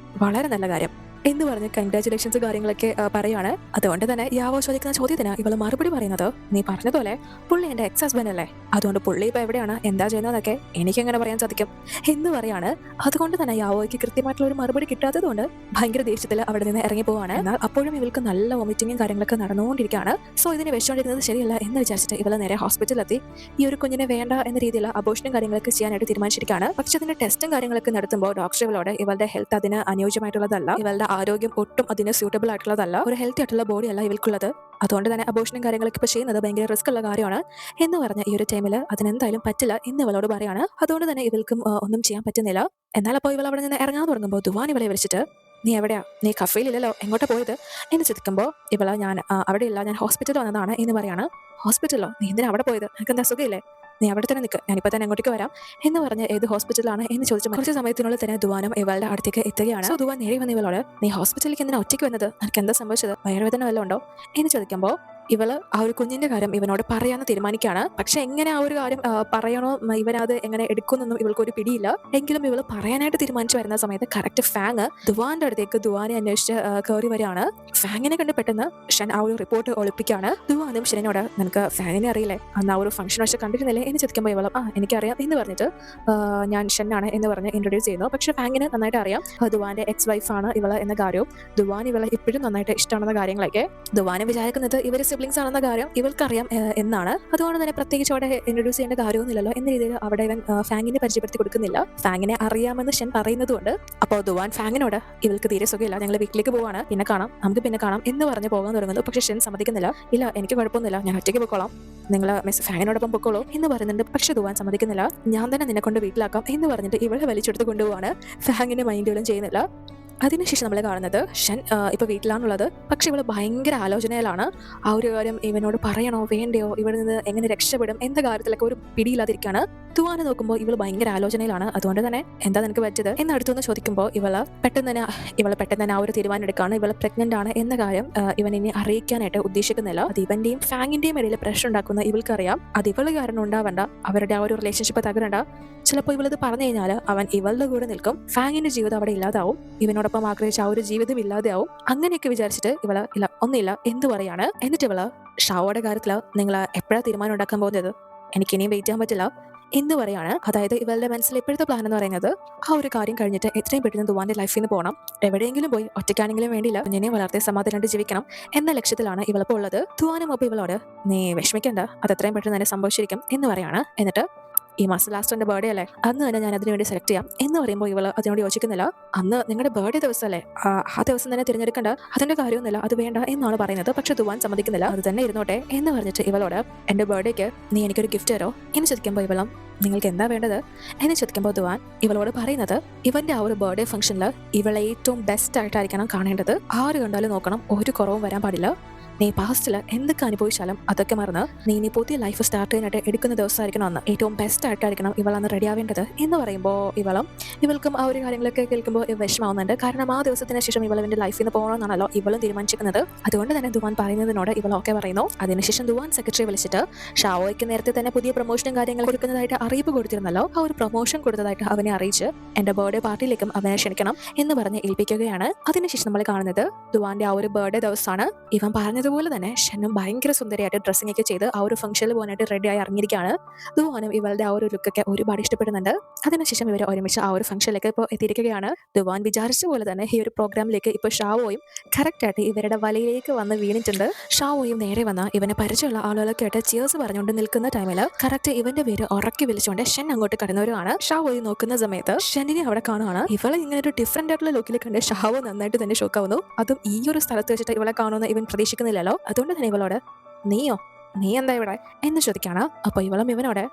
Speaker 1: വളരെ നല്ല കാര്യം എന്ന് പറഞ്ഞ് കൺഗ്രാറ്റുലേഷൻസ് കാര്യങ്ങളൊക്കെ പറയാണ്. അതുകൊണ്ട് തന്നെ യാവോ ചോദിക്കുന്ന ചോദ്യത്തിന് ഇവള് മറുപടി പറയുന്നത് നീ പറഞ്ഞതുപോലെ പുള്ളി എന്റെ എക്സ് ഹസ്ബൻഡ് അല്ലേ, അതുകൊണ്ട് പുള്ളി ഇപ്പൊ എവിടെയാണ് എന്താ ചെയ്യുന്നതൊക്കെ എനിക്കെങ്ങനെ പറയാൻ സാധിക്കും എന്ന് പറയാണ്. അതുകൊണ്ട് തന്നെ യാവോയ്ക്ക് കൃത്യമായിട്ടുള്ള ഒരു മറുപടി കിട്ടാത്തത് കൊണ്ട് ഭയങ്കര ദേഷ്യത്തിൽ അവിടെ നിന്ന് ഇറങ്ങി പോവാണ്. എന്നാൽ അപ്പോഴും ഇവൾക്ക് നല്ല വോമിറ്റിങ്ങും കാര്യങ്ങളൊക്കെ നടന്നുകൊണ്ടിരിക്കുകയാണ്. സോ ഇതിനെ വെച്ചുകൊണ്ടിരുന്നത് ശരിയല്ല എന്ന് വിചാരിച്ചിട്ട് ഇവളെ നേരെ ഹോസ്പിറ്റലിലെത്തി ഈ ഒരു കുഞ്ഞിനെ വേണ്ട എന്ന രീതിയിൽ അബോർഷനും കാര്യങ്ങളൊക്കെ ചെയ്യാനായിട്ട് തീരുമാനിച്ചിരിക്കുകയാണ്. പക്ഷെ അതിന്റെ ടെസ്റ്റും കാര്യങ്ങളൊക്കെ നടത്തുമ്പോൾ ഡോക്ടർ ഇവളോട് ഇവളുടെ ഹെൽത്ത് അതിന് അനുയോജ്യമായിട്ടുള്ളതല്ല, ഇവളുടെ ആരോഗ്യം ഒട്ടും അതിന് സ്യൂട്ടബിൾ ആയിട്ടുള്ളതല്ല, ഒരു ഹെൽത്തി ആയിട്ടുള്ള ബോഡി അല്ല ഇവൾക്കുള്ളത്. അതുകൊണ്ട് തന്നെ അബോർഷനും കാര്യങ്ങളൊക്കെ ഇപ്പോൾ ചെയ്യുന്നത് ഭയങ്കര റിസ്ക് ഉള്ള കാര്യമാണ് എന്ന് പറഞ്ഞ ഈ ഒരു ടൈമിൽ അതിനെന്തായാലും പറ്റില്ല എന്ന് ഇവളോട് പറയാണ്. അതുകൊണ്ട് തന്നെ ഇവൾക്കും ഒന്നും ചെയ്യാൻ പറ്റുന്നില്ല. എന്നാൽ അപ്പോൾ ഇവൾ അവിടെ നിന്ന് ഇറങ്ങാൻ തുടങ്ങുമ്പോൾ ദുവാൻ ഇവളെ വിളിച്ചിട്ട് നീ എവിടെയാ, നീ കഫയിലില്ലല്ലോ, എങ്ങോട്ടാ പോയത് എന്ന് ചോദിക്കുമ്പോൾ ഇവള് ഞാൻ അവിടെ ഇല്ല, ഞാൻ ഹോസ്പിറ്റലിൽ വന്നതാണ് എന്ന് പറയാണ്. ഹോസ്പിറ്റലോ, നീ എന്തിനാ അവിടെ പോയത്, നിനക്ക് എന്താ സുഖമില്ലേ, നീ അവിടെ തന്നെ നിൽക്കുക, ഞാനിപ്പോൾ തന്നെ അങ്ങോട്ടേക്ക് വരാം എന്ന് പറഞ്ഞ് ഏത് ഹോസ്പിറ്റലാണ് എന്ന് ചോദിച്ചു കുറച്ച് സമയത്തിനുള്ളിൽ തന്നെ ദുവാനും ഇവളുടെ അടുത്തേക്ക് എത്തുകയാണ്. സോ ദുവാൻ നേരെ വന്ന് ഇവളോട് നീ ഹോസ്പിറ്റലിലേക്ക് എന്തിനാ ഒറ്റയ്ക്ക് വന്നത്, നിനക്ക് എന്താ സംഭവിച്ചത്, വയറുവേദന വല്ലതും ഉണ്ടോ എന്ന് ചോദിക്കുമ്പോൾ ഇവള് ആ ഒരു കുഞ്ഞിന്റെ കാര്യം ഇവനോട് പറയാന്ന് തീരുമാനിക്കുകയാണ്. പക്ഷെ എങ്ങനെ ആ ഒരു കാര്യം പറയണോ ഇവനത് എങ്ങനെ എടുക്കുന്നൊന്നും ഇവൾക്കൊരു പിടിയില്ല. എങ്കിലും ഇവള് പറയാനായിട്ട് തീരുമാനിച്ചു വരുന്ന സമയത്ത് കറക്റ്റ് ഫാങ് ദുവാന്റെ അടുത്തേക്ക് ദുവാനെ അന്വേഷിച്ച് കയറി വരികയാണ്. ഫാങ്ങിനെ കണ്ട് പെട്ടെന്ന് ഷൻ ആ ഒരു റിപ്പോർട്ട് ഒളിപ്പിക്കുകയാണ്. ദുവാനും ഷെനോട് നിനക്ക് ഫാങ്ങിനെ അറിയില്ലേ, അന്ന് ആ ഒരു ഫംഗ്ഷൻ വെച്ച് കണ്ടിരുന്നില്ലേ എന്ന് ചോദിക്കുമ്പോൾ ഇവളും എനിക്കറിയാം എന്ന് പറഞ്ഞിട്ട് ഞാൻ ഷെന്നാണ് എന്ന് പറഞ്ഞ് ഇൻട്രൊഡ്യൂസ് ചെയ്യുന്നു. പക്ഷെ ഫാങ്ങിന് നന്നായിട്ട് അറിയാം ദുവാന്റെ എക്സ് വൈഫാണ് ഇവള് എന്ന കാര്യവും ദുവാൻ ഇവളെ ഇപ്പോഴും നന്നായിട്ട് ഇഷ്ടമാണെന്ന കാര്യങ്ങളൊക്കെ. ദുവാനെ വിചാരിക്കുന്നത് ഇവര് സിബ്ലിങ്സ് ആണെന്ന കാര്യം ഇവൾക്കറിയാം എന്നാണ്. അതുകൊണ്ട് തന്നെ പ്രത്യേകിച്ച് അവിടെ ഇൻട്രൊഡ്യൂസ് ചെയ്യേണ്ട കാര്യമൊന്നുമില്ലല്ലോ എന്ന രീതിയിൽ അവിടെ ഇവൻ ഫാങ്ങിനെ പരിചയപ്പെടുത്തി കൊടുക്കുന്നില്ല. ഫാങ്ങിനെ അറിയാമെന്ന് ഷൻ പറയുന്നതുകൊണ്ട് അപ്പോൾ ദുവാൻ ഫാങ്ങിനോട് ഇവൾക്ക് തീരെ സുഖമില്ല, ഞങ്ങൾ വീട്ടിലേക്ക് പോവാണ്, പിന്നെ കാണാം എന്ന് പറഞ്ഞ് പോകാൻ തുടങ്ങുന്നു. പക്ഷെ ഷൻ സമ്മതിക്കുന്നില്ല. ഇല്ല, എനിക്ക് കുഴപ്പമൊന്നുമില്ല, ഞാൻ ഒറ്റയ്ക്ക് പൊക്കോളാം, നിങ്ങൾ മിസ് ഫാങ്ങിനോടൊപ്പം പൊക്കോളൂ എന്ന് പറയുന്നുണ്ട്. പക്ഷെ ദുവാൻ സമ്മതിക്കുന്നില്ല. ഞാൻ തന്നെ നിന്നെ കൊണ്ട് വീട്ടിലാക്കാം എന്ന് പറഞ്ഞിട്ട് ഇവളെ വലിച്ചെടുത്ത് കൊണ്ടുപോവാണ്. ഫാങ്ങിന്റെ മൈൻഡ് പോലും ചെയ്യുന്നില്ല. അതിനുശേഷം നമ്മൾ കാണുന്നത് ഷൻ ഇപ്പോൾ വീട്ടിലാണുള്ളത്. പക്ഷെ ഇവൾ ഭയങ്കര ആലോചനയിലാണ്. ആ ഒരു കാര്യം ഇവനോട് പറയണോ വേണ്ടയോ, ഇവിടെ നിന്ന് എങ്ങനെ രക്ഷപ്പെടും എന്ന കാര്യത്തിലൊക്കെ ഒരു പിടിയില്ലാതിരിക്കുകയാണ്. തുവാനെ നോക്കുമ്പോൾ ഇവൾ ഭയങ്കര ആലോചനയിലാണ്. അതുകൊണ്ട് തന്നെ എന്താ നിനക്ക് പറ്റിയത് എന്ന് അടുത്തുനിന്ന് ചോദിക്കുമ്പോൾ ഇവള് പെട്ടെന്ന് തന്നെ ആ ഒരു തീരുമാനം എടുക്കുകയാണ്. ഇവൾ പ്രഗ്നന്റ് ആണ് എന്ന കാര്യം ഇവൻ ഇനി അറിയിക്കാനായിട്ട് ഉദ്ദേശിക്കുന്നില്ല. അത് ഇവന്റെയും ഫാങ്ങിന്റെയും ഇടയിൽ പ്രശ്നം ഉണ്ടാക്കുന്ന ഇവൾക്കറിയാം. അത് ഇവള് കാരണം ഉണ്ടാവണ്ട, അവരുടെ ആ ഒരു റിലേഷൻഷിപ്പ് തകരണ്ട. ചിലപ്പോൾ ഇവളിത് പറഞ്ഞു കഴിഞ്ഞാൽ അവൻ ഇവളുടെ കൂടെ നിൽക്കും, ഫാങ്ങിന്റെ ജീവിതം അവിടെ ഇല്ലാതാവും, ഇവനോടൊപ്പം ആഗ്രഹിച്ച ആ ഒരു ജീവിതം ഇല്ലാതെയാവും. അങ്ങനെയൊക്കെ വിചാരിച്ചിട്ട് ഇവള് ഇല്ല ഒന്നുമില്ല എന്ത് പറയാണ്. എന്നിട്ട് ഇവള് ഷാവോയുടെ കാര്യത്തില് നിങ്ങൾ എപ്പോഴാണ് തീരുമാനം ഉണ്ടാക്കാൻ പോകുന്നത്, എനിക്ക് ഇനിയും വെയിറ്റ് ചെയ്യാൻ പറ്റില്ല എന്ന് പറയാണ്. അതായത് ഇവളുടെ മനസ്സിൽ ഇപ്പോഴത്തെ പ്ലാൻ എന്ന് പറയുന്നത് ആ ഒരു കാര്യം കഴിഞ്ഞിട്ട് എത്രയും പെട്ടെന്ന് ദുവാന്റെ ലൈഫിൽ നിന്ന് പോകണം, എവിടെയെങ്കിലും പോയി ഒറ്റയ്ക്കാണെങ്കിലും വേണ്ടിയില്ല കുഞ്ഞിനെ വളർത്തി സമാധാനമായിട്ട് ജീവിക്കണം എന്ന ലക്ഷ്യത്തിലാണ് ഇവളിപ്പോൾ ഉള്ളത്. ദുവാനും അപ്പോൾ ഇവളോട് നീ വിഷമിക്കണ്ട, അത് എത്രയും പെട്ടെന്ന് തന്നെ സംഭവിച്ചിരിക്കും എന്ന് പറയാണ്. എന്നിട്ട് ഈ മാസം ലാസ്റ്റ് എൻ്റെ ബർത്ത്ഡേ അല്ലേ, അന്ന് തന്നെ ഞാൻ അതിനു വേണ്ടി സെലക്ട് ചെയ്യാം എന്ന് പറയുമ്പോൾ ഇവള് അതിനോട് യോജിക്കുന്നില്ല. അന്ന് നിങ്ങളുടെ ബർത്ത്ഡേ ദിവസമല്ലേ, ആ ദിവസം തന്നെ തിരഞ്ഞെടുക്കേണ്ട, അതിന്റെ കാര്യമൊന്നുമില്ല, അത് വേണ്ട എന്നാണ് പറയുന്നത്. പക്ഷെ ദുവാൻ സമ്മതിക്കുന്നില്ല. അത് തന്നെ ഇരുന്നോട്ടെ എന്ന് പറഞ്ഞിട്ട് ഇവളോട് എൻ്റെ ബർത്ത്ഡേക്ക് നീ എനിക്കൊരു ഗിഫ്റ്റ് തരോ എന്ന് ചോദിക്കുമ്പോൾ ഇവളും നിങ്ങൾക്ക് എന്താ വേണ്ടത് എന്ന് ചോദിക്കുമ്പോൾ ദുവാൻ ഇവളോട് പറയുന്നത് ഇവന്റെ ആ ഒരു ബർത്ത്ഡേ ഫംഗ്ഷനിൽ ഇവളെ ഏറ്റവും ബെസ്റ്റ് ആയിട്ടായിരിക്കണം കാണേണ്ടത്, ആര് കണ്ടാലും നോക്കണം, ഒരു കുറവും വരാൻ പാടില്ല, നീ പാസ്റ്റിൽ എന്തൊക്കെ അനുഭവിച്ചാലും അതൊക്കെ മറന്ന് നീ ഇനി പുതിയ ലൈഫ് സ്റ്റാർട്ട് ചെയ്യാനായിട്ട് എടുക്കുന്ന ദിവസമായിരിക്കണം അന്ന്, ഏറ്റവും ബെസ്റ്റ് ആയിട്ടായിരിക്കണം ഇവൾ അന്ന് റെഡി ആവേണ്ടത് എന്ന് പറയുമ്പോൾ ഇവൾക്കും ആ ഒരു കാര്യങ്ങളൊക്കെ കേൾക്കുമ്പോൾ വിഷമാവുന്നുണ്ട്. കാരണം ആ ദിവസത്തിന് ശേഷം ഇവൾ ഇവന്റെ ലൈഫിൽ നിന്ന് പോകണമെന്നാണല്ലോ ഇവളും തീരുമാനിച്ചിരിക്കുന്നത്. അതുകൊണ്ട് തന്നെ ദുവാൻ പറയുന്നതിനോട് ഇവൾ ഓക്കെ പറയുന്നു. അതിനുശേഷം ദുവാൻ സെക്രട്ടറി വിളിച്ചിട്ട് ഷാവോയ്ക്ക് നേരത്തെ തന്നെ പുതിയ പ്രൊമോഷനും കാര്യങ്ങൾ കൊടുക്കുന്നതായിട്ട് അറിയിപ്പ് കൊടുത്തിരുന്നല്ലോ, ആ ഒരു പ്രൊമോഷൻ കൊടുത്തതായിട്ട് അവനെ അറിയിച്ച് എന്റെ ബർത്ത്ഡേ പാർട്ടിയിലേക്കും അവനെ ക്ഷണിക്കണം എന്ന് പറഞ്ഞ് ഏൽപ്പിക്കുകയാണ്. അതിനുശേഷം നമ്മൾ കാണുന്നത് ദുവാന്റെ ആ ഒരു ബർത്ത്ഡേ ദിവസമാണ്. ഇവൻ പറഞ്ഞതുപോലെ തന്നെ ഷെന്നും ഭയങ്കര സുന്ദരിയായിട്ട് ഡ്രസ്സിംഗ് ഒക്കെ ചെയ്ത് ആ ഒരു ഫംഗ്ഷനിൽ പോകാനായിട്ട് റെഡിയായി ഇറങ്ങിയിരിക്കുകയാണ്. ദുവാനും ഇവളുടെ ആ ഒരു ലുക്കൊക്കെ ഒരുപാട് ഇഷ്ടപ്പെടുന്നുണ്ട്. അതിനുശേഷം ഇവർ ഒരുമിച്ച് ആ ഒരു ഫംഗ്ഷനിലേക്ക് ഇപ്പോൾ എത്തിയിരിക്കുകയാണ്. ദുവാൻ വിചാരിച്ച പോലെ തന്നെ ഈ ഒരു പ്രോഗ്രാമിലേക്ക് ഇപ്പോൾ ഷാവോയും കറക്റ്റായിട്ട് ഇവരുടെ വലയിലേക്ക് വന്ന് വീണിട്ടുണ്ട്. ഷാവോയും നേരെ വന്ന ഇവനെ പരിചയമുള്ള ആളുകളൊക്കെ ആയിട്ട് ചിയേഴ്സ് പറഞ്ഞുകൊണ്ട് നിൽക്കുന്ന ടൈമിൽ കറക്റ്റ് ഇവന്റെ പേര് ഉറക്കി വിളിച്ചുകൊണ്ട് ഷെൻ അങ്ങോട്ട് കടന്നവരുമാണ്. ഷാവോയും നോക്കുന്ന സമയത്ത് ഷെന്നിനെ അവിടെ കാണുകയാണ്. ഇവളെ ഇങ്ങനെ ഒരു ഡിഫറെന്റ് ആയിട്ടുള്ള ലുക്കിൽ കണ്ട് ഷാവോ നന്നായിട്ട് തന്നെ ഷോക്കാവുന്നു. അതും ഈ ഒരു സ്ഥലത്ത് വെച്ചിട്ട് ഇവളെ കാണുമെന്ന് ഇവൻ പ്രതീക്ഷിക്കുന്നില്ലല്ലോ. അതുകൊണ്ട് തന്നെ ഇവളോട് നീ എന്താ ഇവിടെ എന്ന് ചോദിക്കാണ്. അപ്പൊ ഇവളും ഇവനോട്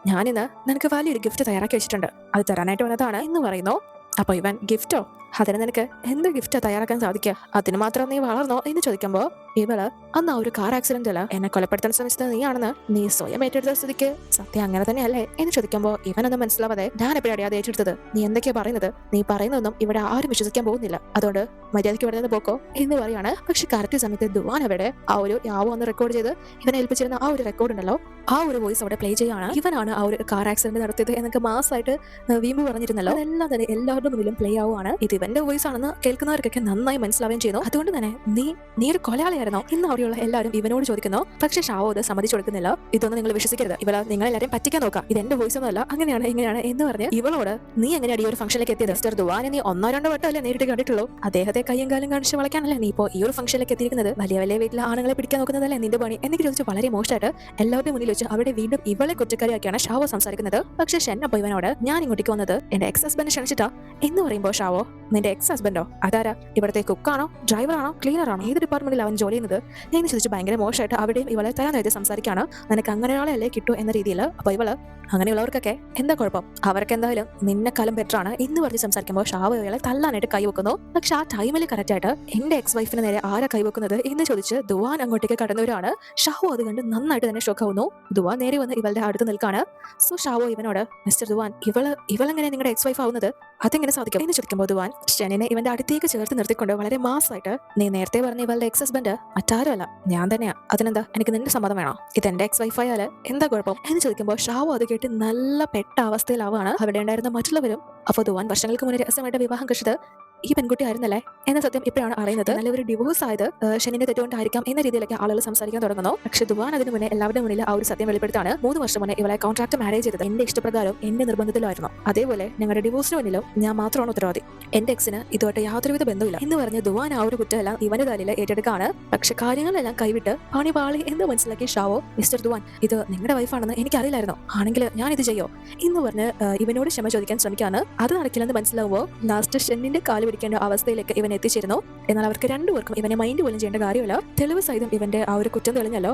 Speaker 1: ഞാനിന്ന് നിനക്ക് വലിയൊരു ഗിഫ്റ്റ് തയ്യാറാക്കി വെച്ചിട്ടുണ്ട്, അത് തരാനായിട്ട് വന്നതാണ് എന്ന് പറയുന്നു. അപ്പൊ ഇവൻ ഗിഫ്റ്റോ, അതിന് നിനക്ക് എന്ത് ഗിഫ്റ്റാ തയ്യാറാക്കാൻ സാധിക്കുക, അതിന് മാത്രം നീ വളർന്നോ എന്ന് ചോദിക്കുമ്പോ ഇവള് അന്ന് ആ ഒരു കാർ ആക്സിഡന്റില് എന്നെ കൊലപ്പെടുത്താൻ ശ്രമിച്ചത് നീയാണെന്ന് നീ സ്വയം ഏറ്റെടുത്ത സ്ഥിതിക്ക് സത്യം അങ്ങനെ തന്നെയല്ലേ എന്ന് ചോദിക്കുമ്പോ ഇവനൊന്നും മനസ്സിലാവാതെ ഞാൻ എപ്പോഴാണ് അത് ഏറ്റെടുത്തത്, നീ എന്തൊക്കെയാ പറയുന്നത്, നീ പറയുന്നതൊന്നും ഇവിടെ ആരും വിശ്വസിക്കാൻ പോകുന്നില്ല, അതുകൊണ്ട് മര്യാദയ്ക്ക് ഇവിടെ നിന്ന് പോക്കോ എന്ന് പറയാണ്. പക്ഷെ കറക്റ്റ് സമയത്ത് ദുവാൻ അവിടെ ആ ഒരു യാവോ ഒന്ന് റെക്കോർഡ് ചെയ്ത് ഇവനെ ഏൽപ്പിച്ചിരുന്ന ആ ഒരു റെക്കോർഡ് ഉണ്ടല്ലോ, ആ ഒരു വോയിസ് അവിടെ പ്ലേ ചെയ്യാണ്. ഇവനാണ് ആ ഒരു കാർ ആക്സിഡന്റ് നടത്തിയത് എന്നൊക്കെ മാസമായിട്ട് വീമ്പ് പറഞ്ഞിരുന്നല്ലോ, അതെല്ലാം തന്നെ എല്ലാവരുടെ മുന്നിലും പ്ലേ ആവുകയാണ്. ഇത് ഇവന്റെ വോയിസ് ആണെന്ന് കേൾക്കുന്നവർക്കൊക്കെ നന്നായി മനസ്സിലാവുകയും ചെയ്യുന്നു. അതുകൊണ്ട് തന്നെ നീ ഒരു കൊലയാളിയായിരുന്നോ എന്ന് അവിടെയുള്ള എല്ലാവരും ഇവനോട് ചോദിക്കുന്നു. പക്ഷെ ഷാവോ അത് സമ്മതിച്ചു കൊടുക്കുന്നില്ല. ഇതൊന്നും നിങ്ങൾ വിശ്വസിക്കരുത്, ഇവളെ നിങ്ങളെല്ലാവരും പറ്റിക്കാൻ നോക്കാം, ഇത് എന്റെ വോയിസ് ഒന്നുമല്ല, അങ്ങനെയാണ് ഇങ്ങനെയാണ് എന്ന് പറഞ്ഞ് ഇവളോട് നീ എങ്ങനെയാണ് ഈ ഒരു ഫംഗ്ഷനിലേക്ക് എത്തിയത്, മിസ്റ്റർ ദുവാനെ നീ 1-2 വട്ടം അല്ലേ നേരിട്ട് കണ്ടിട്ടുള്ളൂ, അദ്ദേഹത്തെ കയ്യും കാലും കാണിച്ച് വളയ്ക്കാനല്ലേ നീ ഇപ്പോൾ ഈ ഒരു ഫംഗ്ഷനിലേക്ക് എത്തിയിരിക്കുന്നത്, വലിയ വലിയ വീട്ടിലെ ആണുങ്ങളെ പിടിക്കാൻ നോക്കുന്നതല്ലേ നിന്റെ പണി എന്നൊക്കെ ചോദിച്ച് വളരെ മോശമായിട്ട് എല്ലാവരുടെ മുന്നിൽ വെച്ച് അവിടെ വീണ്ടും ഇവളെ കുറ്റക്കാരിയാക്കിയാണ് ഷാവോ സംസാരിക്കുന്നത്. പക്ഷെ ഷെൻ അപ്പോൾ ഇവനോട് ഞാൻ ഇങ്ങോട്ടേക്ക് വന്നത് എന്റെ എക്സ് ഹസ്ബൻഡ് ക്ഷണിച്ചിട്ടാ എന്ന് പറയുമ്പോൾ ഷാവോ നിന്റെ എക്സ് ഹസ്ബൻഡോ, അതാരാ, ഇവിടുത്തെ കുക്കാണോ, ഡ്രൈവറാണോ, ക്ലീനറാണോ, ഏത് ഡിപ്പാർട്ട്മെന്റിൽ അവൻ ജോലി ചെയ്യുന്നത് എന്ന് ചോദിച്ച് ഭയങ്കര മോശമായിട്ട് അവിടെയും ഇവളെ തരാനായിട്ട് സംസാരിക്കുകയാണ്. നിനക്ക് അങ്ങനെ ഒരാളെയല്ലേ കിട്ടൂ എന്ന രീതിയിൽ. അപ്പോൾ ഇവള് അങ്ങനെയുള്ളവർക്കൊക്കെ എന്താ കുഴപ്പം, അവർക്ക് എന്തായാലും നിന്നെക്കാലം ബെറ്റർ ആണ് എന്ന് പറഞ്ഞ് സംസാരിക്കുമ്പോൾ ഷാവോ ഇവളെ തല്ലാനായിട്ട് കൈവെക്കുന്നു. പക്ഷെ ആ ടൈമിൽ കറക്റ്റായിട്ട് എന്റെ എക്സ് വൈഫിന് നേരെ ആരാ കൈവെക്കുന്നത് എന്ന് ചോദിച്ച് ദുവാൻ അങ്ങോട്ടേക്ക് കടന്നവരാണ്. ഷാവോ അത് കണ്ട് നന്നായിട്ട് തന്നെ ഷോക്കാവുന്നു. ദുവാൻ നേരെ വന്ന് ഇവളുടെ അടുത്ത് നിൽക്കാണ്. സോ ഷാവോ ഇവനോട് മിസ്റ്റർ ദുവാൻ ഇവളെങ്ങനെ നിങ്ങളുടെ എക്സ് വൈഫ് ആവുന്നത്, അതെങ്ങനെ സാധിക്കും എന്ന് ചോദിക്കുമ്പോൾ ദുവാൻ ഷെന്നിനെ ഇവന്റെ അടുത്തേക്ക് ചേർത്ത് നിർത്തിക്കൊണ്ട് വളരെ മാസമായിട്ട് നീ നേരത്തെ പറഞ്ഞ ഇവളുടെ എക്സ് ഹസ്ബൻഡ് മറ്റാരുമല്ല ഞാൻ തന്നെയാ, അതിനെന്താ എനിക്ക് നിന്റെ സമ്മതം വേണോ, ഇത് എന്റെ എക്സ് വൈഫ് ആയാല് എന്താ കുഴപ്പം എന്ന് ചോദിക്കുമ്പോൾ ഷാവോ അത് കേട്ട് നല്ല പെട്ട അവസ്ഥയിലാവാണ്. അവിടെ ഉണ്ടായിരുന്ന മറ്റുള്ളവരും അപ്പോൾ ദുവാൻ വർഷങ്ങൾക്ക് മുന്നേ രഹസ്യമായിട്ട് വിവാഹം കഴിച്ചത് ഈ പെൺകുട്ടി ആയിരുന്നല്ലേ എന്ന സത്യം ഇപ്പോഴാണ് അറിയുന്നത്. എന്നാൽ ഒരു ഡിവോഴ്സ് ആയത് ഷെന്നിന്റെ തെറ്റുകൊണ്ടായിരിക്കാം എന്ന രീതിയിലൊക്കെ ആളുകൾ സംസാരിക്കാൻ തുടങ്ങുന്നു. പക്ഷെ ദുവാൻ അതിന് മുന്നേ എല്ലാവരുടെ മുന്നിൽ ആ ഒരു സത്യം വെളിപ്പെടുത്താണ് 3 വർഷം മുന്നേ ഇവളെ കോൺട്രാക്ട് മാരേജ് ചെയ്തത് എന്റെ ഇഷ്ടപ്രകാരം എന്റെ നിർബന്ധത്തിലായിരുന്നു. അതേപോലെ ഞങ്ങളുടെ ഡിവോഴ്സിന് മുന്നിലും ഞാൻ മാത്രമാണ് ഉത്തരവാദി. എന്റെ എക്സിന് ഇതുമായിട്ട് യാതൊരുവിധ ബന്ധമില്ല എന്ന് പറഞ്ഞ് ദുവാൻ ആ ഒരു കുറ്റമെല്ലാം ഇവന്റെ തലയിൽ ഏറ്റെടുക്കാണ്. പക്ഷെ കാര്യങ്ങളെല്ലാം കൈവിട്ട് പണി പാളി എന്ന് മനസ്സിലാക്കിയ ഷാവോ, മിസ്റ്റർ ദുവാൻ, ഇത് നിങ്ങളുടെ വൈഫാണെന്ന് എനിക്കറിയില്ലായിരുന്നു, ആണെങ്കിൽ ഞാൻ ഇത് ചെയ്യോ എന്ന് പറഞ്ഞ് ഇവനോട് ക്ഷമ ചോദിക്കാൻ ശ്രമിക്കാണ്. അത് നടക്കില്ലെന്ന് മനസ്സിലാവുമ്പോൾ ലാസ്റ്റ് ഷെന്നിന്റെ കാല് പിടിക്കേണ്ട അവസ്ഥയിലേക്ക് ഇവൻ എത്തിച്ചേരുന്നു. എന്നാൽ അവർക്ക് രണ്ടുപേർക്കും ഇവനെ മൈൻഡ് പോലും ചെയ്യേണ്ട കാര്യമില്ല. തെളിവ് സഹിതം ഇവന്റെ ആ ഒരു കുറ്റം തെളിഞ്ഞല്ലോ.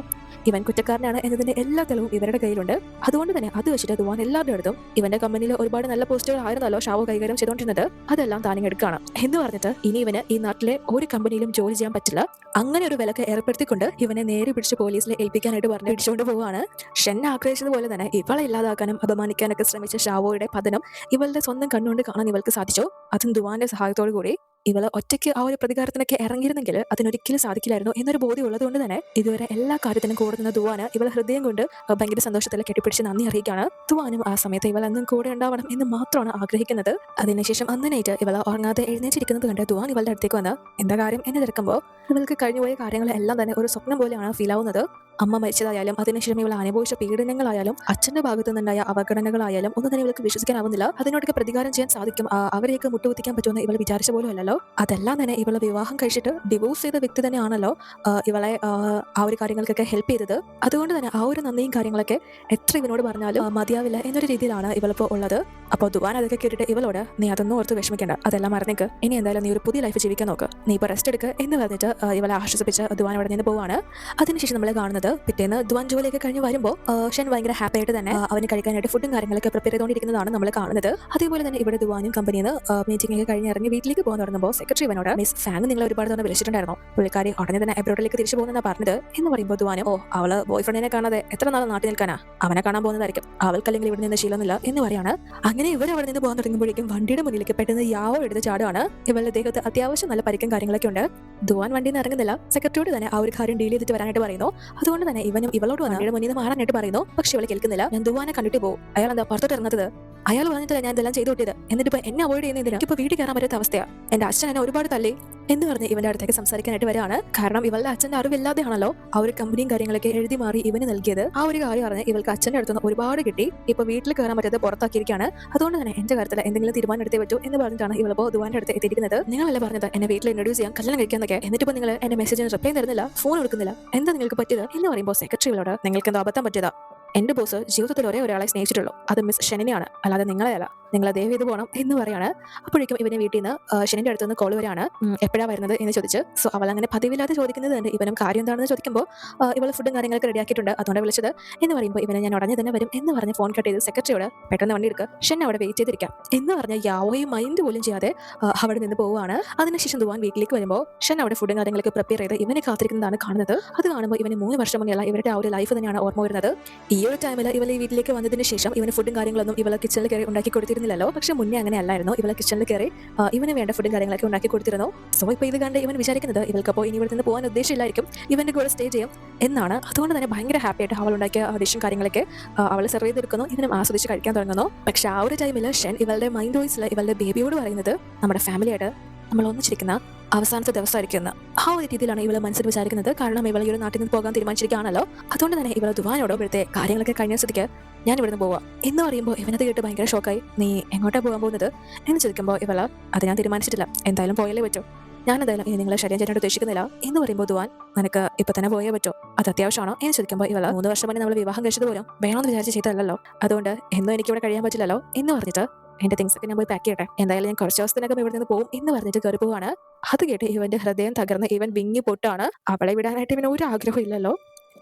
Speaker 1: ഇവൻ കുറ്റക്കാരനാണ് എന്നതിന്റെ എല്ലാ തെളിവും ഇവരുടെ കയ്യിലുണ്ട്. അതുകൊണ്ട് തന്നെ അത് വെച്ചിട്ട് ദുവാൻ എല്ലാവരുടെ അടുത്തും ഇവന്റെ കമ്പനിയിൽ ഒരുപാട് നല്ല പോസ്റ്റുകൾ ആയിരുന്നല്ലോ ഷാവോ കൈകാര്യം ചെയ്തുകൊണ്ടിരുന്നത്, അതെല്ലാം താനിങ്ങെടുക്കുകയാണ് എന്ന് പറഞ്ഞിട്ട് ഇനി ഇവന് ഈ നാട്ടിലെ ഒരു കമ്പനിയിലും ജോലി ചെയ്യാൻ പറ്റില്ല. അങ്ങനെ ഒരു വിലക്ക് ഏർപ്പെടുത്തിക്കൊണ്ട് ഇവനെ നേരെ പിടിച്ച് പോലീസിലെ ഏൽപ്പിക്കാനായിട്ട് പറഞ്ഞ് പിടിച്ചുകൊണ്ട് പോവാണ്. ഷെൻ ആഗ്രഹിച്ചതുപോലെ തന്നെ ഇവളെ ഇല്ലാതാക്കാനും അപമാനിക്കാനൊക്കെ ശ്രമിച്ച ഷാവോയുടെ പതനം ഇവളുടെ സ്വന്തം കണ്ണുകൊണ്ട് കാണാൻ ഇവൾക്ക് സാധിച്ചു. അതും ദുവാന്റെ സഹായത്തോടു കൂടി. ഇവള് ഒറ്റയ്ക്ക് ആ ഒരു പ്രതികാരത്തിനൊക്കെ ഇറങ്ങിയിരുന്നെങ്കിൽ അതിനൊരിക്കലും സാധിക്കില്ലായിരുന്നു എന്നൊരു ബോധ്യം ഉള്ളതുകൊണ്ട് തന്നെ ഇതുവരെ എല്ലാ കാര്യത്തിനും കൂടെ നിന്ന് ദുവാന് ഇവളെ ഹൃദയം കൊണ്ട് ഭയങ്കര സന്തോഷത്തിൽ കെട്ടിപ്പിടിച്ച് നന്ദി അറിയിക്കുകയാണ്. ദുവാനും ആ സമയത്ത് ഇവൾ എന്നും കൂടെ ഉണ്ടാവണം എന്ന് മാത്രമാണ് ആഗ്രഹിക്കുന്നത്. അതിനുശേഷം അന്ന് നൈറ്റ് ഇവൾ ഉറങ്ങാതെ എഴുന്നേറ്റിരിക്കുന്നത് കണ്ട് ദുവാൻ ഇവളുടെ അടുത്തേക്ക് വന്ന് എന്താ കാര്യം എന്ന് തിരക്കുമ്പോൾ ഇവൾക്ക് കഴിഞ്ഞുപോയ കാര്യങ്ങളെല്ലാം തന്നെ ഒരു സ്വപ്നം പോലെയാണ് ഫീൽ ആവുന്നത്. അമ്മ മരിച്ചതായാലും അതിനുശേഷം ഇവൾ അനുഭവിച്ച പീഡനങ്ങളായാലും അച്ഛന്റെ ഭാഗത്തു നിന്നുണ്ടായ അവഗണനകളായാലും ഒന്നും തന്നെ ഇവൾക്ക് വിശ്വസിക്കാനാവുന്നില്ല. അതിനോടൊക്കെ പ്രതികാരം ചെയ്യാൻ സാധിക്കും, അവരെയൊക്കെ മുട്ടുകുത്തിക്കാൻ പറ്റുമെന്ന് ഇവൾ വിചാരിച്ച പോലും അല്ലല്ലോ. അതെല്ലാം തന്നെ ഇവളെ വിവാഹം കഴിച്ചിട്ട് ഡിവോഴ്സ് ചെയ്ത വ്യക്തി തന്നെയാണല്ലോ ഇവളെ ആ ഒരു കാര്യങ്ങൾക്കൊക്കെ ഹെൽപ്പ് ചെയ്തത്. അതുകൊണ്ട് തന്നെ ആ ഒരു നന്ദിയും കാര്യങ്ങളൊക്കെ എത്ര ഇവനോട് പറഞ്ഞാലും മതിയാവില്ല എന്നൊരു രീതിയിലാണ് ഇവളിപ്പോൾ ഉള്ളത്. അപ്പോൾ ദുവാൻ അതൊക്കെ കേട്ടിട്ട് ഇവളോട് നീ അതൊന്നും ഓർത്ത് വിഷമിക്കേണ്ട, അതെല്ലാം മറന്നേക്ക്, ഇനി എന്തായാലും നീ ഒരു പുതിയ ലൈഫ് ജീവിക്കാൻ നോക്ക്, നീ ഇപ്പോൾ റെസ്റ്റ് എടുക്കുക എന്ന് പറഞ്ഞിട്ട് ഇവളെ ആശ്വസിപ്പിച്ച് ദുവാൻ അവിടെ നിന്ന് പോവാണ്. അതിനുശേഷം നമ്മൾ കാണുന്നത് പിറ്റേന്ന് ദുവാൻ ജോലിയൊക്കെ കഴിഞ്ഞ് വരുമ്പോൾ ഷൻ ഭയങ്കര ഹാപ്പി ആയിട്ട് തന്നെ അവന് കഴിക്കാനായിട്ട് ഫുഡും കാര്യങ്ങളൊക്കെ പ്രിപ്പയർ ചെയ്തുകൊണ്ടിരിക്കുന്നതാണ് നമ്മൾ കാണുന്നത്. അതേപോലെ തന്നെ ഇവിടെ ദുവാനും കമ്പനിയിൽ നിന്ന് മീറ്റിംഗ് ഒക്കെ കഴിഞ്ഞ് ഇറങ്ങി വീട്ടിലേക്ക് പോകാൻ തുടങ്ങുമ്പോൾ സെക്രട്ടറി ഇവനോട് മിസ് ഫാങ് നിങ്ങൾ ഒരുപാട് തവണ വിളിച്ചിട്ടുണ്ടായിരുന്നു, പുള്ളിക്കാരി ഉടനെ തന്നെ എബ്രോഡിലേക്ക് തിരിച്ചു പോകുന്നതാണ് പറഞ്ഞത് എന്ന് പറയുമ്പോൾ ദുവാനും അവള് ബോയ് ഫ്രണ്ടിനെ കാണാതെ എത്ര നാൾ നാട്ടിൽ നിൽക്കാനാ, അവനെ കാണാൻ പോകുന്നതായിരിക്കും, അവൾക്കല്ലെങ്കിൽ ഇവിടെ നിന്ന് ശീലമൊന്നുമില്ല എന്ന് പറയാണ്. അങ്ങനെ ഇവർ അവിടെ നിന്ന് പോകാൻ തുടങ്ങുമ്പോഴേക്കും വണ്ടിയുടെ മുന്നിലേക്ക് പെട്ടെന്ന് യാവോ എടുത്ത് ചാടുകയാണ്. ഇവളുടെ ദേഹത്ത് അത്യാവശ്യം നല്ല പരിക്കും കാര്യങ്ങളൊക്കെ ഉണ്ട്. ദുവാൻ വണ്ടിയിൽ നിന്ന് ഇറങ്ങുന്നില്ല, സെക്രട്ടറിയോട് തന്നെ ആ ഒരു കാര്യം ഡീൽ ചെയ്തിട്ട് വരാനായിട്ട് പറയുന്നു. അതുകൊണ്ട് തന്നെ ഇവനും ഇവളോട് വണ്ടിയുടെ മുന്നിൽ നിന്ന് മാറാനായിട്ട് പറയുന്നു. പക്ഷെ ഇവളെ കേൾക്കുന്നില്ല. ഞാൻ ദുവാനെ കണ്ടിട്ട് പോകും, അയാൾ എന്താ പുറത്തോട്ട് ഇറങ്ങാത്തത്, അയാൾ പറഞ്ഞിട്ടില്ല ഞാൻ ഇതെല്ലാം ചെയ്തു കിട്ടിയത്, എന്നിട്ട് എന്നെ അവോയ്ഡ് ചെയ്യുന്നതിന് ഇപ്പോൾ വീട്ടിൽ കയറാൻ പറ്റാത്ത അവസ്ഥയാണ്, എന്റെ അച്ഛൻ എന്നെ ഒരുപാട് തല്ലി എന്ന് പറഞ്ഞ് ഇവന്റെ അടുത്തേക്ക് സംസാരിക്കാനായിട്ട് വരികയാണ്. കാരണം ഇവളുടെ അച്ഛന്റെ അറിവില്ലാതെയാണല്ലോ ആ ഒരു കമ്പനിയും കാര്യങ്ങളൊക്കെ എഴുതി മാറി ഇവന് നൽകിയത്. ആ ഒരു കാര്യം പറഞ്ഞ് ഇവൾക്ക് അച്ഛന്റെ അടുത്തുനിന്ന് ഒരുപാട് കിട്ടി, ഇപ്പൊ വീട്ടിൽ കയറാൻ പറ്റാതെ പുറത്താക്കിയിരിക്കുകയാണ്. അതുകൊണ്ട് തന്നെ എന്റെ കാര്യത്തിൽ എന്തെങ്കിലും തീരുമാനം എടുത്തേ പറ്റൂ എന്ന് പറഞ്ഞിട്ടാണ് ഇവളിപ്പോ ദുവാന്റെ അടുത്ത് എത്തിയിരിക്കുന്നത്. നിങ്ങളല്ലേ പറഞ്ഞത് എന്നെ വീട്ടിൽ ഇൻട്രൊഡ്യൂസ് ചെയ്യാൻ, കല്യാണം കഴിക്കാന്നൊക്കെ, എന്നിട്ടിപ്പോ നിങ്ങൾ എന്റെ മെസ്സേജിന് റിപ്ലൈ തരുന്നില്ല, ഫോൺ എടുക്കുന്നില്ല, എന്താ നിങ്ങൾക്ക് പറ്റിയത് എന്ന് പറയുമ്പോൾ സെക്രട്ടറികളോട് നിങ്ങൾക്ക് എന്തോ അബദ്ധം പറ്റിയതാ, എന്റെ ബോസ് ജീവിതത്തിൽ ഒരാളെ സ്നേഹിച്ചിട്ടുള്ളൂ, അത് മിസ് ഷെനിനെയാണ്, അല്ലാതെ നിങ്ങളെയല്ല, നിങ്ങളെ ദയവ് ചെയ്ത് പോകണം എന്ന് പറയാണ്. അപ്പോഴേക്കും ഇവനെ വീട്ടിൽ നിന്ന് ഷെനിന്റെ അടുത്ത് നിന്ന് കോൾ വരാണ്. എപ്പോഴാണ് വരുന്നത് എന്ന് ചോദിച്ച്. സോ അവൾ അങ്ങനെ പതിവില്ലാതെ ചോദിക്കുന്നത് തന്നെ ഇവനും കാര്യം എന്താണെന്ന് ചോദിക്കുമ്പോൾ ഇവൾ ഫുഡും കാര്യങ്ങളൊക്കെ റെഡിയാക്കിയിട്ടുണ്ട്, അതുകൊണ്ട് വിളിച്ചത് എന്ന് പറയുമ്പോൾ ഇവനെ ഞാൻ ഉടനെ തന്നെ വരും എന്ന് പറഞ്ഞ് ഫോൺ കട്ട് ചെയ്ത് സെക്രട്ടറിയോട് പെട്ടെന്ന് വണ്ടി എടുക്കുക, ഷെൻ അവിടെ വെയിറ്റ് ചെയ്തിരിക്കാം എന്ന് പറഞ്ഞ് യാവോയും മൈൻഡ് പോലും ചെയ്യാതെ അവിടെ നിന്ന് പോവുകയാണ്. അതിനുശേഷം ദുവാൻ വീട്ടിലേക്ക് വരുമ്പോൾ ഷെൻ അവിടെ ഫുഡും കാര്യങ്ങളൊക്കെ പ്രിപ്പയർ ചെയ്ത് ഇവനെ കാത്തിരിക്കുന്നതാണ് കാണുന്നത്. അത് കാണുമ്പോൾ ഇവന് 3 വർഷം മുന്നേ ഇവരുടെ ആ ഒരു ലൈഫ് തന്നെയാണ് ഓർമ്മ വരുന്നത്. ഈ ഒരു ടൈമിൽ ഇവൾ ഈ വീട്ടിലേക്ക് വന്നതിന് ശേഷം ഇവന് ഫുഡും കാര്യങ്ങളൊന്നും ഇവളെ കിച്ചണിൽ കയറി ഉണ്ടാക്കി കൊടുത്തിരുന്നില്ലല്ലോ. പക്ഷെ മുന്നേ അങ്ങനെ അല്ലായിരുന്നു, ഇവളെ കിച്ചണിൽ കയറി ഇവന് വേണ്ട ഫുഡും കാര്യങ്ങളൊക്കെ ഉണ്ടാക്കി കൊടുത്തിരുന്നു. സോ ഇപ്പോൾ ഇത് കണ്ട് ഇവൻ വിചാരിക്കുന്നത് ഇവൾക്കപ്പോൾ ഇനി ഇവിടെ നിന്ന് പോകാൻ ഉദ്ദേശമില്ലായിരിക്കും, ഇവന്റെ കൂടെ സ്റ്റേ ചെയ്യും എന്നാണ്. അതുകൊണ്ട് തന്നെ ഭയങ്കര ഹാപ്പി ആയിട്ട് അവൾ ഉണ്ടാക്കിയ ഡിഷും കാര്യങ്ങളൊക്കെ അവൾ സെർവ് ചെയ്തെടുക്കുന്നു, ഇവനും ആസ്വദിച്ച് കഴിക്കാൻ തുടങ്ങുന്നു. പക്ഷെ ആ ഒരു ടൈമിൽ ഷെൻ ഇവളുടെ മൈൻഡ് വോയിസിൽ ഇവളുടെ ബേബിയോട് പറയുന്നത് നമ്മുടെ ഫാമിലിയായിട്ട് നമ്മൾ ഒന്നിച്ചിരിക്കുന്ന അവസാനത്തെ ദിവസമായിരിക്കും. ആ ഒരു രീതിയിലാണ് ഇവള് മനസ്സിൽ വിചാരിക്കുന്നത്. കാരണം ഇവൾ ഈ ഒരു നാട്ടിൽ നിന്ന് പോകാൻ തീരുമാനിച്ചിരിക്കുകയാണല്ലോ. അതുകൊണ്ട് തന്നെ ഇവളെ ദുവാനോട് ഇവിടുത്തെ കാര്യങ്ങളൊക്കെ കഴിഞ്ഞ സ്ഥിതിക്ക് ഞാൻ ഇവിടുന്ന് പോവാം എന്ന് പറയുമ്പോൾ ഇവനത് കേട്ട് ഭയങ്കര ഷോക്കായി. നീ എങ്ങോട്ടാ പോകാൻ പോകുന്നത് എന്ന് ചോദിക്കുമ്പോൾ ഇവള് അത് ഞാൻ തീരുമാനിച്ചിട്ടില്ല, എന്തായാലും പോയാലേ പറ്റൂ, ഞാൻ എന്തായാലും ഇനി നിങ്ങളെ ശരിയാൻ ചെയ്യാനായിട്ട് ഉദ്ദേശിക്കുന്നില്ല എന്ന് പറയുമ്പോൾ ദുവാൻ നിനക്ക് ഇപ്പൊ തന്നെ പോയേ പറ്റൂ, അത് അത്യാവശ്യമാണോ എന്ന് ചോദിക്കുമ്പോൾ ഇവള് 3 വർഷം മുന്നേ നമ്മൾ വിവാഹം കഴിച്ചത് പോലും വേണമെന്ന് വിചാരിച്ച് ചെയ്തല്ലോ, അതുകൊണ്ട് എന്നും എനിക്കിവിടെ കഴിയാൻ പറ്റില്ലല്ലോ എന്ന് പറഞ്ഞിട്ട് എന്റെ തിങ്സ് ഒക്കെ ഞാൻ പോയി പാക്ക് ചെയ്യട്ടെ, എന്തായാലും ഞാൻ കുറച്ച് ദിവസത്തിനകം ഇവിടെ നിന്ന് പോകും എന്ന് പറഞ്ഞിട്ട് കയറി പോവാണ്. അത് കേട്ട് ഇവന്റെ ഹൃദയം തകർന്ന് ഇവൻ വിങ്ങി പൊട്ടാണ്. അവളെ വിടാനായിട്ട് ഇവന് ഒരു ആഗ്രഹം ഇല്ലല്ലോ.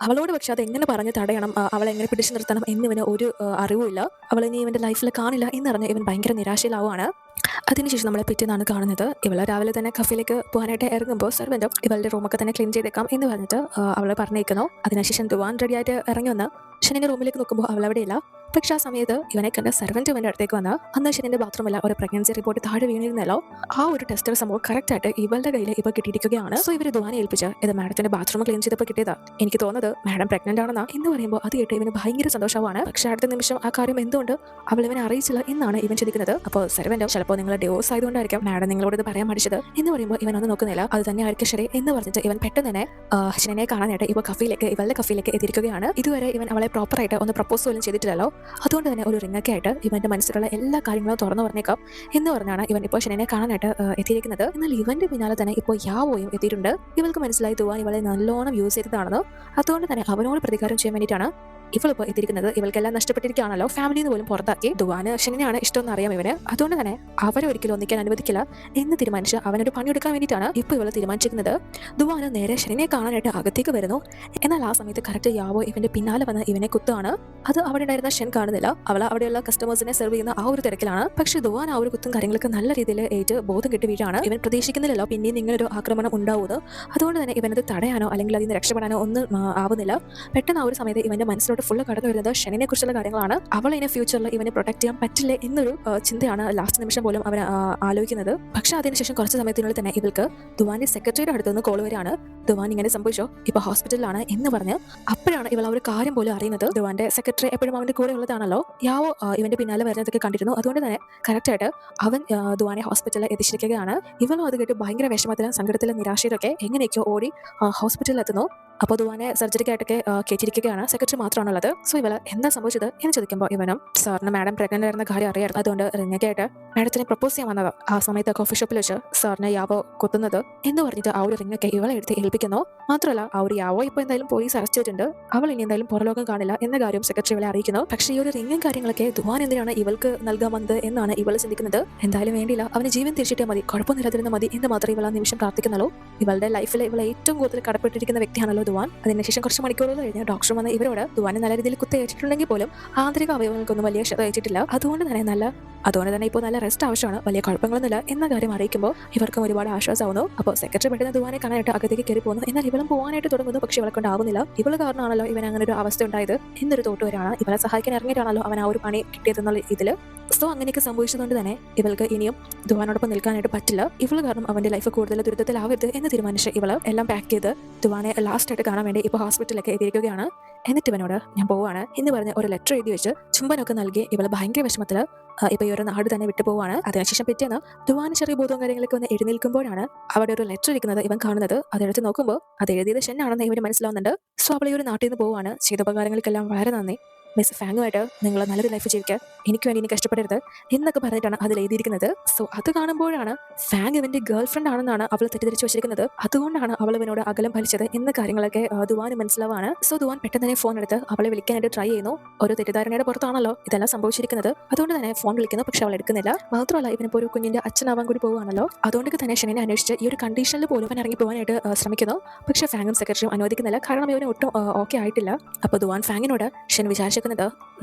Speaker 1: അവളോട് പക്ഷെ അത് എങ്ങനെ പറഞ്ഞ് തടയണം, അവളെ എങ്ങനെ പിടിച്ചു നിർത്തണം എന്നിവന് ഒരു അറിവുമില്ല. അവൾ ഇനി ഇവന്റെ ലൈഫിൽ കാണില്ല എന്നറിഞ്ഞ് ഇവൻ ഭയങ്കര നിരാശയിലാവുകയാണ്. അതിനുശേഷം നമ്മളെ പിറ്റേന്നാണ് കാണുന്നത്. ഇവളെ രാവിലെ തന്നെ കഫേയിലേക്ക് പോകാനായിട്ട് ഇറങ്ങുമ്പോൾ സെർവന്റും ഇവളുടെ റൂമൊക്കെ തന്നെ ക്ലീൻ ചെയ്തേക്കാം എന്ന് പറഞ്ഞിട്ട് അവളെ പറഞ്ഞേക്കുന്നു. അതിനുശേഷം ദുവാൻ റെഡിയായിട്ട് ഇറങ്ങി വന്ന് ഷെനിന്റെ റൂമിലേക്ക് നോക്കുമ്പോൾ അവൾ അവിടെയില്ല. പക്ഷെ ആ സമയത്ത് ഇവനെ കണ്ട സെർവന്റ് ഇവന്റെ അടുത്തേക്ക് വന്ന അന്ന് ഷെനിന്റെ ബാത്റൂമിൽ ഒരു പ്രഗ്നൻസി റിപ്പോർട്ട് താഴെ വീണിരുന്നല്ലോ. ആ ഒരു ടെസ്റ്റ് സംഭവം കറക്റ്റ് ആയിട്ട് ഇവളുടെ കയ്യിൽ ഇപ്പൊ കിട്ടിയിരിക്കുകയാണ്. സോ ഇവര് ദുവാനെ ഏൽപ്പിച്ച് ഇത് മാഡത്തിന്റെ ബാത്റൂം ക്ലീൻ ചെയ്തപ്പോൾ കിട്ടിയതാ. എനിക്ക് തോന്നുന്നത് മാഡം പ്രഗ്നന്റ് ആണെന്നാ എന്ന് പറയുമ്പോൾ അത് കേട്ട് ഇവന് ഭയങ്കര സന്തോഷമാണ്. പക്ഷെ അടുത്ത നിമിഷം ആ കാര്യം എന്തുകൊണ്ട് അവൾ ഇവനെ അറിയിച്ചില്ല എന്നാണ് ഇവൻ ചിന്തിക്കുന്നത്. അപ്പോൾ സെർവന്റ് ചിലപ്പോൾ നിങ്ങൾ ഡിവോഴ്സ് ആയതുകൊണ്ടായിരിക്കും മാഡം നിങ്ങളോട് ഇത് പറയാൻ പഠിച്ചത് എന്ന് പറയുമ്പോൾ ഇവൻ ഒന്നും നോക്കുന്നില്ല. അത് തന്നെ ആയിരിക്കും ശരി എന്ന് പറഞ്ഞിട്ട് ഇവൻ പെട്ടെന്ന് തന്നെ ഷെനിനെ കാണാനായിട്ട് ഇവളുടെ കഫയിലേക്ക് എത്തിയിരിക്കുകയാണ്. ഇതുവരെ ഇവൻ അവളെ പ്രോപ്പറായിട്ട് ഒന്ന് പ്രപ്പോസ് പോലും ചെയ്തിട്ടില്ലല്ലോ. അതുകൊണ്ട് തന്നെ ഒരു റിങ്ങൊക്കെ ആയിട്ട് ഇവന്റെ മനസ്സിലുള്ള എല്ലാ കാര്യങ്ങളും തുറന്നു പറഞ്ഞേക്കാം എന്ന് പറഞ്ഞാണ് ഇവൻ ഇപ്പോൾ ഷെനിനെ കാണാനായിട്ട് എത്തിയിരിക്കുന്നത്. എന്നാൽ ഇവന്റെ പിന്നാലെ തന്നെ ഇപ്പോൾ യാവോയും എത്തിയിട്ടുണ്ട്. ഇവൾക്ക് മനസ്സിലായി ദുവാൻ ഇവളെ നല്ലോണം യൂസ് ചെയ്തതാണെന്ന്. അതുകൊണ്ട് തന്നെ അവനോട് പ്രതികാരം ചെയ്യാൻ വേണ്ടിയിട്ടാണ് ഇവളിപ്പോൾ എത്തിയിരിക്കുന്നത്. ഇവൾക്കെല്ലാം നഷ്ടപ്പെട്ടിരിക്കുകയാണല്ലോ. ഫാമിലിന്ന് പോലും പുറത്താക്കി. ദുവാന് ഷെനിനെയാണ് ഇഷ്ടമെന്ന് അറിയാം ഇവന്. അതുകൊണ്ട് തന്നെ അവരെ ഒരിക്കലും ഒന്നിക്കാൻ അനുവദിക്കില്ല എന്ന് തീരുമാനിച്ച് അവനൊരു പണിയെടുക്കാൻ വേണ്ടിയിട്ടാണ് ഇപ്പോൾ ഇവൾ തീരുമാനിച്ചിരിക്കുന്നത്. ദുവാന് നേരെ ഷെനിനെ കാണാനായിട്ട് അകത്തേക്ക് വരുന്നു. എന്നാൽ ആ സമയത്ത് കറക്റ്റ് യാവോ ഇവന്റെ പിന്നാലെ വന്ന് ഇവനെ കുത്താണ്. അത് അവിടെ ഉണ്ടായിരുന്ന ഷെൻ കാണുന്നില്ല. അവൾ അവിടെയുള്ള കസ്റ്റമേഴ്സിനെ സെർവ് ചെയ്യുന്ന ആ ഒരു തിരക്കിലാണ്. പക്ഷെ ദുവാൻ ആ ഒരു കുത്തും കാര്യങ്ങളൊക്കെ നല്ല രീതിയിൽ ഏറ്റ് ബോധം കെട്ടി വീഴാണ്. ഇവൻ പ്രതീക്ഷിക്കുന്നില്ലല്ലോ പിന്നെയും നിങ്ങളൊരു ആക്രമണം ഉണ്ടാവുന്നത്. അതുകൊണ്ട് തന്നെ ഇവനത് തടയാനോ അല്ലെങ്കിൽ അതിൽ നിന്ന് രക്ഷപ്പെടാനോ ഒന്നും ആവുന്നില്ല. പെട്ടെന്ന് ആ ഒരു സമയത്ത് ഇവന്റെ മനസ്സിലോട്ട് ഫുള്ള് കടന്നു വരുന്നത് ഷെനിനെ കുറിച്ചുള്ള കാര്യങ്ങളാണ്. അവൾ ഇനി ഫ്യൂച്ചറിൽ ഇവനെ പ്രൊട്ടക്ട് ചെയ്യാൻ പറ്റില്ലേ എന്നൊരു ചിന്തയാണ് ലാസ്റ്റ് നിമിഷം പോലും അവൻ ആലോചിക്കുന്നത്. പക്ഷെ അതിനുശേഷം കുറച്ച് സമയത്തിനുള്ളിൽ തന്നെ ഇവൾക്ക് ദുവാന്റെ സെക്രട്ടറിയുടെ അടുത്തുനിന്ന് കോൾ വരികയാണ്. ദുവാൻ ഇങ്ങനെ സംഭവിച്ചോ, ഇപ്പൊ ഹോസ്പിറ്റലിലാണ് എന്ന് പറഞ്ഞ്. അപ്പോഴാണ് ഇവൾ ആ ഒരു കാര്യം പോലും അറിയുന്നത്. ദുവാന്റെ സെക്രട്ടറി എപ്പോഴും അവന്റെ കൂടെ ഉള്ളതാണല്ലോ. യാവോ ഇവന്റെ പിന്നാലെ വരുന്നതൊക്കെ കണ്ടിരുന്നു. അതുകൊണ്ട് തന്നെ കറക്റ്റായിട്ട് അവൻ ദുവാനെ ഹോസ്പിറ്റലിൽ എത്തിച്ചിരിക്കുകയാണ്. ഇവളും അത് കേട്ട് ഭയങ്കര വിഷമത്തിലും സങ്കടത്തിലും നിരാശയിലൊക്കെ എങ്ങനെയൊക്കെയോ ഓടി ഹോസ്പിറ്റലിൽ എത്തുന്നു. അപ്പോൾ ദുവാനെ സർജറിക്കായിട്ടൊക്കെ കയറ്റിയിരിക്കുകയാണ്. സെക്രട്ടറി മാത്രമാണുള്ളത്. സോ ഇവള് എന്താ സംഭവിച്ചത് എന്ന് ചോദിക്കുമ്പോൾ ഇവനും സാറിന് മാഡം പ്രഗ്നന്റ് ആയിരുന്ന കാര്യം അറിയായിരുന്നു. അതുകൊണ്ട് റിങ്ങൊക്കെ ആയിട്ട് മാഡത്തിനെ പ്രപ്പോസ് ചെയ്യാൻ വന്നത്. ആ സമയത്ത് കോഫി ഷോപ്പിൽ വെച്ച് സാറിനെ യാവോ കുത്തുന്നത് എന്ന് പറഞ്ഞിട്ട് ആ ഒരു റിങ്ങൊക്കെ ഇവളെ എടുത്ത് ഏൽപ്പിക്കുന്നു. മാത്രമല്ല ആ ഒരു യാവോ ഇപ്പോൾ എന്തായാലും പോലീസ് അറസ്റ്റ് ചെയ്തിട്ടുണ്ട്. അവൾ ഇനി എന്തായാലും പുറലോകം കാണില്ല എന്ന കാര്യം സെക്രട്ടറി ഇവളെ അറിയിക്കുന്നു. പക്ഷേ ഈ ഒരു റിങ്ങും കാര്യങ്ങളൊക്കെ ദുവാൻ എന്തിനാണ് ഇവൾക്ക് നൽകാൻ വന്നത് എന്നാണ് ഇവൾ ചിന്തിക്കുന്നത്. എന്തായാലും വേണ്ടിയില്ല, അവന് ജീവൻ തിരിച്ചിട്ടേ മതി, കുഴപ്പമൊന്നുമില്ലാതിരുന്ന മതി എന്ന് മാത്രമേ ഇവൾ ആ നിമിഷം പ്രാർത്ഥിക്കുന്നുള്ളൂ. ഇവളുടെ ലൈഫിൽ ഇവൾ ഏറ്റവും കൂടുതൽ കടപ്പെട്ടിരിക്കുന്ന വ്യക്തിയാണല്ലോ ദുവാൻ. അതിനുശേഷം കുറച്ച് മണിക്കൂറുകൾ കഴിഞ്ഞ് ഡോക്ടർ വന്ന് ഇവരോട് ദുവാനെ നല്ല രീതിയിൽ കുത്തേറ്റിട്ടുണ്ടെങ്കിൽ പോലും ആന്തരിക അവയവങ്ങൾക്കൊന്നും വലിയ ക്ഷത ഏറ്റിട്ടില്ല. അതുകൊണ്ട് തന്നെ ഇപ്പോൾ നല്ല റെസ്റ്റ് ആവശ്യമാണ്, വലിയ കുഴപ്പങ്ങളൊന്നുമില്ല എന്ന കാര്യം അറിയിക്കുമ്പോൾ ഇവർക്കും ഒരുപാട് ആശ്വാസമാവുന്നു. അപ്പോൾ സെക്രട്ടറി പെട്ടെന്ന് ദുവാനെ കാണാനായിട്ട് അകത്തേക്ക് കയറി പോകുന്നു. എന്നാൽ ഇവളും പോകാനായിട്ട് തുടങ്ങുന്നു. പക്ഷെ ഇവളെ കൊണ്ടാവുന്നില്ല. ഇവള് കാരണമാണല്ലോ ഇവൻ അങ്ങനെ ഒരു അവസ്ഥ ഉണ്ടായത് എന്നൊരു തോട്ട് വരാണ്. ഇവളെ സഹായിക്കാൻ ഇറങ്ങിയിട്ടാണല്ലോ അവൻ ആ ഒരു പണി കിട്ടിയതെന്നുള്ള ഇതിൽ. സോ അങ്ങനെയൊക്കെ സംഭവിച്ചതുകൊണ്ട് തന്നെ ഇവൾക്ക് ഇനിയും ദുവാനോടൊപ്പം നിൽക്കാനായിട്ട് പറ്റില്ല. ഇവള് കാരണം അവന്റെ ലൈഫ് കൂടുതൽ ദുരിതത്തിലാവരുത് എന്ന് തീരുമാനിച്ച് ഇവള് എല്ലാം പാക്ക് ചെയ്ത് ദുവാനെ ലാസ്റ്റ് ആയിട്ട് കാണാൻ വേണ്ടി ഇപ്പോൾ ഹോസ്പിറ്റലിലേക്ക് എത്തിയിരിക്കുകയാണ്. എന്നിട്ട് ഇവനോട് ഞാൻ പോവാണ് എന്ന് പറഞ്ഞ് ഒരു ലെറ്റർ എഴുതി വെച്ച് ചുംബനൊക്കെ നൽകി ഇവള് ഭയങ്കര വിഷമത്തില് ഇപ്പൊ ഈ ഒരു നാട് തന്നെ വിട്ടു പോവാണ്. അതിനുശേഷം പിറ്റേന്ന് ദുവാന് ചെറിയ ബോധവും കാര്യങ്ങളൊക്കെ ഒന്ന് എഴുന്നേൽക്കുമ്പോഴാണ് അവിടെ ഒരു ലെറ്റർ ഇരിക്കുന്നത് ഇവൻ കാണുന്നത്. അതെടുത്ത് നോക്കുമ്പോൾ അത് എഴുതിയത് ഷെൻ ആണെന്ന് ഇവന് മനസ്സിലാവുന്നുണ്ട്. സോ അവൾ ഈ ഒരു നാട്ടിൽ നിന്ന് പോവാണ്. ചെയ്ത ഉപകാരങ്ങൾക്കെല്ലാം വളരെ നന്ദി. മിസ് ഫാങ്ങുമായിട്ട് നിങ്ങൾ നല്ലൊരു ലൈഫ് ജീവിക്കുക, എനിക്ക് വേണ്ടി ഇനി കഷ്ടപ്പെടരുത് എന്നൊക്കെ പറഞ്ഞിട്ടാണ് അതിൽ എഴുതിയിരിക്കുന്നത്. സോ അത് കാണുമ്പോഴാണ് ഫാങ് ഇവന്റെ ഗേൾ ഫ്രണ്ട് ആണെന്നാണ് അവൾ തെറ്റിദ്ധരിച്ചു വെച്ചിരിക്കുന്നത്. അതുകൊണ്ടാണ് അവൾ ഇവനോട് അകലം പാലിച്ചത് എന്ന കാര്യങ്ങളൊക്കെ ദുവാന് മനസ്സിലാവാണ്. സോ ദുവാൻ പെട്ടെന്ന് തന്നെ ഫോൺ എടുത്ത് അവളെ വിളിക്കാനായിട്ട് ട്രൈ ചെയ്യുന്നു. ഒരു തെറ്റിദ്ധാരണയുടെ പുറത്താണല്ലോ ഇതെല്ലാം സംഭവിച്ചിരിക്കുന്നത്. അതുകൊണ്ട് തന്നെ ഫോൺ വിളിക്കുന്നു. പക്ഷെ അവൾ എടുക്കുന്നില്ല. മാത്രമല്ല ഇവനിപ്പോൾ ഒരു കുഞ്ഞിന്റെ അച്ഛനാവാൻ കൂടി പോവുകയാണല്ലോ. അതുകൊണ്ട് തന്നെ ഷെനിനെ അന്വേഷിച്ച് ഈ ഒരു കണ്ടീഷനിൽ പോലും അവൻ ഇറങ്ങി പോകാനായിട്ട് ശ്രമിക്കുന്നു. പക്ഷെ ഫാങ്ങും സെക്രട്ടറിയും അനുവദിക്കുന്നില്ല. കാരണം ഇവന് ഒട്ടും ഓക്കെ ആയിട്ടില്ല. അപ്പോൾ ദുവാൻ ഫാങ്ങിനോട് ഷെൻ വിചാരിക്കുന്നത്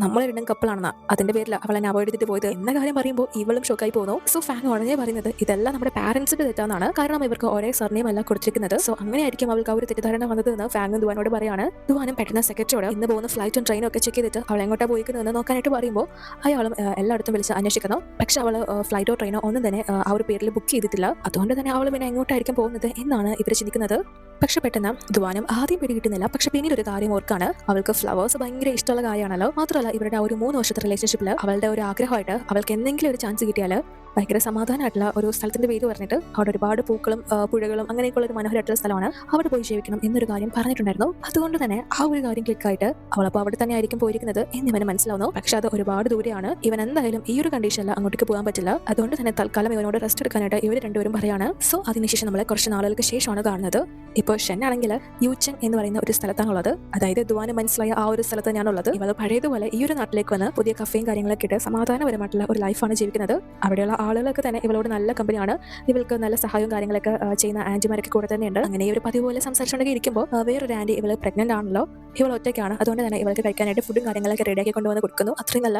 Speaker 1: നമ്മൾ രണ്ടും കപ്പിളാണെന്നാ, അതിന്റെ പേരിൽ അവളെ അവോയ്ഡ് ചെയ്തിട്ട് പോയത് എന്ന കാര്യം പറയുമ്പോൾ ഇവളും ഷോക്കായി പോകുന്നു. സോ ഫാങ് ഉടനെ പറയുന്നത് ഇതെല്ലാം നമ്മുടെ പാരന്റ്സിന്റെ തെറ്റാന്നാണ്. കാരണം ഇവർക്ക് ഒരേ സർനെയിം അല്ല കൊടുത്തിരിക്കുന്നത്. സോ അങ്ങനെയായിരിക്കും അവൾക്ക് ആ ഒരു തെറ്റിദ്ധാരണ വന്നത് എന്ന് ഫാങ് ദുവാനോട് പറയാണ്. ദുവാനും പെട്ടെന്ന് സെക്രട്ടറിയോട് ഇന്ന് പോകുന്ന ഫ്ലൈറ്റും ട്രെയിനും ഒക്കെ ചെക്ക് ചെയ്തിട്ട് അവൾ എങ്ങോട്ടാ പോയിക്കുന്നതെന്ന് നോക്കാനായിട്ട് പറയുമ്പോൾ അയാളും എല്ലായിടത്തും വിളിച്ച് അന്വേഷിക്കുന്നു. പക്ഷെ അവൾ ഫ്ലൈറ്റോ ട്രെയിനോ ഒന്നും തന്നെ ആ ഒരു പേരിൽ ബുക്ക് ചെയ്തിട്ടില്ല. അതുകൊണ്ട് തന്നെ അവൾ പിന്നെ എങ്ങോട്ടായിരിക്കും പോകുന്നത് എന്നാണ് ഇവർ ചിന്തിക്കുന്നത്. പക്ഷെ പെട്ടെന്ന് ദുവാനും ആദ്യം പിടികിട്ടുന്നില്ല. പക്ഷെ പിന്നീട് ഒരു കാര്യം ഓർക്കാണ്. അവൾക്ക് ഫ്ലവേഴ്സ് ഭയങ്കര ഇഷ്ടമുള്ള കാര്യമാണല്ലോ. മാത്രമല്ല ഇവരുടെ ഒരു 3 വർഷത്തെ റിലേഷൻഷിപ്പിൽ അവളുടെ ഒരു ആഗ്രഹമായിട്ട് അവൾക്ക് എന്തെങ്കിലും ഒരു ചാൻസ് കിട്ടിയാൽ ഭയങ്കര സമാധാനമായിട്ടുള്ള ഒരു സ്ഥലത്തിന്റെ പേര് പറഞ്ഞിട്ട് അവിടെ ഒരുപാട് പൂക്കളും പുഴകളും അങ്ങനെയൊക്കെയുള്ള ഒരു മനോഹരമായിട്ടുള്ള സ്ഥലമാണ്, അവിടെ പോയി ജീവിക്കണം എന്നൊരു കാര്യം പറഞ്ഞിട്ടുണ്ടായിരുന്നു. അതുകൊണ്ട് തന്നെ ആ ഒരു കാര്യം ക്ലിക്കായിട്ട് അവളപ്പോൾ അവിടെ തന്നെ ആയിരിക്കും പോയിരിക്കുന്നത് എന്ന് ഇവന് മനസ്സിലാവുന്നു. പക്ഷെ അത് ഒരുപാട് ദൂരെയാണ്. ഇവൻ എന്തായാലും ഈ ഒരു കണ്ടീഷനിൽ അങ്ങോട്ടേക്ക് പോകാൻ പറ്റില്ല. അതുകൊണ്ട് തന്നെ തൽക്കാലം ഇവനോട് റെസ്റ്റ് എടുക്കാനായിട്ട് ഇവർ രണ്ടുപേരും പറയാണ്. സോ അതിനുശേഷം നമ്മളെ കുറച്ച് നാളുകൾക്ക് ശേഷമാണ് കാണുന്നത്. ഇപ്പോൾ ഷെൻ ആണെങ്കിൽ യൂച്ചൻ എന്ന് പറയുന്ന ഒരു സ്ഥലത്താണുള്ളത്. അതായത് ദുവാന് മനസ്സിലായ ആ ഒരു സ്ഥലത്ത് ഞാനുള്ളത്. ഇവൾ പഴയതുപോലെ ഈ ഒരു നാട്ടിലേക്ക് വന്ന് പുതിയ കഫയും കാര്യങ്ങളൊക്കെ ഇട്ട് സമാധാനപരമായിട്ടുള്ള ഒരു ലൈഫാണ് ജീവിക്കുന്നത്. അവിടെയുള്ള ആളുകളൊക്കെ തന്നെ ഇവളോട് നല്ല കമ്പനിയാണ്. ഇവൾക്ക് നല്ല സഹായവും കാര്യങ്ങളൊക്കെ ചെയ്യുന്ന ആന്റിമാരൊക്കെ കൂടെ തന്നെയുണ്ട്. അങ്ങനെ ഒരു പതിവ് പോലെ സംസാരിച്ചുകൊണ്ടേ ഇരിക്കുമ്പോൾ വേറൊരു ആന്റി ഇവൾ പ്രഗ്നന്റ് ആണല്ലോ. ഇവൾ ഒറ്റയ്ക്കാണ്. അതുകൊണ്ട് തന്നെ ഇവൾക്ക് കഴിക്കാനായിട്ട് ഫുഡും കാര്യങ്ങളൊക്കെ റെഡിയാക്കി കൊണ്ടുവന്ന് കൊടുക്കുന്നു. അത്രയും നല്ല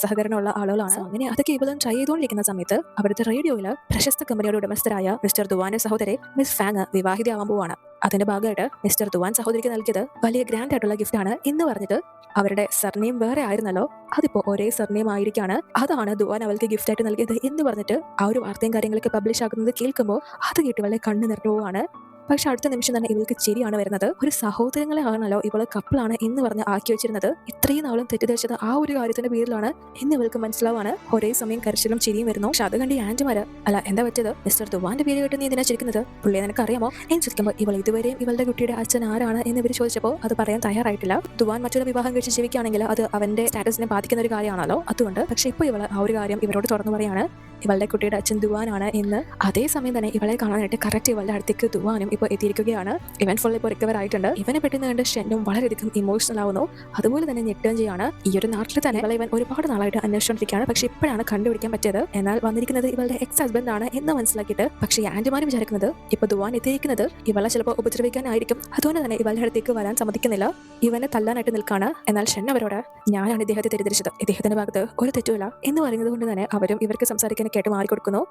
Speaker 1: സഹകരണമുള്ള ആളുകളാണ്. അങ്ങനെ അതൊക്കെ ഇവളും ട്രൈ ചെയ്തുകൊണ്ടിരിക്കുന്ന സമയത്ത് അവിടുത്തെ റേഡിയോയിൽ പ്രശസ്ത കമ്പനിയുടെ ഉടമസ്ഥരായ മിസ്റ്റർ ദുവാന്റെ സഹോദരി മിസ് ഫാങ് വിവാഹിതയാവാൻ പോവാണ്. അതിന്റെ ഭാഗമായിട്ട് മിസ്റ്റർ ദുവാൻ സഹോദരിക്ക് നൽകിയത് വലിയ ഗ്രാൻഡ് ആയിട്ടുള്ള ഗിഫ്റ്റ് ആണ് എന്ന് പറഞ്ഞിട്ട് അവരുടെ സർനെയിം വേറെ ആയിരുന്നല്ലോ, അതിപ്പോ ഒരേ സർനെയിം ആയിരിക്കാണ്, അതാണ് ദുവാൻ അവൾക്ക് ഗിഫ്റ്റ് ആയിട്ട് നൽകിയത് എന്ന് പറഞ്ഞിട്ട് ആ ഒരു വാർത്തയും കാര്യങ്ങളൊക്കെ പബ്ലിഷ് ആക്കുന്നത് കേൾക്കുമ്പോൾ അത് കേട്ട് വളരെ കണ്ണു നിറഞ്ഞു പോവാണ്. പക്ഷെ അടുത്ത നിമിഷം തന്നെ ഇവൾക്ക് ചിരിയാണ് വരുന്നത്. ഒരു സഹോദരങ്ങളെ ആണല്ലോ ഇവള് കപ്പിളാണ് എന്ന് പറഞ്ഞ് ആക്കി വെച്ചിരുന്നത്, ഇത്രയും നാളും തെറ്റിദ്ധരിച്ചത് ആ ഒരു കാര്യത്തിന്റെ പേരിലാണ് എന്ന് ഇവൾക്ക് മനസ്സിലാവാണ്. ഒരേ സമയം കരച്ചിലും ചിരിയും വരുന്നു. പക്ഷെ അത് കണ്ട് ഈ ആന്റിമാര് അല്ല എന്താ പറ്റിയത്, മിസ്റ്റർ ദുവാന്റെ പേര് കേട്ട് നീ ഇതിനാ ചിരിക്കുന്നത്, പുള്ളിയെ നിനക്ക് അറിയാമോ എന്ന് ചോദിക്കുമ്പോൾ ഇവൾ ഇതുവരെയും ഇവളുടെ കുട്ടിയുടെ അച്ഛൻ ആരാണ് എന്ന് ഇവർ ചോദിച്ചപ്പോൾ അത് പറയാൻ തയ്യാറായിട്ടില്ല. ദുവാൻ മറ്റൊരു വിവാഹം കഴിച്ച് ജീവിക്കുകയാണെങ്കിൽ അത് അവന്റെ സ്റ്റാറ്റസിനെ ബാധിക്കുന്ന ഒരു കാര്യമാണല്ലോ, അതുകൊണ്ട്. പക്ഷെ ഇപ്പോൾ ഇവള് ആ ഒരു കാര്യം ഇവരോട് തുറന്നു പറയാണ്, ഇവളുടെ കുട്ടിയുടെ അച്ഛൻ ദുവാനാണ് എന്ന്. അതേസമയം തന്നെ ഇവളെ കാണാനായിട്ട് കറക്റ്റ് ഇവളുടെ അടുത്തേക്ക് ദുവാനും ഇപ്പോൾ എത്തിയിരിക്കുകയാണ്. ഇവൻ ഫുൾ ഇപ്പോൾ റിക്കവർ ആയിട്ടുണ്ട്. ഇവനെ പെട്ടെന്ന് കണ്ട് ഷെന്നും വളരെയധികം ഇമോഷണൽ ആവുന്നു, അതുപോലെ തന്നെ ഞെട്ടുകയും ചെയ്യാണ്. ഈ ഒരു നാട്ടിൽ തന്നെ ഇവളെ ഇവൻ ഒരുപാട് നാളായിട്ട് അന്വേഷിച്ചുകൊണ്ടിരിക്കുകയാണ്, പക്ഷെ ഇപ്പോഴാണ് കണ്ടുപിടിക്കാൻ പറ്റിയത്. എന്നാൽ വന്നിരിക്കുന്നത് ഇവളുടെ എക്സ് ഹസ്ബൻഡ് ആണ് എന്ന് മനസ്സിലാക്കിയിട്ട് പക്ഷേ ആന്റിമാരും വിചാരിക്കുന്നത് ഇപ്പൊ ദുവാൻ എത്തിയിരിക്കുന്നത് ഇവളെ ചിലപ്പോൾ ഉപദ്രവിക്കാനായിരിക്കും, അതുകൊണ്ട് തന്നെ ഇവളുടെ അടുത്തേക്ക് വരാൻ സമ്മതിക്കുന്നില്ല, ഇവനെ തല്ലാനായിട്ട് നിൽക്കാണ്. എന്നാൽ ഷെൻ അവരോട് ഞാനാണ് ഇദ്ദേഹത്തെ തെറ്റിദ്ധരിച്ചത്, ഇദ്ദേഹത്തിന്റെ ഭാഗത്ത് ഒരു തെറ്റുമില്ല എന്ന് പറയുന്നത് കൊണ്ട് തന്നെ അവരും ഇവർക്ക് സംസാരിക്കാൻ കേട്ട് മാറിക്കൊടുക്കുന്നു.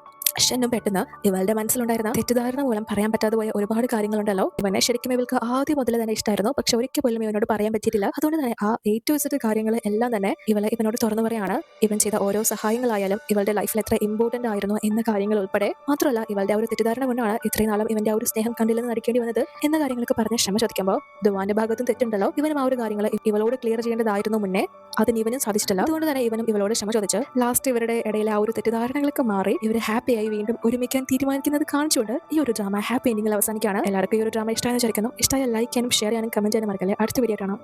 Speaker 1: ഷെന്നും പെട്ടെന്ന് ഇവളുടെ മനസ്സിലുണ്ടായിരുന്ന തെറ്റിദ്ധാരണ മൂലം പറയാൻ പറ്റാതെ പോയ ഒരുപാട് കാര്യങ്ങളുണ്ടല്ലോ, ഇവനെ ശരിക്കും ഇവൾക്ക് ആദ്യം മുതൽ തന്നെ ഇഷ്ടമായിരുന്നു, പക്ഷെ ഒരിക്കൽ പോലും ഇവനോട് പറയാൻ പറ്റിയിട്ടില്ല. അതുകൊണ്ട് തന്നെ ആ ഏറ്റവും വെച്ചിട്ട് കാര്യങ്ങൾ എല്ലാം തന്നെ ഇവനോട് തുറന്നു പറയാണ്. ഇവൻ ചെയ്ത ഓരോ സഹായങ്ങളായാലും ഇവളുടെ ലൈഫിൽ എത്ര ഇമ്പോർട്ടന്റ് ആയിരുന്നു എന്ന കാര്യങ്ങൾ ഉൾപ്പെടെ. മാത്രമല്ല ഇവളുടെ ആ ഒരു തെറ്റിദ്ധാരണ കൊണ്ടാണ് ഇത്രയും നാളും ഇവന്റെ ആ ഒരു സ്നേഹം കണ്ടില്ലെന്ന് നടിക്കേണ്ടി വന്നത് എന്ന കാര്യങ്ങളൊക്കെ പറഞ്ഞ് ക്ഷമ ചോദിക്കുമ്പോൾ ദുവാന്റെ ഭാഗത്തും തെറ്റുണ്ടല്ലോ, ഇവനും ആ ഒരു കാര്യങ്ങൾ ഇവളോട് ക്ലിയർ ചെയ്യേണ്ടതായിരുന്നു മുന്നേ, അതിന് ഇവനും സാധിച്ചിട്ടില്ല. അതുകൊണ്ട് തന്നെ ഇവനും ഇവളോട് ക്ഷമ ചോദിച്ച് ലാസ്റ്റ് ഇവരുടെ ഇടയിലെ ആ ഒരു തെറ്റിദ്ധാരണകളൊക്കെ മാറി ഇവർ ഹാപ്പിയായി വീണ്ടും ഒരുമിക്കാൻ തീരുമാനിക്കുന്നത് കാണിച്ചുകൊണ്ട് ഈ ഒരു ഡ്രാമ ഹാപ്പി എൻഡിങ്ങിൽ അവസാനിക്കുകയാണ്. എല്ലാവർക്കും ഈ ഒരു ഡ്രാമ ഇഷ്ടമായെന്ന് വിചാരിക്കുന്നു. ഇഷ്ടമായ ലൈക്ക് ചെയ്യാനും ഷെയർ ചെയ്യാനും കമന്റ് ചെയ്യാനും മറക്കല്ലേ. അടുത്ത വീഡിയോ കാണാം.